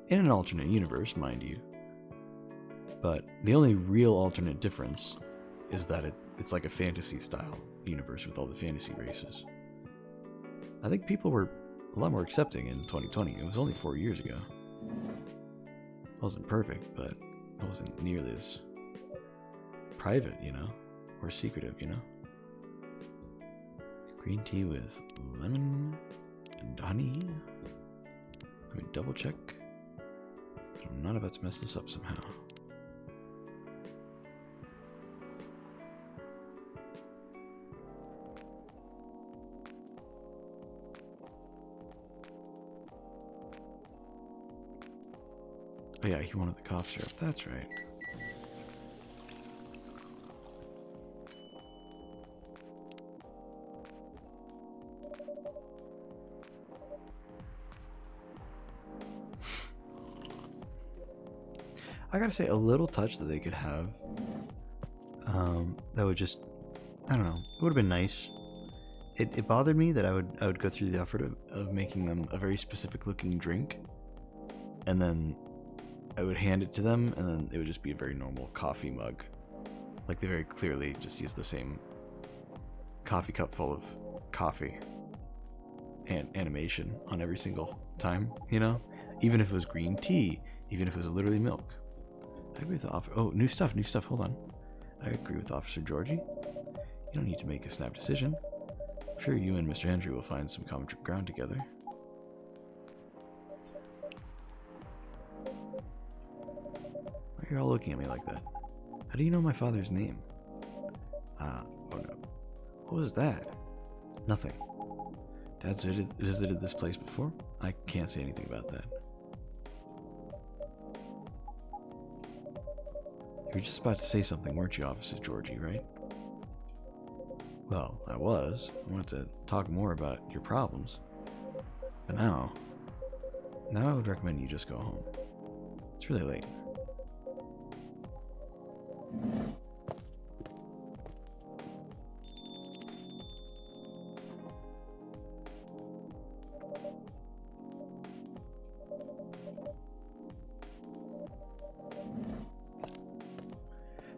In an alternate universe, mind you. But the only real alternate difference is that it's like a fantasy-style universe with all the fantasy races. I think people were a lot more accepting in 2020. It was only 4 years ago. It wasn't perfect, but it wasn't nearly as private, you know? Or secretive, you know? Green tea with lemon and honey. Let me double check. I'm not about to mess this up somehow. Oh yeah, he wanted the cough syrup. That's right. I gotta say, a little touch that they could have. That would just, I don't know, it would have been nice. It bothered me that I would go through the effort of making them a very specific looking drink, and then I would hand it to them, and then it would just be a very normal coffee mug. Like they very clearly just used the same coffee cup full of coffee and animation on every single time, you know? Even if it was green tea, even if it was literally milk. I agree with the officer. Oh, new stuff, hold on. I agree with Officer Georgie. You don't need to make a snap decision. I'm sure you and Mr. Hendry will find some common ground together. Why are you all looking at me like that? How do you know my father's name? Oh no. What was that? Nothing. Dad's visited this place before? I can't say anything about that. You were just about to say something, weren't you, Officer Georgie, right? Well, I was. I wanted to talk more about your problems. But now I would recommend you just go home. It's really late.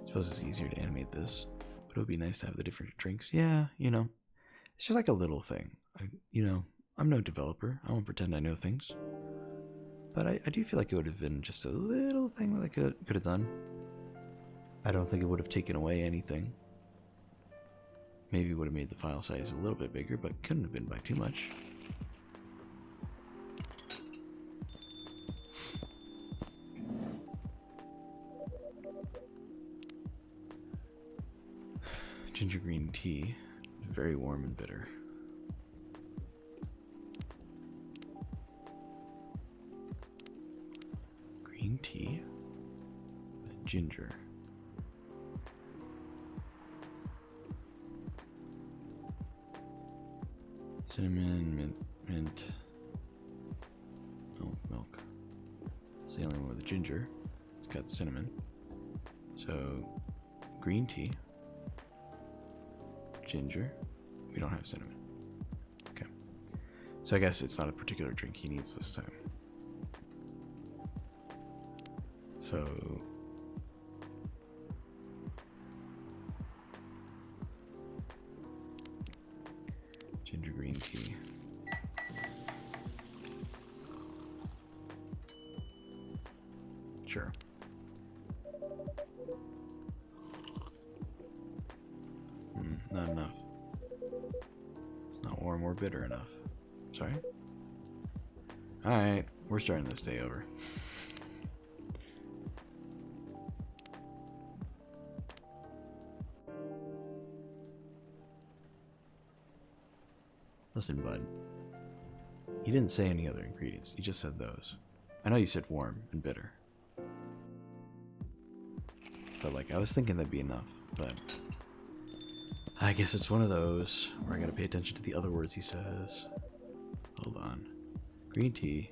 I suppose it's easier to animate this, but it would be nice to have the different drinks. Yeah, you know, it's just like a little thing. I'm no developer. I won't pretend I know things. But I do feel like it would have been just a little thing that I could have done. I don't think it would have taken away anything. Maybe it would have made the file size a little bit bigger, but couldn't have been by too much. Ginger green tea, very warm and bitter. Green tea with ginger. Cinnamon, mint. Oh, milk. It's the only one with the ginger. It's got cinnamon. So, green tea. Ginger. We don't have cinnamon. Okay. So I guess it's not a particular drink he needs this time. So ginger green tea. Sure. Not enough. It's not warm or bitter enough. Sorry? Alright, we're starting this day over. Listen, bud. You didn't say any other ingredients. You just said those. I know you said warm and bitter. But, like, I was thinking that'd be enough, but I guess it's one of those where I gotta pay attention to the other words he says. Hold on. Green tea.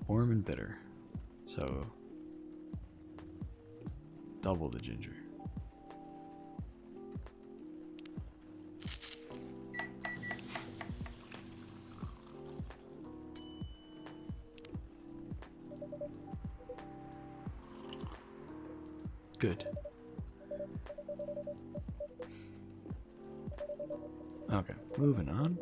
Warm and bitter. So, double the ginger. Good. Okay, moving on.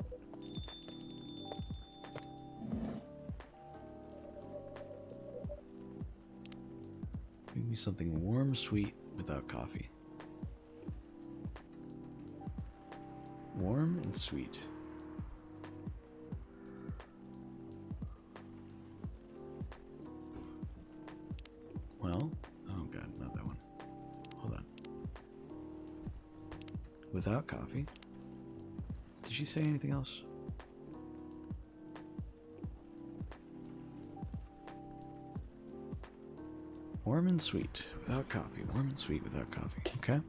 Give me something warm, sweet, without coffee. Warm and sweet. Well, oh god, not that one. Hold on. Without coffee. Did she say anything else? Warm and sweet without coffee. Warm and sweet without coffee. Okay.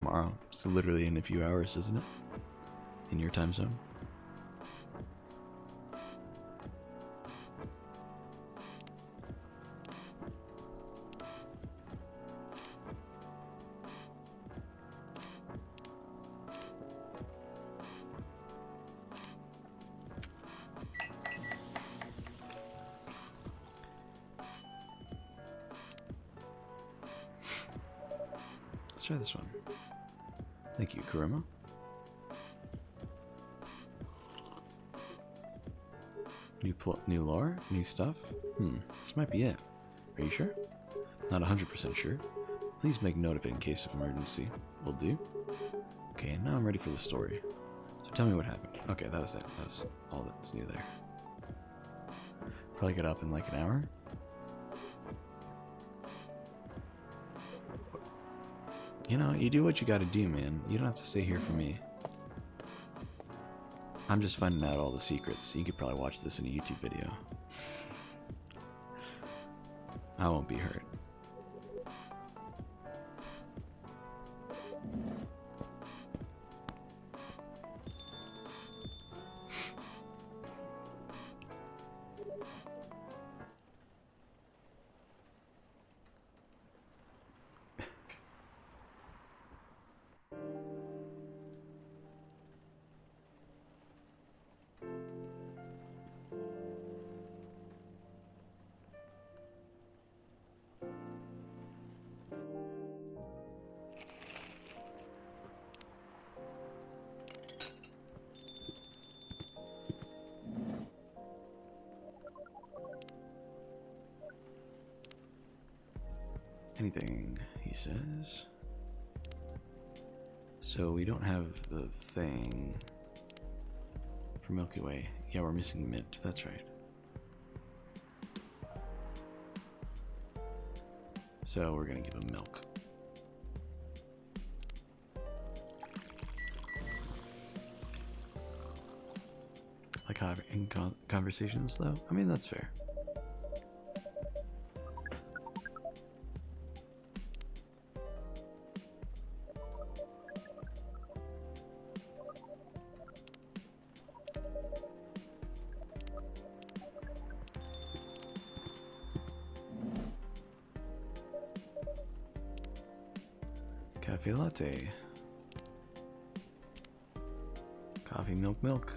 tomorrow. It's literally in a few hours, isn't it? In your time zone. Let's try this one. Thank you, Kuruma. New lore? New stuff? This might be it. Are you sure? Not 100% sure. Please make note of it in case of emergency. Will do. Okay, now I'm ready for the story. So tell me what happened. Okay, that was it. That was all that's new there. Probably get up in like an hour. You know, you do what you gotta do, man. You don't have to stay here for me. I'm just finding out all the secrets. You could probably watch this in a YouTube video. I won't be hurt. Anything, he says. So we don't have the thing for Milky Way. Yeah, we're missing mint. That's right. So we're gonna give him milk. Like having conversations, though? I mean, that's fair. Cafe latte. Coffee, milk, milk.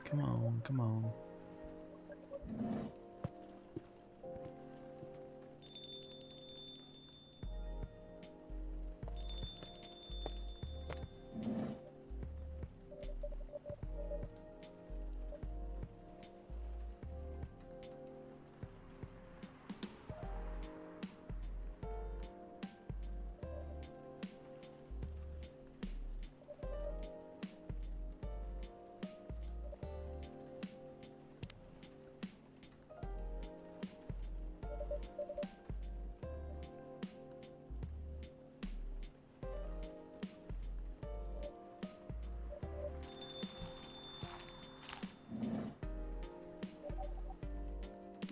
Come on, come on.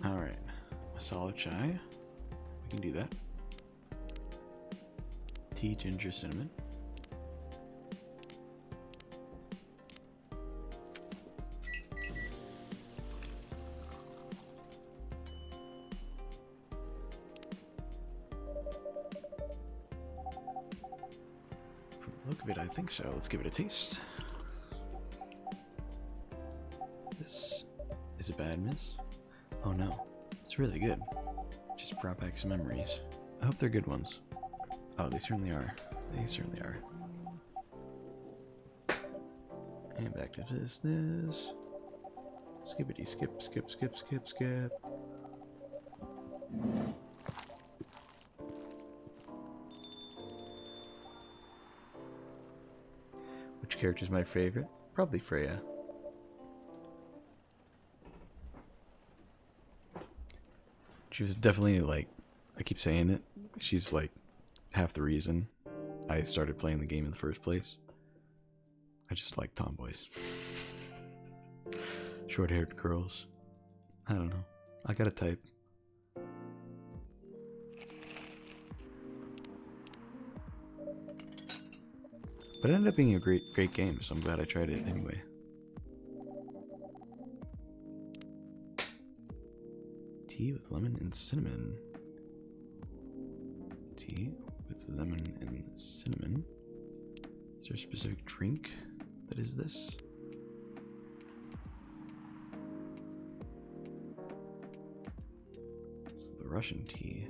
Alright, masala chai. We can do that. Tea, ginger, cinnamon. From the look of it, I think so. Let's give it a taste. This is a bad miss. Oh no, it's really good. Just brought back some memories. I hope they're good ones. Oh, they certainly are. They certainly are. And back to business. Skippity skip, skip, skip, skip, skip. Which character's my favorite? Probably Freya. She was definitely like, I keep saying it, she's like half the reason I started playing the game in the first place. I just like tomboys. Short-haired girls. I don't know. I got a type. But it ended up being a great game, so I'm glad I tried it anyway. Tea with lemon and cinnamon. Tea with lemon and cinnamon. Is there a specific drink that is this? It's the Russian tea.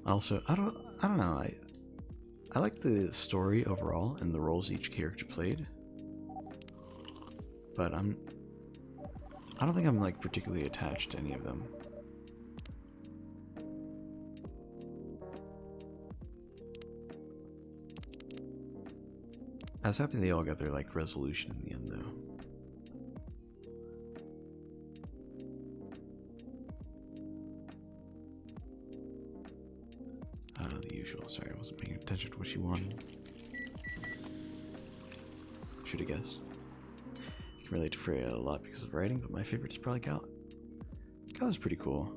Also, I don't know. I like the story overall and the roles each character played, but I don't think I'm like particularly attached to any of them. I was happy they all got their like resolution in the end though. The usual. Sorry, I wasn't paying attention to what she wanted. Should have guessed. I can relate to Freya a lot because of writing, but my favorite is probably Gal. Gal is pretty cool.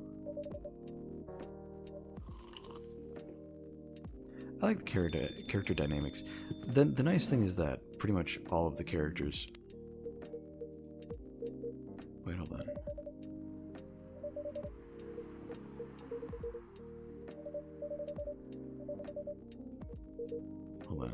I like the character dynamics. The nice thing is that pretty much all of the characters. Wait, hold on. Hold on.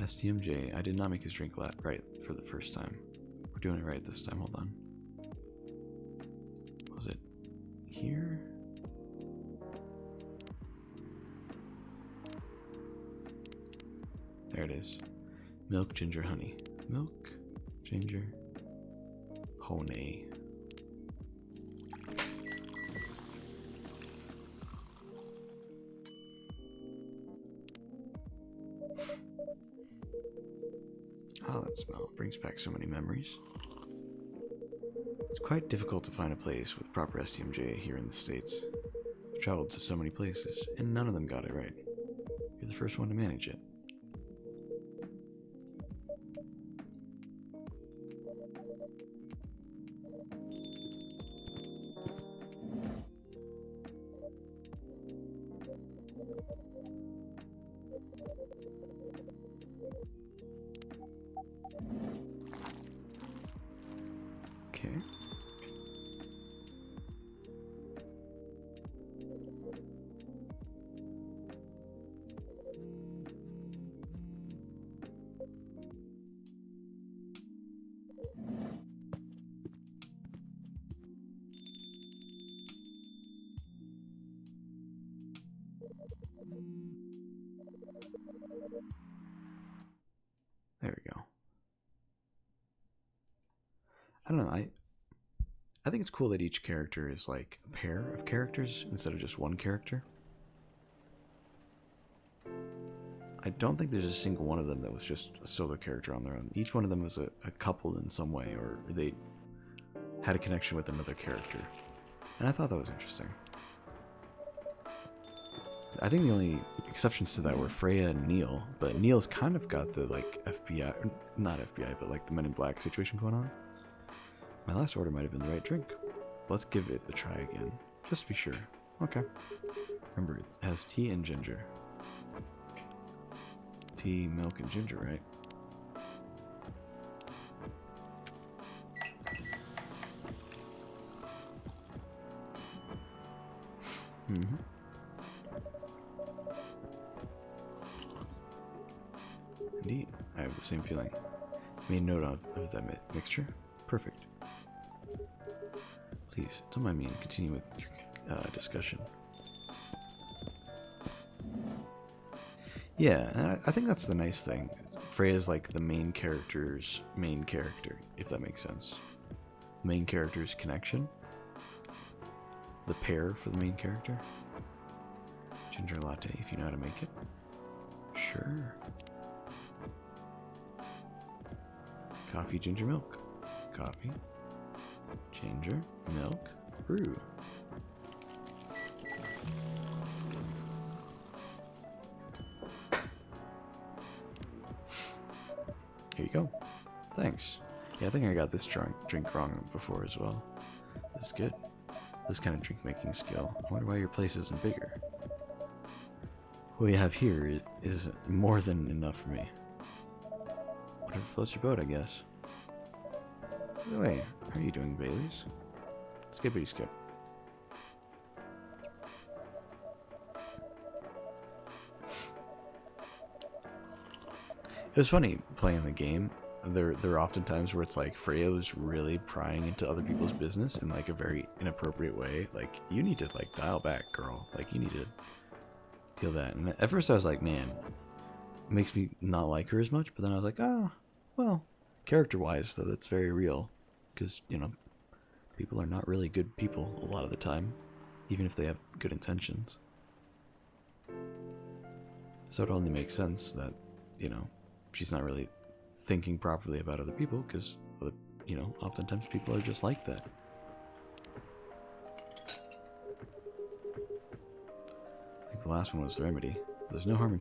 STMJ, I did not make his drink right for the first time. We're doing it right this time, hold on. Was it here? There it is. Milk, ginger, honey. Milk, ginger, honey. Oh, that smell brings back so many memories. It's quite difficult to find a place with proper STMJ here in the States. I've traveled to so many places, and none of them got it right. You're the first one to manage it. Okay. There we go. I don't know, I think it's cool that each character is like a pair of characters instead of just one character. I don't think there's a single one of them that was just a solo character on their own. Each one of them was a couple in some way, or they had a connection with another character. And I thought that was interesting. I think the only exceptions to that were Freya and Neil, but Neil's kind of got the like FBI, not FBI, but like the Men in Black situation going on. My last order might have been the right drink. Let's give it a try again, just to be sure. Okay. Remember, it has tea and ginger. Tea, milk, and ginger, right? Mm-hmm. Indeed, I have the same feeling. Made note of that mixture. Perfect. Please, don't mind me and continue with your discussion. Yeah, I think that's the nice thing. Freya's like the main character's main character, if that makes sense. Main character's connection. The pair for the main character. Ginger latte, if you know how to make it. Sure. Coffee, ginger, milk. Coffee, ginger, milk, brew. Here you go. Thanks. Yeah, I think I got this drink wrong before as well. This is good. This kind of drink making skill. I wonder why your place isn't bigger. What you have here is more than enough for me. Whatever floats your boat, I guess. By the way, how are you doing, Baileys? Skippity skip. It was funny playing the game. There are often times where it's like Freya was really prying into other people's business in like a very inappropriate way. Like, you need to like dial back, girl. Like, you need to deal that. And at first I was like, man, it makes me not like her as much. But then I was like, oh, well, character-wise, though, that's very real. Because, you know, people are not really good people a lot of the time, even if they have good intentions. So it only makes sense that, you know, she's not really thinking properly about other people, because, you know, oftentimes people are just like that. I think the last one was the remedy. There's no harm in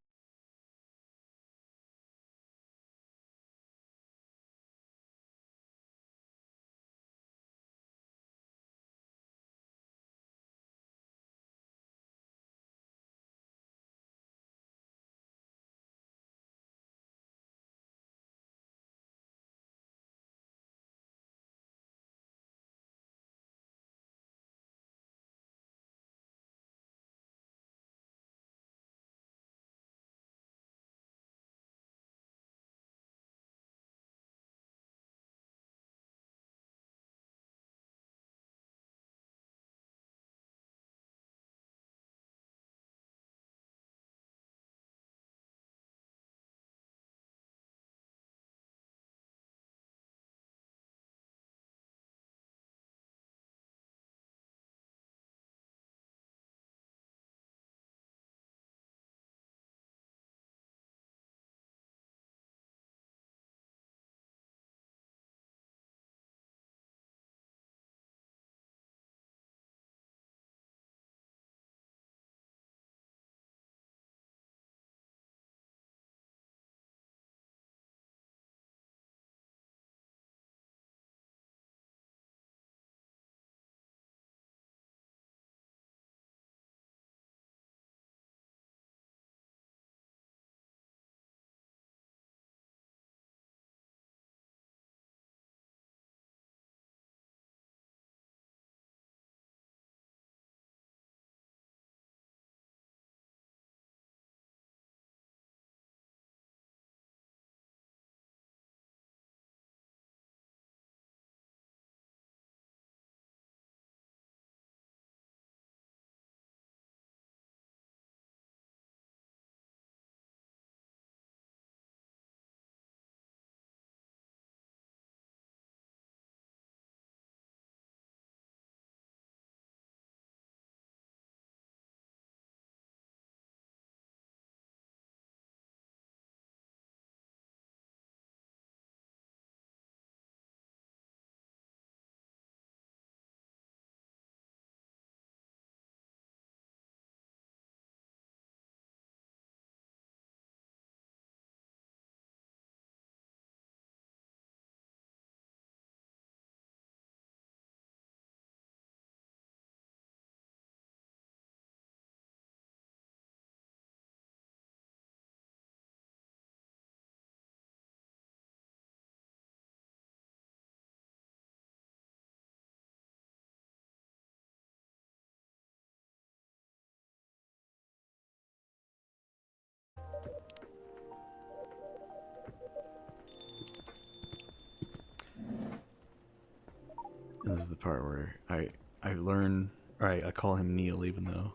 This is the part where I learn, or I call him Neil, even though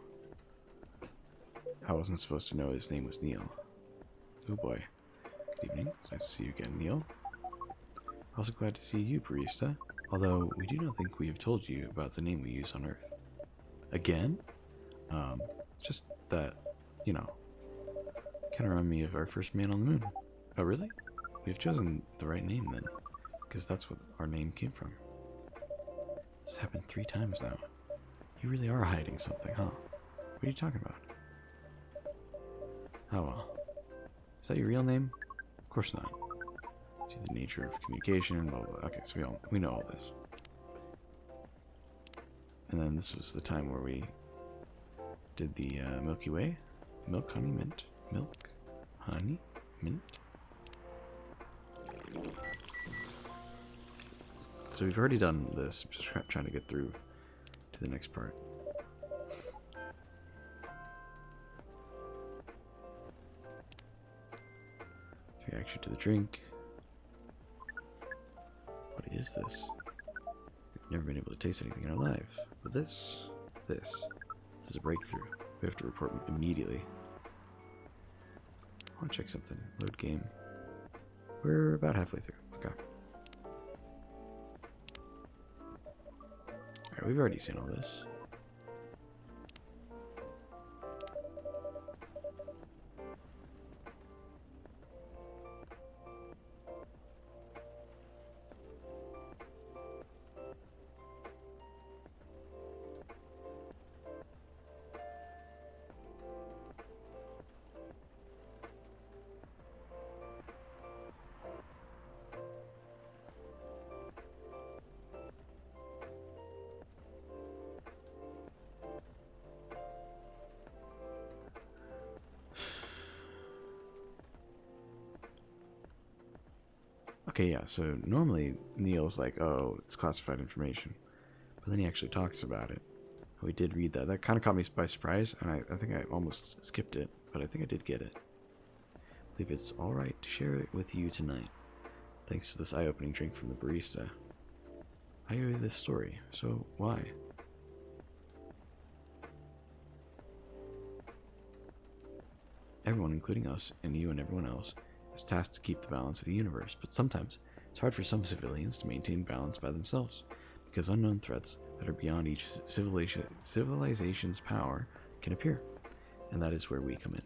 I wasn't supposed to know his name was Neil. Oh boy. Good evening. It's nice to see you again, Neil. Also glad to see you, barista. Although we do not think we have told you about the name we use on Earth. Again? Just that, you know, kind of remind me of our first man on the moon. Oh, really? We've chosen the right name then, because that's what our name came from. This happened 3 times now. You really are hiding something, huh? What are you talking about? Oh well. Is that your real name? Of course not. Due to the nature of communication, blah blah. Okay, so we know all this. And then this was the time where we did the Milky Way. Milk, honey, mint. Milk, honey, mint. So we've already done this. I'm just trying to get through to the next part. Reaction to the drink. What is this? We've never been able to taste anything in our life. But this is a breakthrough. We have to report immediately. I want to check something. Load game. We're about halfway through. Okay. Alright, we've already seen all this. Okay, yeah, so normally Neil's like, oh, it's classified information. But then he actually talks about it. We did read that. That kind of caught me by surprise, and I think I almost skipped it, but I think I did get it. I believe it's alright to share it with you tonight. Thanks to this eye-opening drink from the barista. I owe you this story, so why? Everyone, including us, and you and everyone else, is tasked to keep the balance of the universe, but sometimes it's hard for some civilians to maintain balance by themselves, because unknown threats that are beyond each civilization's power can appear, and that is where we come in.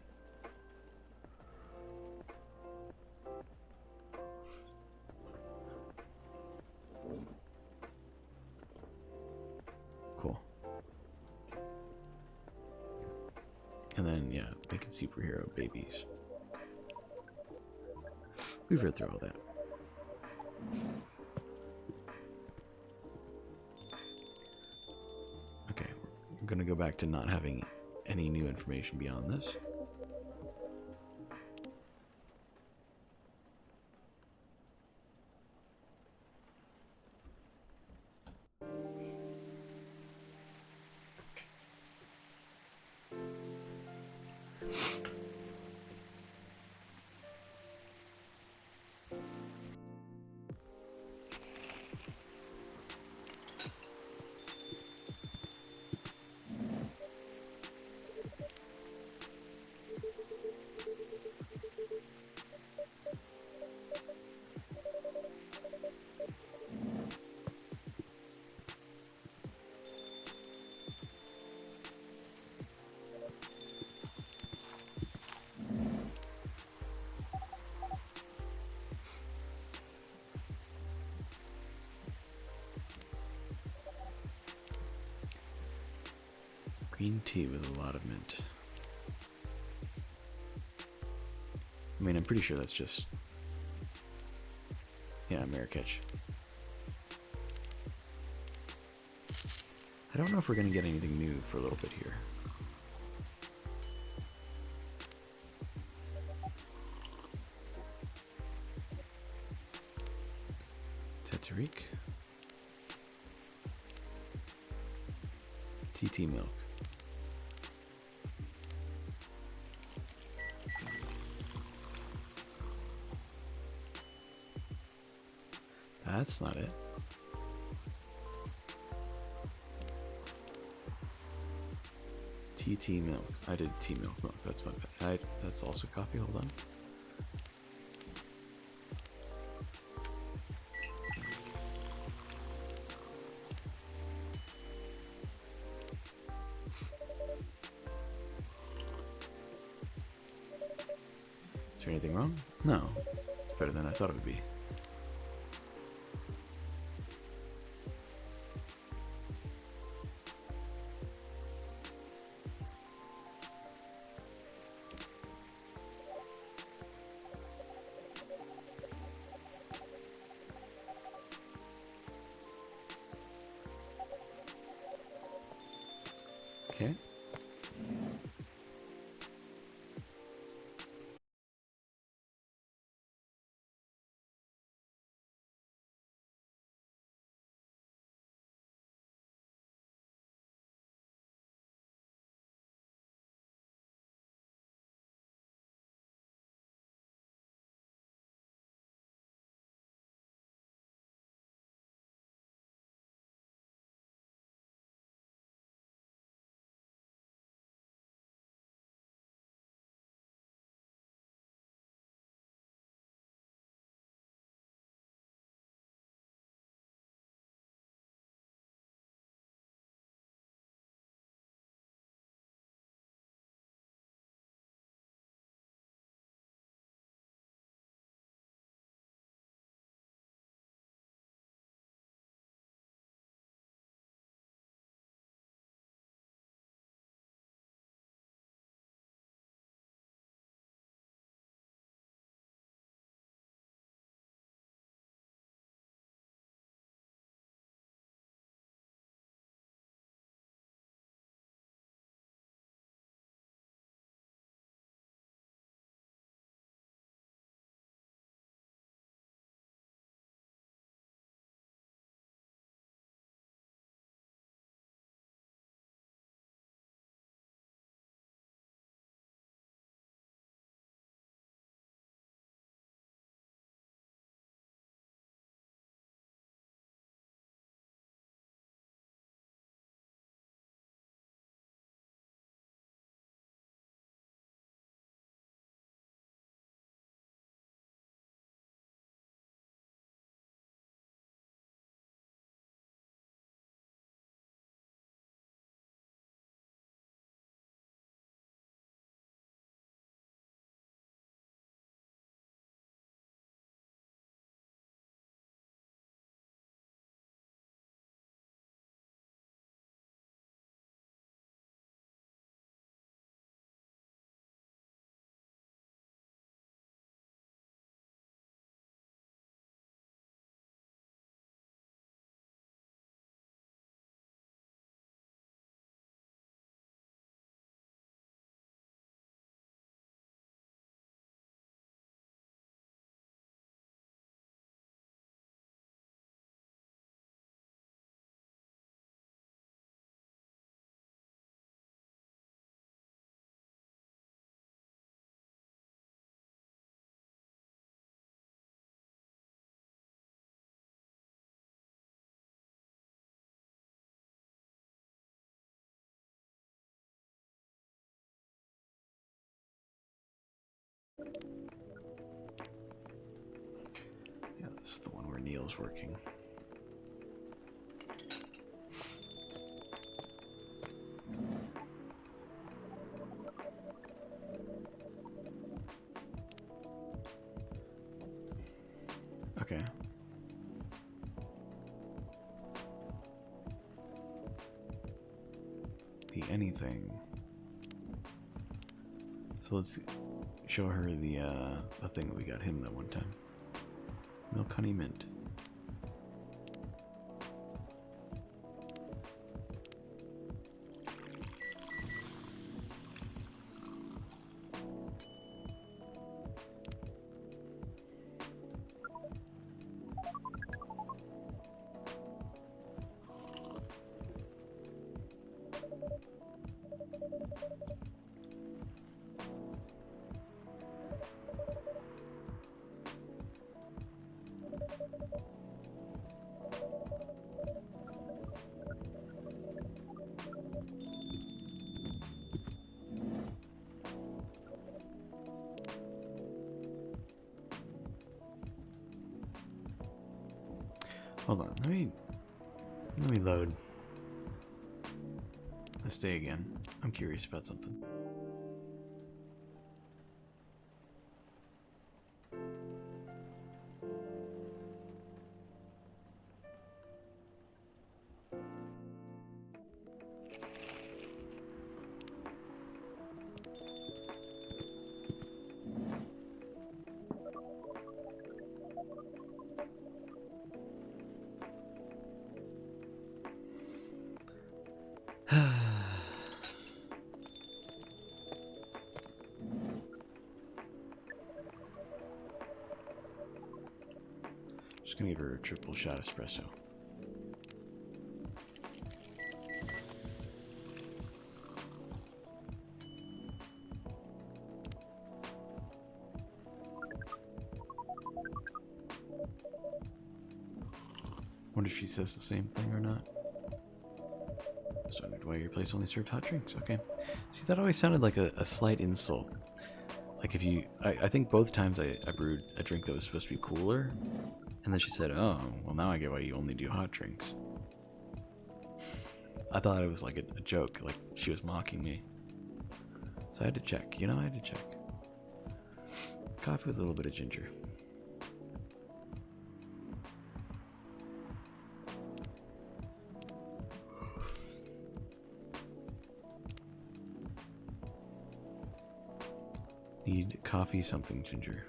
Cool. And then, yeah, making superhero babies. We've read through all that. Okay, we're going to go back to not having any new information beyond this. Green tea with a lot of mint. I mean, I'm pretty sure that's just... yeah, Marrakech. I don't know if we're going to get anything new for a little bit here. Tatarik. TT milk. That's not it. tea milk. I did tea milk. That's my bad. That's also coffee. Hold on. Is there anything wrong? No. It's better than I thought it would be. Okay. Yeah, this is the one where Neil's working. Okay. The anything. So let's show her the thing that we got him that one time. Milk honey mint. Hold on, let me load this day again. I'm curious about something. Just gonna give her a triple shot espresso. Wonder if she says the same thing or not. Just wondered why your place only served hot drinks. Okay. See, that always sounded like a slight insult. Like if you... I think both times I brewed a drink that was supposed to be cooler. And then she said, oh, well now I get why you only do hot drinks. I thought it was like a joke. Like she was mocking me. So I had to check. You know, I had to check. Coffee with a little bit of ginger. Need coffee something ginger.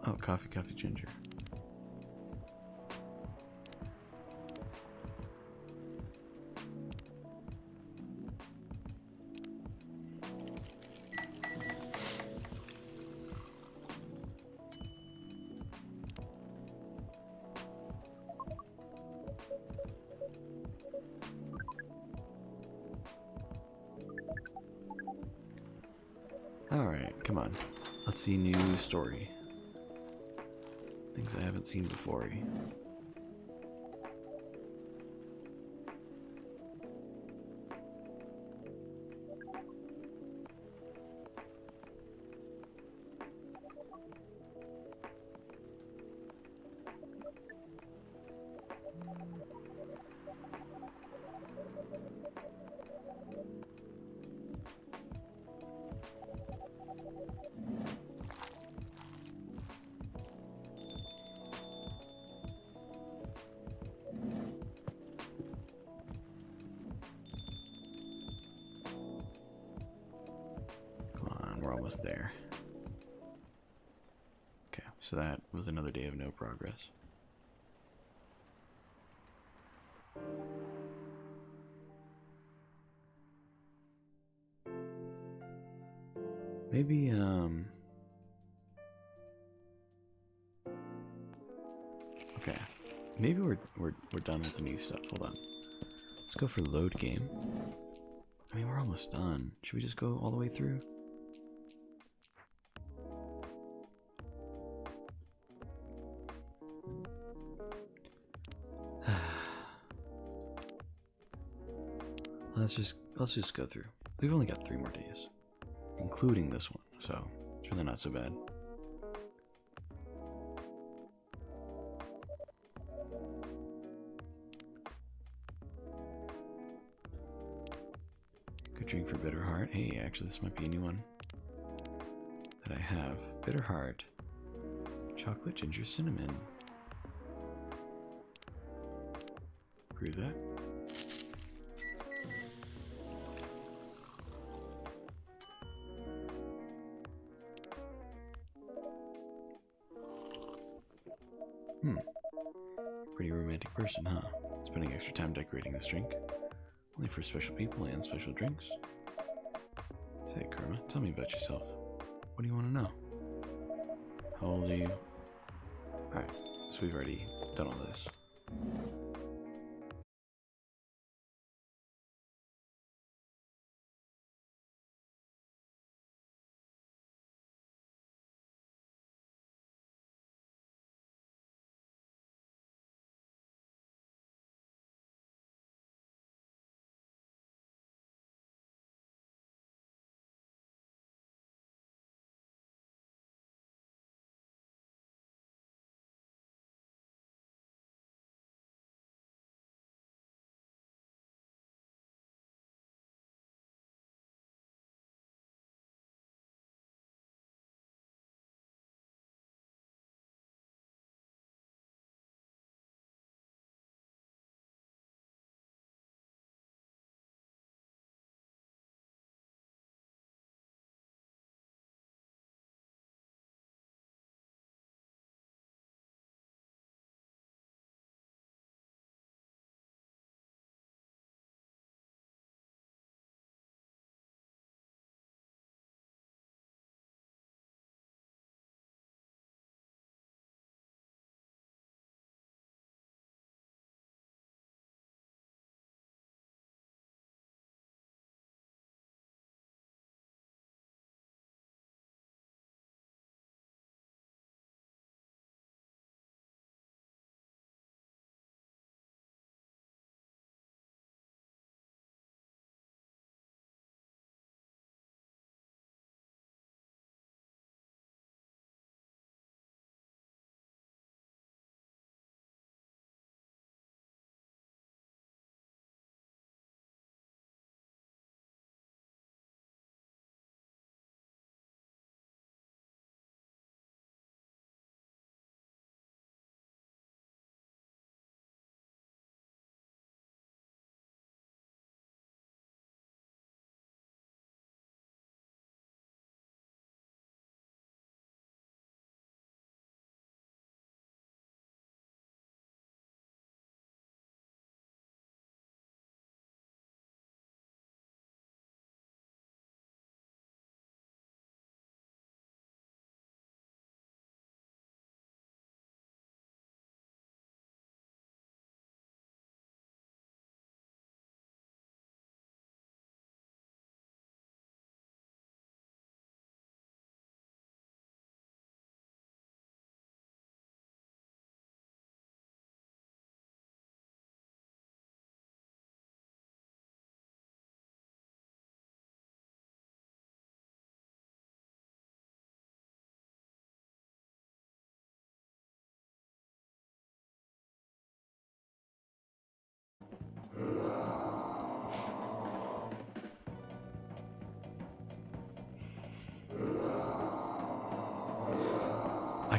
Oh, coffee ginger. Alright, come on. Let's see new story. Things I haven't seen before. We're almost there. Okay, so that was another day of no progress. Maybe, okay. Maybe we're done with the new stuff. Hold on. Let's go for load game. I mean, we're almost done. Should we just go all the way through? Let's just go through. We've only got 3 more days, including this one, so it's really not so bad. Good drink for bitter heart. Hey, actually, this might be a new one that I have. Bitter heart, chocolate, ginger, cinnamon. Brew that. Pretty romantic person, huh? Spending extra time decorating this drink. Only for special people and special drinks. Say, Karma, tell me about yourself. What do you want to know? How old are you? Alright, so we've already done all this.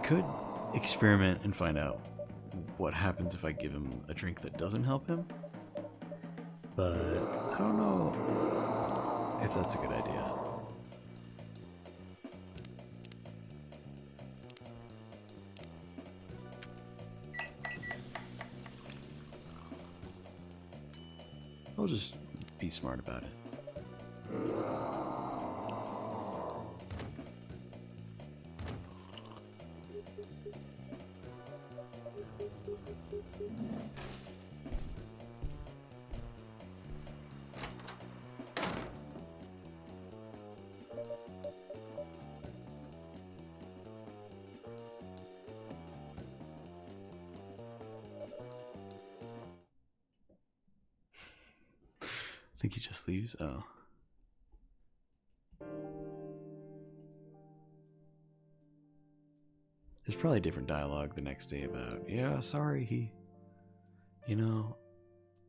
could experiment and find out what happens if I give him a drink that doesn't help him. But I don't know if that's a good idea. I'll just be smart about it. I think he just leaves. Oh. There's probably different dialogue the next day about, yeah, sorry, you know,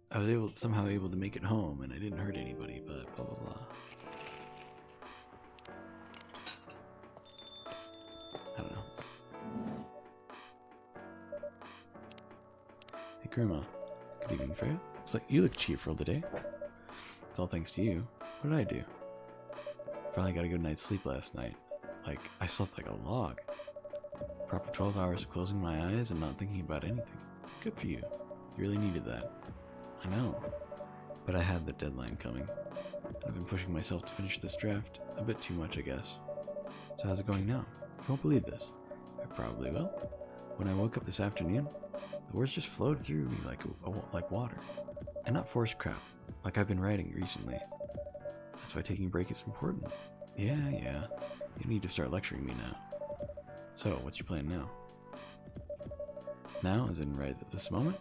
I was somehow able to make it home and I didn't hurt anybody, but blah, blah, blah. I don't know. Hey, Grandma. Good evening, Freya. It's like, you look cheerful today. It's all thanks to you. What did I do? Finally got a good night's sleep last night. Like, I slept like a log. Proper 12 hours of closing my eyes and not thinking about anything. Good for you. You really needed that. I know. But I had the deadline coming. I've been pushing myself to finish this draft. A bit too much, I guess. So how's it going now? You won't believe this. I probably will. When I woke up this afternoon, the words just flowed through me like water. And not forced crap, like I've been writing recently. That's why taking a break is important. Yeah. You need to start lecturing me now. So, what's your plan now? Now, as in right at this moment,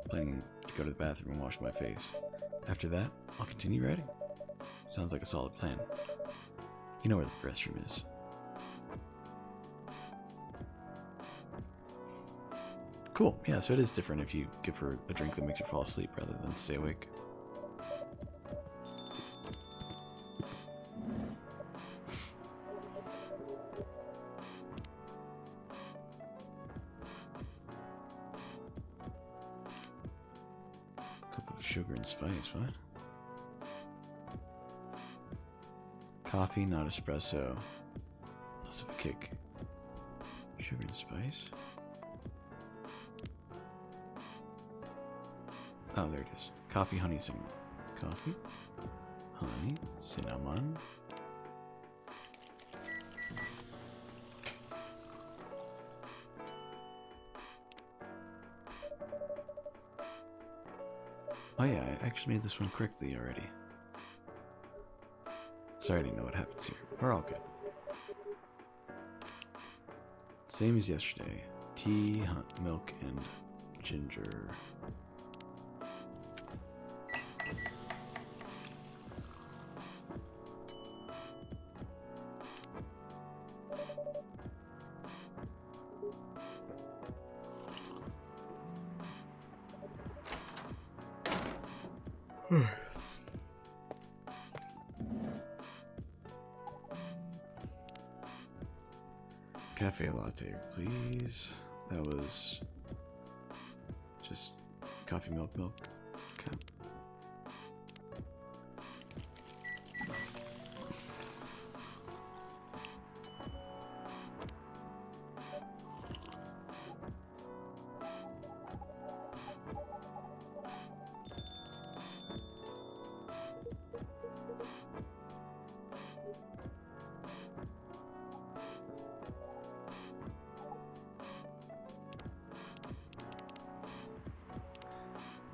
planning to go to the bathroom and wash my face. After that, I'll continue writing. Sounds like a solid plan. You know where the restroom is. Cool, yeah, so it is different if you give her a drink that makes her fall asleep rather than stay awake. Sugar and spice, what? Coffee, not espresso. Less of a kick. Sugar and spice? Oh, there it is. Coffee, honey, cinnamon. Coffee, honey, cinnamon. Oh yeah, I actually made this one correctly already. Sorry, I didn't know what happens here. We're all good. Same as yesterday. Tea, milk, and ginger. Cafe latte, please. That was just coffee, milk. Okay.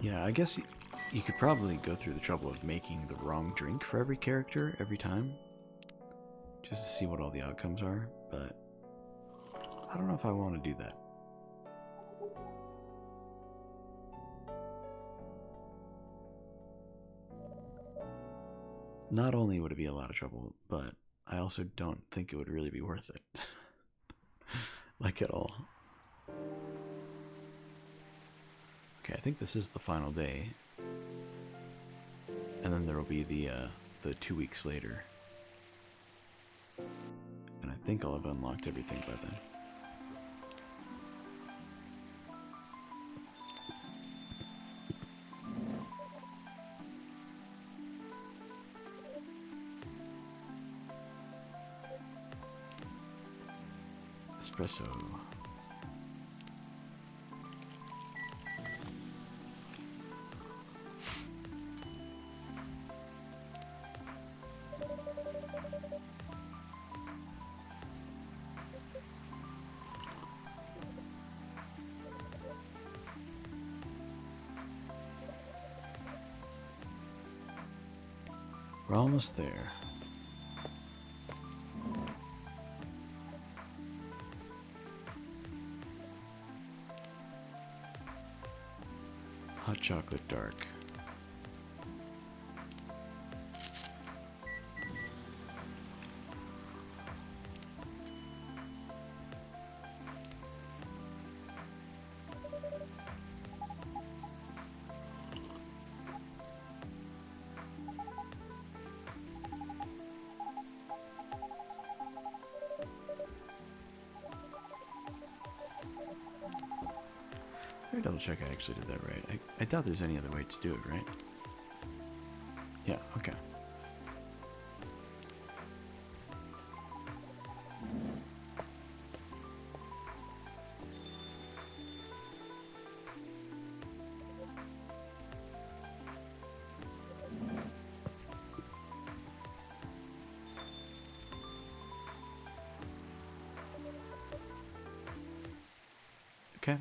Yeah, I guess you could probably go through the trouble of making the wrong drink for every character every time, just to see what all the outcomes are, but I don't know if I want to do that. Not only would it be a lot of trouble, but I also don't think it would really be worth it. Like at all. Okay, I think this is the final day. And then there will be the 2 weeks later. And I think I'll have unlocked everything by then. Espresso. We're almost there. Hot chocolate dark. Let me double check I actually did that right. I doubt there's any other way to do it, right? Yeah, okay. Okay.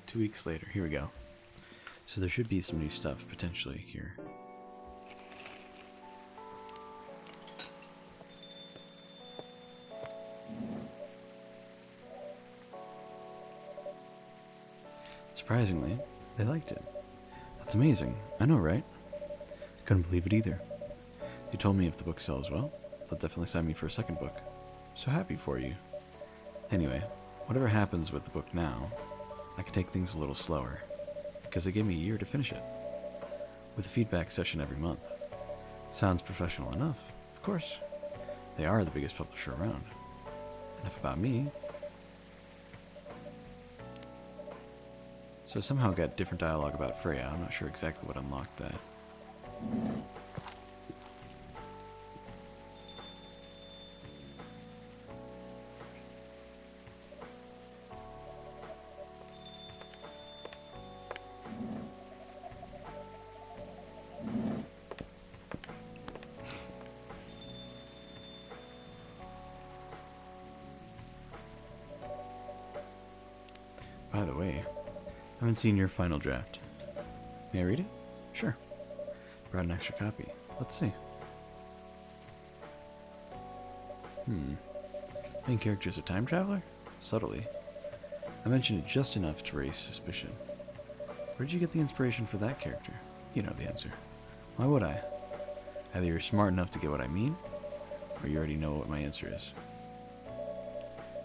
Two weeks later, here we go. So there should be some new stuff potentially here. Surprisingly, they liked it. That's amazing. I know, right? Couldn't believe it either. You told me if the book sells well, they'll definitely sign me for a second book. So happy for you. Anyway, whatever happens with the book now, I can take things a little slower, because they gave me a year to finish it, with a feedback session every month. Sounds professional enough, of course. They are the biggest publisher around. Enough about me. So somehow got different dialogue about Freya. I'm not sure exactly what unlocked that. By the way, I haven't seen your final draft. May I read it? Sure. Brought an extra copy. Let's see. Main character is a time traveler? Subtly. I mentioned it just enough to raise suspicion. Where'd you get the inspiration for that character? You know the answer. Why would I? Either you're smart enough to get what I mean, or you already know what my answer is.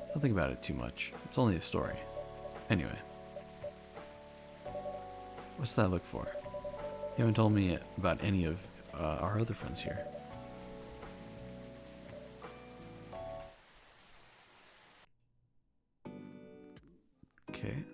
Don't think about it too much. It's only a story. Anyway. What's that look for? You haven't told me about any of our other friends here. Okay.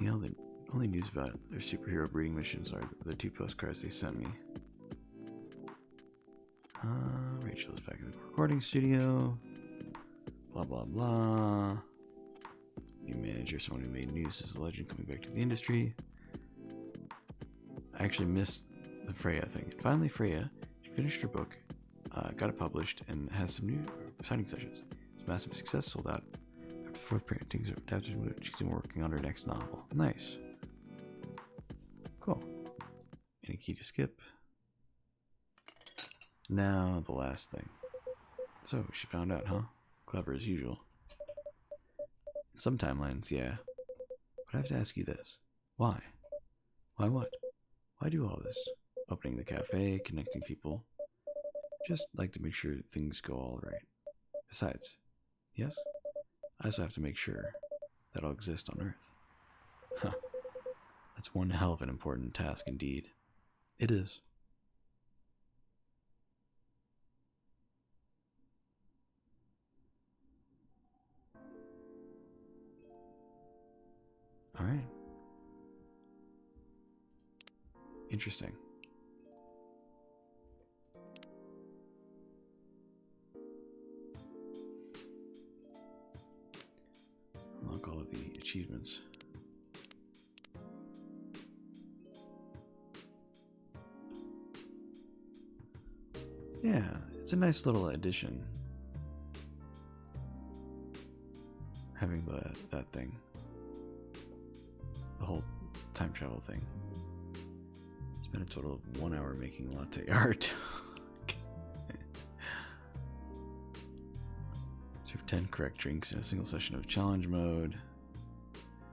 You know, the only news about their superhero breeding missions are the two postcards they sent me. Rachel is back at the recording studio. Blah, blah, blah. New manager, someone who made news as a legend coming back to the industry. I actually missed the Freya thing. And finally, Freya, she finished her book, got it published, and has some new signing sessions. It's a massive success, sold out. After fourth printings are adapted, she's been working on her next novel. Nice. Cool. Any key to skip? Now, the last thing. So, she found out, huh? Clever as usual. Some timelines, yeah. But I have to ask you this. Why? Why what? Why do all this? Opening the cafe, connecting people. Just like to make sure things go all right. Besides, yes, I also have to make sure that I'll exist on Earth. Huh. That's one hell of an important task indeed. It is. Alright. Interesting. Unlock all of the achievements. Yeah, it's a nice little addition. Having that thing. The whole time travel thing. Spent a total of 1 hour making latte art. Serve 10 correct drinks in a single session of challenge mode.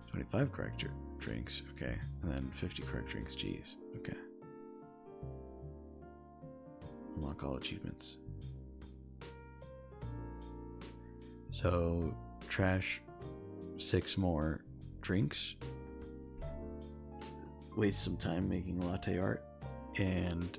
25 correct drinks, okay. And then 50 correct drinks, jeez, okay. Unlock all achievements. So, trash 6 more drinks. Waste some time making latte art. And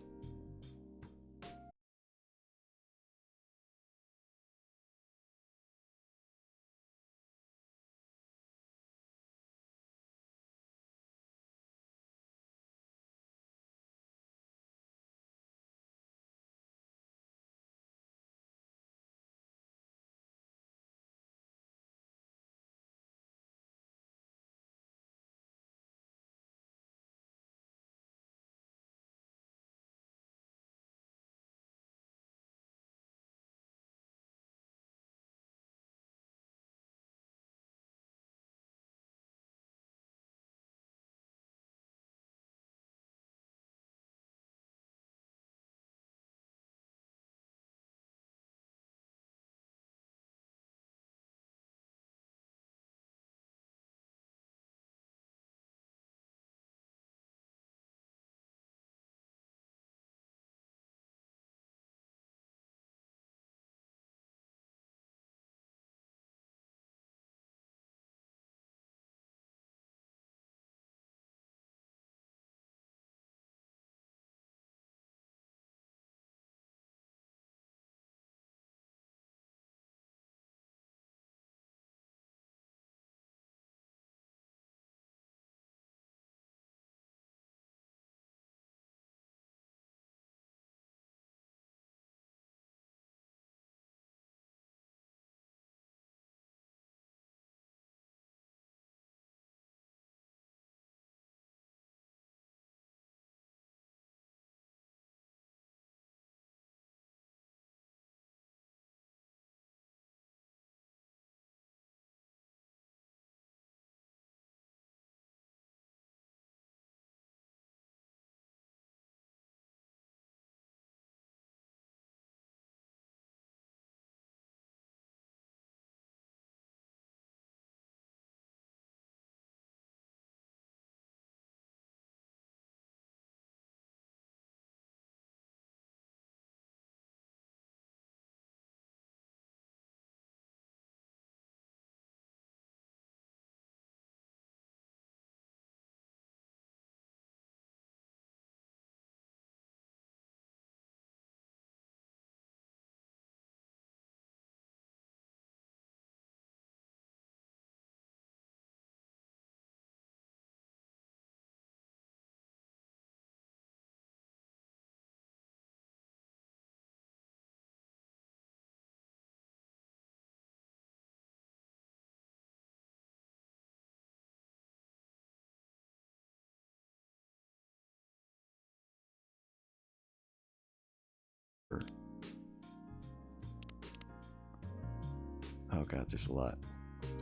oh god, there's a lot.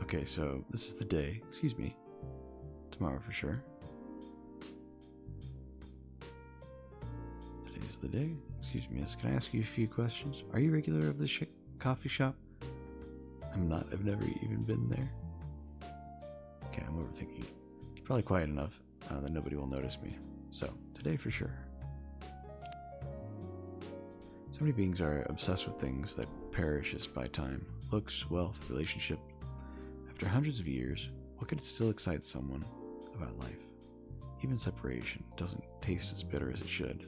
Okay, so this is the day. Excuse me. Tomorrow for sure. Today's the day. Excuse me, miss. Can I ask you a few questions? Are you a regular of this coffee shop? I'm not. I've never even been there. Okay, I'm overthinking. Probably quiet enough that nobody will notice me. So, today for sure. So many beings are obsessed with things that perishes by time. Looks, wealth, relationship. After hundreds of years, what could still excite someone about life? Even separation doesn't taste as bitter as it should.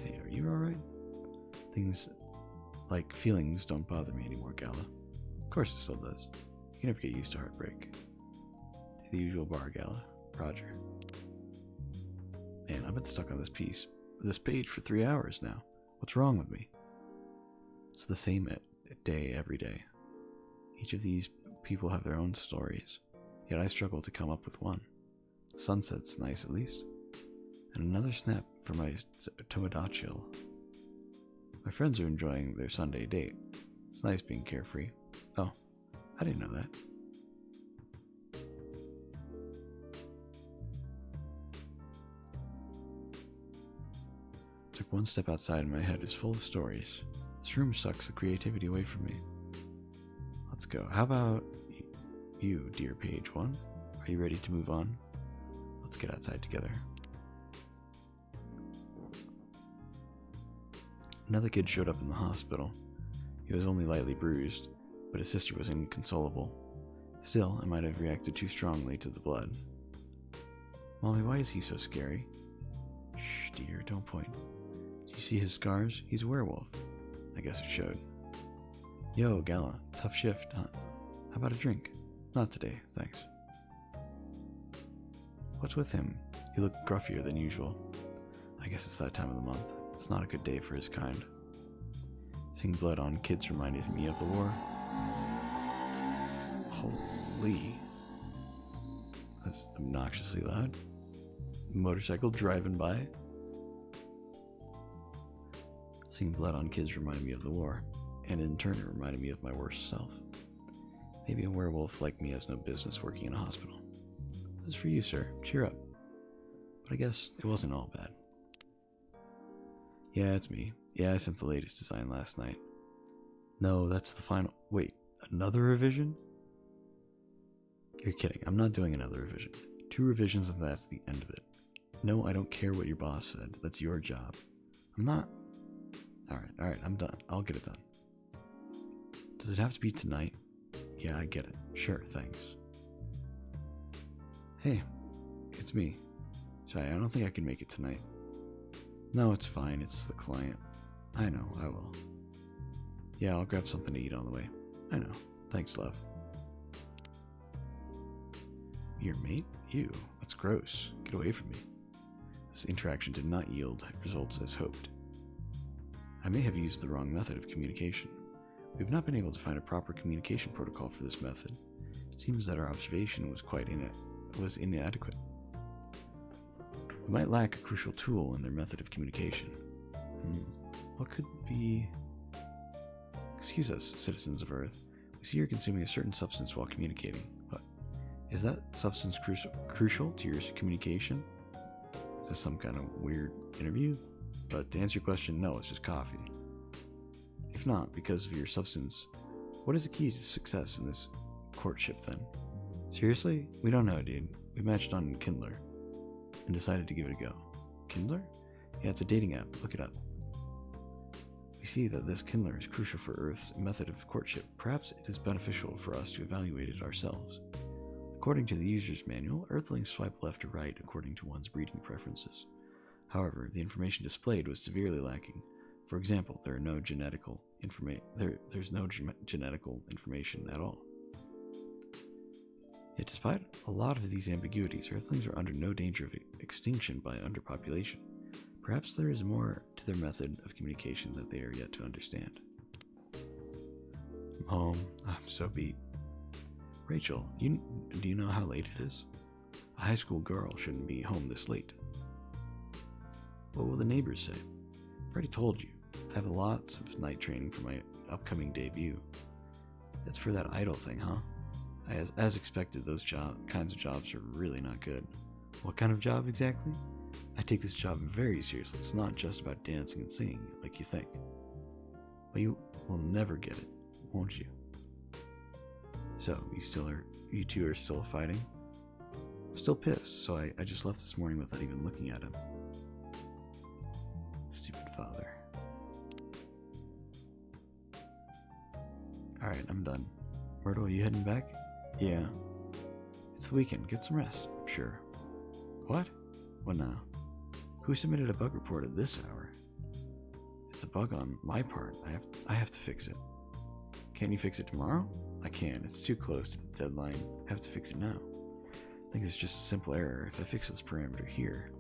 Hey, are you alright? Things like feelings don't bother me anymore, Gala. Of course it still does. You can never get used to heartbreak. To the usual bar, Gala. Roger. Man, I've been stuck on this page for 3 hours now. What's wrong with me? It's the same day every day. Each of these people have their own stories, yet I struggle to come up with one. The sunset's nice at least. And another snap for my Tomodachi. My friends are enjoying their Sunday date. It's nice being carefree. Oh, I didn't know that. Took one step outside and my head is full of stories. This room sucks the creativity away from me. Let's go. How about you, dear page 1? Are you ready to move on? Let's get outside together. Another kid showed up in the hospital. He was only lightly bruised, but his sister was inconsolable. Still, I might have reacted too strongly to the blood. Mommy, why is he so scary? Shh, dear, don't point. Do you see his scars? He's a werewolf. I guess it showed. Yo, Gala, tough shift, huh? How about a drink? Not today, thanks. What's with him? He looked gruffier than usual. I guess it's that time of the month. It's not a good day for his kind. Seeing blood on kids reminded me of the war. Holy. That's obnoxiously loud. Motorcycle driving by. Seeing blood on kids reminded me of the war, and in turn it reminded me of my worst self. Maybe a werewolf like me has no business working in a hospital. This is for you, sir. Cheer up. But I guess it wasn't all bad. Yeah, it's me. Yeah, I sent the latest design last night. No, that's the final. Wait, another revision? You're kidding. I'm not doing another revision. 2 revisions and that's the end of it. No, I don't care what your boss said. That's your job. I'm not. Alright, I'm done. I'll get it done. Does it have to be tonight? Yeah, I get it. Sure, thanks. Hey, it's me. Sorry, I don't think I can make it tonight. No, it's fine. It's the client. I know, I will. Yeah, I'll grab something to eat on the way. I know. Thanks, love. Your mate? Ew, that's gross. Get away from me. This interaction did not yield results as hoped. I may have used the wrong method of communication. We have not been able to find a proper communication protocol for this method. It seems that our observation was inadequate. We might lack a crucial tool in their method of communication. What could be... Excuse us, citizens of Earth. We see you're consuming a certain substance while communicating. What? Is that substance crucial to your communication? Is this some kind of weird interview? But to answer your question, no, it's just coffee. If not, because of your substance, what is the key to success in this courtship then? Seriously? We don't know, dude. We matched on Kindler and decided to give it a go. Kindler? Yeah, it's a dating app. Look it up. We see that this Kindler is crucial for Earth's method of courtship. Perhaps it is beneficial for us to evaluate it ourselves. According to the user's manual, Earthlings swipe left or right according to one's breeding preferences. However, the information displayed was severely lacking. For example, there's no genetical information at all. Yet despite a lot of these ambiguities, Earthlings are under no danger of extinction by underpopulation. Perhaps there is more to their method of communication that they are yet to understand. I'm home. I'm so beat. Rachel, do you know how late it is? A high school girl shouldn't be home this late. What will the neighbors say? I've already told you. I have lots of night training for my upcoming debut. That's for that idol thing, huh? As expected, those kinds of jobs are really not good. What kind of job exactly? I take this job very seriously. It's not just about dancing and singing like you think. But you will never get it, won't you? So, you two are still fighting? still pissed, so I just left this morning without even looking at him. Stupid father. Alright, I'm done. Myrtle, are you heading back? Yeah. It's the weekend. Get some rest. Sure. What? What now? Who submitted a bug report at this hour? It's a bug on my part. I have to fix it. Can't you fix it tomorrow? I can. It's too close to the deadline. I have to fix it now. I think it's just a simple error. If I fix this parameter here...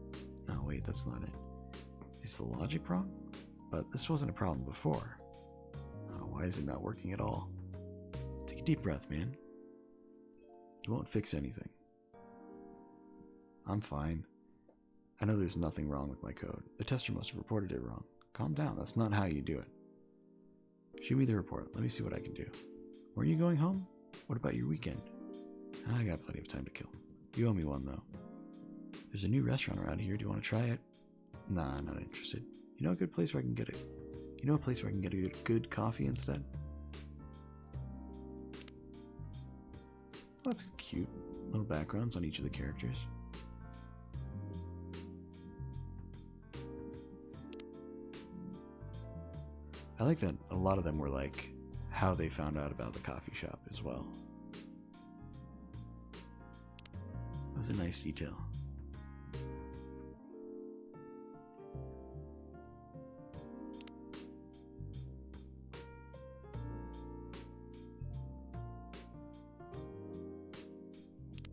No, wait, that's not it. Is the logic wrong? But this wasn't a problem before. Oh, why is it not working at all? Take a deep breath, man. You won't fix anything. I'm fine. I know there's nothing wrong with my code. The tester must have reported it wrong. Calm down, that's not how you do it. Shoot me the report. Let me see what I can do. Where are you going home? What about your weekend? I got plenty of time to kill. You owe me one, though. There's a new restaurant around here. Do you want to try it? Nah, I'm not interested. You know a good place where I can get it? You know a place where I can get a good coffee instead? Oh, that's cute. Little backgrounds on each of the characters. I like that a lot of them were like how they found out about the coffee shop as well. That was a nice detail.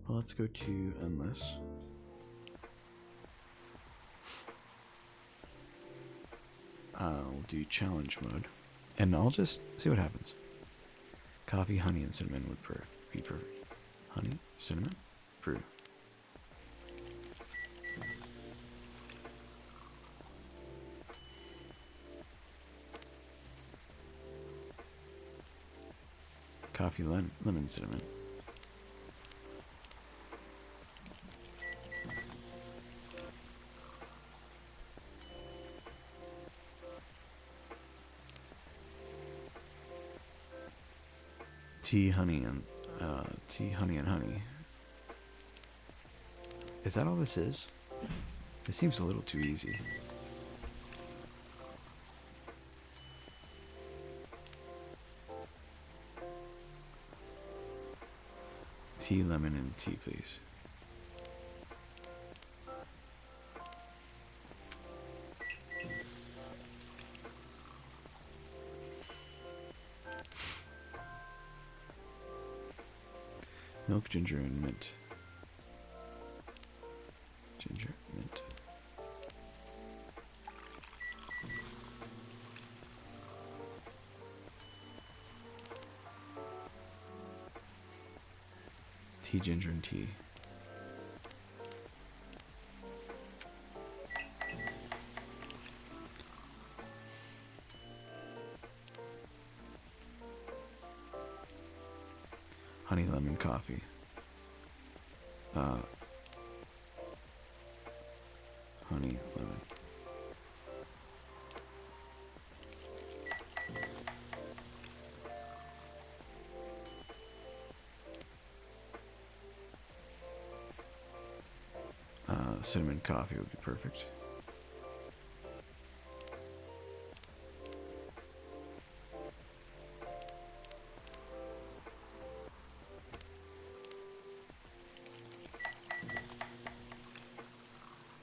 Well, let's go to Endless. I'll do challenge mode, and I'll just see what happens. Coffee, honey, and cinnamon would be perfect. Honey, cinnamon, brew. Coffee, lemon, cinnamon. Tea, honey, and honey. Is that all this is? It seems a little too easy. Tea, lemon, and tea, please. Milk, ginger, and mint. Ginger, mint. Tea, ginger, and tea. Honey, lemon, coffee. Honey, lemon. Cinnamon coffee would be perfect.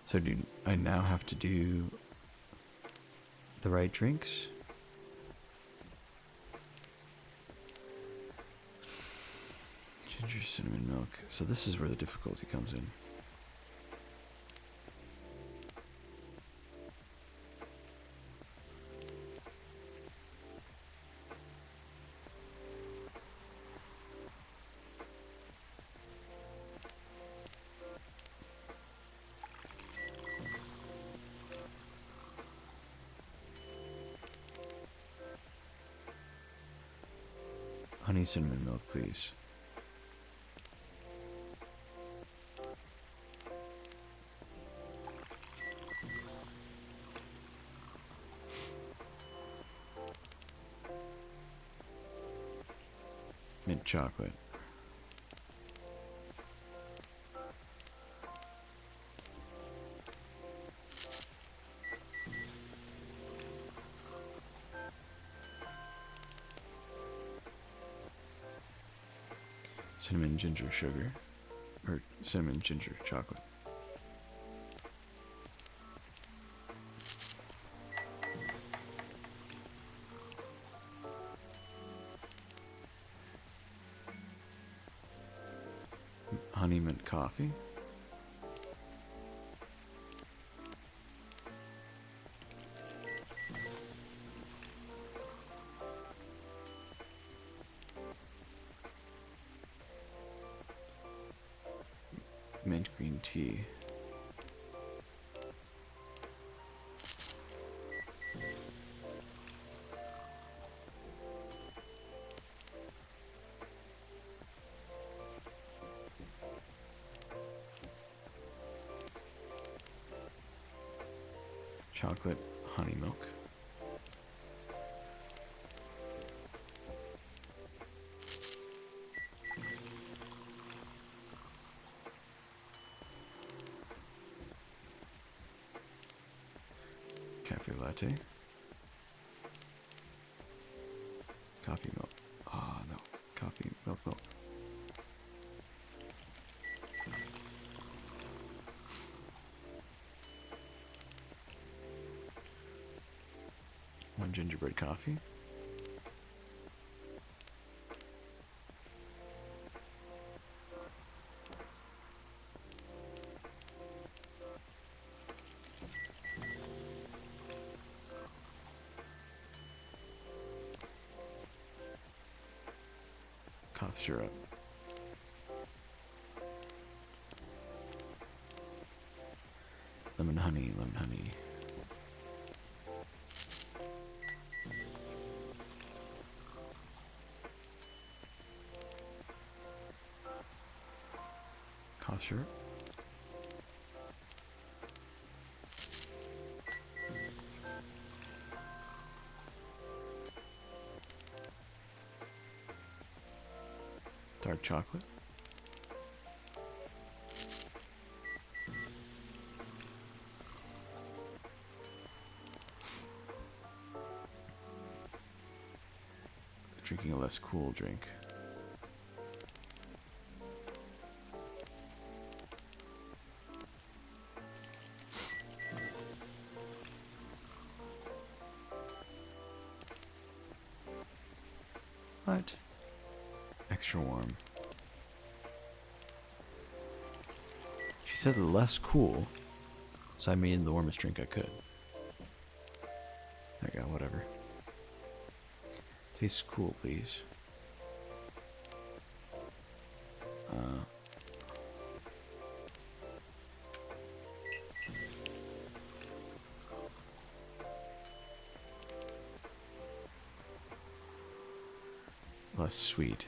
So do I now have to do the right drinks? Ginger, cinnamon, milk. So this is where the difficulty comes in. Honey, cinnamon, milk, please. Mint chocolate. Cinnamon ginger sugar. Or cinnamon ginger chocolate. Honey mint coffee. Mint green tea. Chocolate honey milk. Cafe latte. Coffee milk. Ah, no. Coffee milk. One gingerbread coffee. Cough syrup. Lemon honey. Cough syrup. Dark chocolate. Drinking a less cool drink. What? Extra warm. She said less cool, so I made the warmest drink I could. There you go, whatever. Tastes cool, please. Less sweet.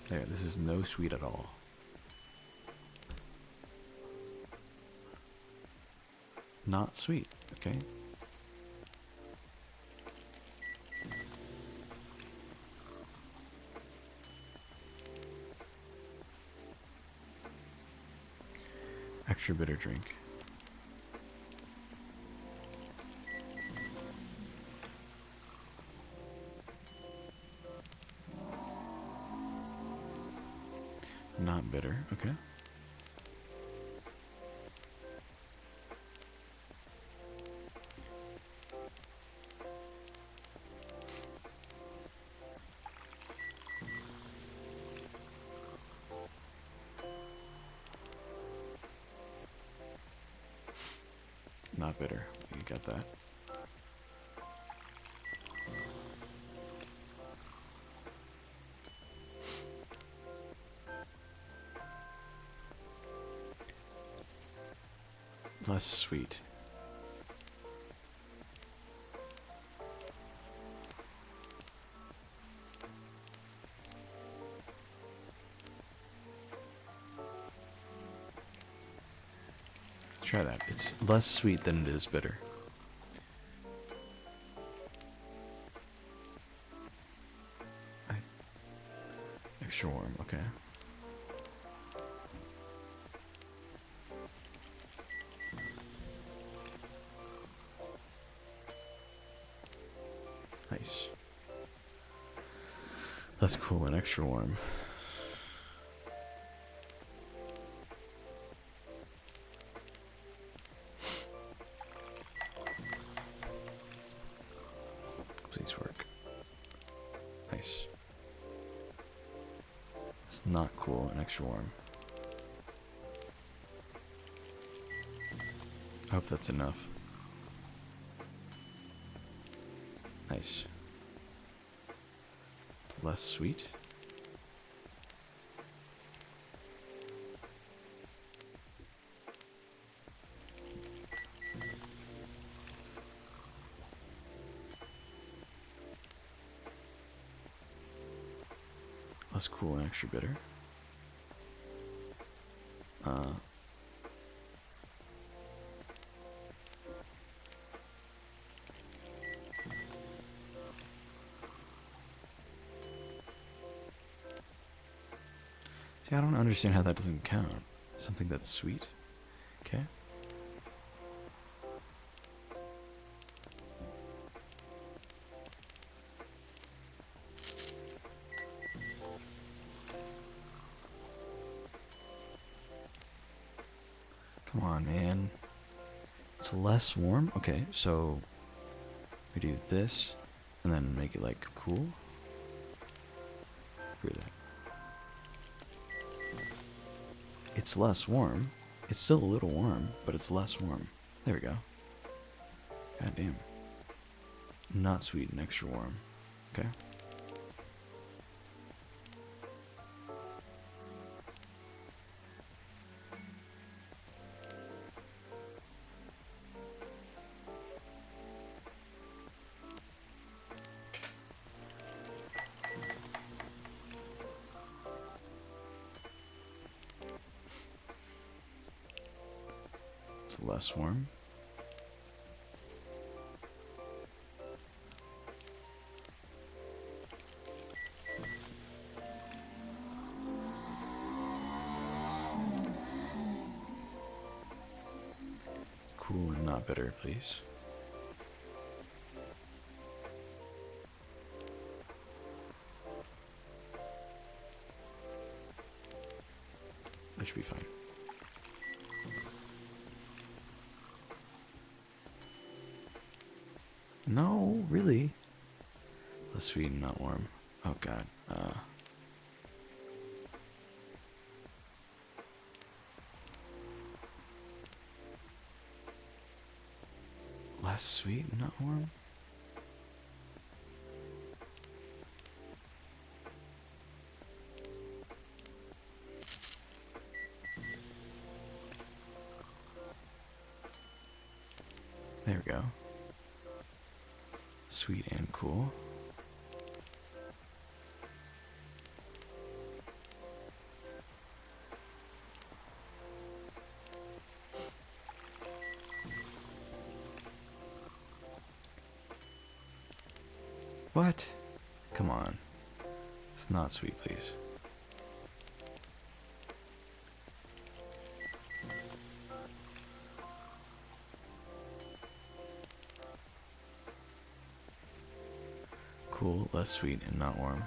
There, this is no sweet at all. Not sweet, okay? Extra bitter drink. Not bitter, okay. Not bitter. You got that. Less sweet. Try that. It's less sweet than it is bitter. Extra warm, okay. Nice. Less cool and extra warm. Please work. Nice. It's not cool and extra warm. I hope that's enough. Nice. Less sweet. Less cool and extra bitter. See, I don't understand how that doesn't count. Something that's sweet. Okay. Come on, man. It's less warm? Okay, so we do this and then make it like cool. Screw that. It's less warm. It's still a little warm, but it's less warm. There we go. God damn. Not sweet and extra warm. Okay. Less warm. Cool and not bitter, please. That should be fine. No, really? Less sweet and not warm. Oh god. Less sweet and not warm? There we go. Sweet and cool. What? Come on. It's not sweet, please. Cool, less sweet and not warm.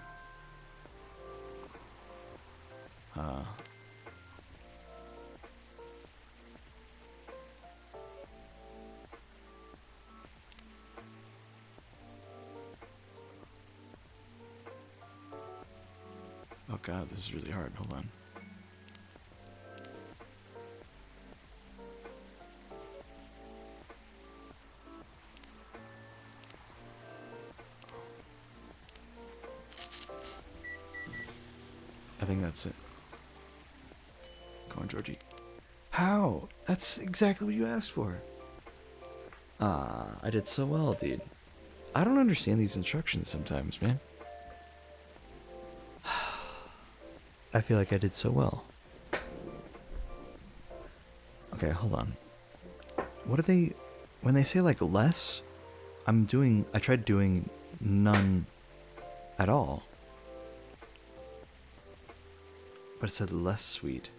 Oh god, this is really hard. Hold on. I think that's it. Go on, Georgie. How? That's exactly what you asked for. Ah, I did so well, dude. I don't understand these instructions sometimes, man. I feel like I did so well. Okay, hold on. What are they... When they say, like, less, I tried doing none at all. But it said less sweet.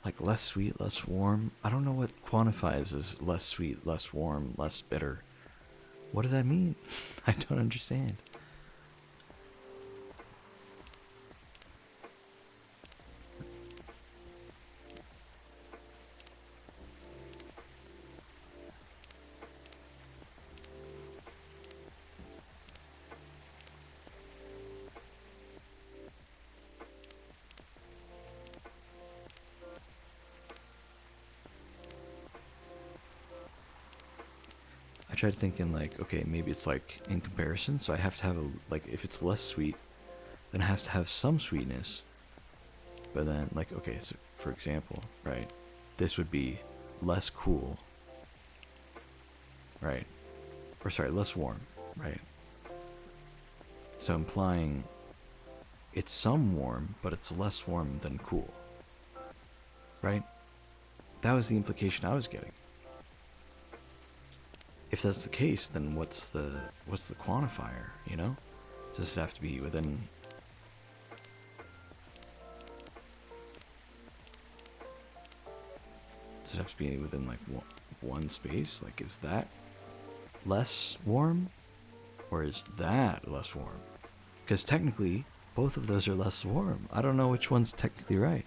Like, less sweet, less warm. I don't know what quantifies as less sweet, less warm, less bitter. What does that mean? I don't understand. I tried thinking like, okay, maybe it's like in comparison, so I have to have a, like, if it's less sweet, then it has to have some sweetness. But then, like, okay, so for example, right, this would be less cool, right? Or sorry, less warm, right? So implying it's some warm, but it's less warm than cool, right? That was the implication I was getting. If that's the case, then what's the quantifier, you know? Does it have to be within... Does it have to be within, like, one space? Like, is that less warm? Or is that less warm? Because technically, both of those are less warm. I don't know which one's technically right.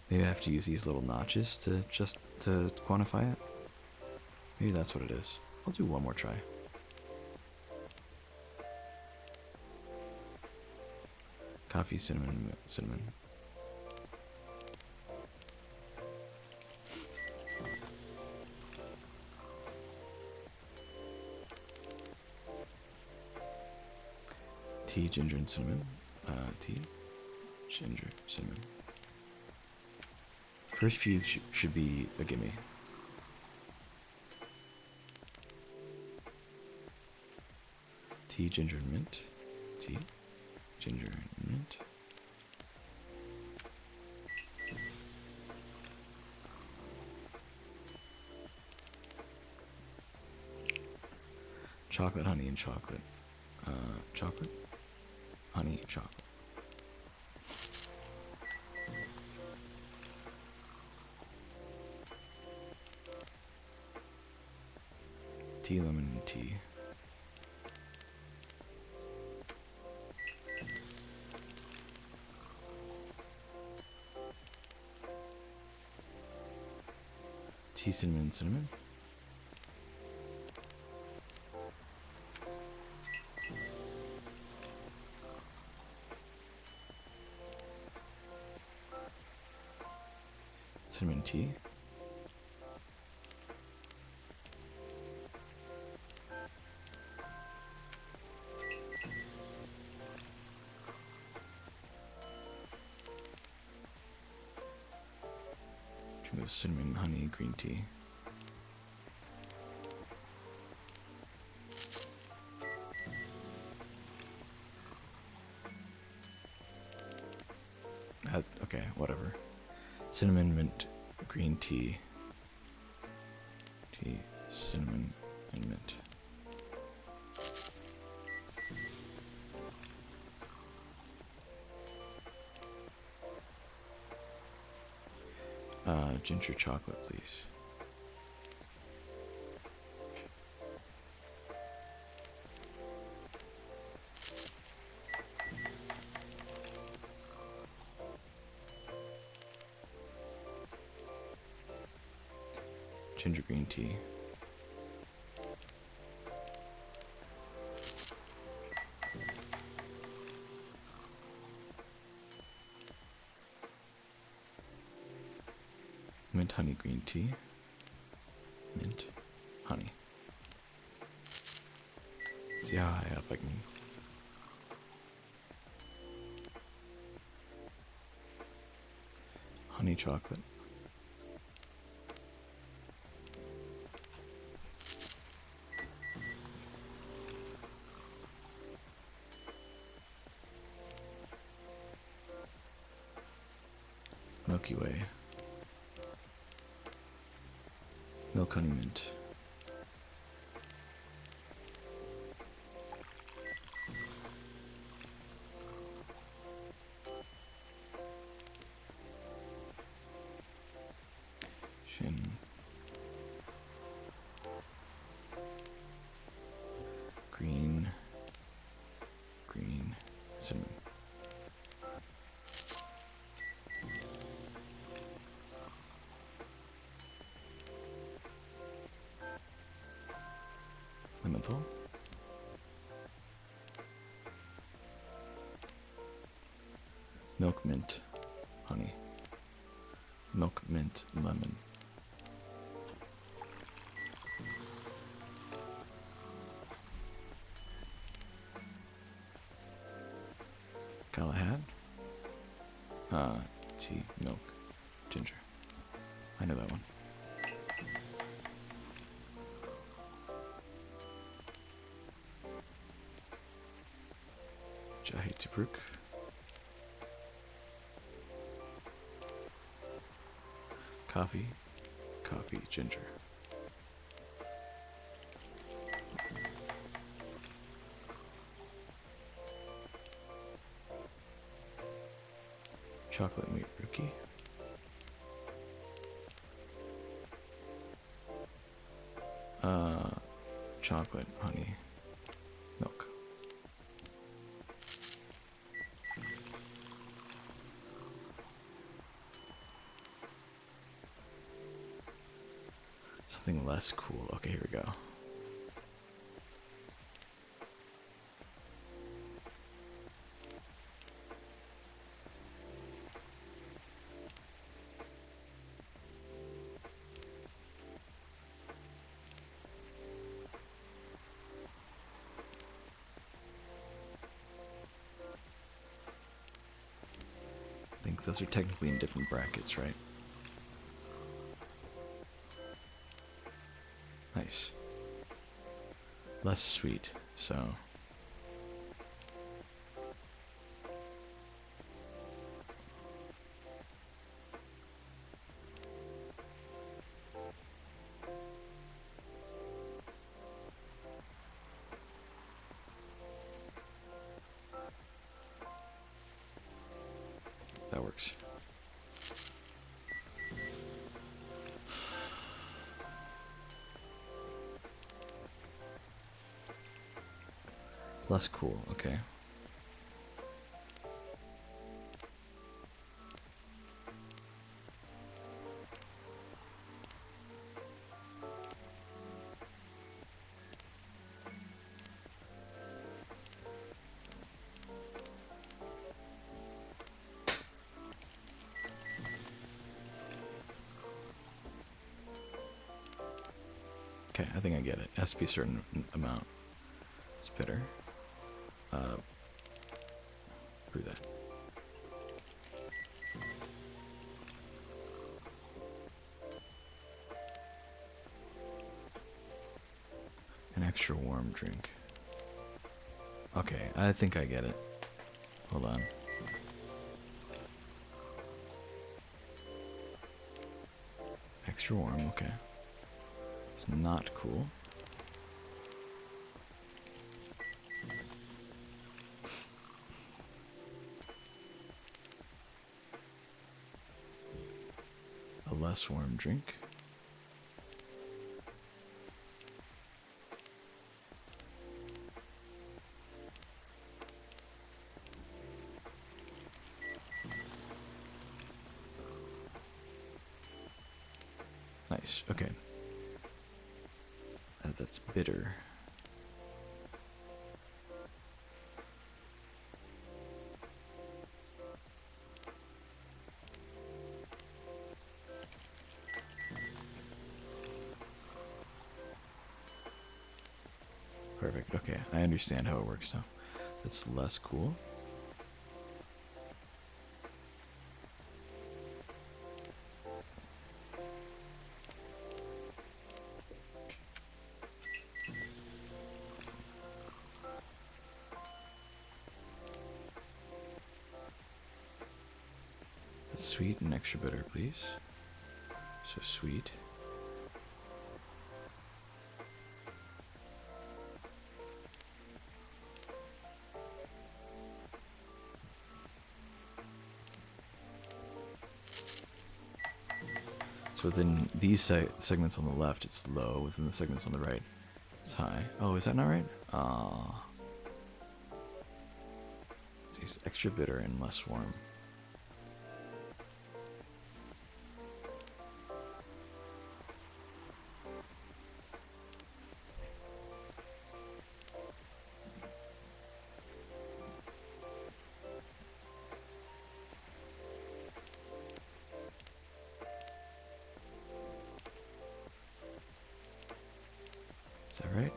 Maybe I have to use these little notches to quantify it. Maybe that's what it is. I'll do one more try. Coffee, cinnamon. Tea, ginger, and cinnamon. Tea, ginger, cinnamon. First few should be a gimme. Tea, ginger, and mint. Tea, ginger, and mint. Chocolate, honey, and chocolate. Chocolate, honey, chocolate. Tea, lemon, and tea. Tea, cinnamon, cinnamon. Cinnamon tea. Drink the cinnamon, honey, green tea. Okay, whatever. Cinnamon, mint, green tea. Tea, cinnamon, and mint. Ginger chocolate, please. Ginger green tea. Mint honey green tea. Mint honey. See how high up I can. Honey chocolate. Milky Way. Milk honey mint. chocolate menthol. Milk mint, honey. Milk mint, lemon. Galahad. Tea, milk, ginger. I know that one. Jahi Tobruk. Coffee, coffee, ginger. Chocolate meat rookie. Chocolate, honey, milk. Something less cool. Okay, here we go. I think those are technically in different brackets, right? Nice. Less sweet, so. That works. Less cool, okay. Okay, I think I get it. It has to be a certain amount. It's bitter. Brew that. An extra warm drink. Okay, I think I get it. Hold on. Extra warm, okay. It's not cool. A less warm drink. Nice, okay. That's bitter. Perfect, okay. I understand how it works now. That's less cool. Sweet and extra bitter, please. So sweet. So within these segments on the left, it's low. Within the segments on the right, it's high. Oh, is that not right? Ah. It's extra bitter and less warm. Is that right?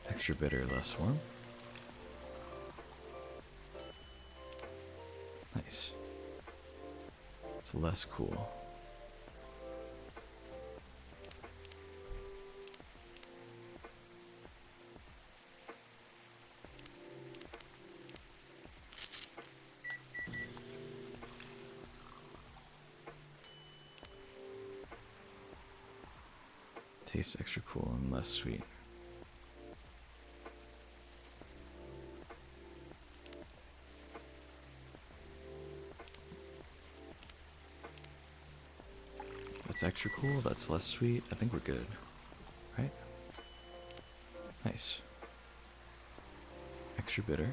Extra bitter, less warm. Nice. It's less cool. Tastes extra cool and less sweet. That's extra cool, that's less sweet. I think we're good. Right? Nice. Extra bitter.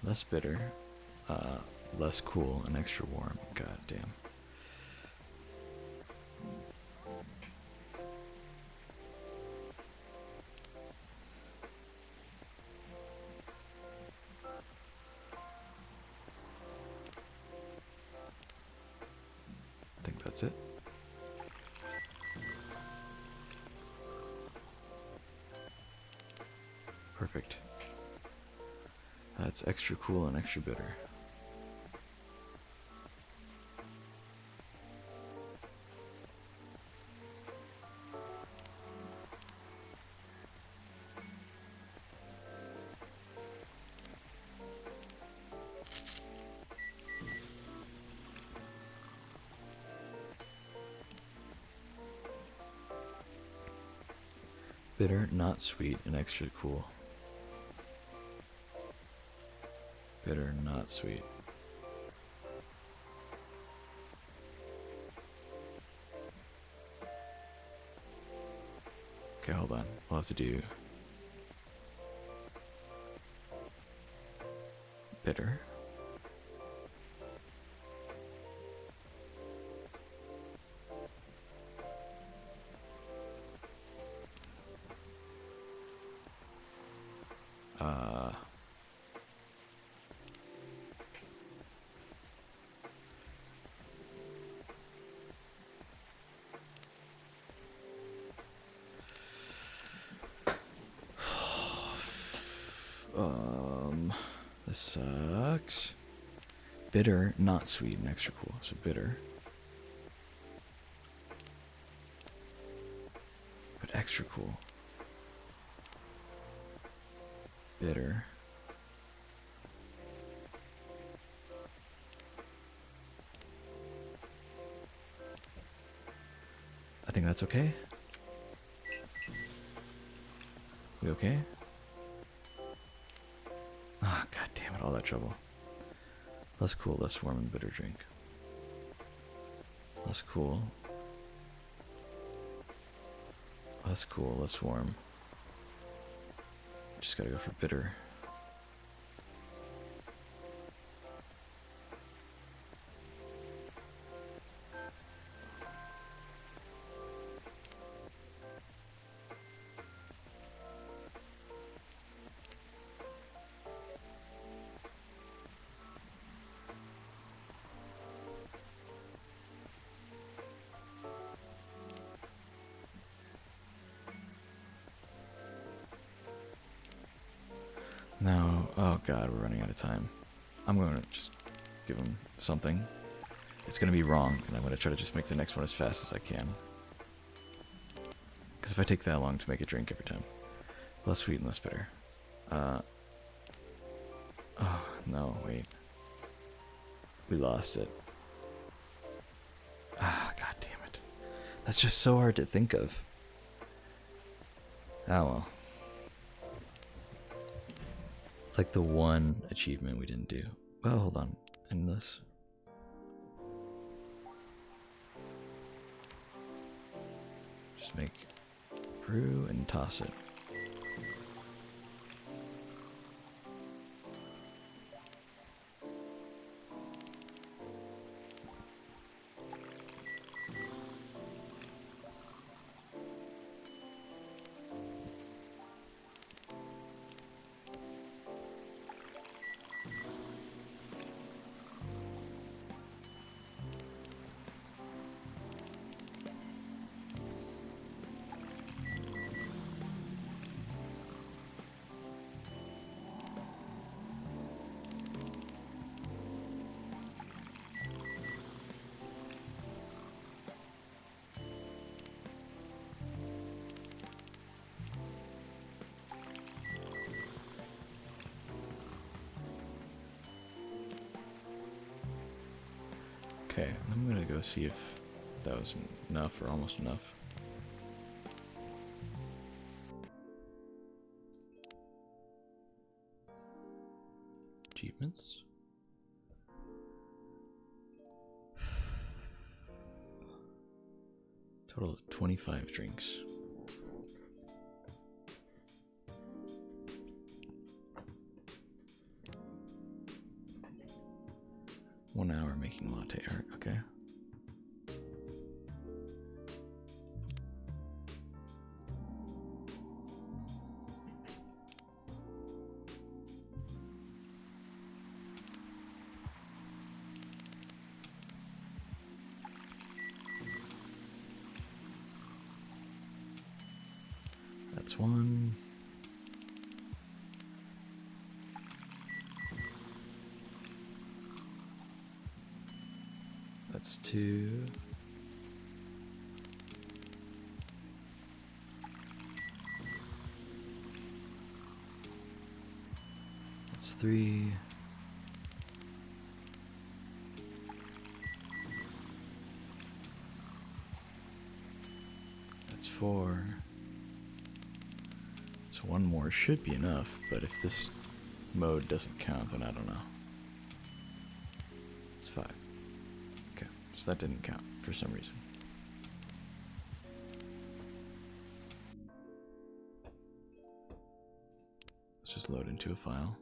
Less bitter, less cool, and extra warm. God damn. I think that's it. Perfect. That's extra cool and extra bitter. Bitter, not sweet, and extra cool. Bitter, not sweet. Okay, hold on. We'll have to do bitter. This sucks. Bitter, not sweet, and extra cool. So bitter. But extra cool. Bitter. I think that's okay. We okay? Ah, god damn it, all that trouble. Less cool, less warm, and bitter drink. Less cool. Less cool, less warm. Just gotta go for bitter. No, oh god, we're running out of time. I'm going to just give him something. It's going to be wrong, and I'm going to try to just make the next one as fast as I can. Because if I take that long to make a drink every time, it's less sweet and less bitter. Oh, no, wait. We lost it. Ah, god damn it. That's just so hard to think of. Oh well. It's like the one achievement we didn't do. Well, hold on. End this. Just make brew and toss it. Okay, I'm gonna go see if that was enough or almost enough. Achievements. Total of 25 drinks. One hour making latte art, okay. That's one. That's two. That's three. That's four. So one more should be enough, but if this mode doesn't count, then I don't know. It's five. Okay, so that didn't count for some reason. Let's just load into a file.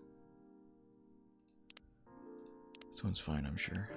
This one's fine, I'm sure.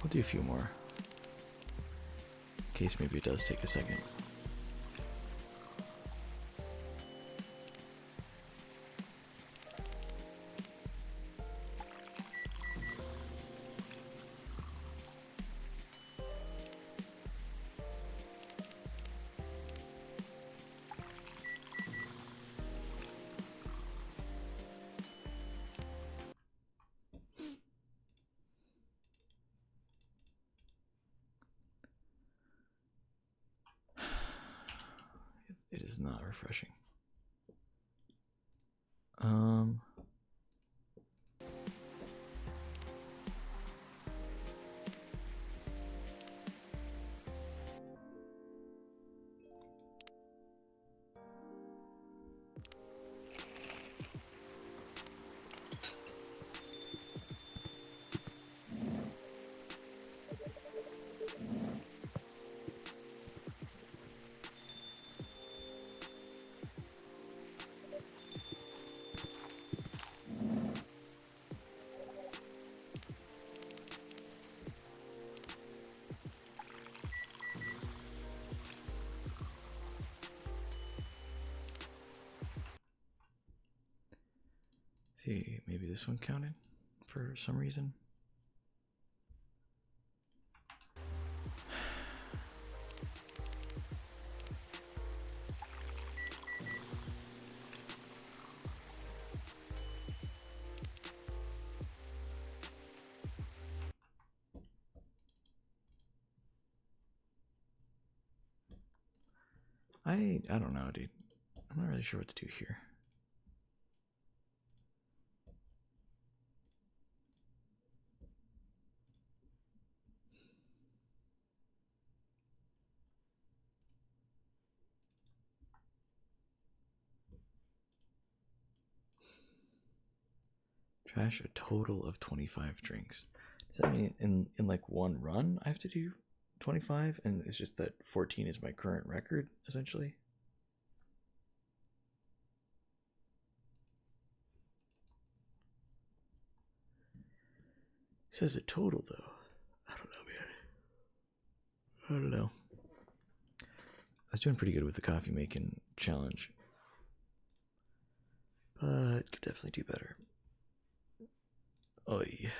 I'll do a few more. In case maybe it does take a second. It is not refreshing. See, maybe this one counted for some reason. I don't know, dude. I'm not really sure what to do here. Trash a total of 25 drinks. Does that mean in like one run I have to do 25? And it's just that 14 is my current record, essentially? It says a total, though. I don't know, man. I don't know. I was doing pretty good with the coffee making challenge, but could definitely do better. Oy.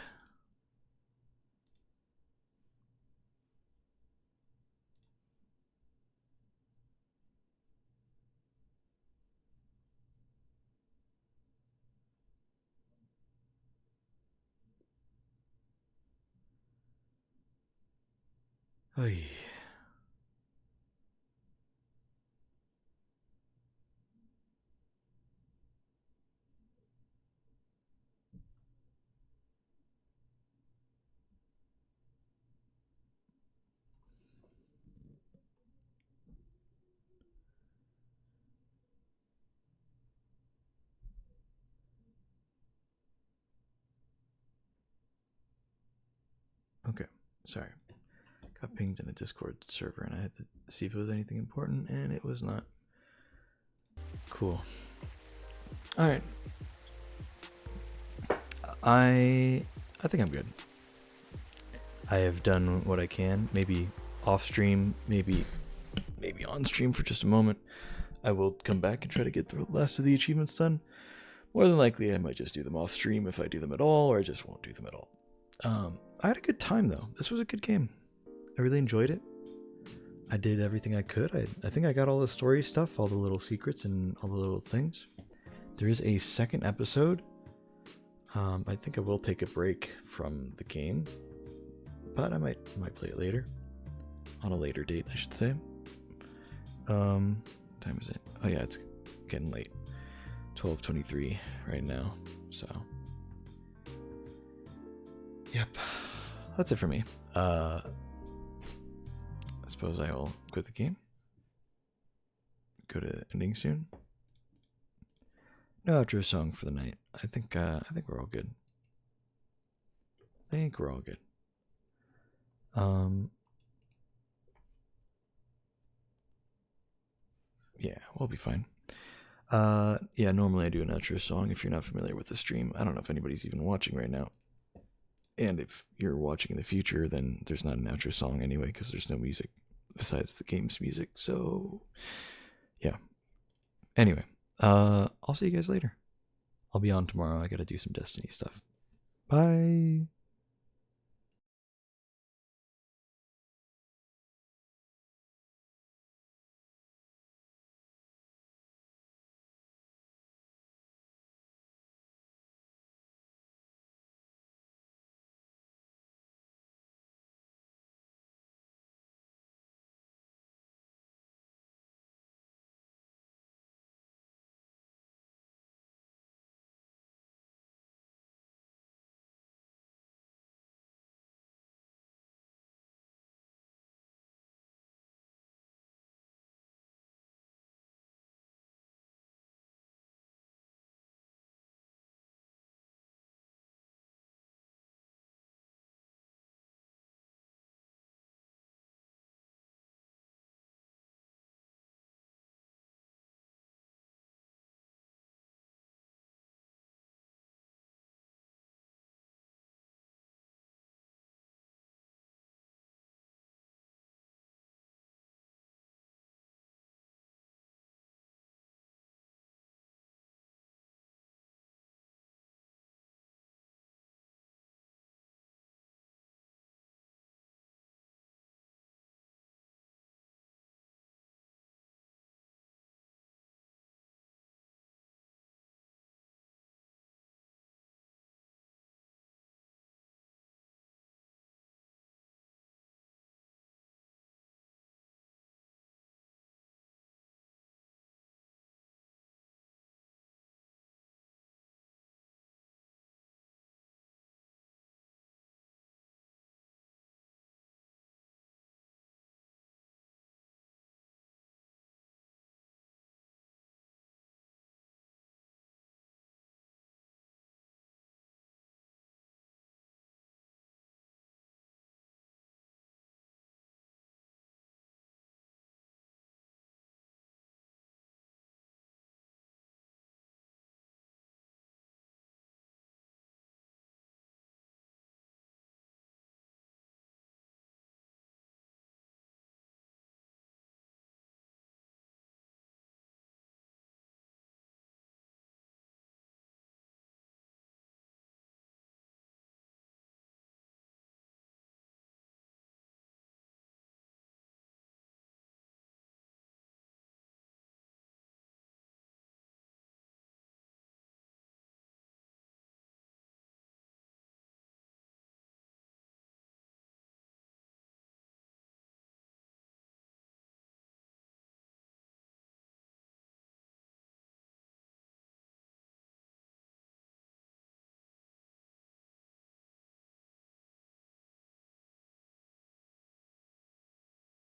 Oy. Okay, sorry. Got pinged in a Discord server and I had to see if it was anything important, and it was not. Cool. Alright. I think I'm good. I have done what I can. Maybe off stream, maybe on stream for just a moment. I will come back and try to get the last of the achievements done. More than likely, I might just do them off stream if I do them at all, or I just won't do them at all. I had a good time though. This was a good game. I really enjoyed it. I did everything I could. I think I got all the story stuff, all the little secrets and all the little things. There is a second episode. I think I will take a break from the game, but I might play it later. On a later date, I should say. What time is it? Oh yeah, it's getting late. 12:23 right now. So, yep, that's it for me. I suppose I will quit the game. Go to ending soon. No outro song for the night. I think we're all good. I think we're all good. Yeah, we'll be fine. Yeah, normally I do an outro song if you're not familiar with the stream. I don't know if anybody's even watching right now. And if you're watching in the future, then there's not an outro song anyway, because there's no music besides the game's music. So, yeah. Anyway, I'll see you guys later. I'll be on tomorrow. I gotta do some Destiny stuff. Bye.